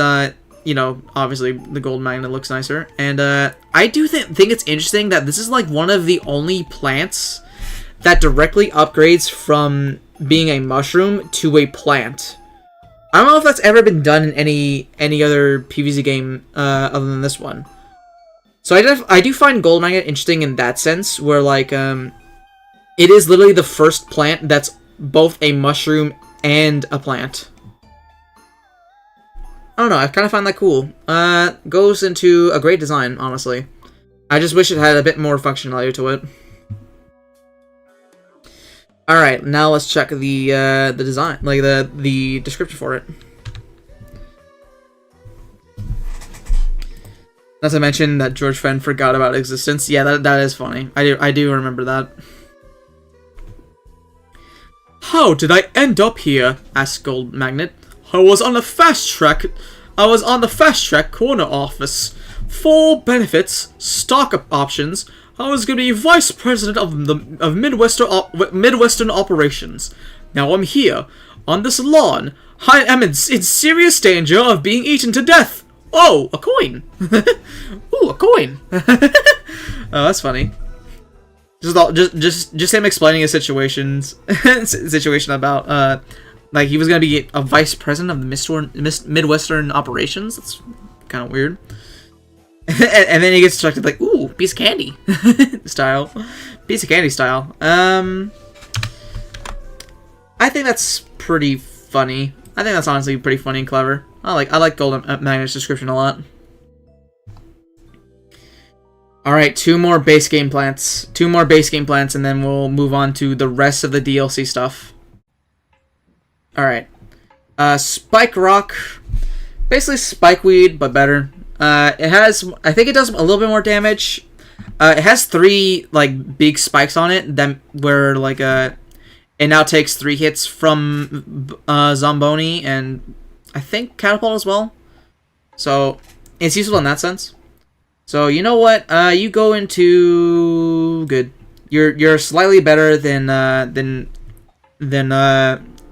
you know, obviously the Gold Magnet looks nicer, and I do think it's interesting that this is like one of the only plants that directly upgrades from being a mushroom to a plant. I don't know if that's ever been done in any other PvZ game other than this one. So I do find Gold Magnet interesting in that sense, where like it is literally the first plant that's both a mushroom and a plant. I don't know, I kind of find that cool. Goes into a great design, honestly. I just wish it had a bit more functionality to it. Alright, now let's check the design, like the description for it. Not to mention that George Fenn forgot about existence. Yeah, that is funny. I do remember that. How did I end up here? Asked Gold Magnet. I was on the fast track corner office. Full benefits, stock options. I was going to be vice president of Midwestern operations. Now I'm here, on this lawn. I am in serious danger of being eaten to death. Oh, a coin. Ooh, a coin. Oh, that's funny. Just him explaining his situation about like he was gonna be a vice president of the Midwestern operations. That's kind of weird. And then he gets distracted like, ooh, piece of candy style, piece of candy style. I think that's pretty funny. I think that's honestly pretty funny and clever. I like Golden Magnet's description a lot. Alright, two more base game plants, and then we'll move on to the rest of the DLC stuff. Alright. Spike Rock. Basically Spikeweed, but better. It has, I think it does a little bit more damage. It has 3, like, big spikes on it, where, like, it now takes 3 hits from Zomboni, and I think Catapult as well. So, it's useful in that sense. So, you know what? You go into good. You're slightly better than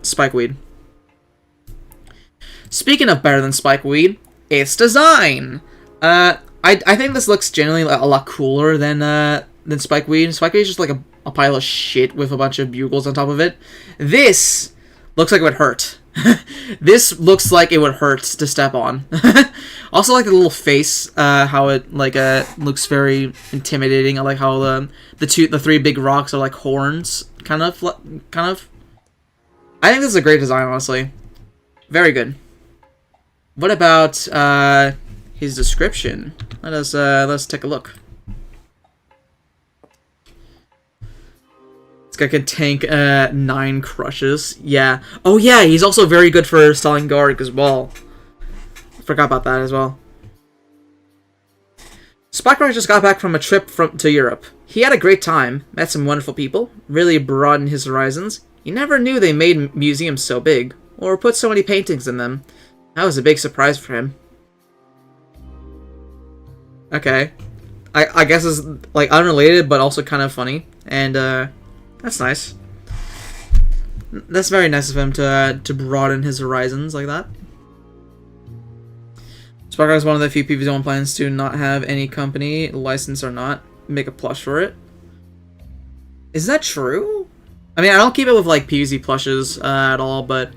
Spikeweed. Speaking of better than Spikeweed, it's design. I think this looks generally a lot cooler than Spikeweed. Spikeweed is just like a pile of shit with a bunch of bugles on top of it. This looks like it would hurt. This looks like it would hurt to step on. Also, like the little face, how it like looks very intimidating. I like how the 3 big rocks are like horns, kind of. I think this is a great design, honestly. Very good. What about his description? Let's take a look. This guy can tank 9 crushes. Yeah. Oh yeah, he's also very good for stalling guard as well. Forgot about that as well. Spikerock just got back from a trip to Europe. He had a great time, met some wonderful people, really broadened his horizons. He never knew they made museums so big, or put so many paintings in them. That was a big surprise for him. Okay. I guess it's like unrelated, but also kind of funny. And that's nice. That's very nice of him to broaden his horizons like that. Sparkrock is one of the few PvZ plans to not have any company, license or not, make a plush for it. Is that true? I mean, I don't keep it with like PvZ plushes at all, but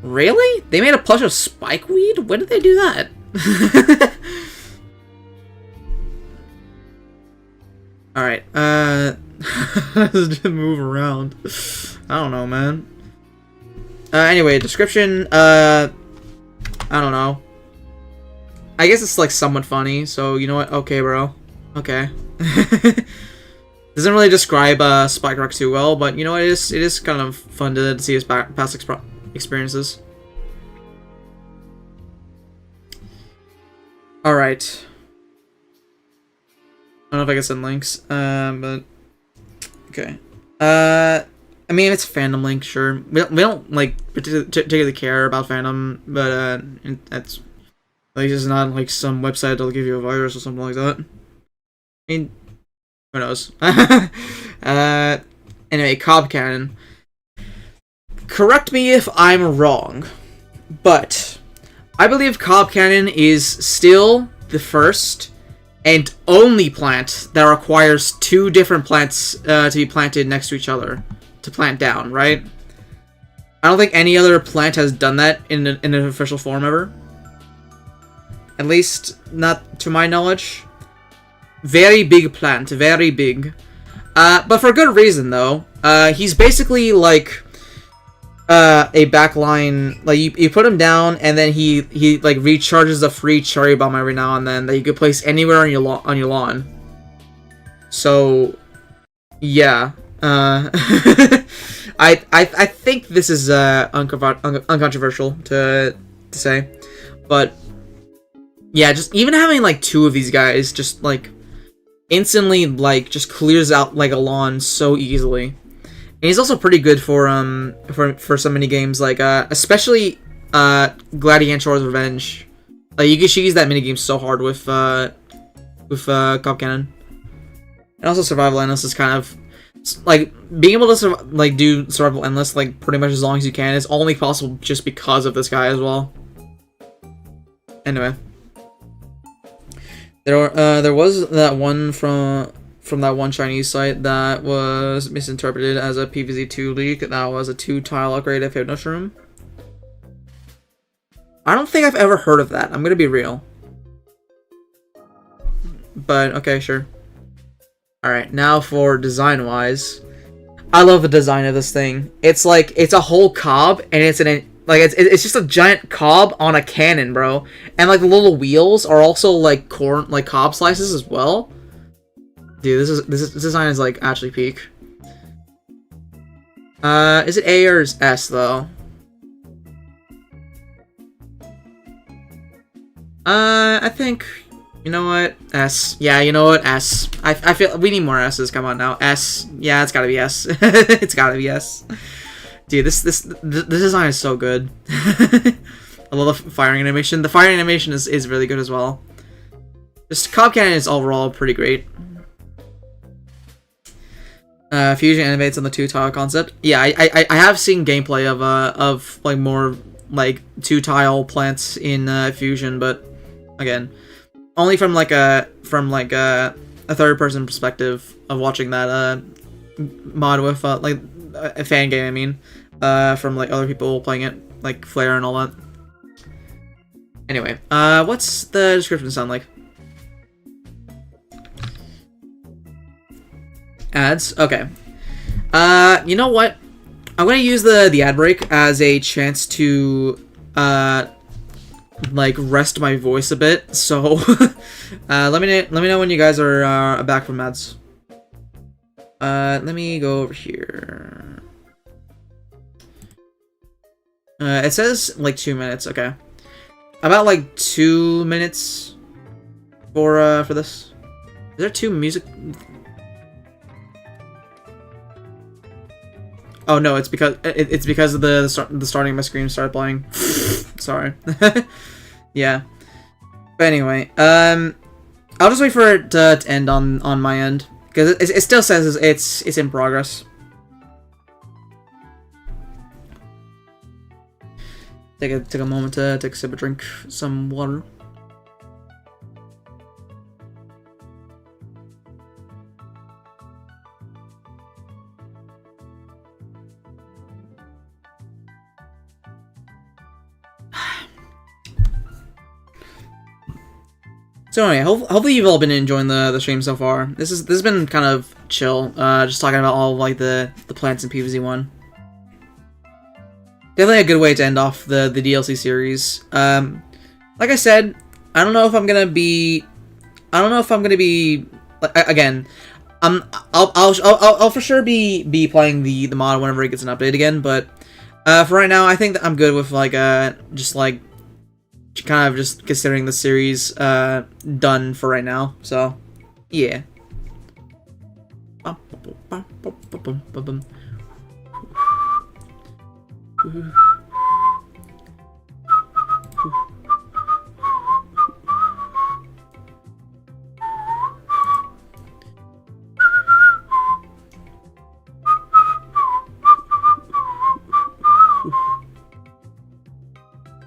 really? They made a plush of Spikeweed? When did they do that? Alright, just move around. I don't know, man. Anyway, description, I don't know. I guess it's like somewhat funny, so you know what? Okay, bro. Okay. Doesn't really describe Spikerock too well, but you know what? It is kind of fun to see his past experiences. Alright. I don't know if I can send links, but okay. I mean, it's a fandom link, sure. We don't like particularly care about fandom, but that's at least it's not like some website that'll give you a virus or something like that. I mean, who knows? Anyway, Cobb Cannon. Correct me if I'm wrong, but I believe Cobb Cannon is still the first and only plant that requires 2 different plants to be planted next to each other to plant down, right? I don't think any other plant has done that in an official form ever. At least, not to my knowledge. Very big plant, very big. But for good reason, though. He's basically like a backline. Like you put him down, and then he like recharges a free cherry bomb every now and then that you could place anywhere on your lawn. So, yeah. I think this is uncontroversial to say, but yeah, just even having like 2 of these guys just like instantly like just clears out like a lawn so easily. he's also pretty good for so many games, like especially Gladiator's Revenge. Like you can use that minigame so hard with Cop Cannon. And also Survival Endless is kind of like being able to do Survival Endless like pretty much as long as you can is only possible just because of this guy as well. Anyway, there was that one from that one Chinese site that was misinterpreted as a PvZ2 leak. That was a 2-tile upgrade of Hypno Shroom. I don't think I've ever heard of that. I'm gonna be real. But okay, sure. Alright, now for design-wise. I love the design of this thing. It's like, it's a whole cob, and it's just a giant cob on a cannon, bro. And like the little wheels are also like cob slices as well. Dude, this design is like actually peak. Is it A or is S though? I think, you know what, S. Yeah, you know what, S. I feel we need more S's. Come on now, S. Yeah, it's gotta be S. It's gotta be S. Dude, this design is so good. I love the firing animation. The firing animation is really good as well. Just Cob Cannon is overall pretty great. Fusion animates on the 2-tile concept. Yeah, I have seen gameplay of like more like 2-tile plants in Fusion, but again, only from like a third-person perspective of watching that mod with like a fan game. I mean, from like other people playing it, like Flare and all that. Anyway, what's the description sound like? Ads? Okay. You know what? I'm gonna use the ad break as a chance to like rest my voice a bit. So let me know when you guys are back from ads. Let me go over here. It says like 2 minutes. Okay, about like 2 minutes for this. Is there 2 music? Oh no, it's because of the starting of my screen started playing. Sorry. Yeah. But anyway, I'll just wait for it to end on my end because it still says it's in progress. Take a moment to take a sip of drink, some water. So anyway, hopefully you've all been enjoying the stream so far. This has been kind of chill. Just talking about all of, like the plants in PvZ1. Definitely a good way to end off the DLC series. Like I said, I don't know if I'm gonna be again. I'll for sure be playing the mod whenever it gets an update again. But for right now, I think that I'm good with like just like kind of just considering the series done for right now. So yeah.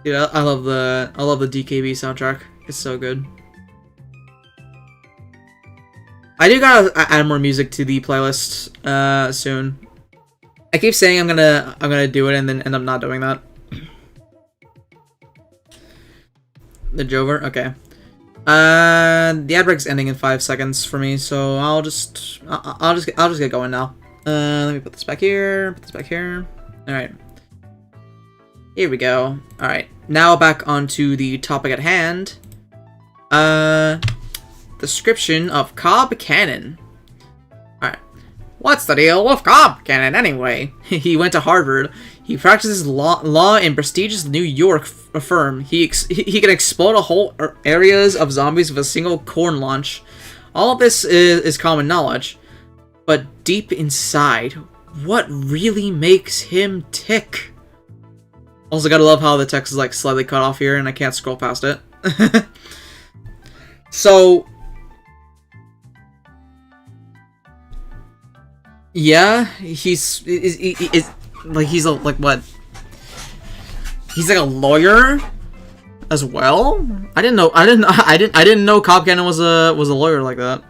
Dude, I love the DKB soundtrack. It's so good. I do gotta add more music to the playlist soon. I keep saying I'm gonna do it and then end up not doing that. The Jover, okay. The ad break's ending in 5 seconds for me, so I'll just get going now. Let me put this back here. Put this back here. All right. Here we go. Alright, now back onto the topic at hand. Description of Cob Cannon. Alright. What's the deal with Cob Cannon anyway? He went to Harvard. He practices law in prestigious New York firm. He can explode whole areas of zombies with a single corn launch. All of this is common knowledge. But deep inside, what really makes him tick? Also, gotta love how the text is like slightly cut off here, and I can't scroll past it. So, yeah, he's like he's a like what? He's like a lawyer as well. I didn't know Cobb Cannon was a lawyer like that.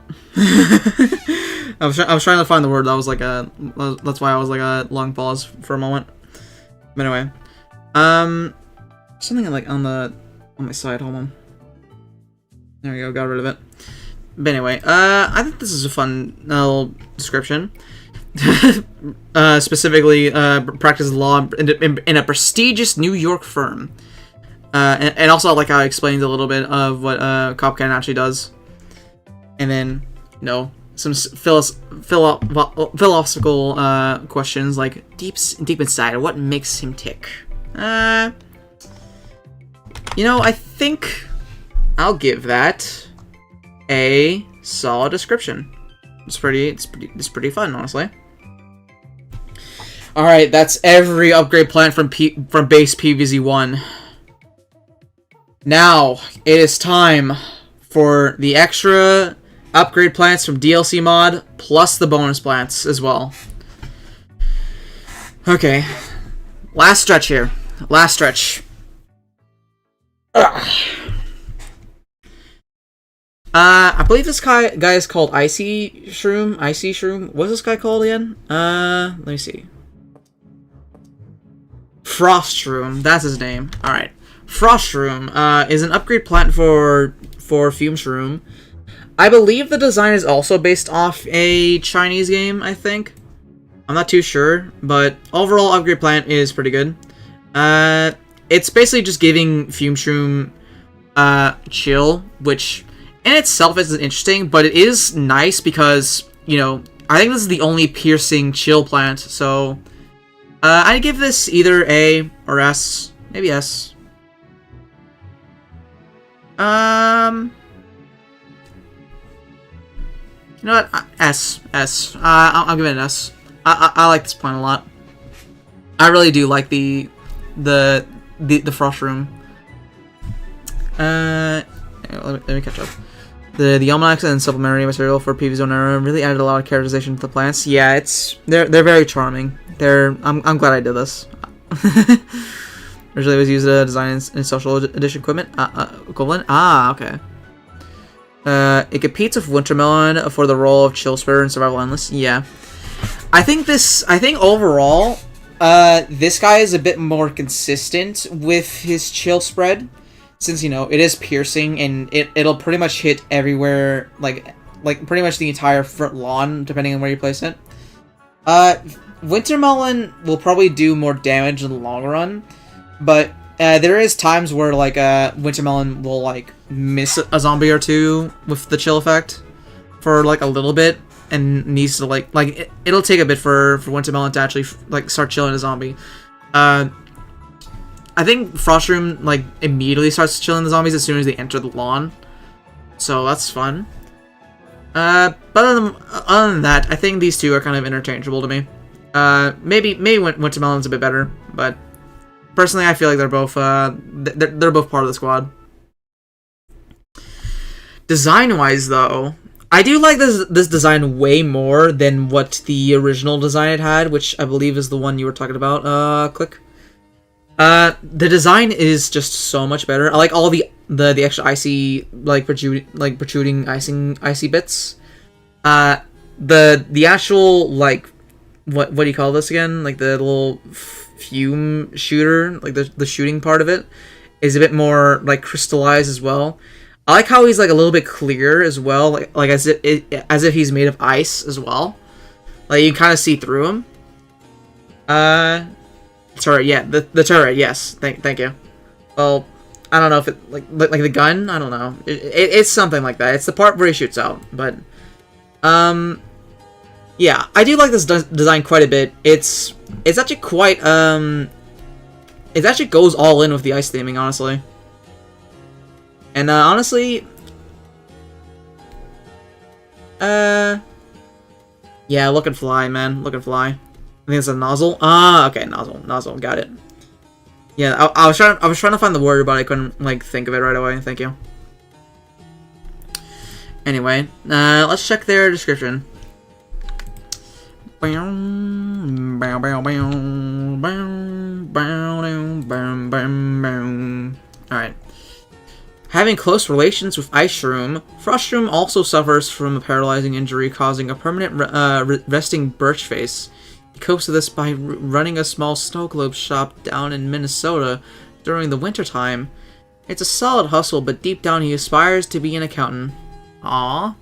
I was trying to find the word. That was like that's why I was like a long pause for a moment. But anyway, something like on my side. Hold on. There we go. Got rid of it. But anyway, I think this is a fun little description. Specifically, practices law in a prestigious New York firm. And also, I like how it explains a little bit of what Cobb Cannon actually does. And then, you know, some philosophical questions like deep inside, what makes him tick? You know, I think I'll give that a solid description. It's pretty fun, honestly. All right, that's every upgrade plan from base PvZ 1. Now it is time for the extra upgrade plants from DLC Mod plus the bonus plants as well. Okay, last stretch here. Last stretch. I believe this guy is called Icy Shroom. What's this guy called again? Let me see. Frost Shroom. That's his name. All right. Frost Shroom is an upgrade plant for Fume Shroom. I believe the design is also based off a Chinese game. I think. I'm not too sure, but overall upgrade plant is pretty good. It's basically just giving Fume Shroom chill, which in itself isn't interesting, but it is nice because, you know, I think this is the only piercing chill plant, so I'd give this either A or S, maybe S. You know what? S. I'll give it an S. I like this plant a lot. I really do like the Frost Room. Let me catch up. The almanacs and supplementary material for PvZ Era really added a lot of characterization to the plants. Yeah, they're very charming. I'm glad I did this. Originally, it was used as a design and social edition equipment equivalent. Okay. It competes with Wintermelon for the role of Chill Spirit and Survival Endless. Yeah, I think overall, this guy is a bit more consistent with his chill spread. Since, you know, it is piercing and it'll pretty much hit everywhere, like pretty much the entire front lawn, depending on where you place it. Wintermelon will probably do more damage in the long run, but there is times where like Wintermelon will like miss a zombie or two with the chill effect for like a little bit and needs to it'll take a bit for Wintermelon to actually like start chilling a zombie. I think Frostroom like immediately starts chilling the zombies as soon as they enter the lawn, so that's fun. But other than that, I think these two are kind of interchangeable to me. Maybe Wintermelon's a bit better, but personally, I feel like they're both they're both part of the squad. Design-wise, though, I do like this design way more than what the original design it had, which I believe is the one you were talking about. Click. The design is just so much better. I like all the extra icy protruding icy bits. The actual like what do you call this again? Like the little fume shooter, like the shooting part of it is a bit more like crystallized as well. I like how he's like a little bit clear as well, like as if he's made of ice as well. Like you can kind of see through him. Turret, yeah, the turret, yes. Thank you. Well, I don't know if it like the gun. I don't know. It's something like that. It's the part where he shoots out. But yeah, I do like this design quite a bit. It's actually quite it actually goes all in with the ice theming, honestly. And honestly, yeah, look and fly, man. Look and fly. think it's a nozzle. Ah, okay, nozzle, got it. Yeah, I was trying to find the word, but I couldn't like think of it right away. Thank you. Anyway, let's check their description. Alright. Having close relations with Ice Shroom, Frost Shroom also suffers from a paralyzing injury causing a permanent resting birch face. He copes with this by running a small snow globe shop down in Minnesota during the wintertime. It's a solid hustle, but deep down he aspires to be an accountant. Aww.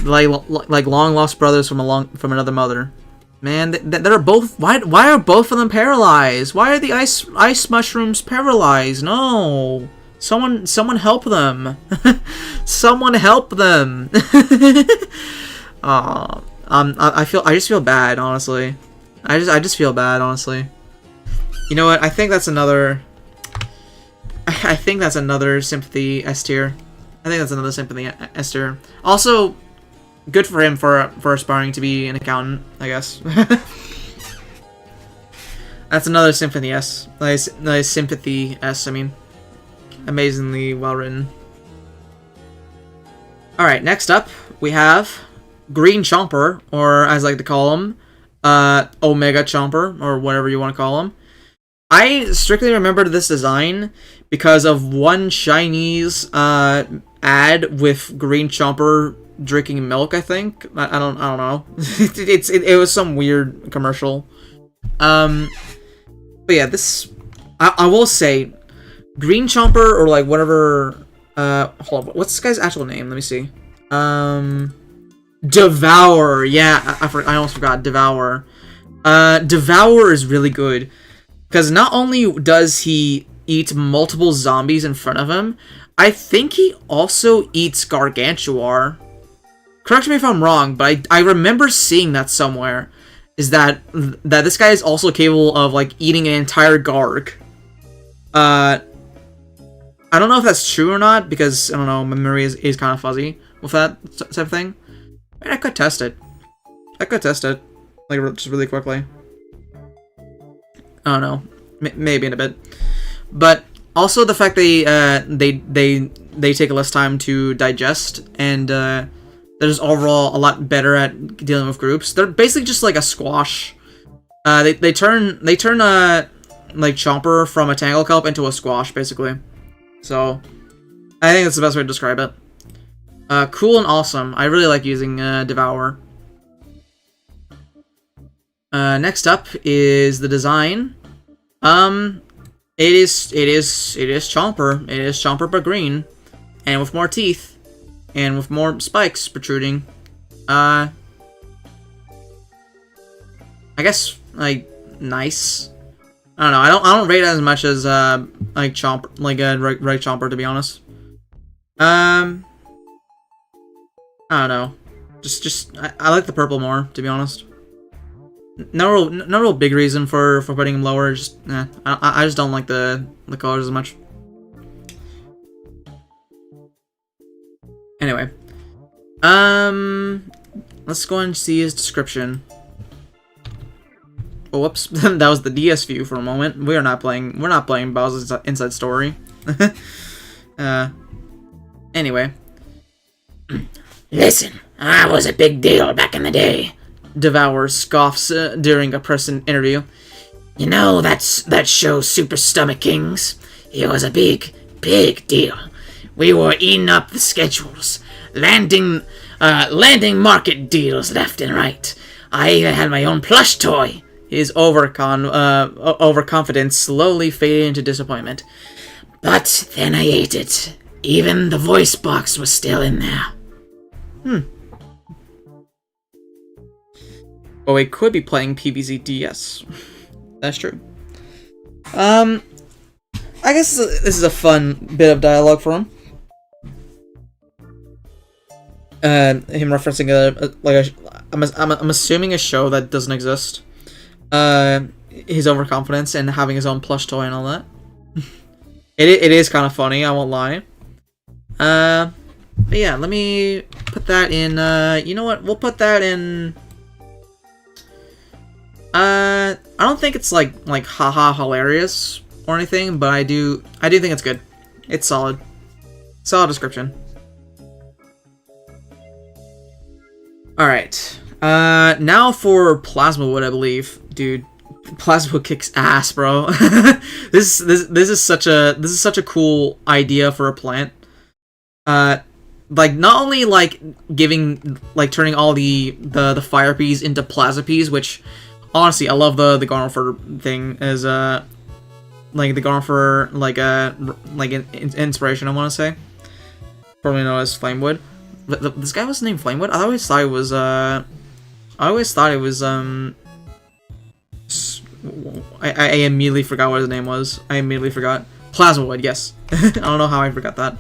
Like long lost brothers from another mother. Man, they're both. Why are both of them paralyzed? Why are the ice mushrooms paralyzed? No, someone help them. Someone help them. I just feel bad, honestly. I just feel bad, honestly. You know what? I think that's another sympathy S tier. I think that's another sympathy S tier. Also, good for him for aspiring to be an accountant, I guess. That's another sympathy S. Nice sympathy S. I mean, amazingly well written. All right, next up we have Green Chomper, or as I like to call him, Omega Chomper, or whatever you want to call him. I strictly remember this design because of one Chinese ad with Green Chomper drinking milk. I think I don't know. it was some weird commercial. But yeah, this I will say, Green Chomper, or like whatever. Hold on, what's this guy's actual name? Let me see. Devour. Yeah, I almost forgot. Devour. Devour is really good because not only does he eat multiple zombies in front of him, I think he also eats Gargantuar. Correct me if I'm wrong, but I remember seeing that somewhere. Is that this guy is also capable of like eating an entire Garg. I don't know if that's true or not, because I don't know, my memory is kind of fuzzy with that type of thing. I could test it. Like just really quickly. I don't know, maybe in a bit. But also the fact they take less time to digest, and they're just overall a lot better at dealing with groups. They're basically just like a squash. They turn like Chomper from a Tangle Kelp into a squash, basically. So I think that's the best way to describe it. Cool and awesome. I really like using Devour. Next up is the design. It is Chomper. It is Chomper but green, and with more teeth, and with more spikes protruding. I guess like nice. I don't know. I don't rate it as much as like Chomper, like a right Chomper, to be honest. I don't know. I like the purple more, to be honest. No real big reason for putting him lower. Just I just don't like the colors as much. Anyway, let's go and see his description. Oh, whoops, that was the DS view for a moment. We're not playing Bowser's Inside Story. Anyway. Listen, I was a big deal back in the day. Devour scoffs during a press interview. You know that show Super Stomach Kings? It was a big deal. We were eating up the schedules, landing market deals left and right. I even had my own plush toy. His overconfidence slowly faded into disappointment. But then I ate it. Even the voice box was still in there. Well, we could be playing PvZ DS. That's true. I guess this is a fun bit of dialogue for him. Him referencing I'm assuming a show that doesn't exist. His overconfidence and having his own plush toy and all that. It is kind of funny, I won't lie. But yeah, let me put that in, you know what, we'll put that in I don't think it's like haha hilarious or anything, but I do think it's good. It's solid. Solid description. Alright. Now for Plasma Wood, I believe. Dude, Plasma Wood kicks ass, bro. this is such a cool idea for a plant. Like not only like giving turning all the fire peas into Plasma peas, which honestly I love the Garnifer thing as like the Garnifer like an inspiration, I want to say. Formerly known as Flamewood. This guy was named Flamewood? I always thought it was I immediately forgot what his name was. I immediately forgot. Plasmawood, yes. I don't know how I forgot that.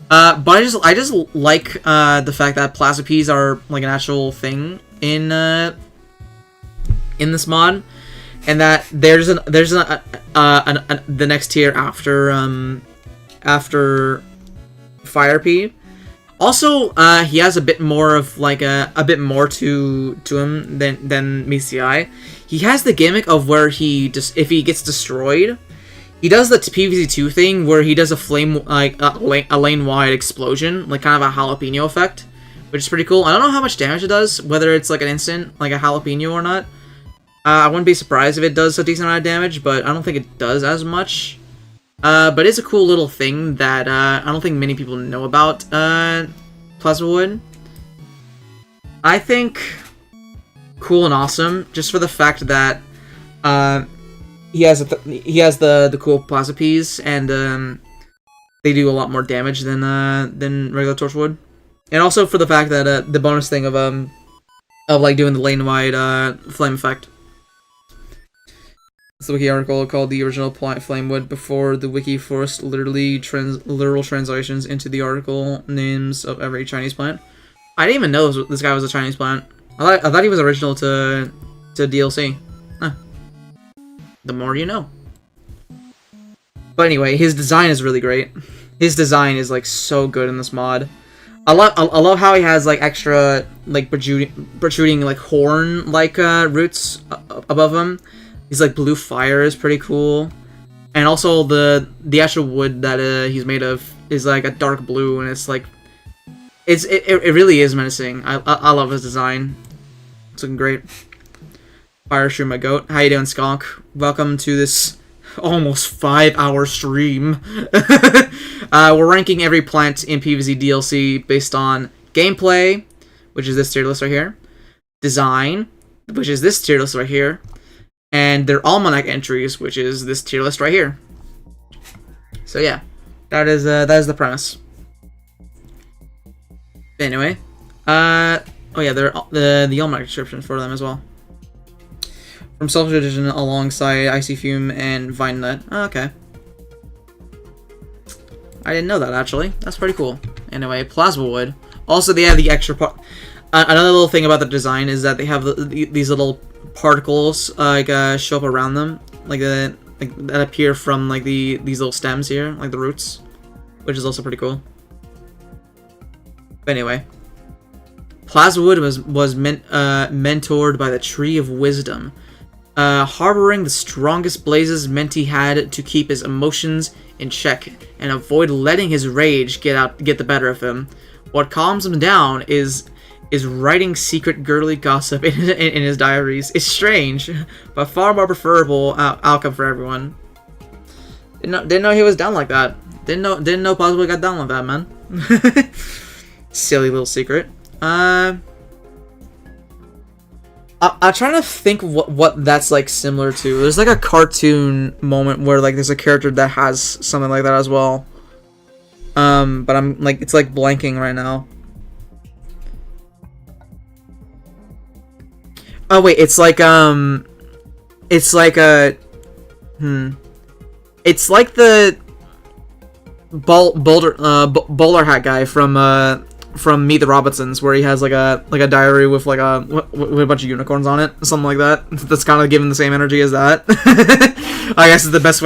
But I just like the fact that Plasma peas are like an actual thing in this mod, and that there's the next tier after Fire Pea. Also, he has a bit more of like a bit more to him than meets the eye. He has the gimmick of where if he gets destroyed, he does the PvZ2 thing where he does a flame like a lane wide explosion, like kind of a jalapeno effect, which is pretty cool. I don't know how much damage it does, whether it's like an instant like a jalapeno or not. I wouldn't be surprised if it does a decent amount of damage, but I don't think it does as much. But it's a cool little thing that I don't think many people know about Plasma Wood. I think cool and awesome just for the fact that he has the cool Plasma peas, and they do a lot more damage than regular Torchwood, and also for the fact that the bonus thing of like doing the lane wide flame effect. It's the wiki article called "The Original Plant Flamewood" before the wiki forced literal translations into the article names of every Chinese plant. I didn't even know this guy was a Chinese plant. I thought he was original to DLC. Huh. The more you know. But anyway, his design is really great. His design is like so good in this mod. I love how he has like extra like protruding like horn like roots above him. He's like blue fire is pretty cool, and also the actual wood that he's made of is like a dark blue, and it's like it really is menacing. I love his design. It's looking great. Fire Shroom, my goat. How you doing, Skunk? Welcome to this almost 5-hour stream. We're ranking every plant in PvZ DLC based on gameplay, which is this tier list right here, design, which is this tier list right here, and their almanac entries, which is this tier list right here. So yeah, that is the premise. Anyway, oh yeah, the almanac description for them as well. From Self Edition alongside Icy Fume and Vine Nut. Oh, okay. I didn't know that actually. That's pretty cool. Anyway, Plasma Wood. Also, they have the extra part. Another little thing about the design is that they have these little particles show up around them, like that appear from like these little stems here, like the roots, which is also pretty cool. But anyway, Plasma Wood was mentored by the Tree of Wisdom, harboring the strongest blazes Menti had to keep his emotions in check and avoid letting his rage get the better of him. What calms him down is writing secret girly gossip in his diaries. It's strange, but far more preferable outcome for everyone. Didn't know he was down like that. Didn't know Plasma Wood got down like that, man. Silly little secret. I'm trying to think what that's like similar to. There's like a cartoon moment where like there's a character that has something like that as well. But I'm like, it's like blanking right now. Oh wait, it's like it's like the bowler hat guy from Meet the Robinsons, where he has like a diary with like with a bunch of unicorns on it, something like that. That's kind of given the same energy as that. I guess is the best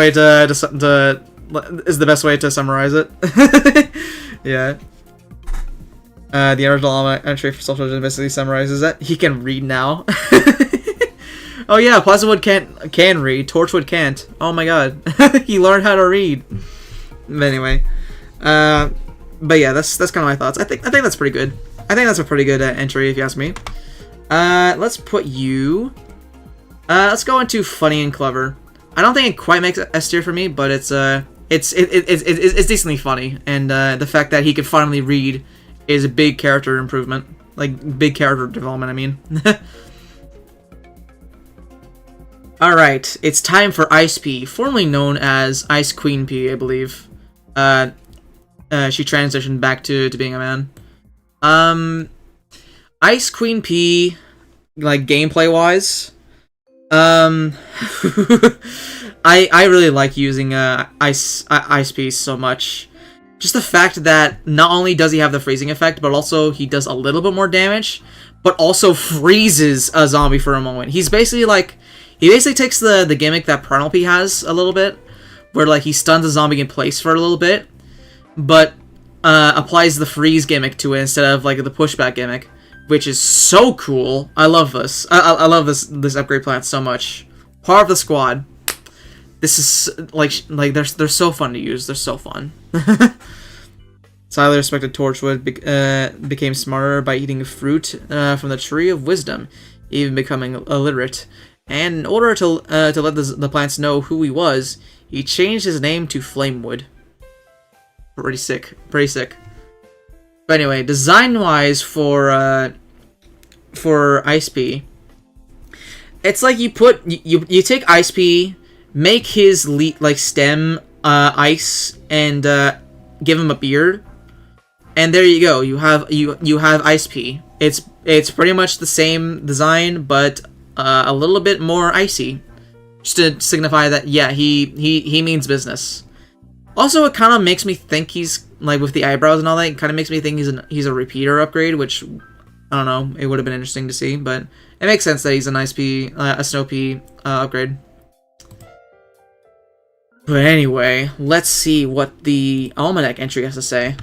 way to summarize it. Yeah. The original almanac entry for social basically summarizes that he can read now. Oh yeah, Plasmawood can read. Torchwood can't. Oh my god. He learned how to read. But anyway. But yeah, that's kind of my thoughts. I think that's pretty good. I think that's a pretty good entry if you ask me. Let's put you... let's go into funny and clever. I don't think it quite makes S tier for me, but it's decently funny, and the fact that he could finally read is a big character improvement, like big character development. I mean. All right, it's time for Ice P, formerly known as Ice Queen P, I believe. She transitioned back to being a man. Ice Queen P, like gameplay wise. I really like using Ice Piece so much. Just the fact that not only does he have the freezing effect, but also he does a little bit more damage, but also freezes a zombie for a moment. He basically takes the gimmick that Penelope has a little bit, where like he stuns a zombie in place for a little bit, but applies the freeze gimmick to it instead of like the pushback gimmick, which is so cool. I love this. I love this upgrade plan so much. Part of the squad. This is like they're so fun to use. They're so fun. It's highly respected Torchwood became smarter by eating fruit from the Tree of Wisdom, even becoming illiterate. And in order to let the plants know who he was, he changed his name to Flamewood. Pretty sick. Pretty sick. But anyway, design-wise for Ice P, it's like you take Ice P, make his stem ice, and give him a beard, and there you go. You have Ice P. It's pretty much the same design, but a little bit more icy, just to signify that yeah, he means business. Also, it kind of makes me think he's like with the eyebrows and all that. It kind of makes me think he's a repeater upgrade, which I don't know. It would have been interesting to see, but it makes sense that he's an Ice P, a Snow P upgrade. But anyway, let's see what the Almanac entry has to say.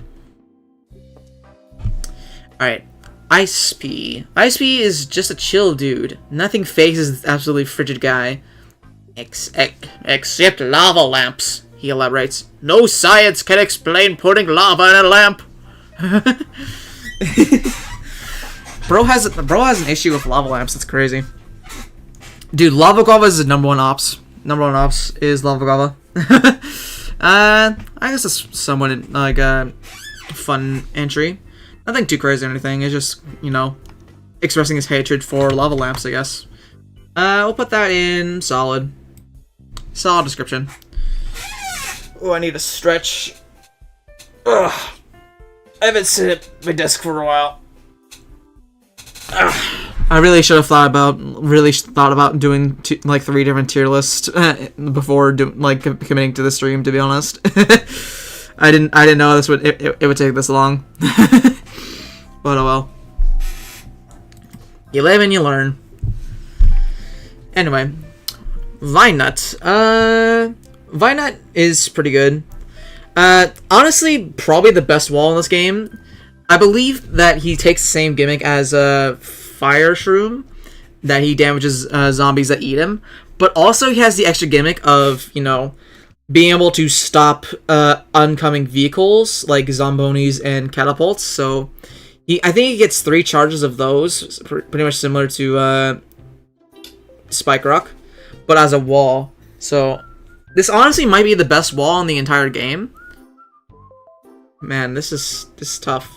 Alright, Ice P. Ice P is just a chill dude. Nothing phases this absolutely frigid guy. Except lava lamps, he elaborates. No science can explain putting lava in a lamp. Bro has an issue with lava lamps. That's crazy. Dude, Lava Guava is his number one ops. Number one ops is Lava Guava. I guess it's somewhat like a fun entry. Nothing too crazy or anything. It's just, you know, expressing his hatred for lava lamps, I guess. We'll put that in solid. Solid description. Oh, I need to stretch. Ugh. I haven't sat at my desk for a while. Ugh. I really should have thought about doing like 3 different tier lists before committing to the stream. To be honest, I didn't know this it would take this long. But oh well. You live and you learn. Anyway, Vinenut. Vinenut is pretty good. Honestly, probably the best wall in this game. I believe that he takes the same gimmick as Fire Shroom, that he damages zombies that eat him, but also he has the extra gimmick of, you know, being able to stop oncoming vehicles like zombonis and catapults. So I think he gets 3 charges of those, pretty much similar to Spike Rock, but as a wall. So this honestly might be the best wall in the entire game. Man, this is tough.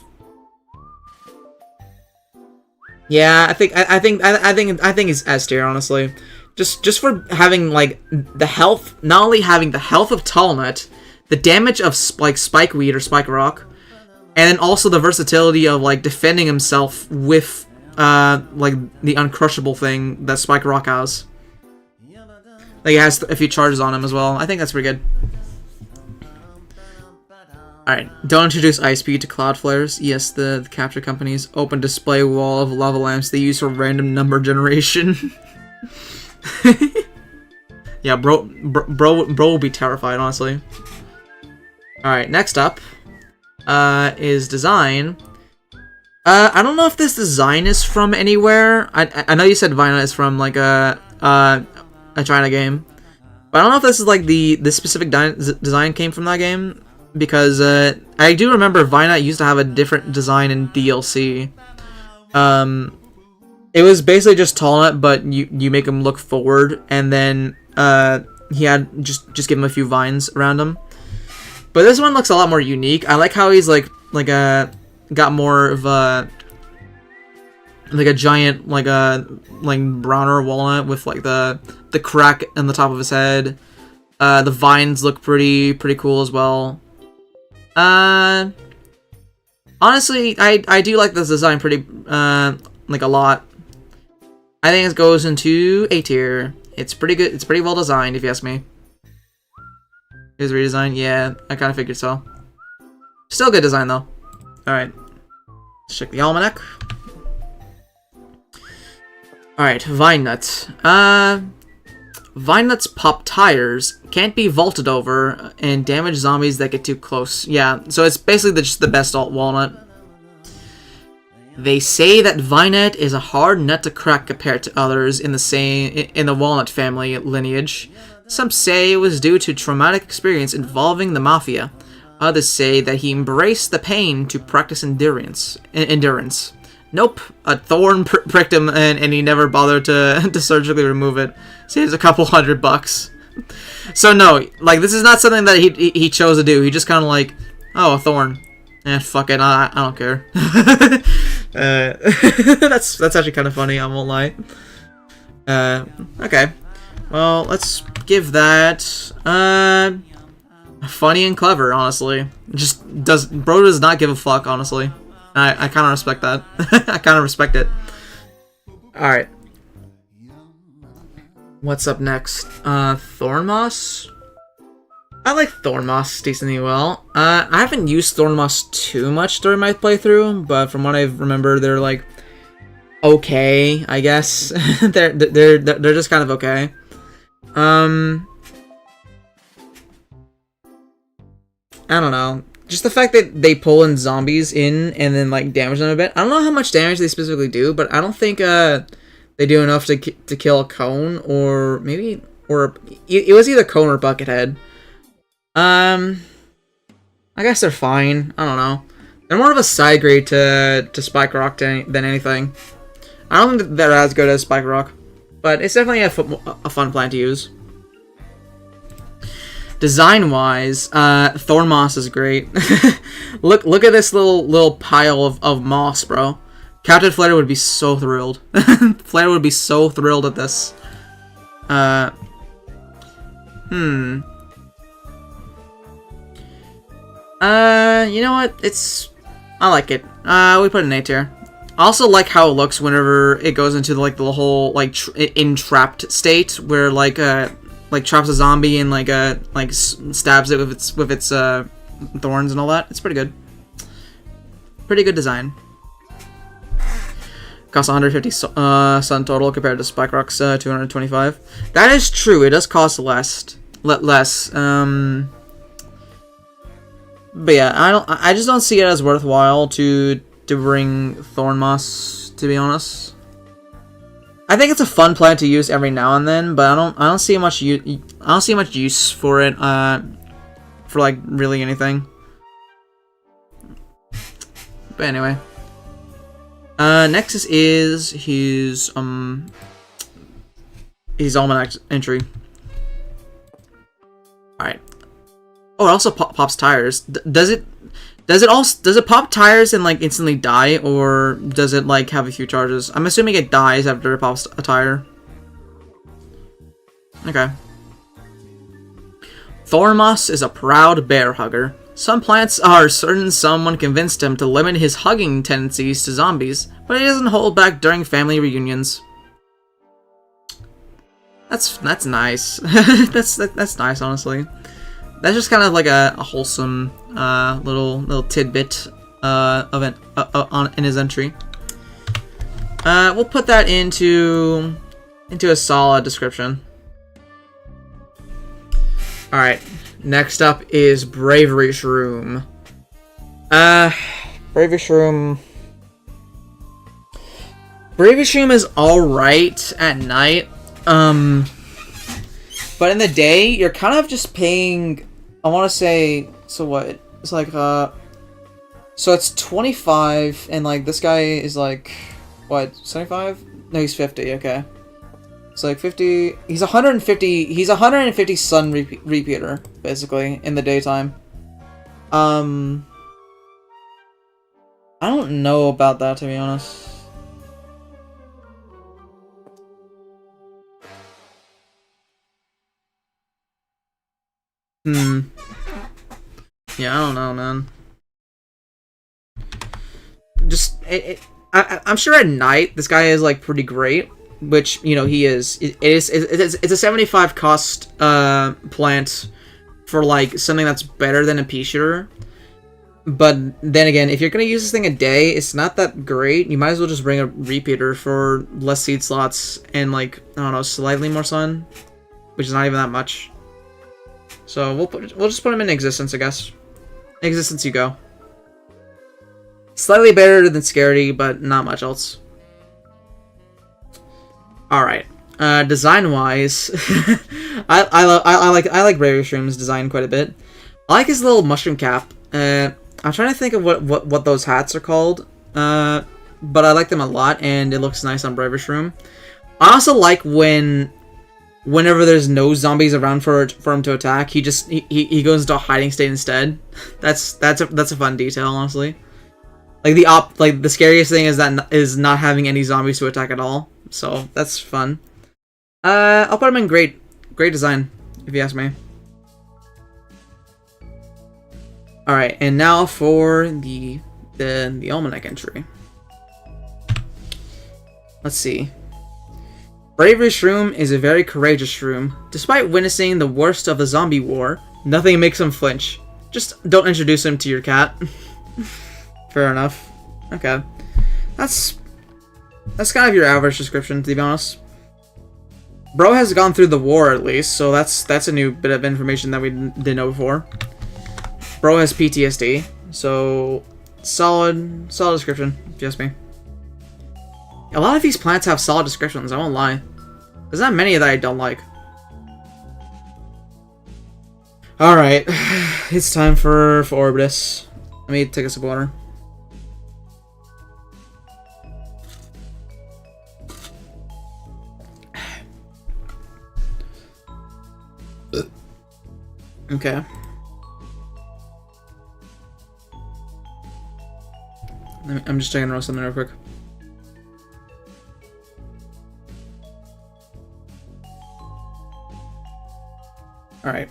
Yeah, I think it's S tier, honestly. Just for having like the health, not only having the health of Tall Nut, the damage of like Spikeweed or Spike Rock, and then also the versatility of like defending himself with like the uncrushable thing that Spike Rock has. Like, it has a few charges on him as well. I think that's pretty good. Alright, don't introduce Ice P to Cloud Flares. Yes, the capture company's open display wall of lava lamps they use for random number generation. Yeah, bro will be terrified, honestly. Alright, next up is design. I don't know if this design is from anywhere. I know you said Vinenut is from like a a China game. But I don't know if this is like the specific design came from that game, because I do remember Vinite used to have a different design in DLC. It was basically just Tallnut, but you make him look forward, and then he had just give him a few vines around him. But this one looks a lot more unique. I like how he's got more of a giant like browner walnut with like the crack in the top of his head. The vines look pretty cool as well. Honestly, I do like this design pretty like a lot. I think it goes into A tier. It's pretty good. It's pretty well designed, if you ask me. Here's redesign. Yeah, I kind of figured so. Still good design though. All right, let's check the almanac. All right, Vine Nuts. Vine Nuts pop tires, can't be vaulted over, and damage zombies that get too close. Yeah, so it's basically just the best alt walnut. They say that Vinette is a hard nut to crack compared to others in the walnut family lineage. Some say it was due to traumatic experience involving the mafia. Others say that he embraced the pain to practice endurance. Nope, a thorn pricked him and he never bothered to surgically remove it. Saves a couple $100. So no, like this is not something that he chose to do. He just kind of like, oh, a thorn. Fuck it, I don't care. That's actually kind of funny, I won't lie. Okay. Well, let's give that funny and clever, honestly. Bro does not give a fuck, honestly. I kind of respect that. I kind of respect it. Alright. What's up next? Thornmoss? I like Thornmoss decently well. I haven't used Thornmoss too much during my playthrough, but from what I remember, they're like okay, I guess. they're just kind of okay. I don't know. Just the fact that they pull in zombies in and then like damage them a bit. I don't know how much damage they specifically do, but I don't think they do enough to kill a cone, or maybe it was either cone or Buckethead. I guess they're fine. I don't know. They're more of a side grade to Spike Rock than anything. I don't think they're as good as Spike Rock, but it's definitely a fun plant to use. Design-wise, Thornmoss is great. look at this little pile of moss, bro. Captain Flair would be so thrilled. Flair would be so thrilled at this. You know what? I like it. We put an A tier. I also like how it looks whenever it goes into the whole entrapped state, where traps a zombie and stabs it with its thorns and all that. It's pretty good. Pretty good design. Costs 150 sun total compared to Spike Rock's 225. That is true. It does cost less. But yeah, I just don't see it as worthwhile to bring Thornmoss, to be honest. I think it's a fun plant to use every now and then, but I don't see much use for it for like really anything. But anyway, next is his almanac entry. All right. Oh, it also pops tires. Does it pop tires and instantly die, or does it have a few charges? I'm assuming it dies after it pops a tire. Okay. Thornmoss is a proud bear hugger. Some plants are certain someone convinced him to limit his hugging tendencies to zombies, but he doesn't hold back during family reunions. That's nice. that's nice, honestly. That's just kind of like a wholesome little tidbit of it in his entry. We'll put that into a solid description. All right, next up is Bravery Shroom. Bravery Shroom. Bravery Shroom is all right at night. But in the day, you're kind of just paying, I want to say, so what? It's like, so it's 25, and like, this guy is like, what, 75? No, he's 50, okay. It's like 50, he's 150 sun repeater, basically, in the daytime. I don't know about that, to be honest. Yeah, I don't know, man. Just, I'm sure at night, this guy is, like, pretty great. Which, you know, he is. It's a 75 cost plant for, like, something that's better than a pea shooter. But then again, if you're going to use this thing a day, it's not that great. You might as well just bring a repeater for less seed slots and, like, I don't know, slightly more sun. Which is not even that much. So we'll just put him in existence, I guess. Existence you go. Slightly better than Scaredy, but not much else. Alright. Design-wise, I like Bravery Shroom's design quite a bit. I like his little mushroom cap. I'm trying to think of what those hats are called. But I like them a lot, and it looks nice on Bravery Shroom. I also like whenever there's no zombies around for him to attack, he goes into a hiding state instead. That's a fun detail, honestly. Like the scariest thing is not having any zombies to attack at all. So that's fun. I'll put him in great design, if you ask me. All right, and now for the Almanac entry. Let's see. Bravery Shroom is a very courageous shroom. Despite witnessing the worst of the zombie war, nothing makes him flinch. Just don't introduce him to your cat. Fair enough. Okay. That's kind of your average description, to be honest. Bro has gone through the war, at least, so that's a new bit of information that we didn't know before. Bro has PTSD, so solid description, if you ask me. A lot of these plants have solid descriptions, I won't lie. There's not many that I don't like. Alright, it's time for Orbitus. Let me take a sip of water. Okay. I'm just checking out something real quick. Alright.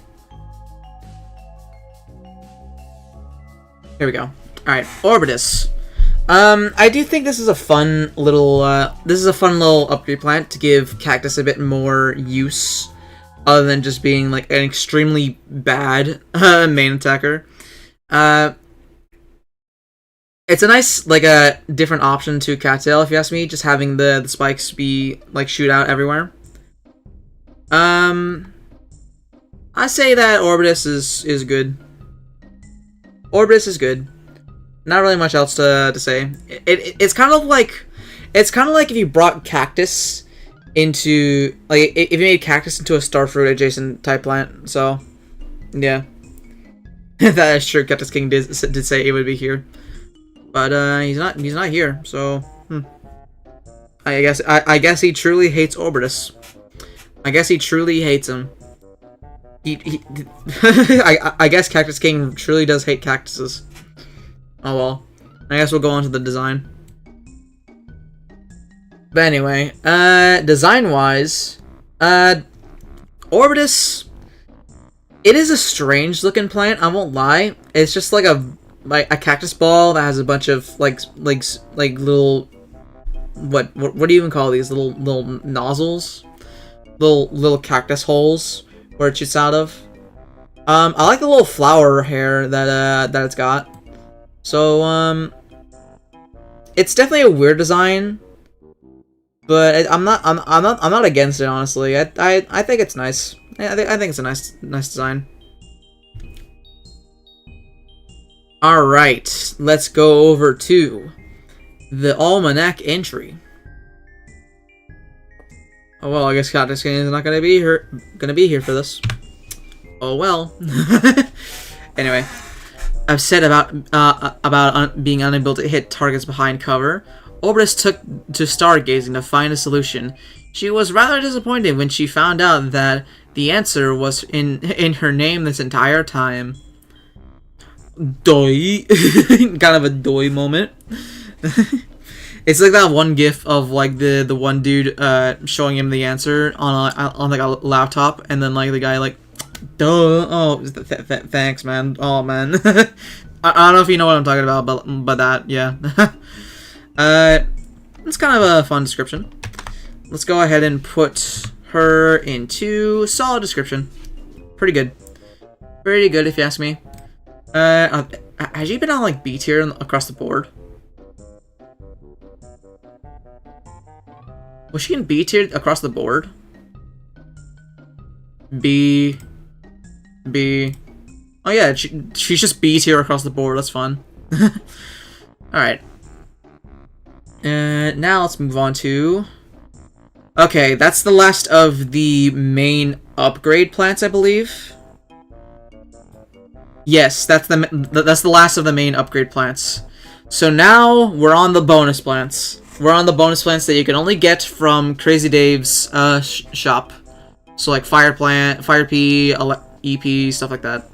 Here we go. Alright, Orbitus. I do think this is a fun little upgrade plant to give Cactus a bit more use, other than just being like an extremely bad main attacker. It's a nice, like, a different option to Cattail, if you ask me, just having the spikes be, like, shoot out everywhere. I say that Orbitus is good. Orbitus is good. Not really much else to say. It's kind of like if you brought Cactus into, like, if you made Cactus into a Starfruit adjacent type plant. So, yeah. That is true. Cactus King did say it would be here. But he's not here, so I guess he truly hates Orbitus. I guess he truly hates him. I guess Cactus King truly does hate cactuses. Oh well. I guess we'll go on to the design. But anyway, design-wise, Orbitus, it is a strange looking plant, I won't lie. It's just like a cactus ball that has a bunch of like little what do you even call these little nozzles, little cactus holes where it shoots out of. I like the little flower hair that it's got. So it's definitely a weird design, but I'm not against it, honestly. I think it's nice. I think it's a nice design. Alright, let's go over to the Almanac entry. Oh well, I guess Cactus King is not gonna be here for this. Oh well. Anyway, I've said about being unable to hit targets behind cover. Orbis took to stargazing to find a solution. She was rather disappointed when she found out that the answer was in her name this entire time. Doi. Kind of a doi moment. It's like that one gif of like the one dude showing him the answer on like a laptop, and then like the guy like, duh, oh, thanks man, oh man. I don't know if you know what I'm talking about, but that, yeah. It's kind of a fun description. Let's go ahead and put her into solid description. Pretty good. Pretty good if you ask me. Has she been on like B tier across the board? Was she in B tier across the board? B. Oh yeah, she's just B tier across the board. That's fun. Alright. Now let's move on to... Okay, that's the last of the main upgrade plants, I believe. Yes, that's the last of the main upgrade plants. So now we're on the bonus plants. We're on the bonus plants that you can only get from Crazy Dave's shop. So like Fire Plant, Fire P, EP, stuff like that.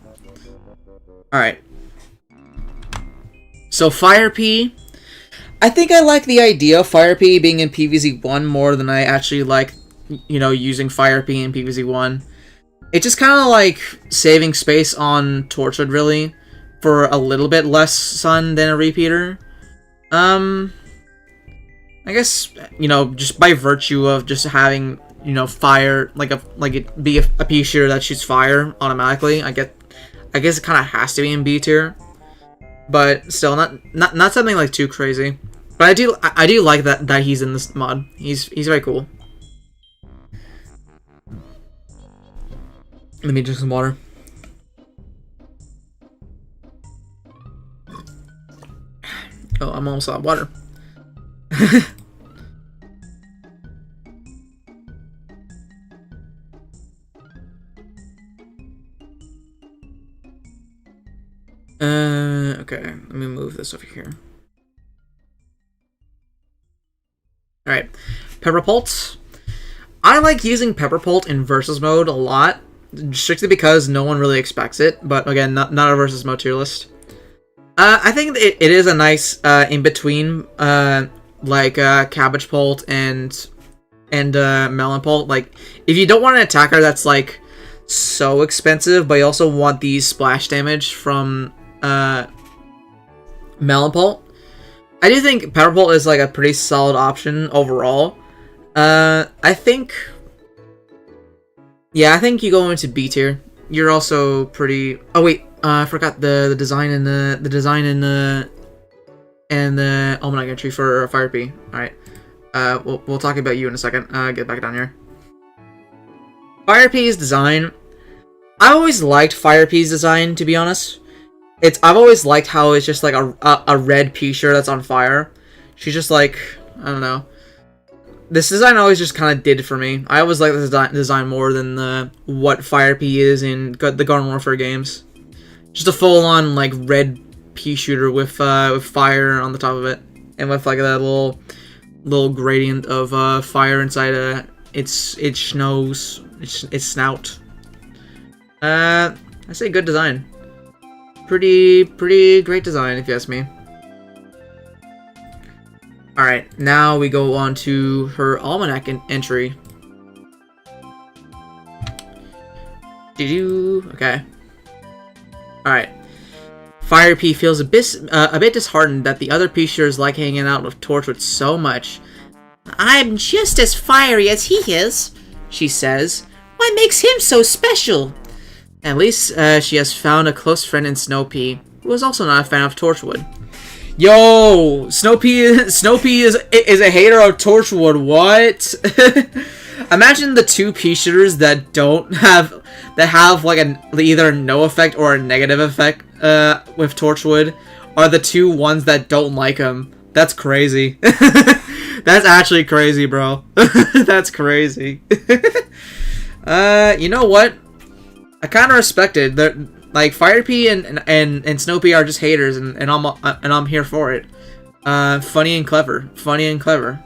Alright. So Fire P. I think I like the idea of Fire P being in PvZ 1 more than I actually like, you know, using Fire P in PvZ 1. It's just kind of like saving space on Torchwood, really, for a little bit less sun than a repeater. I guess, you know, just by virtue of just having, you know, fire, like it be a P shooter that shoots fire automatically. I guess it kind of has to be in B tier, but still not something like too crazy. But I do like that he's in this mod. He's very cool. Let me drink some water. Oh, I'm almost out of water. Okay, let me move this over here. Alright, Pepper Pult. I like using Pepper Pult in Versus mode a lot, strictly because no one really expects it, but again, not a Versus mode tier list. I think it is a nice in-between, like Cabbage Pult and Melon Pult. Like, if you don't want an attacker that's like so expensive, but you also want the splash damage from Melon Pult, I do think Pepper Pult is like a pretty solid option overall. I think you go into B tier. You're also pretty. Oh wait, I forgot the design and the Almanac entry for Fire P. All right, we'll talk about you in a second. Get back down here. Fire P's design. I always liked Fire P's design, to be honest. I've always liked how it's just like a red P shirt that's on fire. She's just like, I don't know. This design always just kind of did for me. I always like this design more than what Fire P is in the Garden Warfare games. Just a full-on like red P shooter with fire on the top of it, and with like that little gradient of fire inside its nose, its snout. I say good design. Pretty great design, if you ask me. Alright, now we go on to her Almanac entry. Okay. Alright. Fire P feels a bit disheartened that the other P shooters like hanging out with Torchwood so much. I'm just as fiery as he is, she says. What makes him so special? At least she has found a close friend in Snow P, who is also not a fan of Torchwood. Yo, Snow P is a hater of Torchwood. What? Imagine the two P shooters that have like either no effect or a negative effect with Torchwood are the two ones that don't like him. That's crazy. That's actually crazy, bro. That's crazy. You know what? I kind of respect it. Like Fire P and Snow P are just haters, and I'm here for it. Funny and clever. Funny and clever.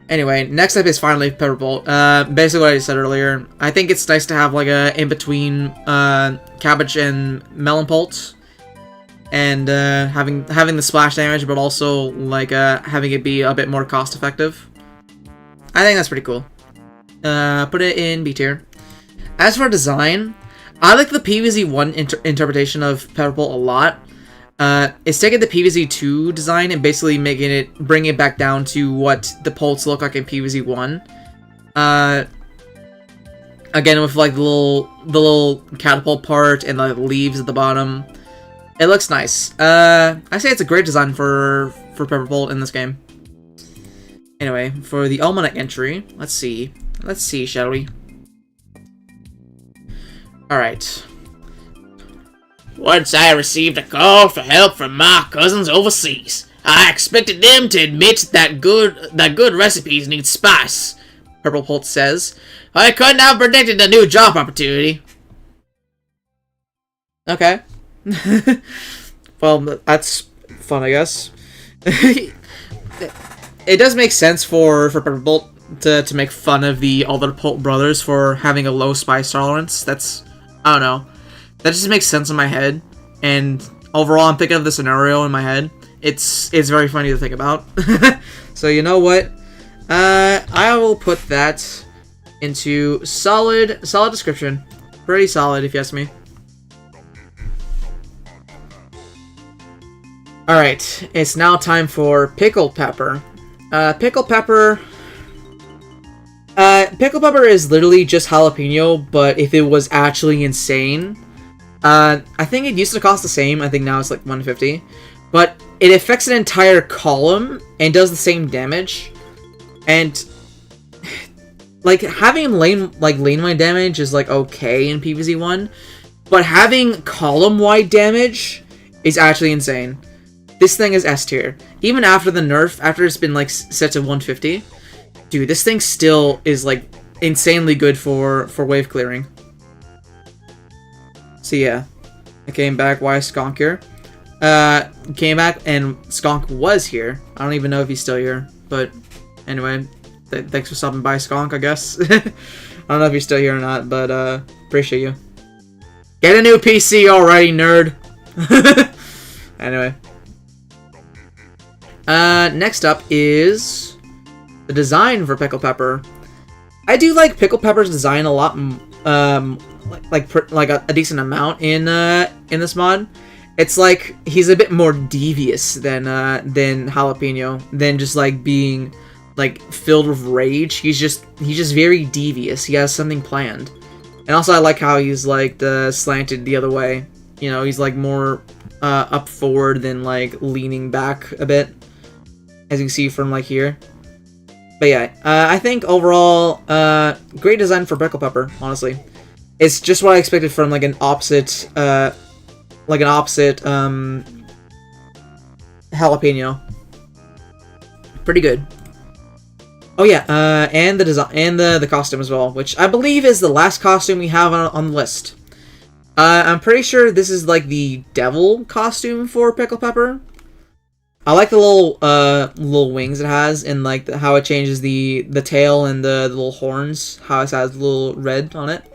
Anyway, next up is finally Pepperbolt. Basically what I said earlier. I think it's nice to have like a in between Cabbage and Melonpolt, and having the splash damage, but also like having it be a bit more cost effective. I think that's pretty cool. Put it in B tier. As for design, I like the PvZ1 interpretation of Pepperbolt a lot. It's taking the PvZ2 design and basically bringing it back down to what the Polts look like in PvZ1. Again, with like the little catapult part and the leaves at the bottom. It looks nice. I say it's a great design for Pepperbolt in this game. Anyway, for the Almanac entry, let's see, shall we? Alright. Once I received a call for help from my cousins overseas. I expected them to admit that good recipes need spice, Purplepolt says. I couldn't have predicted a new job opportunity. Okay. Well, that's fun, I guess. It does make sense for Purplepolt to make fun of the other Polt brothers for having a low spice tolerance. That's, I don't know. That just makes sense in my head, and overall I'm thinking of the scenario in my head. It's very funny to think about. So you know what? I will put that into solid description. Pretty solid, if you ask me. Alright, it's now time for Pickled Pepper. Pickled Pepper is literally just jalapeno, but if it was actually insane. I think it used to cost the same. I think now it's like 150. But it affects an entire column and does the same damage. And like having lane-wide damage is like okay in PvZ1, but having column-wide damage is actually insane. This thing is S tier. Even after the nerf, after it's been like set to 150, dude, this thing still is like insanely good for wave clearing. So yeah, I came back. Why is Skunk here? Came back and Skunk was here. I don't even know if he's still here, but anyway, thanks for stopping by, Skunk, I guess. I don't know if you're still here or not, but appreciate you. Get a new PC already, nerd. Anyway. Next up is the design for Pickled Pepper. I do like Pickled Pepper's design a lot, like a decent amount in this mod. It's like he's a bit more devious than Jalapeno, than just like being like filled with rage. He's just very devious. He has something planned. And also I like how he's like slanted the other way. You know, he's like more up forward than like leaning back a bit, as you can see from like here. But yeah, I think overall great design for Pickled Pepper, honestly. It's just what I expected from like an opposite jalapeno. Pretty good. Oh yeah, and the design and the costume as well, which I believe is the last costume we have on the list. I'm pretty sure this is like the devil costume for Pickled Pepper. I like the little wings it has, and like how it changes the tail and the little horns. How it has a little red on it.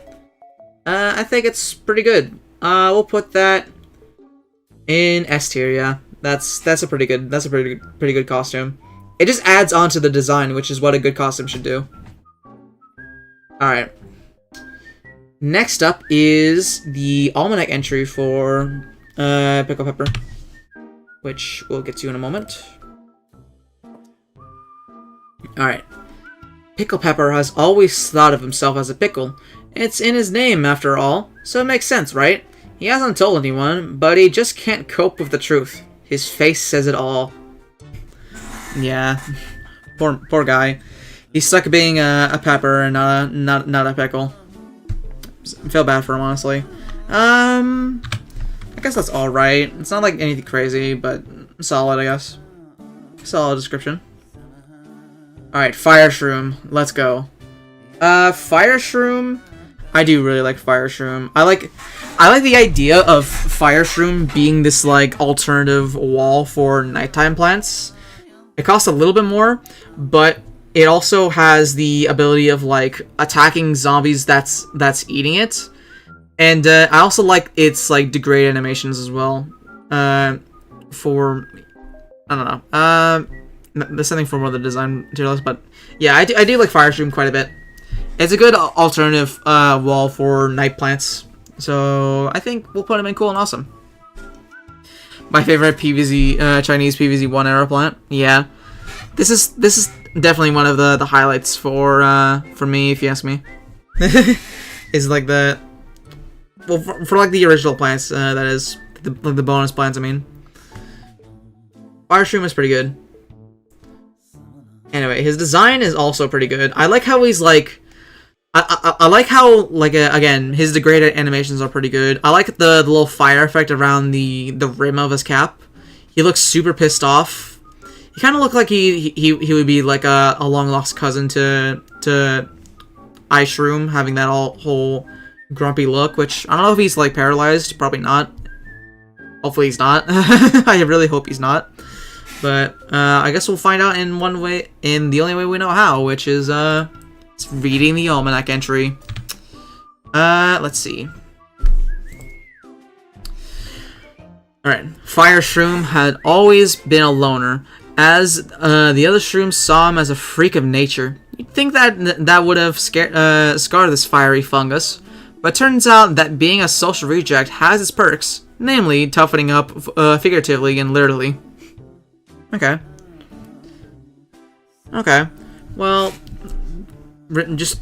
I think it's pretty good. We'll put that in S tier. Yeah, that's a pretty good costume. It just adds on to the design, which is what a good costume should do. All right. Next up is the Almanac entry for Pickled Pepper, which we'll get to in a moment. Alright. Pickled Pepper has always thought of himself as a pickle. It's in his name, after all, so it makes sense, right? He hasn't told anyone, but he just can't cope with the truth. His face says it all. Yeah. Poor guy. He's stuck being a pepper and not a pickle. I feel bad for him, honestly. I kind guess that's alright. It's not like anything crazy, but solid, I guess. Solid description. Alright, Fire Shroom. Let's go. Fire Shroom. I do really like Fire Shroom. I like the idea of Fire Shroom being this like alternative wall for nighttime plants. It costs a little bit more, but it also has the ability of like attacking zombies that's eating it. And I also like its like degrade animations as well. For I don't know. There's something for more of the design materials, but yeah, I do like Fire Shroom quite a bit. It's a good alternative wall for night plants, so I think we'll put him in cool and awesome. My favorite PvZ Chinese PvZ 1 era plant. Yeah, this is definitely one of the highlights for me, if you ask me. Is like the for like the original plants, that is the bonus plants. I mean, Fire Shroom is pretty good. Anyway, his design is also pretty good. I like how he's like. I like how, like, again, his degraded animations are pretty good. I like the little fire effect around the rim of his cap. He looks super pissed off. He kind of looked like he would be like a long lost cousin to Ice Shroom, having that whole grumpy look. Which I don't know if he's like paralyzed. Probably not. Hopefully he's not. I really hope he's not. But I guess we'll find out in the only way we know how, which is it's reading the Almanac entry. Let's see. Alright. Fire Shroom had always been a loner, as the other Shrooms saw him as a freak of nature. You'd think that would have scarred this fiery fungus, but turns out that being a social reject has its perks, namely toughening up figuratively and literally. Okay. Okay. Well, just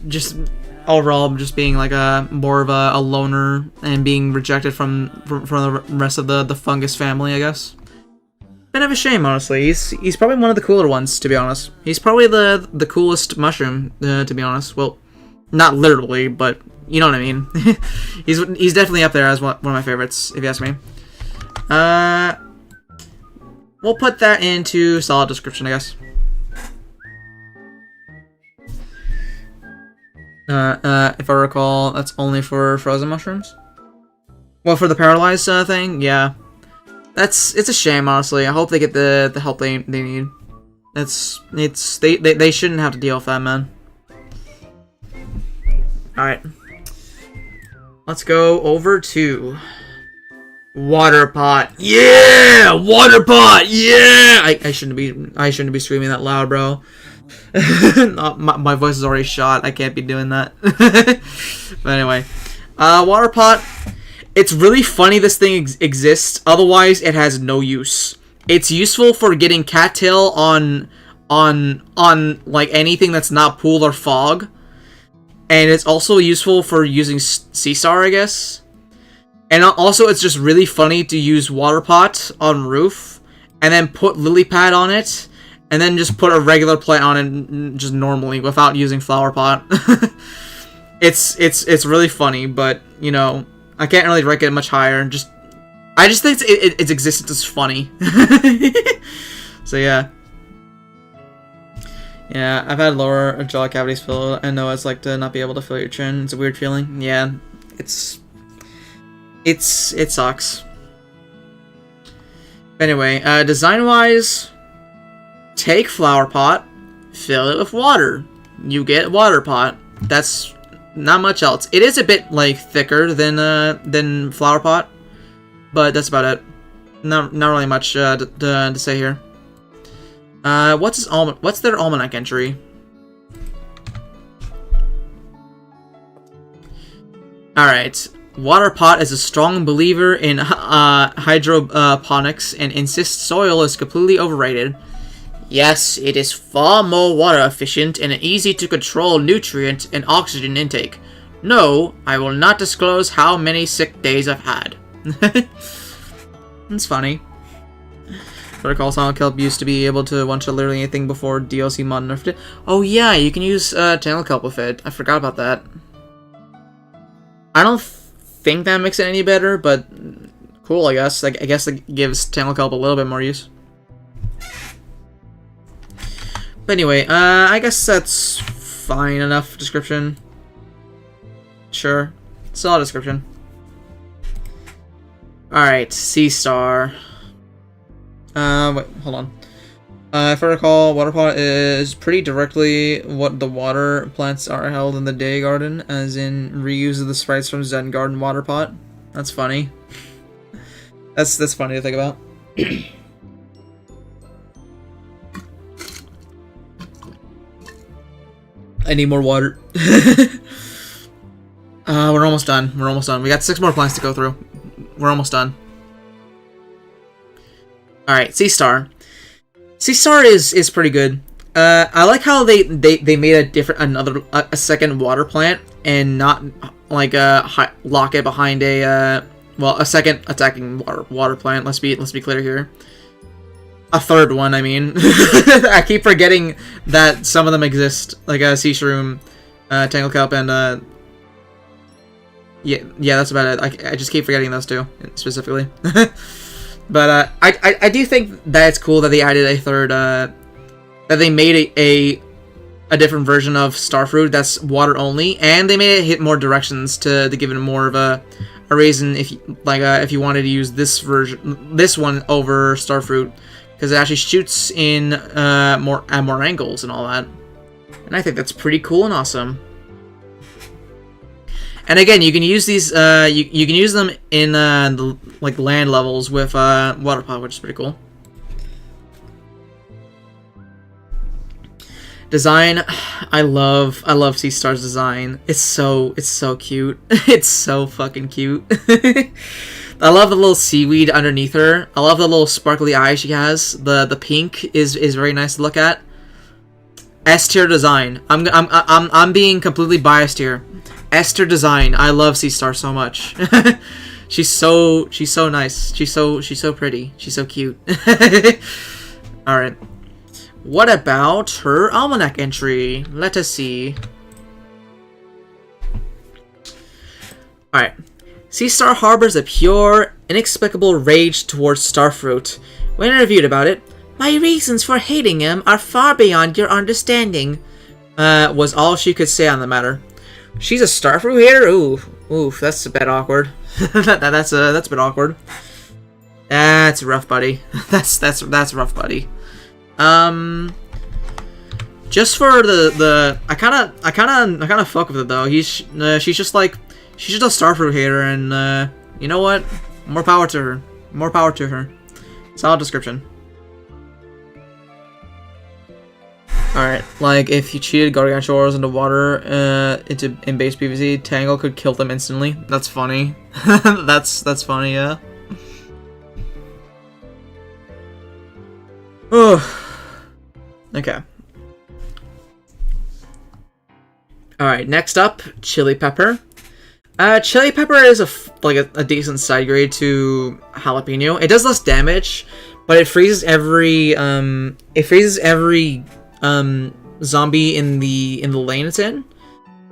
overall, just being like more of a loner and being rejected from the rest of the fungus family, I guess. Bit of a shame, honestly. He's probably one of the cooler ones, to be honest. He's probably the coolest mushroom, to be honest. Well, not literally, but you know what I mean. he's definitely up there as one of my favorites, if you ask me. We'll put that into solid description, I guess. If I recall, that's only for frozen mushrooms. Well, for the paralyzed thing, yeah. It's a shame, honestly. I hope they get the help they need. They shouldn't have to deal with that, man. Alright. Let's go over to Water Pot. Yeah! Water Pot! Yeah! I shouldn't be screaming that loud, bro. my voice is already shot. I can't be doing that. But anyway, Water Pot. It's really funny this thing exists. Otherwise, it has no use. It's useful for getting cattail on like anything that's not pool or fog, and it's also useful for using Sea Star, I guess. And also, it's just really funny to use Water Pot on roof, and then put Lily Pad on it, and then just put a regular plant on it just normally without using Flower Pot. It's really funny, but you know, I can't really rank it much higher. I just think its existence is funny. So yeah. Yeah, I've had lower jaw cavities filled. I know it's like to not be able to feel your chin. It's a weird feeling. Yeah, it sucks. Anyway, design-wise, take Flower Pot, fill it with water. You get Water Pot. That's not much else. It is a bit like thicker than Flower Pot, but that's about it. Not really much to say here. What's their Almanac entry? Alright. Water Pot is a strong believer in hydroponics and insists soil is completely overrated. Yes, it is far more water efficient and easy to control nutrient and oxygen intake. No, I will not disclose how many sick days I've had. It's funny. Better Call Saul Kelp used to be able to one-shot literally anything before DLC Mod nerfed it. Oh yeah, you can use Channel Kelp with it. I forgot about that. I don't think that makes it any better, but Cool, I guess. I guess it gives Tangle Kelp a little bit more use. But anyway, I guess that's fine enough description. Sure. Solid description. Alright, Sea Star. Wait, hold on. If I recall, water pot is pretty directly what the water plants are held in the Day Garden, as in reuse of the sprites from Zen Garden water pot. That's funny. That's funny to think about. I need more water. We're almost done. We're almost done. We got 6 more plants to go through. We're almost done. Alright, Sea Star. Sea Star is pretty good. I like how they made a second water plant and not like lock it behind a second attacking water plant. Let's be clear here. A third one, I mean. I keep forgetting that some of them exist, like a Sea Shroom, Tangle Kelp, and yeah, that's about it. I just keep forgetting those two specifically. But I do think that it's cool that they added a third, that they made a different version of Starfruit that's water only, and they made it hit more directions to give it more of a reason if you wanted to use this one over Starfruit, because it actually shoots in more angles and all that, and I think that's pretty cool and awesome. And again, you can use these. You can use them in the land levels with water pot, which is pretty cool. Design, I love Sea Star's design. It's so cute. It's so fucking cute. I love the little seaweed underneath her. I love the little sparkly eyes she has. The pink is very nice to look at. S tier design. I'm being completely biased here. S tier design. I love Sea Star so much. she's so nice. She's so pretty. She's so cute. All right. What about her almanac entry? Let us see. All right. Sea Star harbors a pure, inexplicable rage towards Starfruit. When interviewed about it, "My reasons for hating him are far beyond your understanding," was all she could say on the matter. She's a Starfruit hater? Ooh, that's a bit awkward. that's a bit awkward. That's rough, buddy. that's rough, buddy. Just for the I kind of fuck with it though. She's just a Starfruit hater, and you know what? More power to her. More power to her. Solid description. Alright, like if you cheated Gargantuars into water in base PvZ, Tangle could kill them instantly. That's funny. that's funny, yeah. Oh. Okay. Alright, next up, Chili Pepper. Chili Pepper is a decent side grade to Jalapeno. It does less damage, but it freezes every zombie in the lane it's in,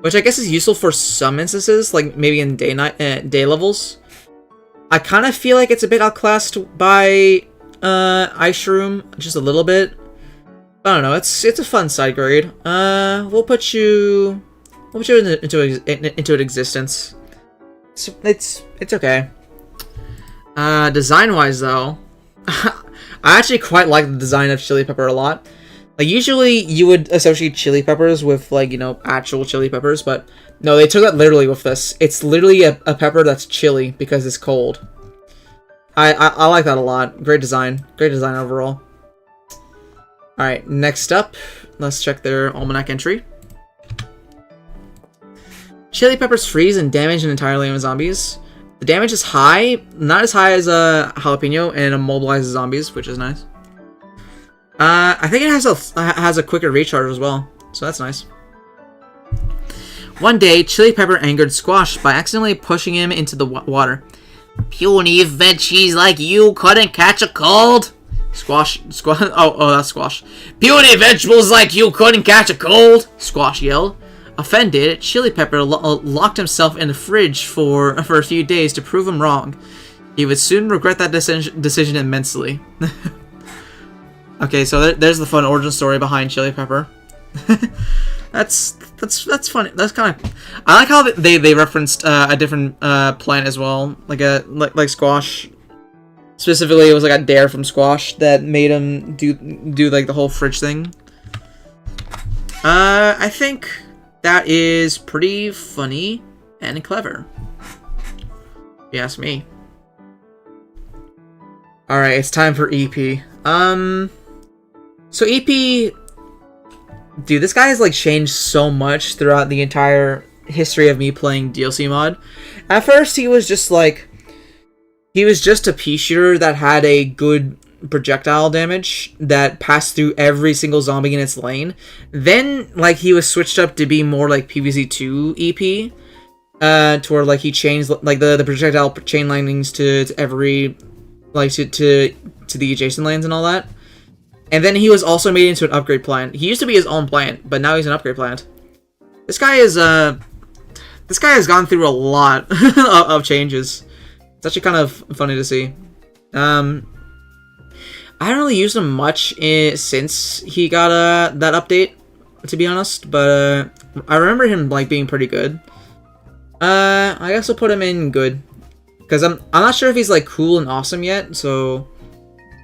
which I guess is useful for some instances, like maybe in day levels. I kind of feel like it's a bit outclassed by Ice Shroom, just a little bit. I don't know. It's a fun side grade. We'll put you into an existence. It's okay. Design wise though, I actually quite like the design of Chili Pepper a lot. Like, usually you would associate chili peppers with, like, you know, actual chili peppers, but no, they took that literally with this. It's literally a pepper that's chili because it's cold. I like that a lot. Great design. Great design overall. Alright, next up, let's check their almanac entry. Chili peppers freeze and damage an entire lane of zombies. The damage is high, not as high as a jalapeno, and immobilizes zombies, which is nice. I think it has a quicker recharge as well, so that's nice. One day, Chili Pepper angered Squash by accidentally pushing him into the water. "Puny veggies like you couldn't catch a cold?" Squash. Oh, that's Squash. "Puny vegetables like you couldn't catch a cold?" Squash yelled. Offended, Chili Pepper locked himself in the fridge for a few days to prove him wrong. He would soon regret that decision immensely. Okay, so there's the fun origin story behind Chili Pepper. That's funny. That's kind of. I like how they referenced a different plant as well, like squash. Specifically, it was like a dare from Squash that made him do like the whole fridge thing. I think that is pretty funny and clever. If you ask me. All right, it's time for EP. So EP, dude, this guy has like changed so much throughout the entire history of me playing DLC mod. At first, he was just a pea shooter that had a good projectile damage that passed through every single zombie in its lane. Then, like, he was switched up to be more like PvZ 2 EP, to where like he changed like the projectile chain linings to every like to the adjacent lanes and all that. And then he was also made into an upgrade plant. He used to be his own plant, but now he's an upgrade plant. This guy has gone through a lot of changes. It's actually kind of funny to see. I haven't really used him much since he got that update, to be honest. But I remember him like being pretty good. I guess I'll put him in good, because I'm not sure if he's like cool and awesome yet. So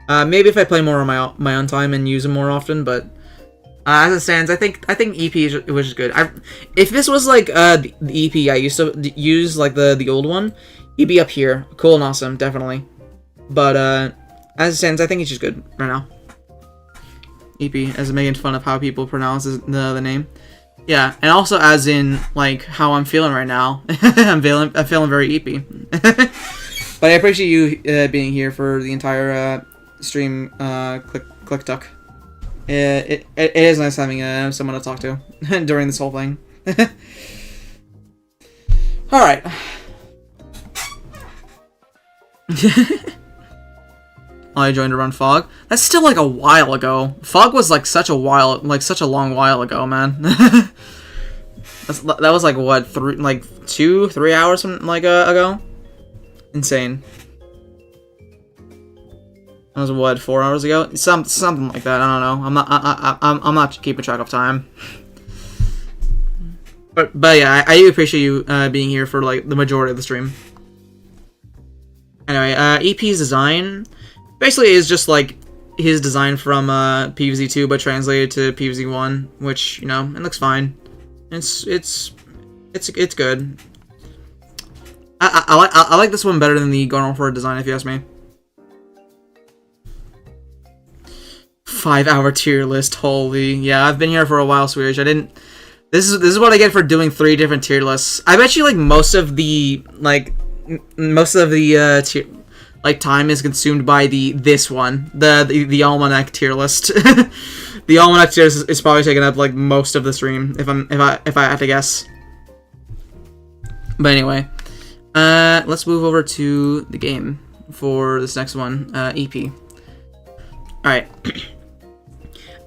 maybe if I play more on my own time and use him more often. But as it stands, I think EP was good. If this was like the EP I used to use, like the old one, he'd be up here, cool and awesome, definitely. But as it stands, I think he's just good right now. EP, as making fun of how people pronounce the name. Yeah, and also as in like how I'm feeling right now. I'm feeling very EP. But I appreciate you being here for the entire stream. Click duck. It is nice having someone to talk to during this whole thing. All right. I joined to run Fog. That's still like a while ago. Fog was like such a long while ago, man. That was like what, 2-3 hours ago. Insane. That was what, 4 hours ago? Something like that. I don't know. I'm not keeping track of time. But yeah, I do appreciate you being here for like the majority of the stream. Anyway, EP's design basically is just like his design from PvZ 2 but translated to PvZ 1, which, you know, it looks fine. It's good. I like this one better than the Garden Forward design, if you ask me. 5-hour tier list, holy. Yeah, I've been here for a while, Swedish. This is what I get for doing 3 different tier lists. I bet you like most of the time is consumed by this one, the Almanac tier list. The Almanac tier is probably taking up like most of the stream, if I had to guess. But anyway, let's move over to the game for this next one, EP. All right.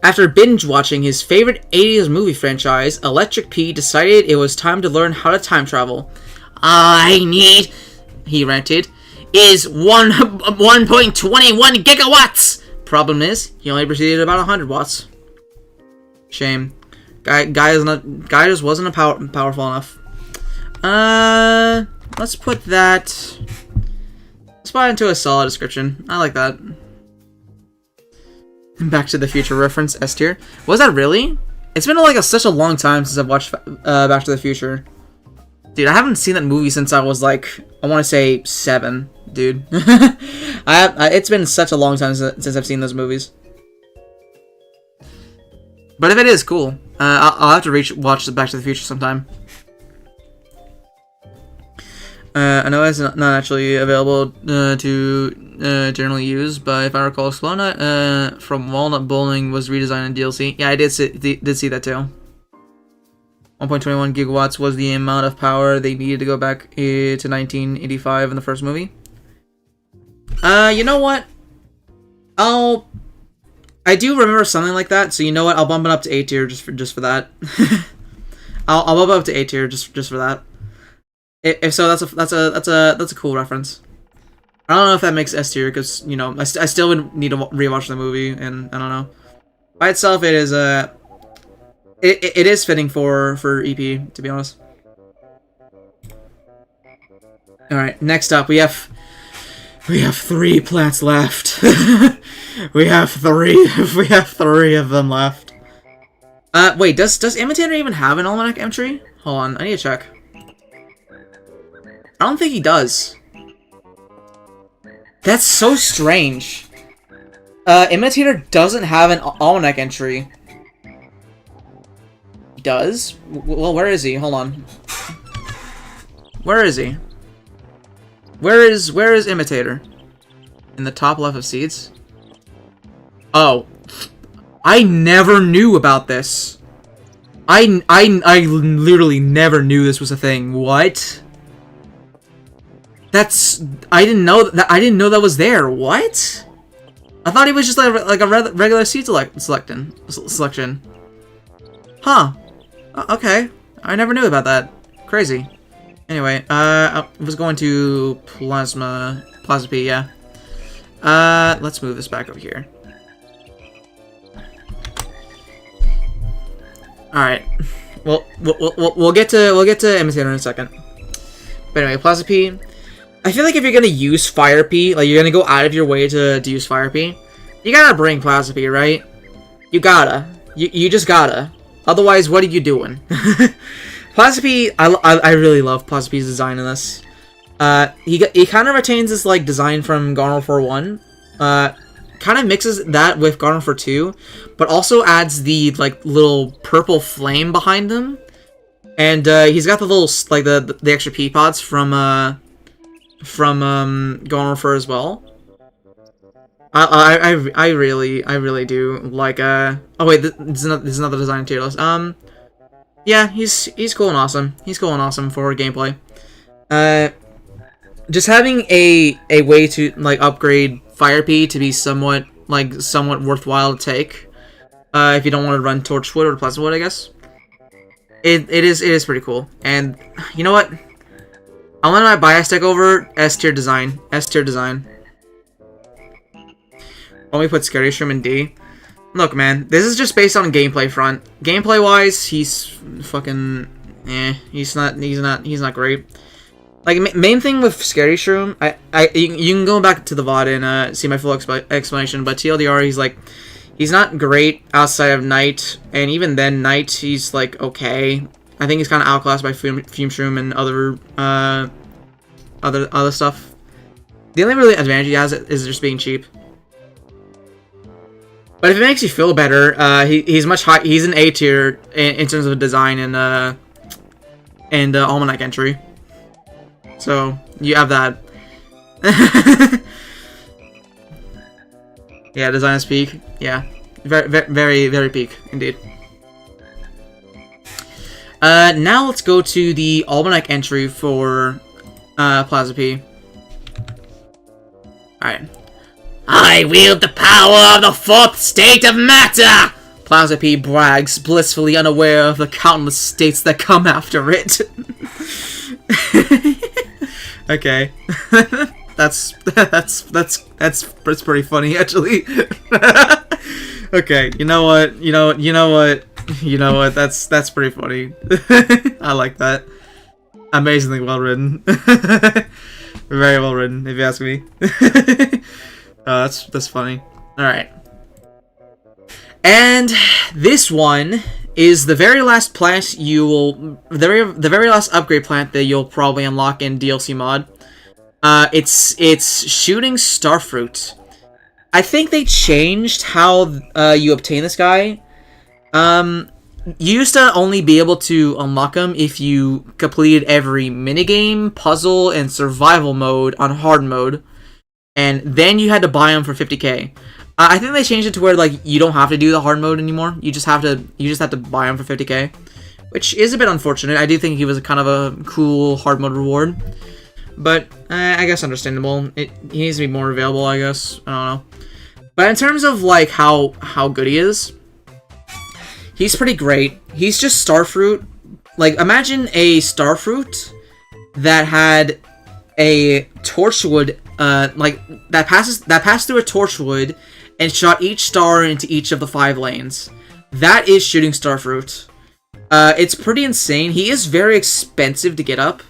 After binge watching his favorite 80s movie franchise, Electric P decided it was time to learn how to time travel. I need, he ranted, is 1.21 gigawatts. Problem is, he only proceeded about 100 watts. Shame. Guy just wasn't powerful enough. Let's put that. Let's put it into a solid description. I like that. Back to the Future reference, S tier. Was that really? It's been like such a long time since I've watched Back to the Future. Dude, I haven't seen that movie since I was like, I want to say 7, dude. It's been such a long time since I've seen those movies. But if it is, cool. I'll have to watch the Back to the Future sometime. I know it's not actually available to generally use, but if I recall, Explonut from Walnut Bowling was redesigned in DLC. Yeah, I did see that too. 1.21 gigawatts was the amount of power they needed to go back to 1985 in the first movie. You know what? I do remember something like that, so you know what? I'll bump it up to A tier just for that. I'll bump it up to A tier just for that. If so, that's a cool reference. I don't know if that makes S tier because you know I still would need to rewatch the movie, and I don't know. By itself, it is it is fitting for EP, to be honest. All right, next up we have 3 plants left. we have 3 of them left. Wait, does Imitator even have an almanac entry? Hold on, I need to check. I don't think he does. That's so strange. Imitator doesn't have an almanac entry. He does? Well, where is he? Hold on. Where is he? Where is Imitator? In the top left of seeds? Oh. I never knew about this. I literally never knew this was a thing. What? I didn't know that was there. What? I thought he was just like a regular seed selection. Huh. Okay. I never knew about that. Crazy. Anyway, I was going to Plasma P, yeah. Let's move this back over here. Alright. Well, we'll get to Imitator in a second. But anyway, Plasma P. I feel like if you're gonna use Fire P, like you're gonna go out of your way to use Fire P, you gotta bring Plasma P, right? You gotta. You just gotta. Otherwise, what are you doing? Plasma P, I really love Plasma P's design in this. He kind of retains this like design from Garden Warfare 1. Kind of mixes that with Garden Warfare 2, but also adds the like little purple flame behind him. And he's got the little like the extra pea pods from Garden Warfare as well. I really do like oh wait, this is another design tier list. Yeah, he's cool and awesome. He's cool and awesome for gameplay. Just having a way to like upgrade Fire P to be somewhat worthwhile to take. If you don't want to run Torchwood or Plasmawood, I guess. It is pretty cool. And you know what? I'm gonna my bias deck over S tier design. Let me put Scary Shroom in D. Look, man, this is just based on gameplay front. Gameplay wise, he's fucking he's not great. Like main thing with Scary Shroom, you can go back to the VOD and see my full explanation. But TLDR, he's not great outside of Night, and even then, Night he's like okay. I think he's kind of outclassed by Fume Shroom and other stuff. The only really advantage he has is just being cheap. But if it makes you feel better, he's much high. He's an A tier in terms of design and almanac entry. So you have that. Yeah, design is peak. Yeah, very peak indeed. Now let's go to the almanac entry for Plasma P. All right. I wield the power of the fourth state of matter! Plasma P brags, blissfully unaware of the countless states that come after it. Okay. that's pretty funny, actually. Okay, you know what? That's pretty funny. I like that. Amazingly well written. Very well written, if you ask me. That's funny. Alright. And this one is the very last plant the very last upgrade plant that you'll probably unlock in DLC mod. It's shooting starfruit. I think they changed how you obtain this guy. You used to only be able to unlock him if you completed every minigame, puzzle, and survival mode on hard mode. And then you had to buy them for 50k. I think they changed it to where like you don't have to do the hard mode anymore. You just have to buy them for 50k, which is a bit unfortunate. I do think he was a kind of a cool hard mode reward, but I guess understandable. He needs to be more available, I guess. I don't know. But in terms of like how good he is, he's pretty great. He's just starfruit. Like imagine a starfruit that had a Torchwood that passed through a torchwood and shot each star into each of the 5 lanes. That is Shooting Star Fruit. It's pretty insane. He is very expensive to get up.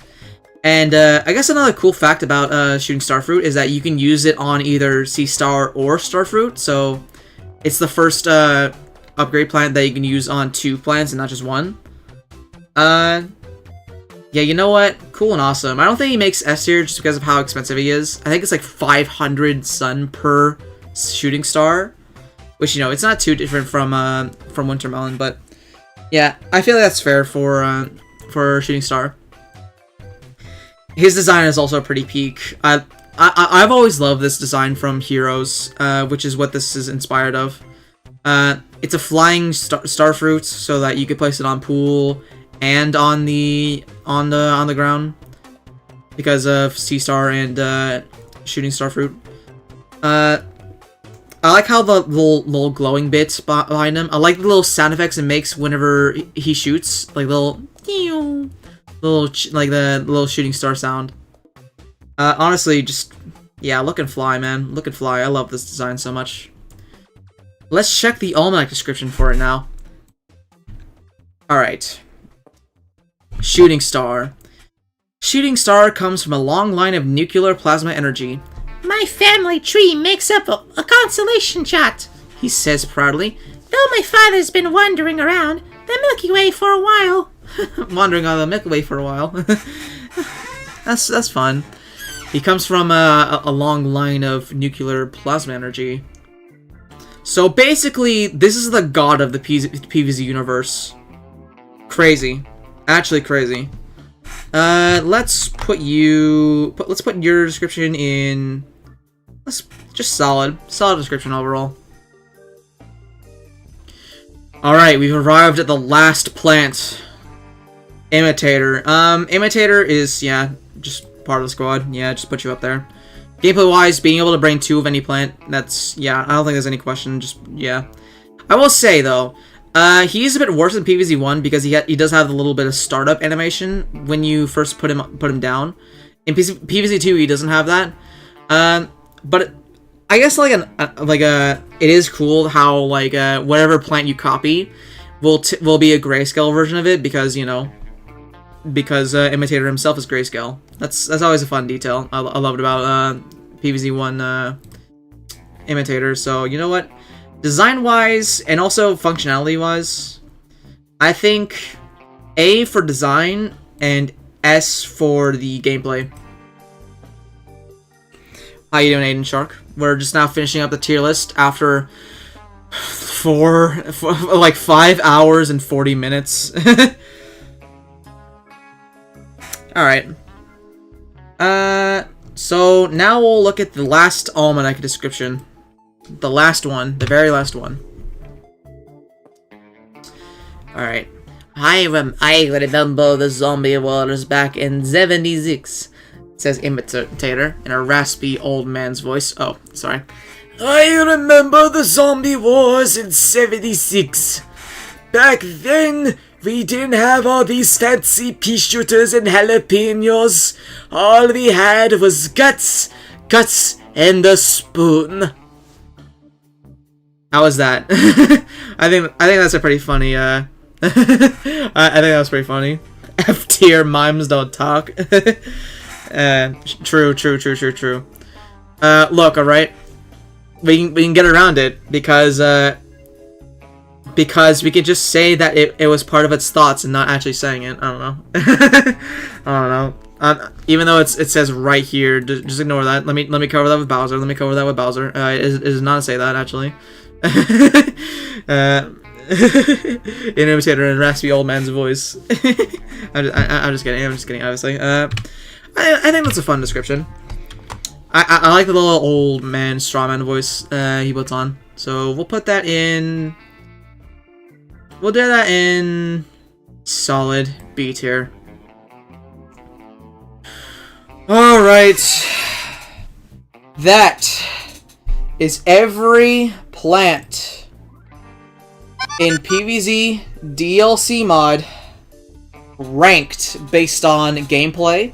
And I guess another cool fact about Shooting Star Fruit is that you can use it on either Sea Star or Star Fruit. So it's the first upgrade plant that you can use on 2 plants and not just 1. Yeah, you know what? Cool and awesome. I don't think he makes S tier just because of how expensive he is. I think it's like 500 sun per Shooting Star, which, you know, it's not too different from Wintermelon, but yeah, I feel like that's fair for Shooting Star. His design is also pretty peak. I've always loved this design from Heroes, which is what this is inspired of. It's a flying starfruit, so that you could place it on pool and on the ground because of Sea Star and Shooting Starfruit. I like how the little glowing bits behind him. I like the little sound effects it makes whenever he shoots, like like the little shooting star sound. Honestly, just yeah, look and fly, man. Look and fly. I love this design so much. Let's check the Almanac description for it now. Alright. Shooting Star. Shooting Star comes from a long line of nuclear plasma energy. My family tree makes up a constellation chart, He says proudly. though my father's been wandering around the Milky Way for a while. Wandering on the Milky Way for a while. That's fun. He comes from a long line of nuclear plasma energy. So basically, this is the god of the PvZ universe. Crazy. Actually crazy. Let's put your description in. Let's just solid description overall. All right, we've arrived at the last plant. Imitator. Imitator is just part of the squad. Yeah, just put you up there. Gameplay wise, being able to bring 2 of any plant, that's I don't think there's any question. Just I will say though. He is a bit worse than PvZ 1 because he does have a little bit of startup animation when you first put him down. In PvZ 2 he doesn't have that. But I guess it is cool how whatever plant you copy will be a grayscale version of it because because Imitator himself is grayscale. That's always a fun detail. I love it about PvZ 1 Imitator. So you know what? Design-wise, and also functionality-wise, I think A for design and S for the gameplay. How you doing, Aiden Shark? We're just now finishing up the tier list after 5 hours and 40 minutes. Alright. So now we'll look at the last Almanac description. The last one. The very last one. Alright. I remember the zombie wars back in 76. Says Imitator in a raspy old man's voice. Oh, sorry. I remember the zombie wars in 76. Back then, we didn't have all these fancy pea shooters and jalapenos. All we had was guts, and a spoon. How was that? I think that's a pretty funny. I think that was pretty funny. F tier mimes don't talk. True. Look, alright. We can get around it because we could just say that it was part of its thoughts and not actually saying it. I don't know. I don't know. Even though it says right here, just ignore that. Let me cover that with Bowser. It is not to say that actually. In Imitator in a raspy old man's voice. I'm just kidding. Obviously. I think that's a fun description. I like the little old man strawman voice he puts on. So we'll put that in. We'll do that in solid B tier. All right. That is every plant in PvZ DLC Mod ranked based on gameplay.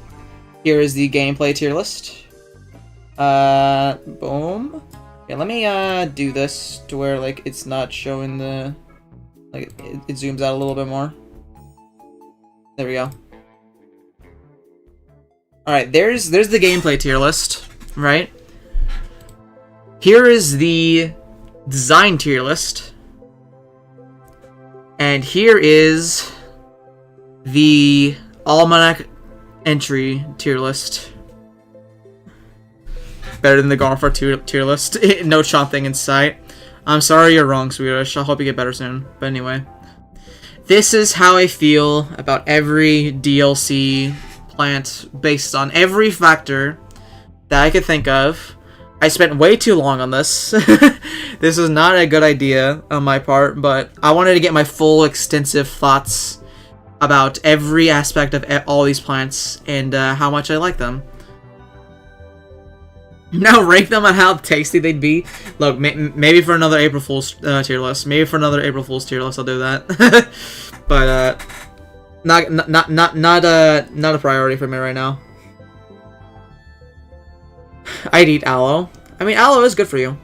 Here is the gameplay tier list. Boom. Yeah, let me do this to where like it's not showing the like it zooms out a little bit more. There we go. All right, there's the gameplay tier list, right? Here is the design tier list. And here is the Almanac entry tier list. Better than the Golfer tier list. No chomping in sight. I'm sorry you're wrong, Swedish. I hope you get better soon. But anyway. This is how I feel about every DLC plant based on every factor that I could think of. I spent way too long on this. This is not a good idea on my part, but I wanted to get my full extensive thoughts about every aspect of all these plants and how much I like them. Now rank them on how tasty they'd be. Look, maybe for another April Fool's tier list. Maybe for another April Fool's tier list, I'll do that. But not a priority for me right now. I'd eat aloe. I mean, aloe is good for you.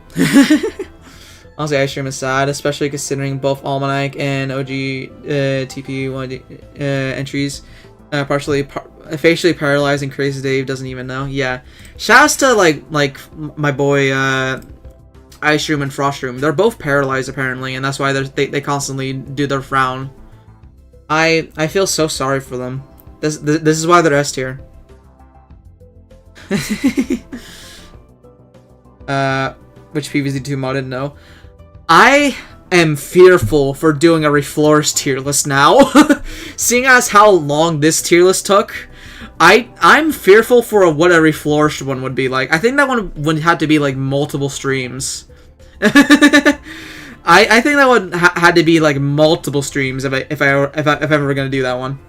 Honestly, ice cream is sad, especially considering both Almanac and OG TP1 entries facially paralyzed and Crazy Dave doesn't even know. Yeah, shouts to like my boy Ice Room and Frost Room. They're both paralyzed apparently, and that's why they constantly do their frown. I feel so sorry for them. This is why they're S tier. Which PvZ2 modded? No. I am fearful for doing a Reflorist tier list now. Seeing as how long this tier list took, I'm fearful for what a Reflorist one would be like. I think that one would have to be like multiple streams. I think that would had to be like multiple streams if I ever gonna do that one.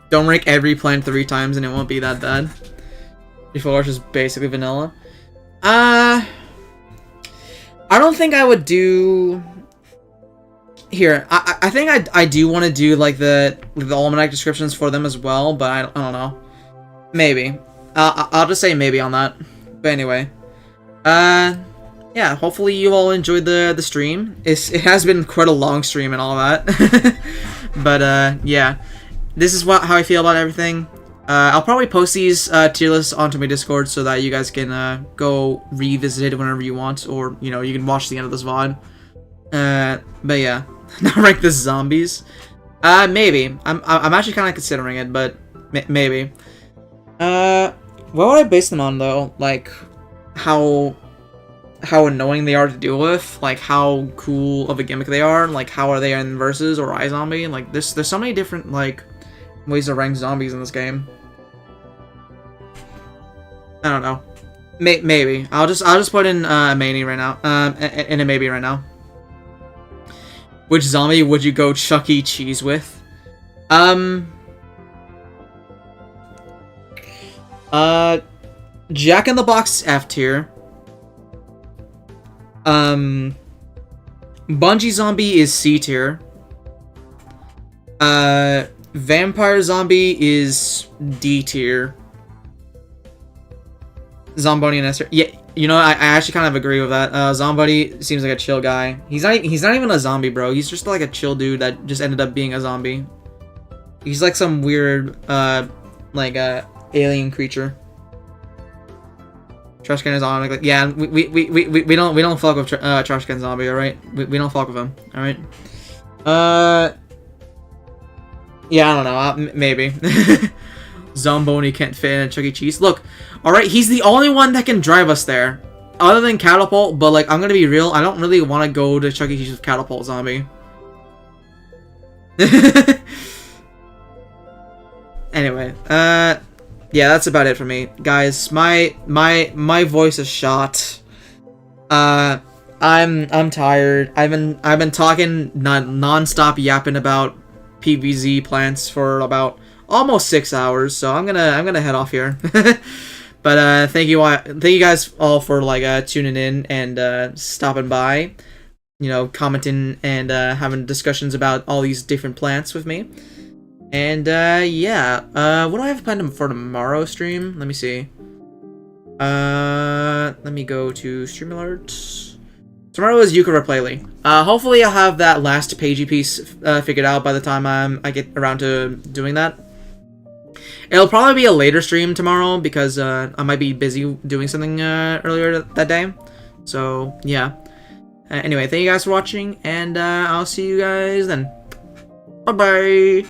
Don't rank every plant 3 times and it won't be that bad. Reflorist is basically vanilla. I don't think I would do... Here, I think I do want to do like the Almanac descriptions for them as well, but I don't know. Maybe. I'll just say maybe on that. But anyway. Yeah, hopefully you all enjoyed the stream. It has been quite a long stream and all that. But yeah. This is how I feel about everything. I'll probably post these tier lists onto my Discord so that you guys can go revisit it whenever you want, or you know, you can watch the end of this VOD. But yeah, not rank the zombies. Maybe I'm actually kind of considering it, but maybe. What would I base them on though? Like how annoying they are to deal with, like how cool of a gimmick they are, like how are they in versus or iZombie? Like there's so many different like ways to rank zombies in this game. I don't know. Maybe I'll just put in a maybe right now. In a maybe right now. Which zombie would you go Chuck E. Cheese with? Jack in the Box F tier. Bungee Zombie is C tier. Vampire Zombie is D tier. Zomboni and Esther. Yeah, you know, I actually kind of agree with that. Zomboni seems like a chill guy. He's not even a zombie, bro. He's just like a chill dude that just ended up being a zombie. He's like some weird, alien creature. Trash Can is on. Like, yeah, we don't fuck with Trash Can Zombie, all right? We don't fuck with him, all right? Yeah, I don't know. Maybe. Zomboni can't fit in a Chuck E. Cheese. Look, alright, he's the only one that can drive us there. Other than Catapult, but like, I'm gonna be real, I don't really want to go to Chuck E. Cheese with Catapult Zombie. Anyway, yeah, that's about it for me. Guys, my voice is shot. I'm tired. I've been talking non-stop yapping about PvZ plants for about almost 6 hours, so I'm gonna head off here. But thank you guys all for like tuning in and stopping by, you know, commenting and having discussions about all these different plants with me. And yeah, what do I have planned for tomorrow's stream? Let me see. Let me go to Stream Alerts. Tomorrow is Yuka Replayly. Hopefully I'll have that last pagey piece figured out by the time I get around to doing that. It'll probably be a later stream tomorrow because I might be busy doing something earlier that day. So yeah. Anyway, thank you guys for watching, and I'll see you guys then. Bye bye.